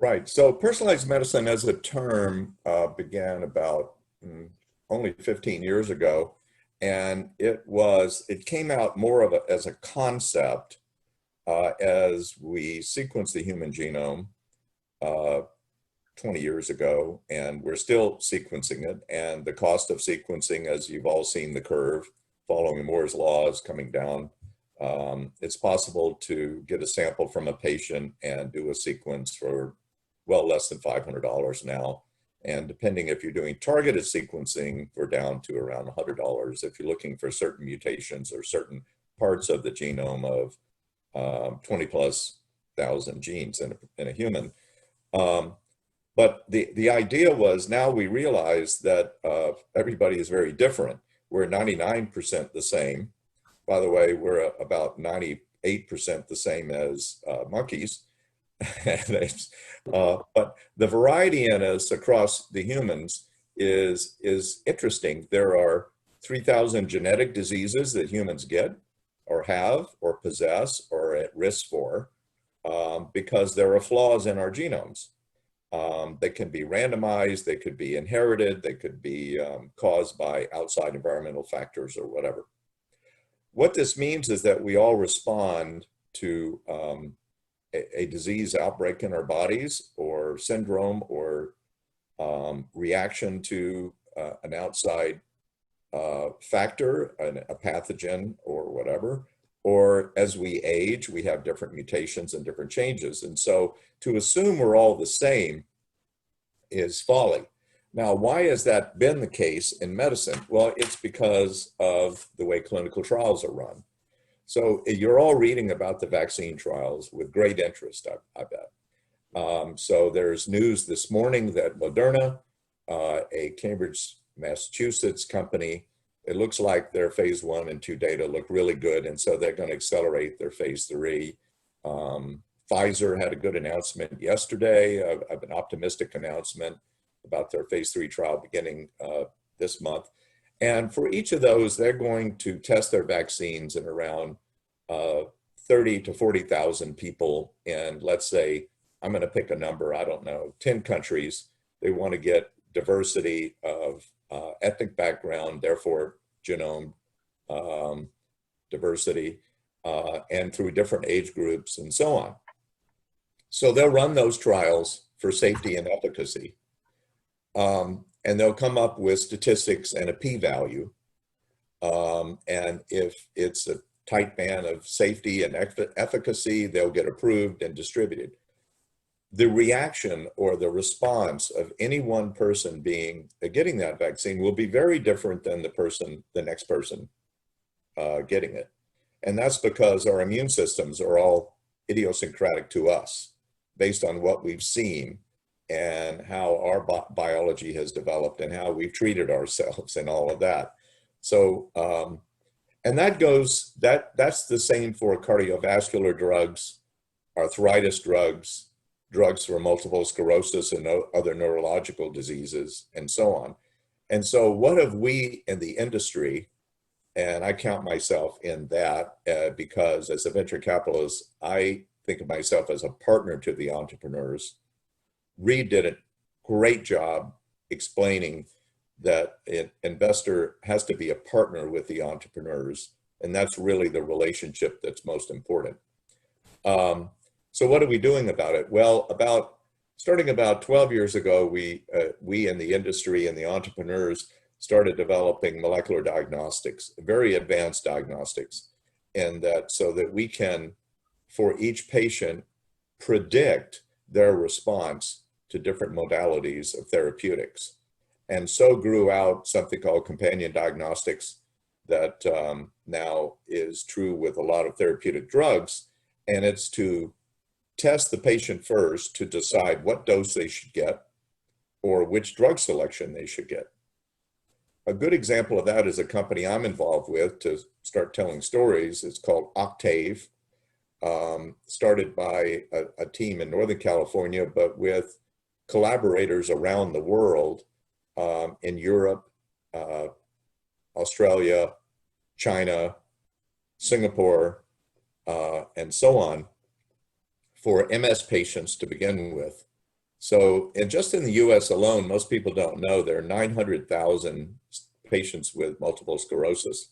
Right. So personalized medicine as a term began about only 15 years ago. And it came out more as a concept as we sequenced the human genome 20 years ago, and we're still sequencing it. And the cost of sequencing, as you've all seen the curve, following Moore's law, is coming down. It's possible to get a sample from a patient and do a sequence for well less than $500 now. And depending if you're doing targeted sequencing, we're down to around $100 if you're looking for certain mutations or certain parts of the genome of 20+ thousand genes in a human. But the idea was, now we realize that everybody is very different. We're 99% the same. By the way, we're about 98% the same as monkeys. But the variety in us across the humans is interesting. There are 3,000 genetic diseases that humans get or have or possess or are at risk for because there are flaws in our genomes. They can be randomized, they could be inherited, they could be caused by outside environmental factors or whatever. What this means is that we all respond to a disease outbreak in our bodies, or syndrome, or reaction to an outside factor, a pathogen or whatever. Or as we age, we have different mutations and different changes. And so to assume we're all the same is folly. Now, why has that been the case in medicine? Well, it's because of the way clinical trials are run. So you're all reading about the vaccine trials with great interest, I bet. So there's news this morning that Moderna, a Cambridge, Massachusetts company, it looks like their phase 1 and 2 data look really good. And so they're going to accelerate their phase 3. Pfizer had a good announcement yesterday, of an optimistic announcement about their phase 3 trial beginning this month. And for each of those, they're going to test their vaccines in around 30 to 40,000 people. And let's say, I'm going to pick a number, I don't know, 10 countries. They want to get diversity of ethnic background, therefore genome diversity, and through different age groups and so on. So they'll run those trials for safety and efficacy. And they'll come up with statistics and a p-value. And if it's a tight band of safety and efficacy, they'll get approved and distributed. The reaction or the response of any one person getting that vaccine will be very different than the next person getting it. And that's because our immune systems are all idiosyncratic to us based on what we've seen and how our biology has developed and how we've treated ourselves and all of that. So, and that's the same for cardiovascular drugs, arthritis drugs, drugs for multiple sclerosis and other neurological diseases, and so on. And so what have we in the industry, and I count myself in that because as a venture capitalist, I think of myself as a partner to the entrepreneurs. Reed did a great job explaining that an investor has to be a partner with the entrepreneurs, and that's really the relationship that's most important. So what are we doing about it? Well, starting about 12 years ago, we in the industry and the entrepreneurs started developing molecular diagnostics, very advanced diagnostics, and so that we can, for each patient, predict their response to different modalities of therapeutics. And so grew out something called companion diagnostics that now is true with a lot of therapeutic drugs. And it's to test the patient first to decide what dose they should get, or which drug selection they should get. A good example of that is a company I'm involved with to start telling stories. It's called Octave, started by a team in Northern California, but with collaborators around the world, in Europe, Australia, China, Singapore, and so on, for MS patients to begin with. So, and just in the US alone, most people don't know, there are 900,000 patients with multiple sclerosis.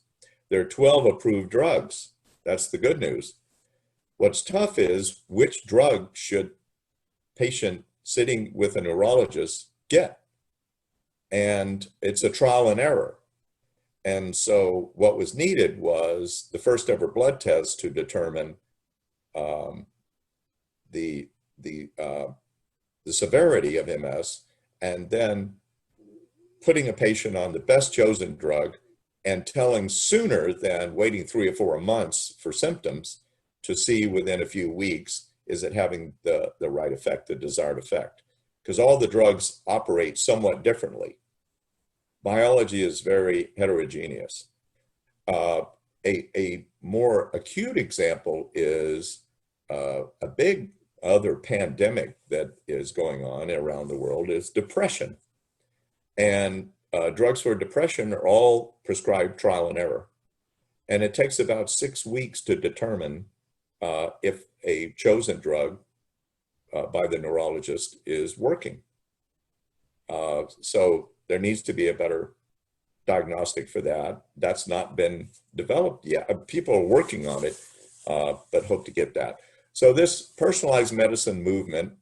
There are 12 approved drugs. That's the good news. What's tough is which drug should patient sitting with a neurologist get? And it's a trial and error. And so what was needed was the first ever blood test to determine the severity of MS, and then putting a patient on the best chosen drug and telling sooner than waiting 3 or 4 months for symptoms to see within a few weeks, is it having the right effect, the desired effect? Because all the drugs operate somewhat differently. Biology is very heterogeneous. A more acute example is a big other pandemic that is going on around the world is depression. And drugs for depression are all prescribed trial and error. And it takes about 6 weeks to determine if a chosen drug by the neurologist is working. So there needs to be a better diagnostic for that. That's not been developed yet. People are working on it, but hope to get that. So this personalized medicine movement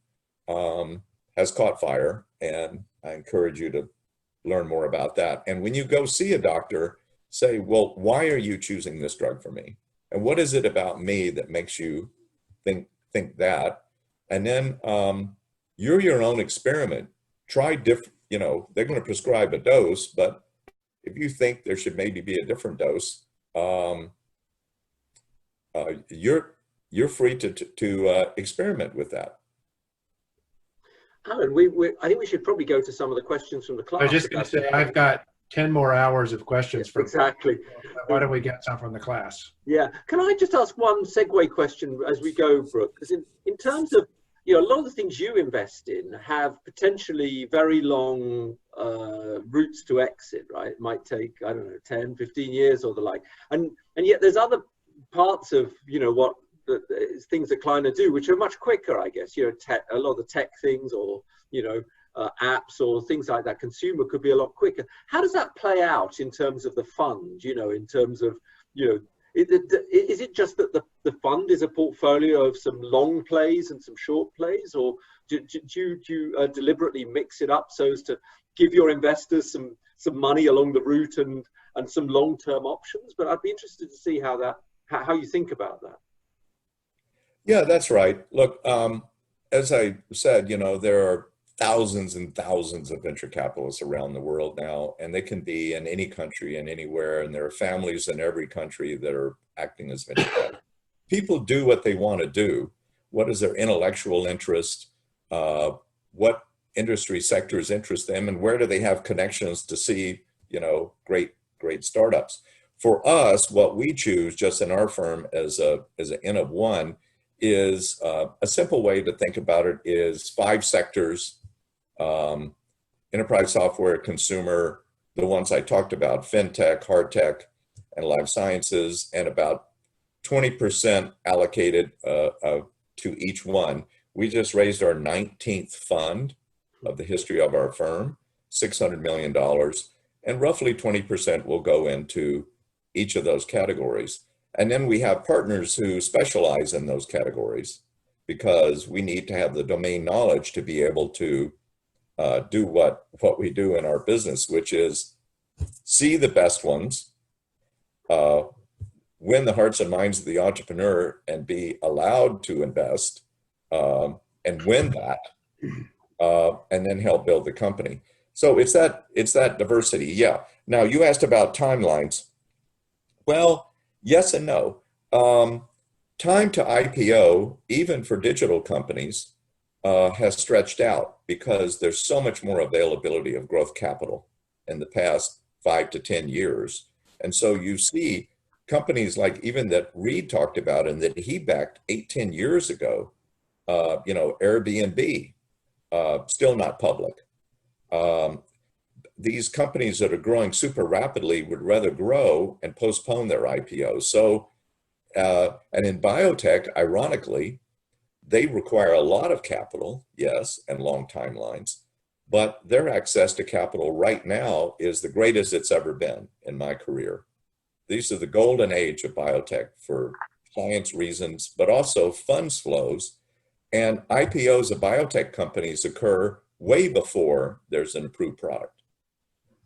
has caught fire, and I encourage you to learn more about that. And when you go see a doctor, say, well, why are you choosing this drug for me? And what is it about me that makes you think that? And then you're your own experiment. Try different, you know, they're going to prescribe a dose, but if you think there should maybe be a different dose, you're free to experiment with that. Alan, I think we should probably go to some of the questions from the class. I was just going to say, I've got 10 more hours of questions from exactly. Why don't we get some from the class? Yeah. Can I just ask one segue question as we go, Brooke? Because in terms of, you know, a lot of the things you invest in have potentially very long routes to exit, right? It might take, I don't know, 10, 15 years or the like. And yet there's other parts of, you know, what things that Kleiner do, which are much quicker, I guess, you know, a lot of the tech things, or, you know, apps or things like that, consumer could be a lot quicker. How does that play out in terms of the fund, you know, in terms of, you know, is it just that the fund is a portfolio of some long plays and some short plays, or do you deliberately mix it up so as to give your investors some money along the route and some long-term options? But I'd be interested to see how you think about that. Yeah, that's right. Look, as I said, you know, there are thousands and thousands of venture capitalists around the world now, and they can be in any country and anywhere, and there are families in every country that are acting as venture capitalists. People do what they want to do. What is their intellectual interest? What industry sectors interest them, and where do they have connections to see, you know, great startups? For us, what we choose just in our firm as an N of one is a simple way to think about it is 5 sectors: enterprise software, consumer, the ones I talked about, fintech, hard tech, and life sciences, and about 20% allocated to each one. We just raised our 19th fund of the history of our firm, $600 million, and roughly 20% will go into each of those categories. And then we have partners who specialize in those categories, because we need to have the domain knowledge to be able to do what we do in our business, which is see the best ones, win the hearts and minds of the entrepreneur, and be allowed to invest and win that, and then help build the company. So it's that diversity. Yeah. Now, you asked about timelines. Well, yes and no. Time to IPO, even for digital companies, has stretched out. because there's so much more availability of growth capital in the past 5 to 10 years. And so you see companies like even that Reed talked about and that he backed 8-10 years ago, Airbnb, still not public. These companies that are growing super rapidly would rather grow and postpone their IPOs. So, and in biotech, ironically, they require a lot of capital, yes, and long timelines, but their access to capital right now is the greatest it's ever been in my career. These are the golden age of biotech for science reasons, but also funds flows. And IPOs of biotech companies occur way before there's an approved product,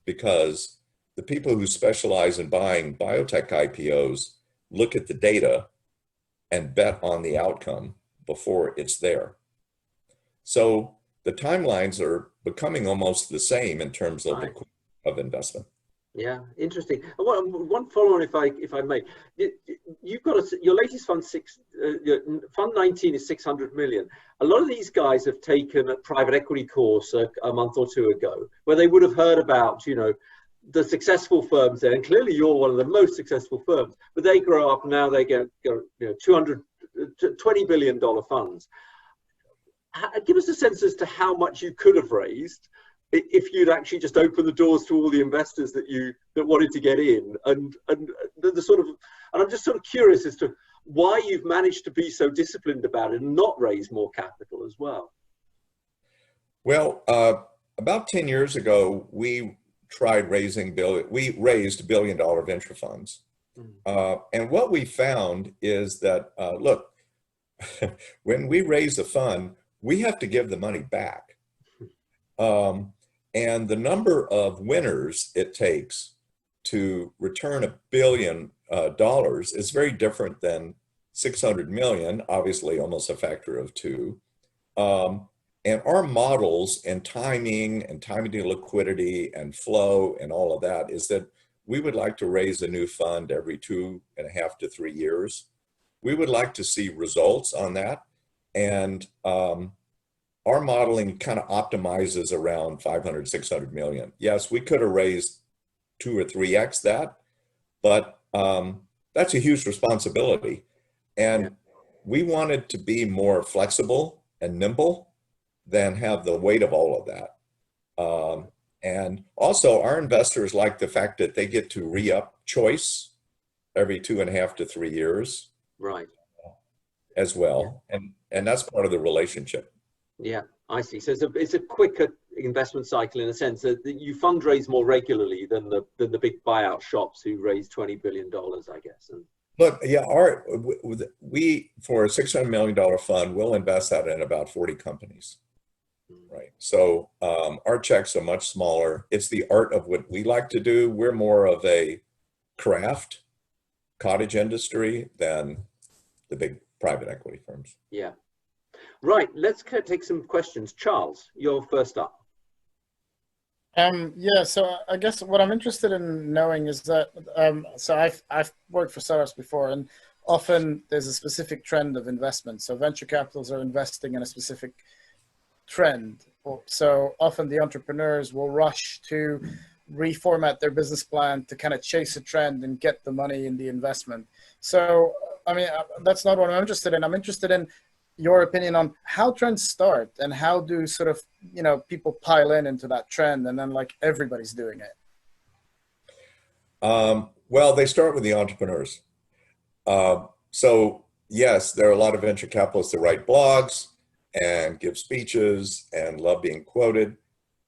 because the people who specialize in buying biotech IPOs look at the data and bet on the outcome before it's there. So the timelines are becoming almost the same in terms of, of investment. Yeah, interesting. One follow-on, if I may. You've got your latest fund fund 19 is 600 million. A lot of these guys have taken a private equity course a month or two ago, where they would have heard about, the successful firms there, and clearly you're one of the most successful firms. But they grow up and now they get $20 billion funds. Give us a sense as to how much you could have raised if you'd actually just opened the doors to all the investors that wanted to get in, and I'm just sort of curious as to why you've managed to be so disciplined about it and not raise more capital as well. Well, about 10 years ago, we raised $1 billion venture funds. And what we found is that, look, when we raise a fund, we have to give the money back. And the number of winners it takes to return $1 billion is very different than 600 million, obviously almost a factor of 2. And our models and timing to liquidity and flow and all of that is that we would like to raise a new fund every 2.5 to 3 years. We would like to see results on that. And our modeling kind of optimizes around 500, 600 million. Yes, we could have raised 2 or 3x that, but that's a huge responsibility. And we wanted to be more flexible and nimble than have the weight of all of that. And also our investors like the fact that they get to re-up choice every 2.5 to 3 years. Right. As well. And that's part of the relationship. Yeah, I see. So it's a quicker investment cycle in a sense that you fundraise more regularly than the big buyout shops who raise $20 billion, I guess. And look, yeah, we for a $600 million fund, we'll invest that in about 40 companies. Right. So our checks are much smaller. It's the art of what we like to do. We're more of a craft, cottage industry than the big private equity firms. Yeah. Right. Let's take some questions. Charles, you're first up. Yeah, so I guess what I'm interested in knowing is that, so I've worked for startups before, and often there's a specific trend of investment. So venture capitals are investing in a specific trend. So often the entrepreneurs will rush to reformat their business plan to kind of chase a trend and get the money in the investment. So, I mean, that's not what I'm interested in. I'm interested in your opinion on how trends start and how do sort of, people pile into that trend and then like everybody's doing it. Well, they start with the entrepreneurs. So yes, there are a lot of venture capitalists that write blogs and give speeches and love being quoted.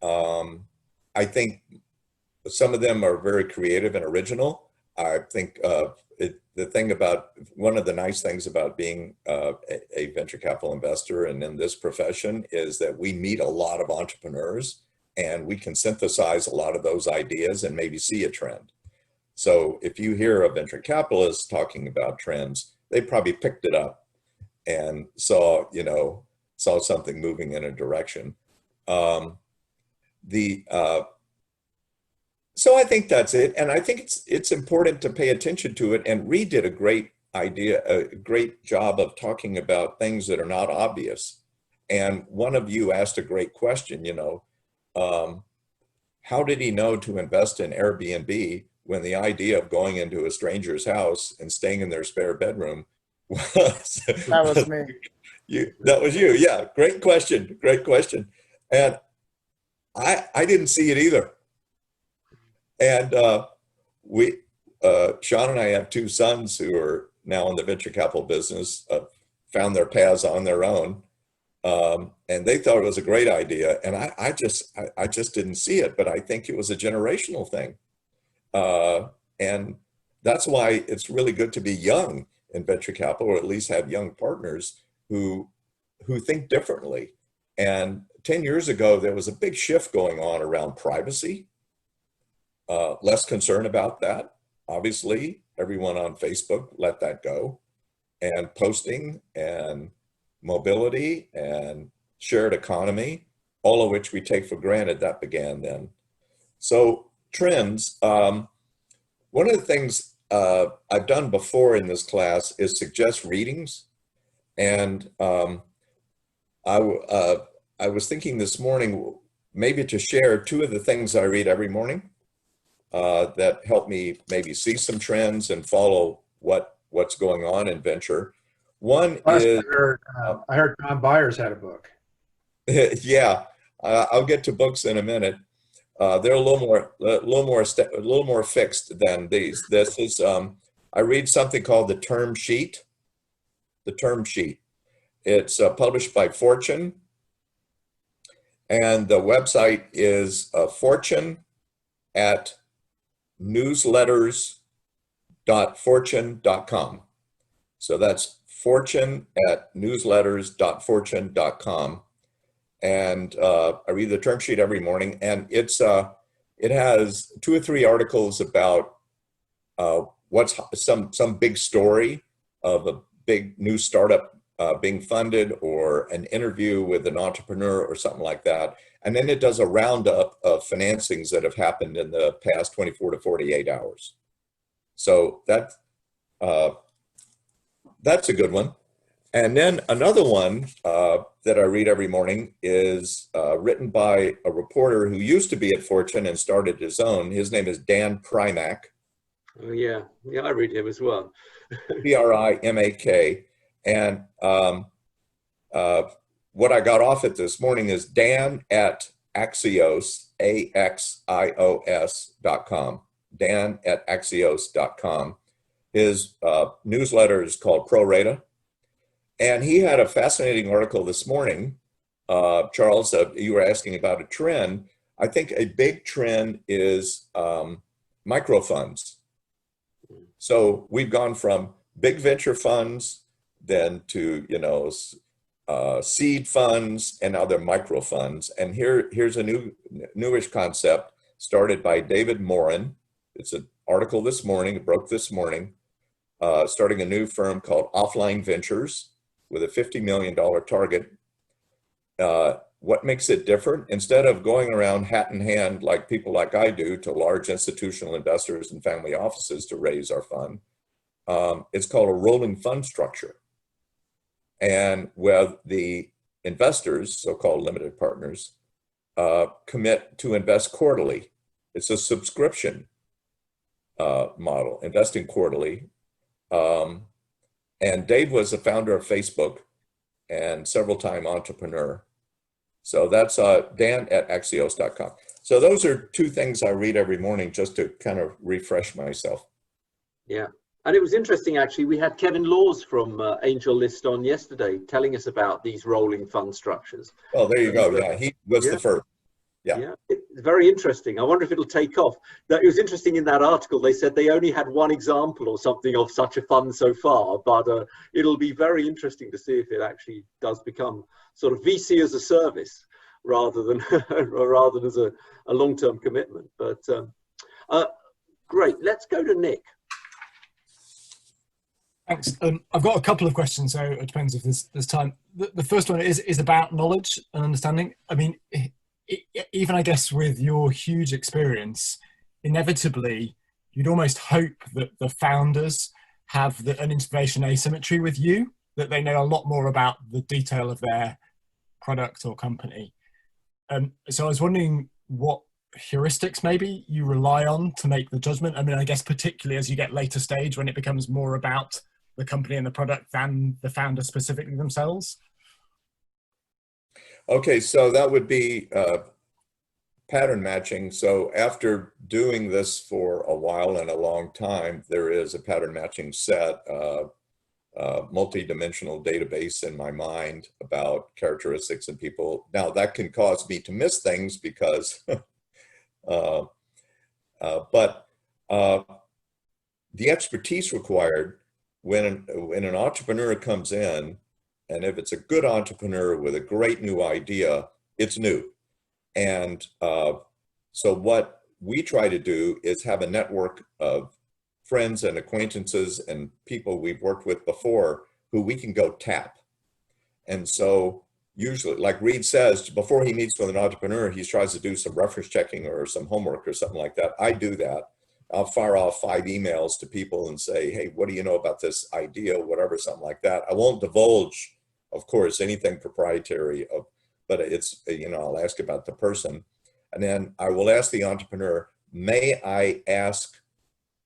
I think some of them are very creative and original. I think one of the nice things about being a venture capital investor and in this profession is that we meet a lot of entrepreneurs and we can synthesize a lot of those ideas and maybe see a trend. So if you hear a venture capitalist talking about trends, they probably picked it up and saw something moving in a direction. So I think that's it. And I think it's important to pay attention to it. And Reed did a great job of talking about things that are not obvious. And one of you asked a great question, you know, how did he know to invest in Airbnb when the idea of going into a stranger's house and staying in their spare bedroom was... That was me. That was you. Yeah. Great question. Great question. And I didn't see it either. And Sean and I have two sons who are now in the venture capital business, found their paths on their own. And they thought it was a great idea. And I just didn't see it, but I think it was a generational thing. And that's why it's really good to be young in venture capital, or at least have young partners who think differently. And 10 years ago, there was a big shift going on around privacy, less concern about that. Obviously, everyone on Facebook let that go, and posting and mobility and shared economy, all of which we take for granted, that began then. So trends, one of the things I've done before in this class is suggest readings. And I was thinking this morning maybe to share two of the things I read every morning that help me maybe see some trends and follow what's going on in venture. One is... I heard Tom Byers had a book. Yeah, I'll get to books in a minute. They're a little more fixed than these. This is I read something called The Term Sheet. The Term Sheet. It's published by Fortune, and the website is fortune@newsletters.fortune.com. So that's fortune@newsletters.fortune.com. And I read the Term Sheet every morning, and it has 2 or 3 articles about what's some big story of a big new startup being funded, or an interview with an entrepreneur or something like that. And then it does a roundup of financings that have happened in the past 24 to 48 hours. So that's a good one. And then another one that I read every morning is written by a reporter who used to be at Fortune and started his own. His name is Dan Primack. Oh, yeah. Yeah, I read him as well. Primak. And what I got off at this morning is Dan at Axios, AXIOS.com. Dan at Axios.com. His newsletter is called Pro Rata. And he had a fascinating article this morning. Charles, you were asking about a trend. I think a big trend is micro funds. So we've gone from big venture funds, then to, you know, seed funds, and other micro funds. And here's a newish concept started by David Morin. It's an article this morning, it broke this morning, starting a new firm called Offline Ventures with a $50 million target. What makes it different? Instead of going around hat in hand like people like I do to large institutional investors and family offices to raise our fund, it's called a rolling fund structure. And where the investors, so-called limited partners, commit to invest quarterly. It's a subscription model, investing quarterly. And Dave was the founder of Facebook and several-time entrepreneur. So that's Dan at Axios.com. So those are 2 things I read every morning just to kind of refresh myself. Yeah. And it was interesting, actually, we had Kevin Laws from Angel List on yesterday telling us about these rolling fund structures. Oh, there you go. Yeah, he was the first. Yeah, it's very interesting. I wonder if it'll take off. It was interesting in that article, they said they only had 1 example or something of such a fund so far, but it'll be very interesting to see if it actually does become sort of VC as a service rather than as a long-term commitment. But great, let's go to Nick. Thanks. I've got a couple of questions, so it depends if there's time. The first one is about knowledge and understanding. I mean, even I guess with your huge experience, inevitably, you'd almost hope that the founders have an information asymmetry with you, that they know a lot more about the detail of their product or company. So I was wondering what heuristics maybe you rely on to make the judgment. I mean, I guess particularly as you get later stage when it becomes more about the company and the product than the founder specifically themselves. Okay, so that would be pattern matching. So after doing this for a while and a long time, there is a pattern matching set, multi-dimensional database in my mind about characteristics in people. Now that can cause me to miss things because, but the expertise required when an entrepreneur comes in, and if it's a good entrepreneur with a great new idea, it's new. And so what we try to do is have a network of friends and acquaintances and people we've worked with before who we can go tap. And so usually, like Reed says, before he meets with an entrepreneur, he tries to do some reference checking or some homework or something like that. I do that. I'll fire off 5 emails to people and say, hey, what do you know about this idea, whatever, something like that. I won't divulge, of course, anything proprietary, but it's, you know, I'll ask about the person. And then I will ask the entrepreneur, may I ask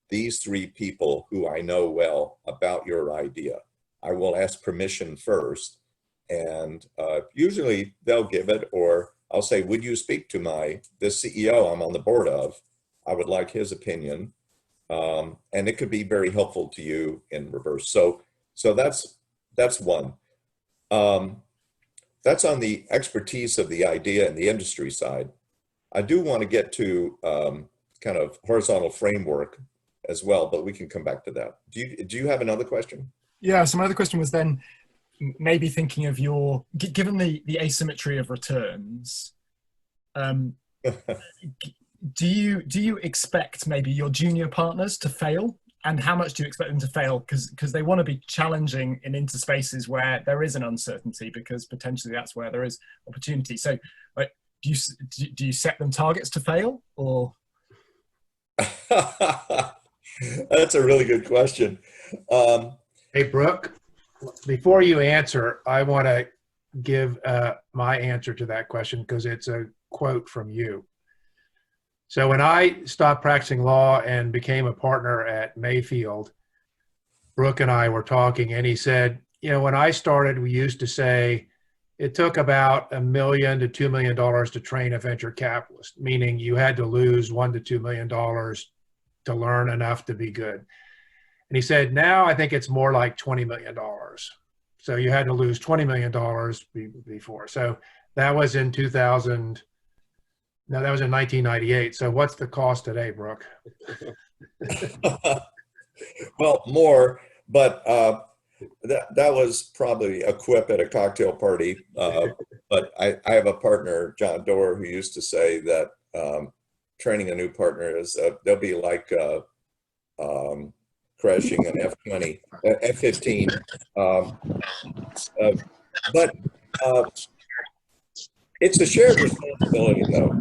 these 3 people who I know well about your idea? I will ask permission first, and usually they'll give it, or I'll say, would you speak to this CEO I'm on the board of? I would like his opinion. And it could be very helpful to you in reverse. So that's one. That's on the expertise of the idea and the industry side. I do want to get to kind of horizontal framework as well, but we can come back to that. Do you have another question? Yeah, so my other question was then maybe thinking of given the asymmetry of returns, do you expect maybe your junior partners to fail? And how much do you expect them to fail? Because they want to be challenging in interspaces where there is an uncertainty, because potentially that's where there is opportunity. So like, do you set them targets to fail, or? That's a really good question. Hey, Brooke, before you answer, I want to give my answer to that question because it's a quote from you. So when I stopped practicing law and became a partner at Mayfield, Brooke and I were talking, and he said, you know, when I started, we used to say it took about $1 million to $2 million to train a venture capitalist, meaning you had to lose $1 to $2 million to learn enough to be good. And he said, now I think it's more like $20 million. So you had to lose $20 million before. So that was in 2000. No, that was in 1998. So what's the cost today, Brooke? Well, more, but that was probably a quip at a cocktail party. But I have a partner, John Doerr, who used to say that training a new partner is they'll be like crashing an F-20, F-15. But it's a shared responsibility, though.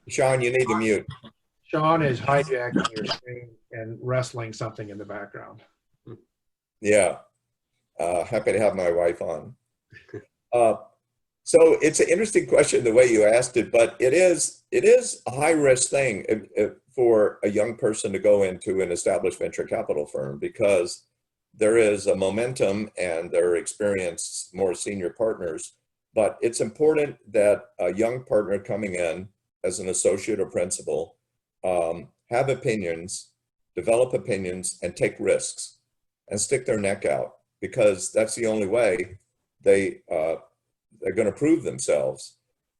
Sean, you need to mute. Sean is hijacking your screen and wrestling something in the background. Yeah, happy to have my wife on. So it's an interesting question the way you asked it, but it is a high-risk thing for a young person to go into an established venture capital firm, because there is a momentum and they're experienced, more senior partners. But it's important that a young partner coming in as an associate or principal have opinions, develop opinions, and take risks and stick their neck out, because that's the only way they're going to prove themselves.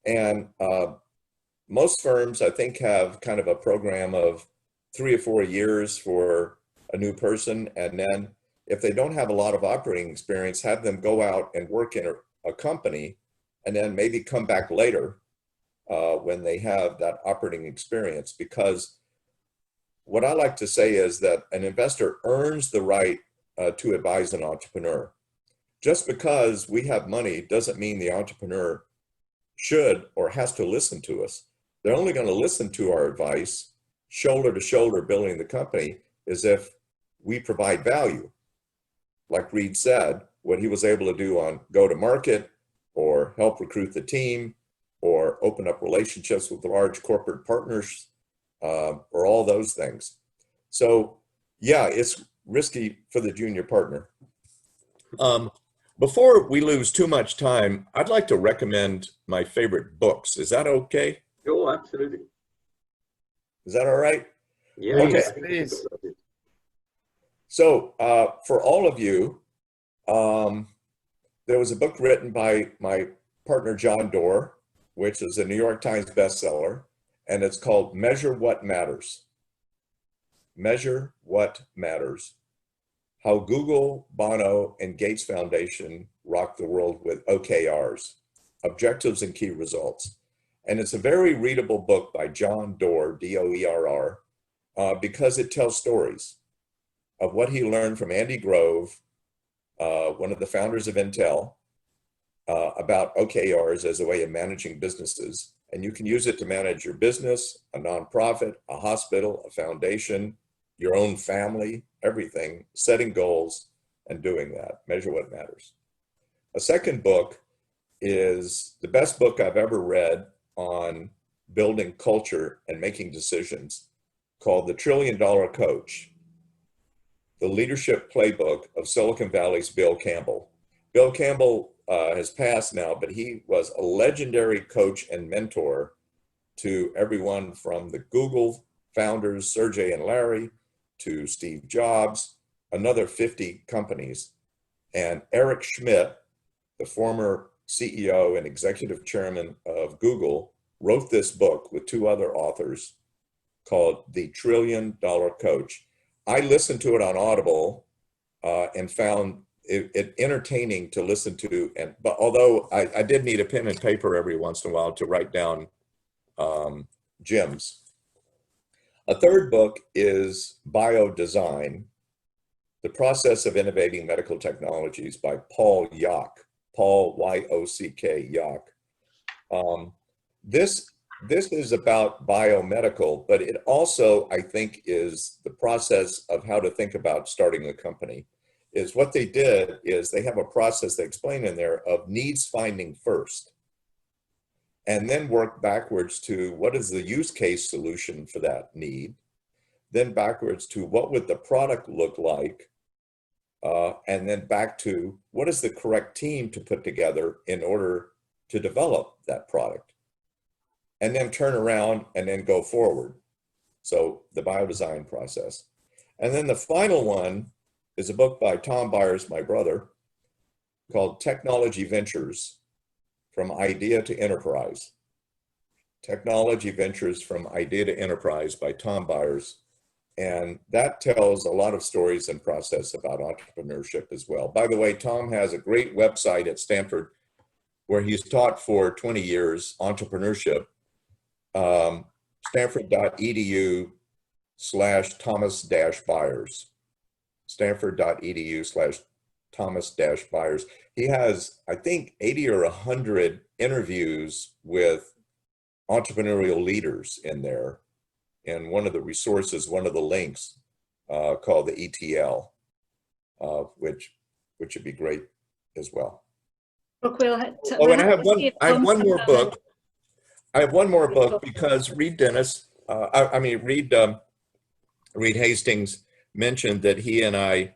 And most firms, I think, have kind of a program of 3 or 4 years for a new person. And then if they don't have a lot of operating experience, have them go out and work in a company and then maybe come back later when they have that operating experience. Because what I like to say is that an investor earns the right to advise an entrepreneur. Just because we have money doesn't mean the entrepreneur should or has to listen to us. They're only going to listen to our advice, shoulder to shoulder building the company, is if we provide value. like Reed said, what he was able to do on go to market or help recruit the team or open up relationships with large corporate partners or all those things. So yeah, it's risky for the junior partner. Before we lose too much time, I'd like to recommend my favorite books. Is that okay? Oh, absolutely. Is that all right? Yeah. Okay. Please. So for all of you, there was a book written by my partner, John Doerr, which is a New York Times bestseller, and it's called Measure What Matters. Measure What Matters. How Google, Bono, and Gates Foundation rocked the world with OKRs, Objectives and Key Results. And it's a very readable book by John Doerr, D-O-E-R-R, because it tells stories of what he learned from Andy Grove, one of the founders of Intel, about OKRs as a way of managing businesses. And you can use it to manage your business, a nonprofit, a hospital, a foundation, your own family, everything, setting goals and doing that. Measure What Matters. A second book is the best book I've ever read on building culture and making decisions, called The $1 Trillion Coach, the leadership playbook of Silicon Valley's Bill Campbell. Bill Campbell has passed now, but he was a legendary coach and mentor to everyone from the Google founders, Sergey and Larry, to Steve Jobs, another 50 companies. And Eric Schmidt, the former CEO and executive chairman of Google, wrote this book with two other authors called The $1 Trillion Coach. I listened to it on Audible and found it entertaining to listen to. But although I did need a pen and paper every once in a while to write down gems. A third book is Biodesign, The Process of Innovating Medical Technologies by Paul Yock, Paul Y-O-C-K, Yock. This is about biomedical, but it also, I think, is the process of how to think about starting a company. Is what they did is they have a process they explain in there of needs finding first, and then work backwards to what is the use case solution for that need, then backwards to what would the product look like, and then back to what is the correct team to put together in order to develop that product, and then turn around and then go forward. So the biodesign process. And then the final one is a book by Tom Byers, my brother, called Technology Ventures, From Idea to Enterprise. Technology Ventures from Idea to Enterprise by Tom Byers. And that tells a lot of stories and process about entrepreneurship as well. By the way, Tom has a great website at Stanford where he's taught for 20 years entrepreneurship, stanford.edu/Thomas-Byers. stanford.edu/Thomas-Byers. He has, I think, 80 or 100 interviews with entrepreneurial leaders in there. And one of the resources, one of the links called the ETL, which would be great as well. Look, and I have one more book. I have one more book because Reed Dennis, Reed Hastings mentioned that he and I, a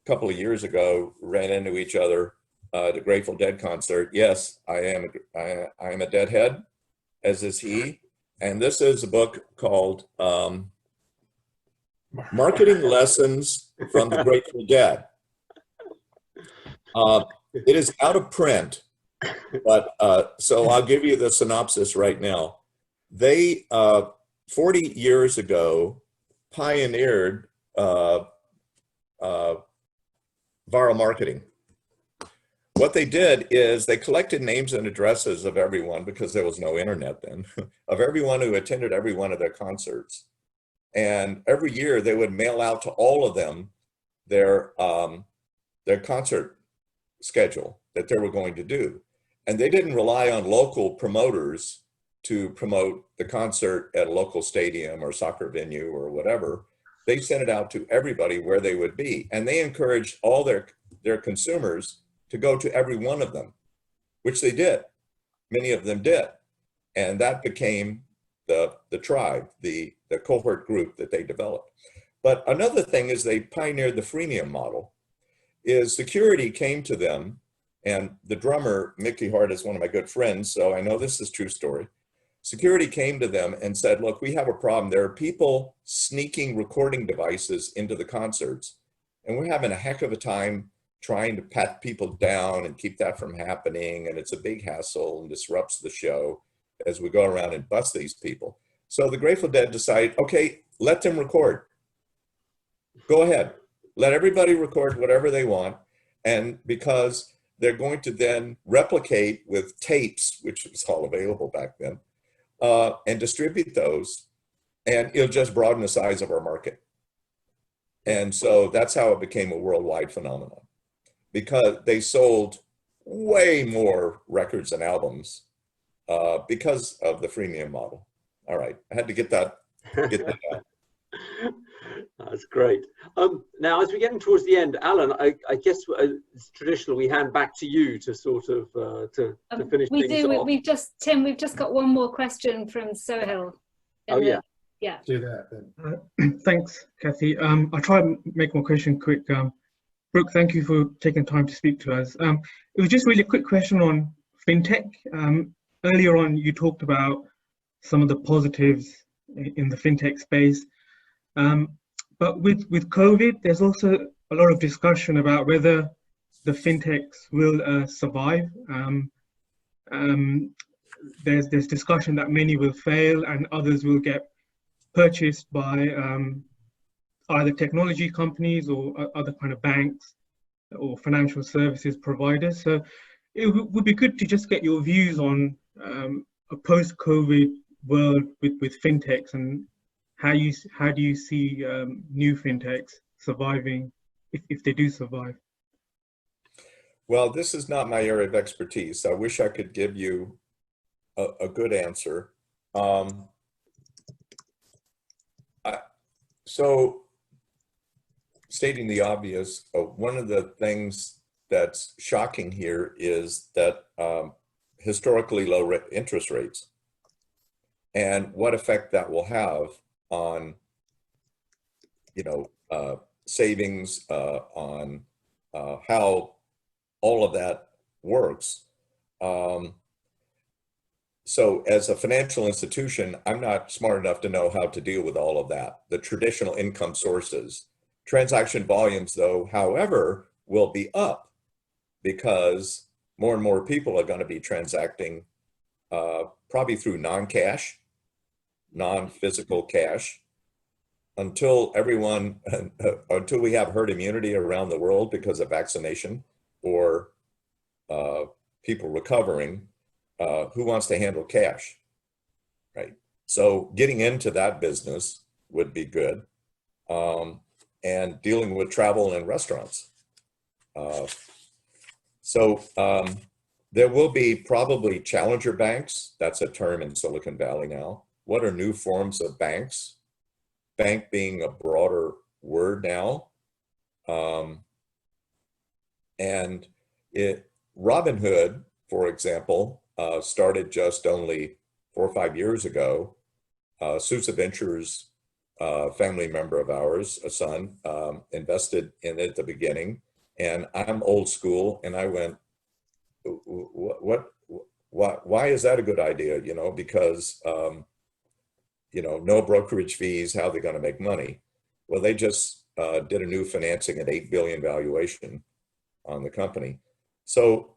couple of years ago, ran into each other at a Grateful Dead concert. Yes, I am a Deadhead, as is he. And this is a book called Marketing Lessons from the Grateful Dead. It is out of print, but so I'll give you the synopsis right now. They, 40 years ago, pioneered viral marketing. What they did is they collected names and addresses of everyone, because there was no internet then, of everyone who attended every one of their concerts. And every year they would mail out to all of them their concert schedule that they were going to do. And they didn't rely on local promoters to promote the concert at a local stadium or soccer venue or whatever. They sent it out to everybody where they would be. And they encouraged all their their consumers to go to every one of them, which they did. Many of them did. And that became the tribe, the cohort group that they developed. But another thing is they pioneered the freemium model, is security came to them, and the drummer, Mickey Hart, is one of my good friends, so I know this is true story. Security came to them and said, look, we have a problem. There are people sneaking recording devices into the concerts, and we're having a heck of a time trying to pat people down and keep that from happening, and it's a big hassle and disrupts the show as we go around and bust these people. So the Grateful Dead decided, okay, let them record. Go ahead. Let everybody record whatever they want, and because they're going to then replicate with tapes, which was all available back then, and distribute those, and it'll just broaden the size of our market. And so that's how it became a worldwide phenomenon, because they sold way more records and albums because of the freemium model. All right, I had to get that out. That's great. Now, as we're getting towards the end, Alan, I guess it's traditional we hand back to you to sort of to finish things off. We've just, Tim, we've just got one more question from Sohail. Oh, yeah. Yeah. Do that then. Thanks, Kathy. I'll try and make my question quick. Brooke, thank you for taking time to speak to us. It was just really a quick question on fintech. Earlier on, you talked about some of the positives in the fintech space. But with COVID, there's also a lot of discussion about whether the fintechs will survive. There's discussion that many will fail and others will get purchased by either technology companies or other kind of banks or financial services providers. So it would be good to just get your views on a post-COVID world with fintechs, and how do you see new fintechs surviving if they do survive? Well, this is not my area of expertise. I wish I could give you a good answer. So stating the obvious, one of the things that's shocking here is that historically low interest rates and what effect that will have on, savings, on how all of that works. So as a financial institution, I'm not smart enough to know how to deal with all of that, the traditional income sources. Transaction volumes, though, however, will be up because more and more people are going to be transacting probably through non-cash, non-physical cash, until we have herd immunity around the world because of vaccination or people recovering. Who wants to handle cash, right? So getting into that business would be good, and dealing with travel and restaurants. There will be probably challenger banks. That's a term in Silicon Valley now. What are new forms of banks? Bank being a broader word now. Robinhood, for example, started just only 4 or 5 years ago. Sousa Ventures, family member of ours, a son, invested in it at the beginning. And I'm old school, and I went, why is that a good idea? Because, no brokerage fees, how are they going to make money? Well, they just did a new financing at $8 billion valuation on the company. So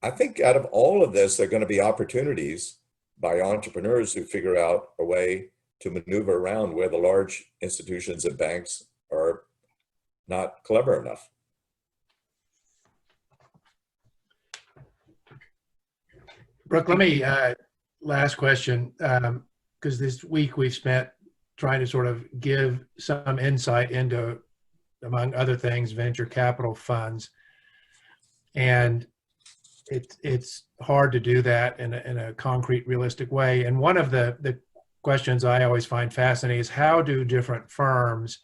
I think out of all of this, there are going to be opportunities by entrepreneurs who figure out a way to maneuver around where the large institutions and banks are not clever enough. Brooke, let me, last question, because this week we've spent trying to sort of give some insight into, among other things, venture capital funds. And it's hard to do that in a concrete, realistic way. And one of the questions I always find fascinating is how do different firms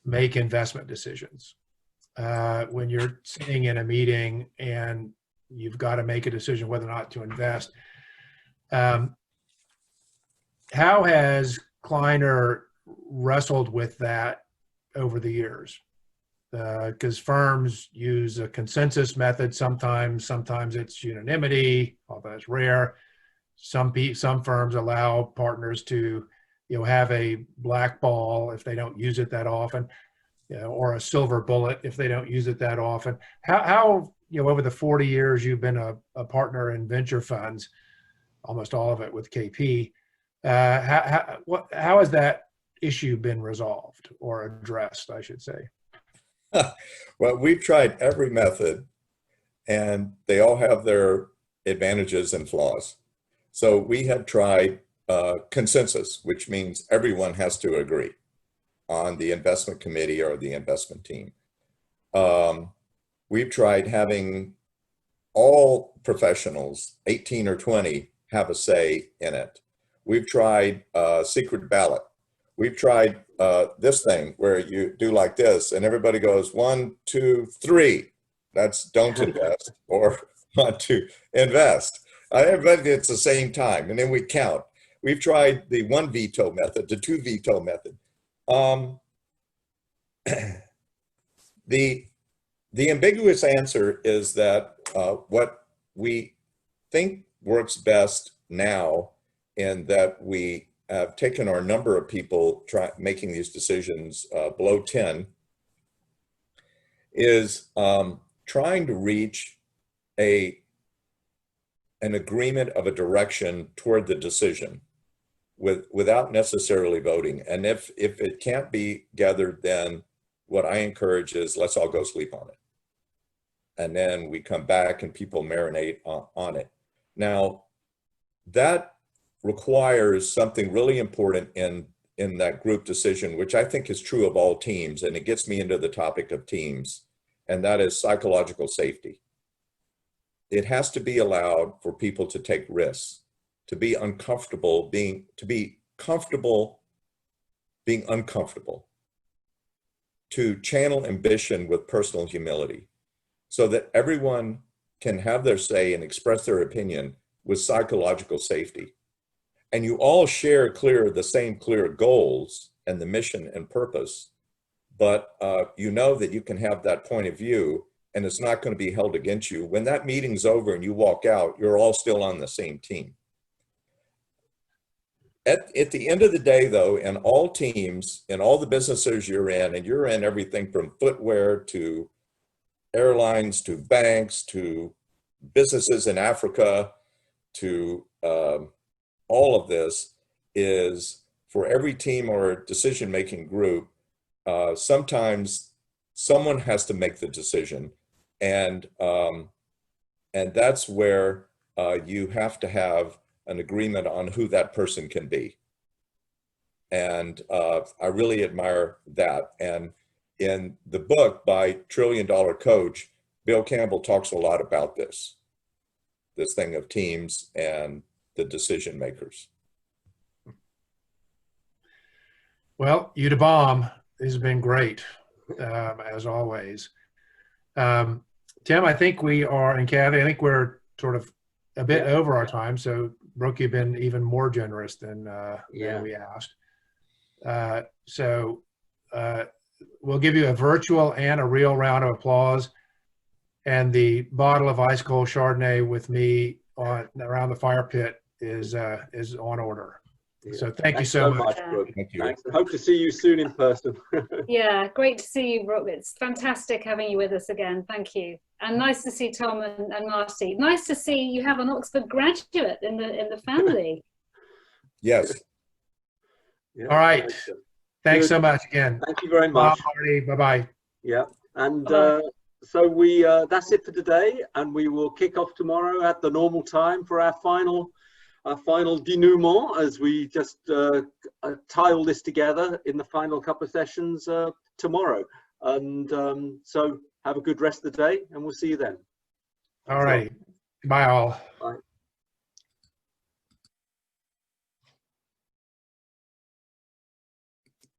make investment decisions? when you're sitting in a meeting and you've got to make a decision whether or not to invest. How has Kleiner wrestled with that over the years? Because firms use a consensus method sometimes it's unanimity, although it's rare. Some firms allow partners to, have a black ball if they don't use it that often, or a silver bullet if they don't use it that often. How over the 40 years you've been a partner in venture funds, almost all of it with KP, how has that issue been resolved or addressed, I should say? Well, we've tried every method, and they all have their advantages and flaws. So we have tried consensus, which means everyone has to agree on the investment committee or the investment team. We've tried having all professionals, 18 or 20, have a say in it. We've tried secret ballot. We've tried this thing where you do like this and everybody goes 1, 2, 3. That's don't invest, or 1, 2, invest. Everybody at the same time, and then we count. We've tried the 1 veto method, the 2 veto method. The ambiguous answer is that what we think works best now, in that we have taken our number of people making these decisions below 10, is trying to reach an agreement of a direction toward the decision without necessarily voting. And if it can't be gathered, then what I encourage is let's all go sleep on it. And then we come back and people marinate on it. Now, that requires something really important in that group decision, which I think is true of all teams, and it gets me into the topic of teams, and that is psychological safety. It has to be allowed for people to take risks, to be uncomfortable, to be comfortable being uncomfortable, to channel ambition with personal humility, so that everyone can have their say and express their opinion with psychological safety. And you all share the same clear goals and the mission and purpose, but you know that you can have that point of view and it's not going to be held against you. When that meeting's over and you walk out, you're all still on the same team. At the end of the day, though, in all teams, in all the businesses you're in, and you're in everything from footwear to airlines to banks to businesses in Africa to all of this, is for every team or decision-making group, sometimes someone has to make the decision, and that's where you have to have an agreement on who that person can be. And I really admire that. And in the book by $1 Trillion Coach, Bill Campbell talks a lot about this thing of teams and the decision makers. Well, you the bomb. This has been great, as always. Tim, I think we are, and Kathy, I think we're sort of a bit over our time. So, Brooke, you've been even more generous than we asked. So we'll give you a virtual and a real round of applause. And the bottle of ice cold Chardonnay with me around the fire pit is on order. Yeah. So thank you so much. Brooke. Thank you. Thanks. I hope to see you soon in person. Yeah, great to see you, Brooke. It's fantastic having you with us again. Thank you. And nice to see Tom and Marty. Nice to see you have an Oxford graduate in the family. Yes. Yeah, all right. Thanks so much again. Thank you very much. Bye, Marty. Bye-bye. Yeah. And so that's it for today, and we will kick off tomorrow at the normal time for our final denouement, as we just tile this together in the final couple of sessions tomorrow. And so have a good rest of the day, and we'll see you then. All right. Bye all. Bye.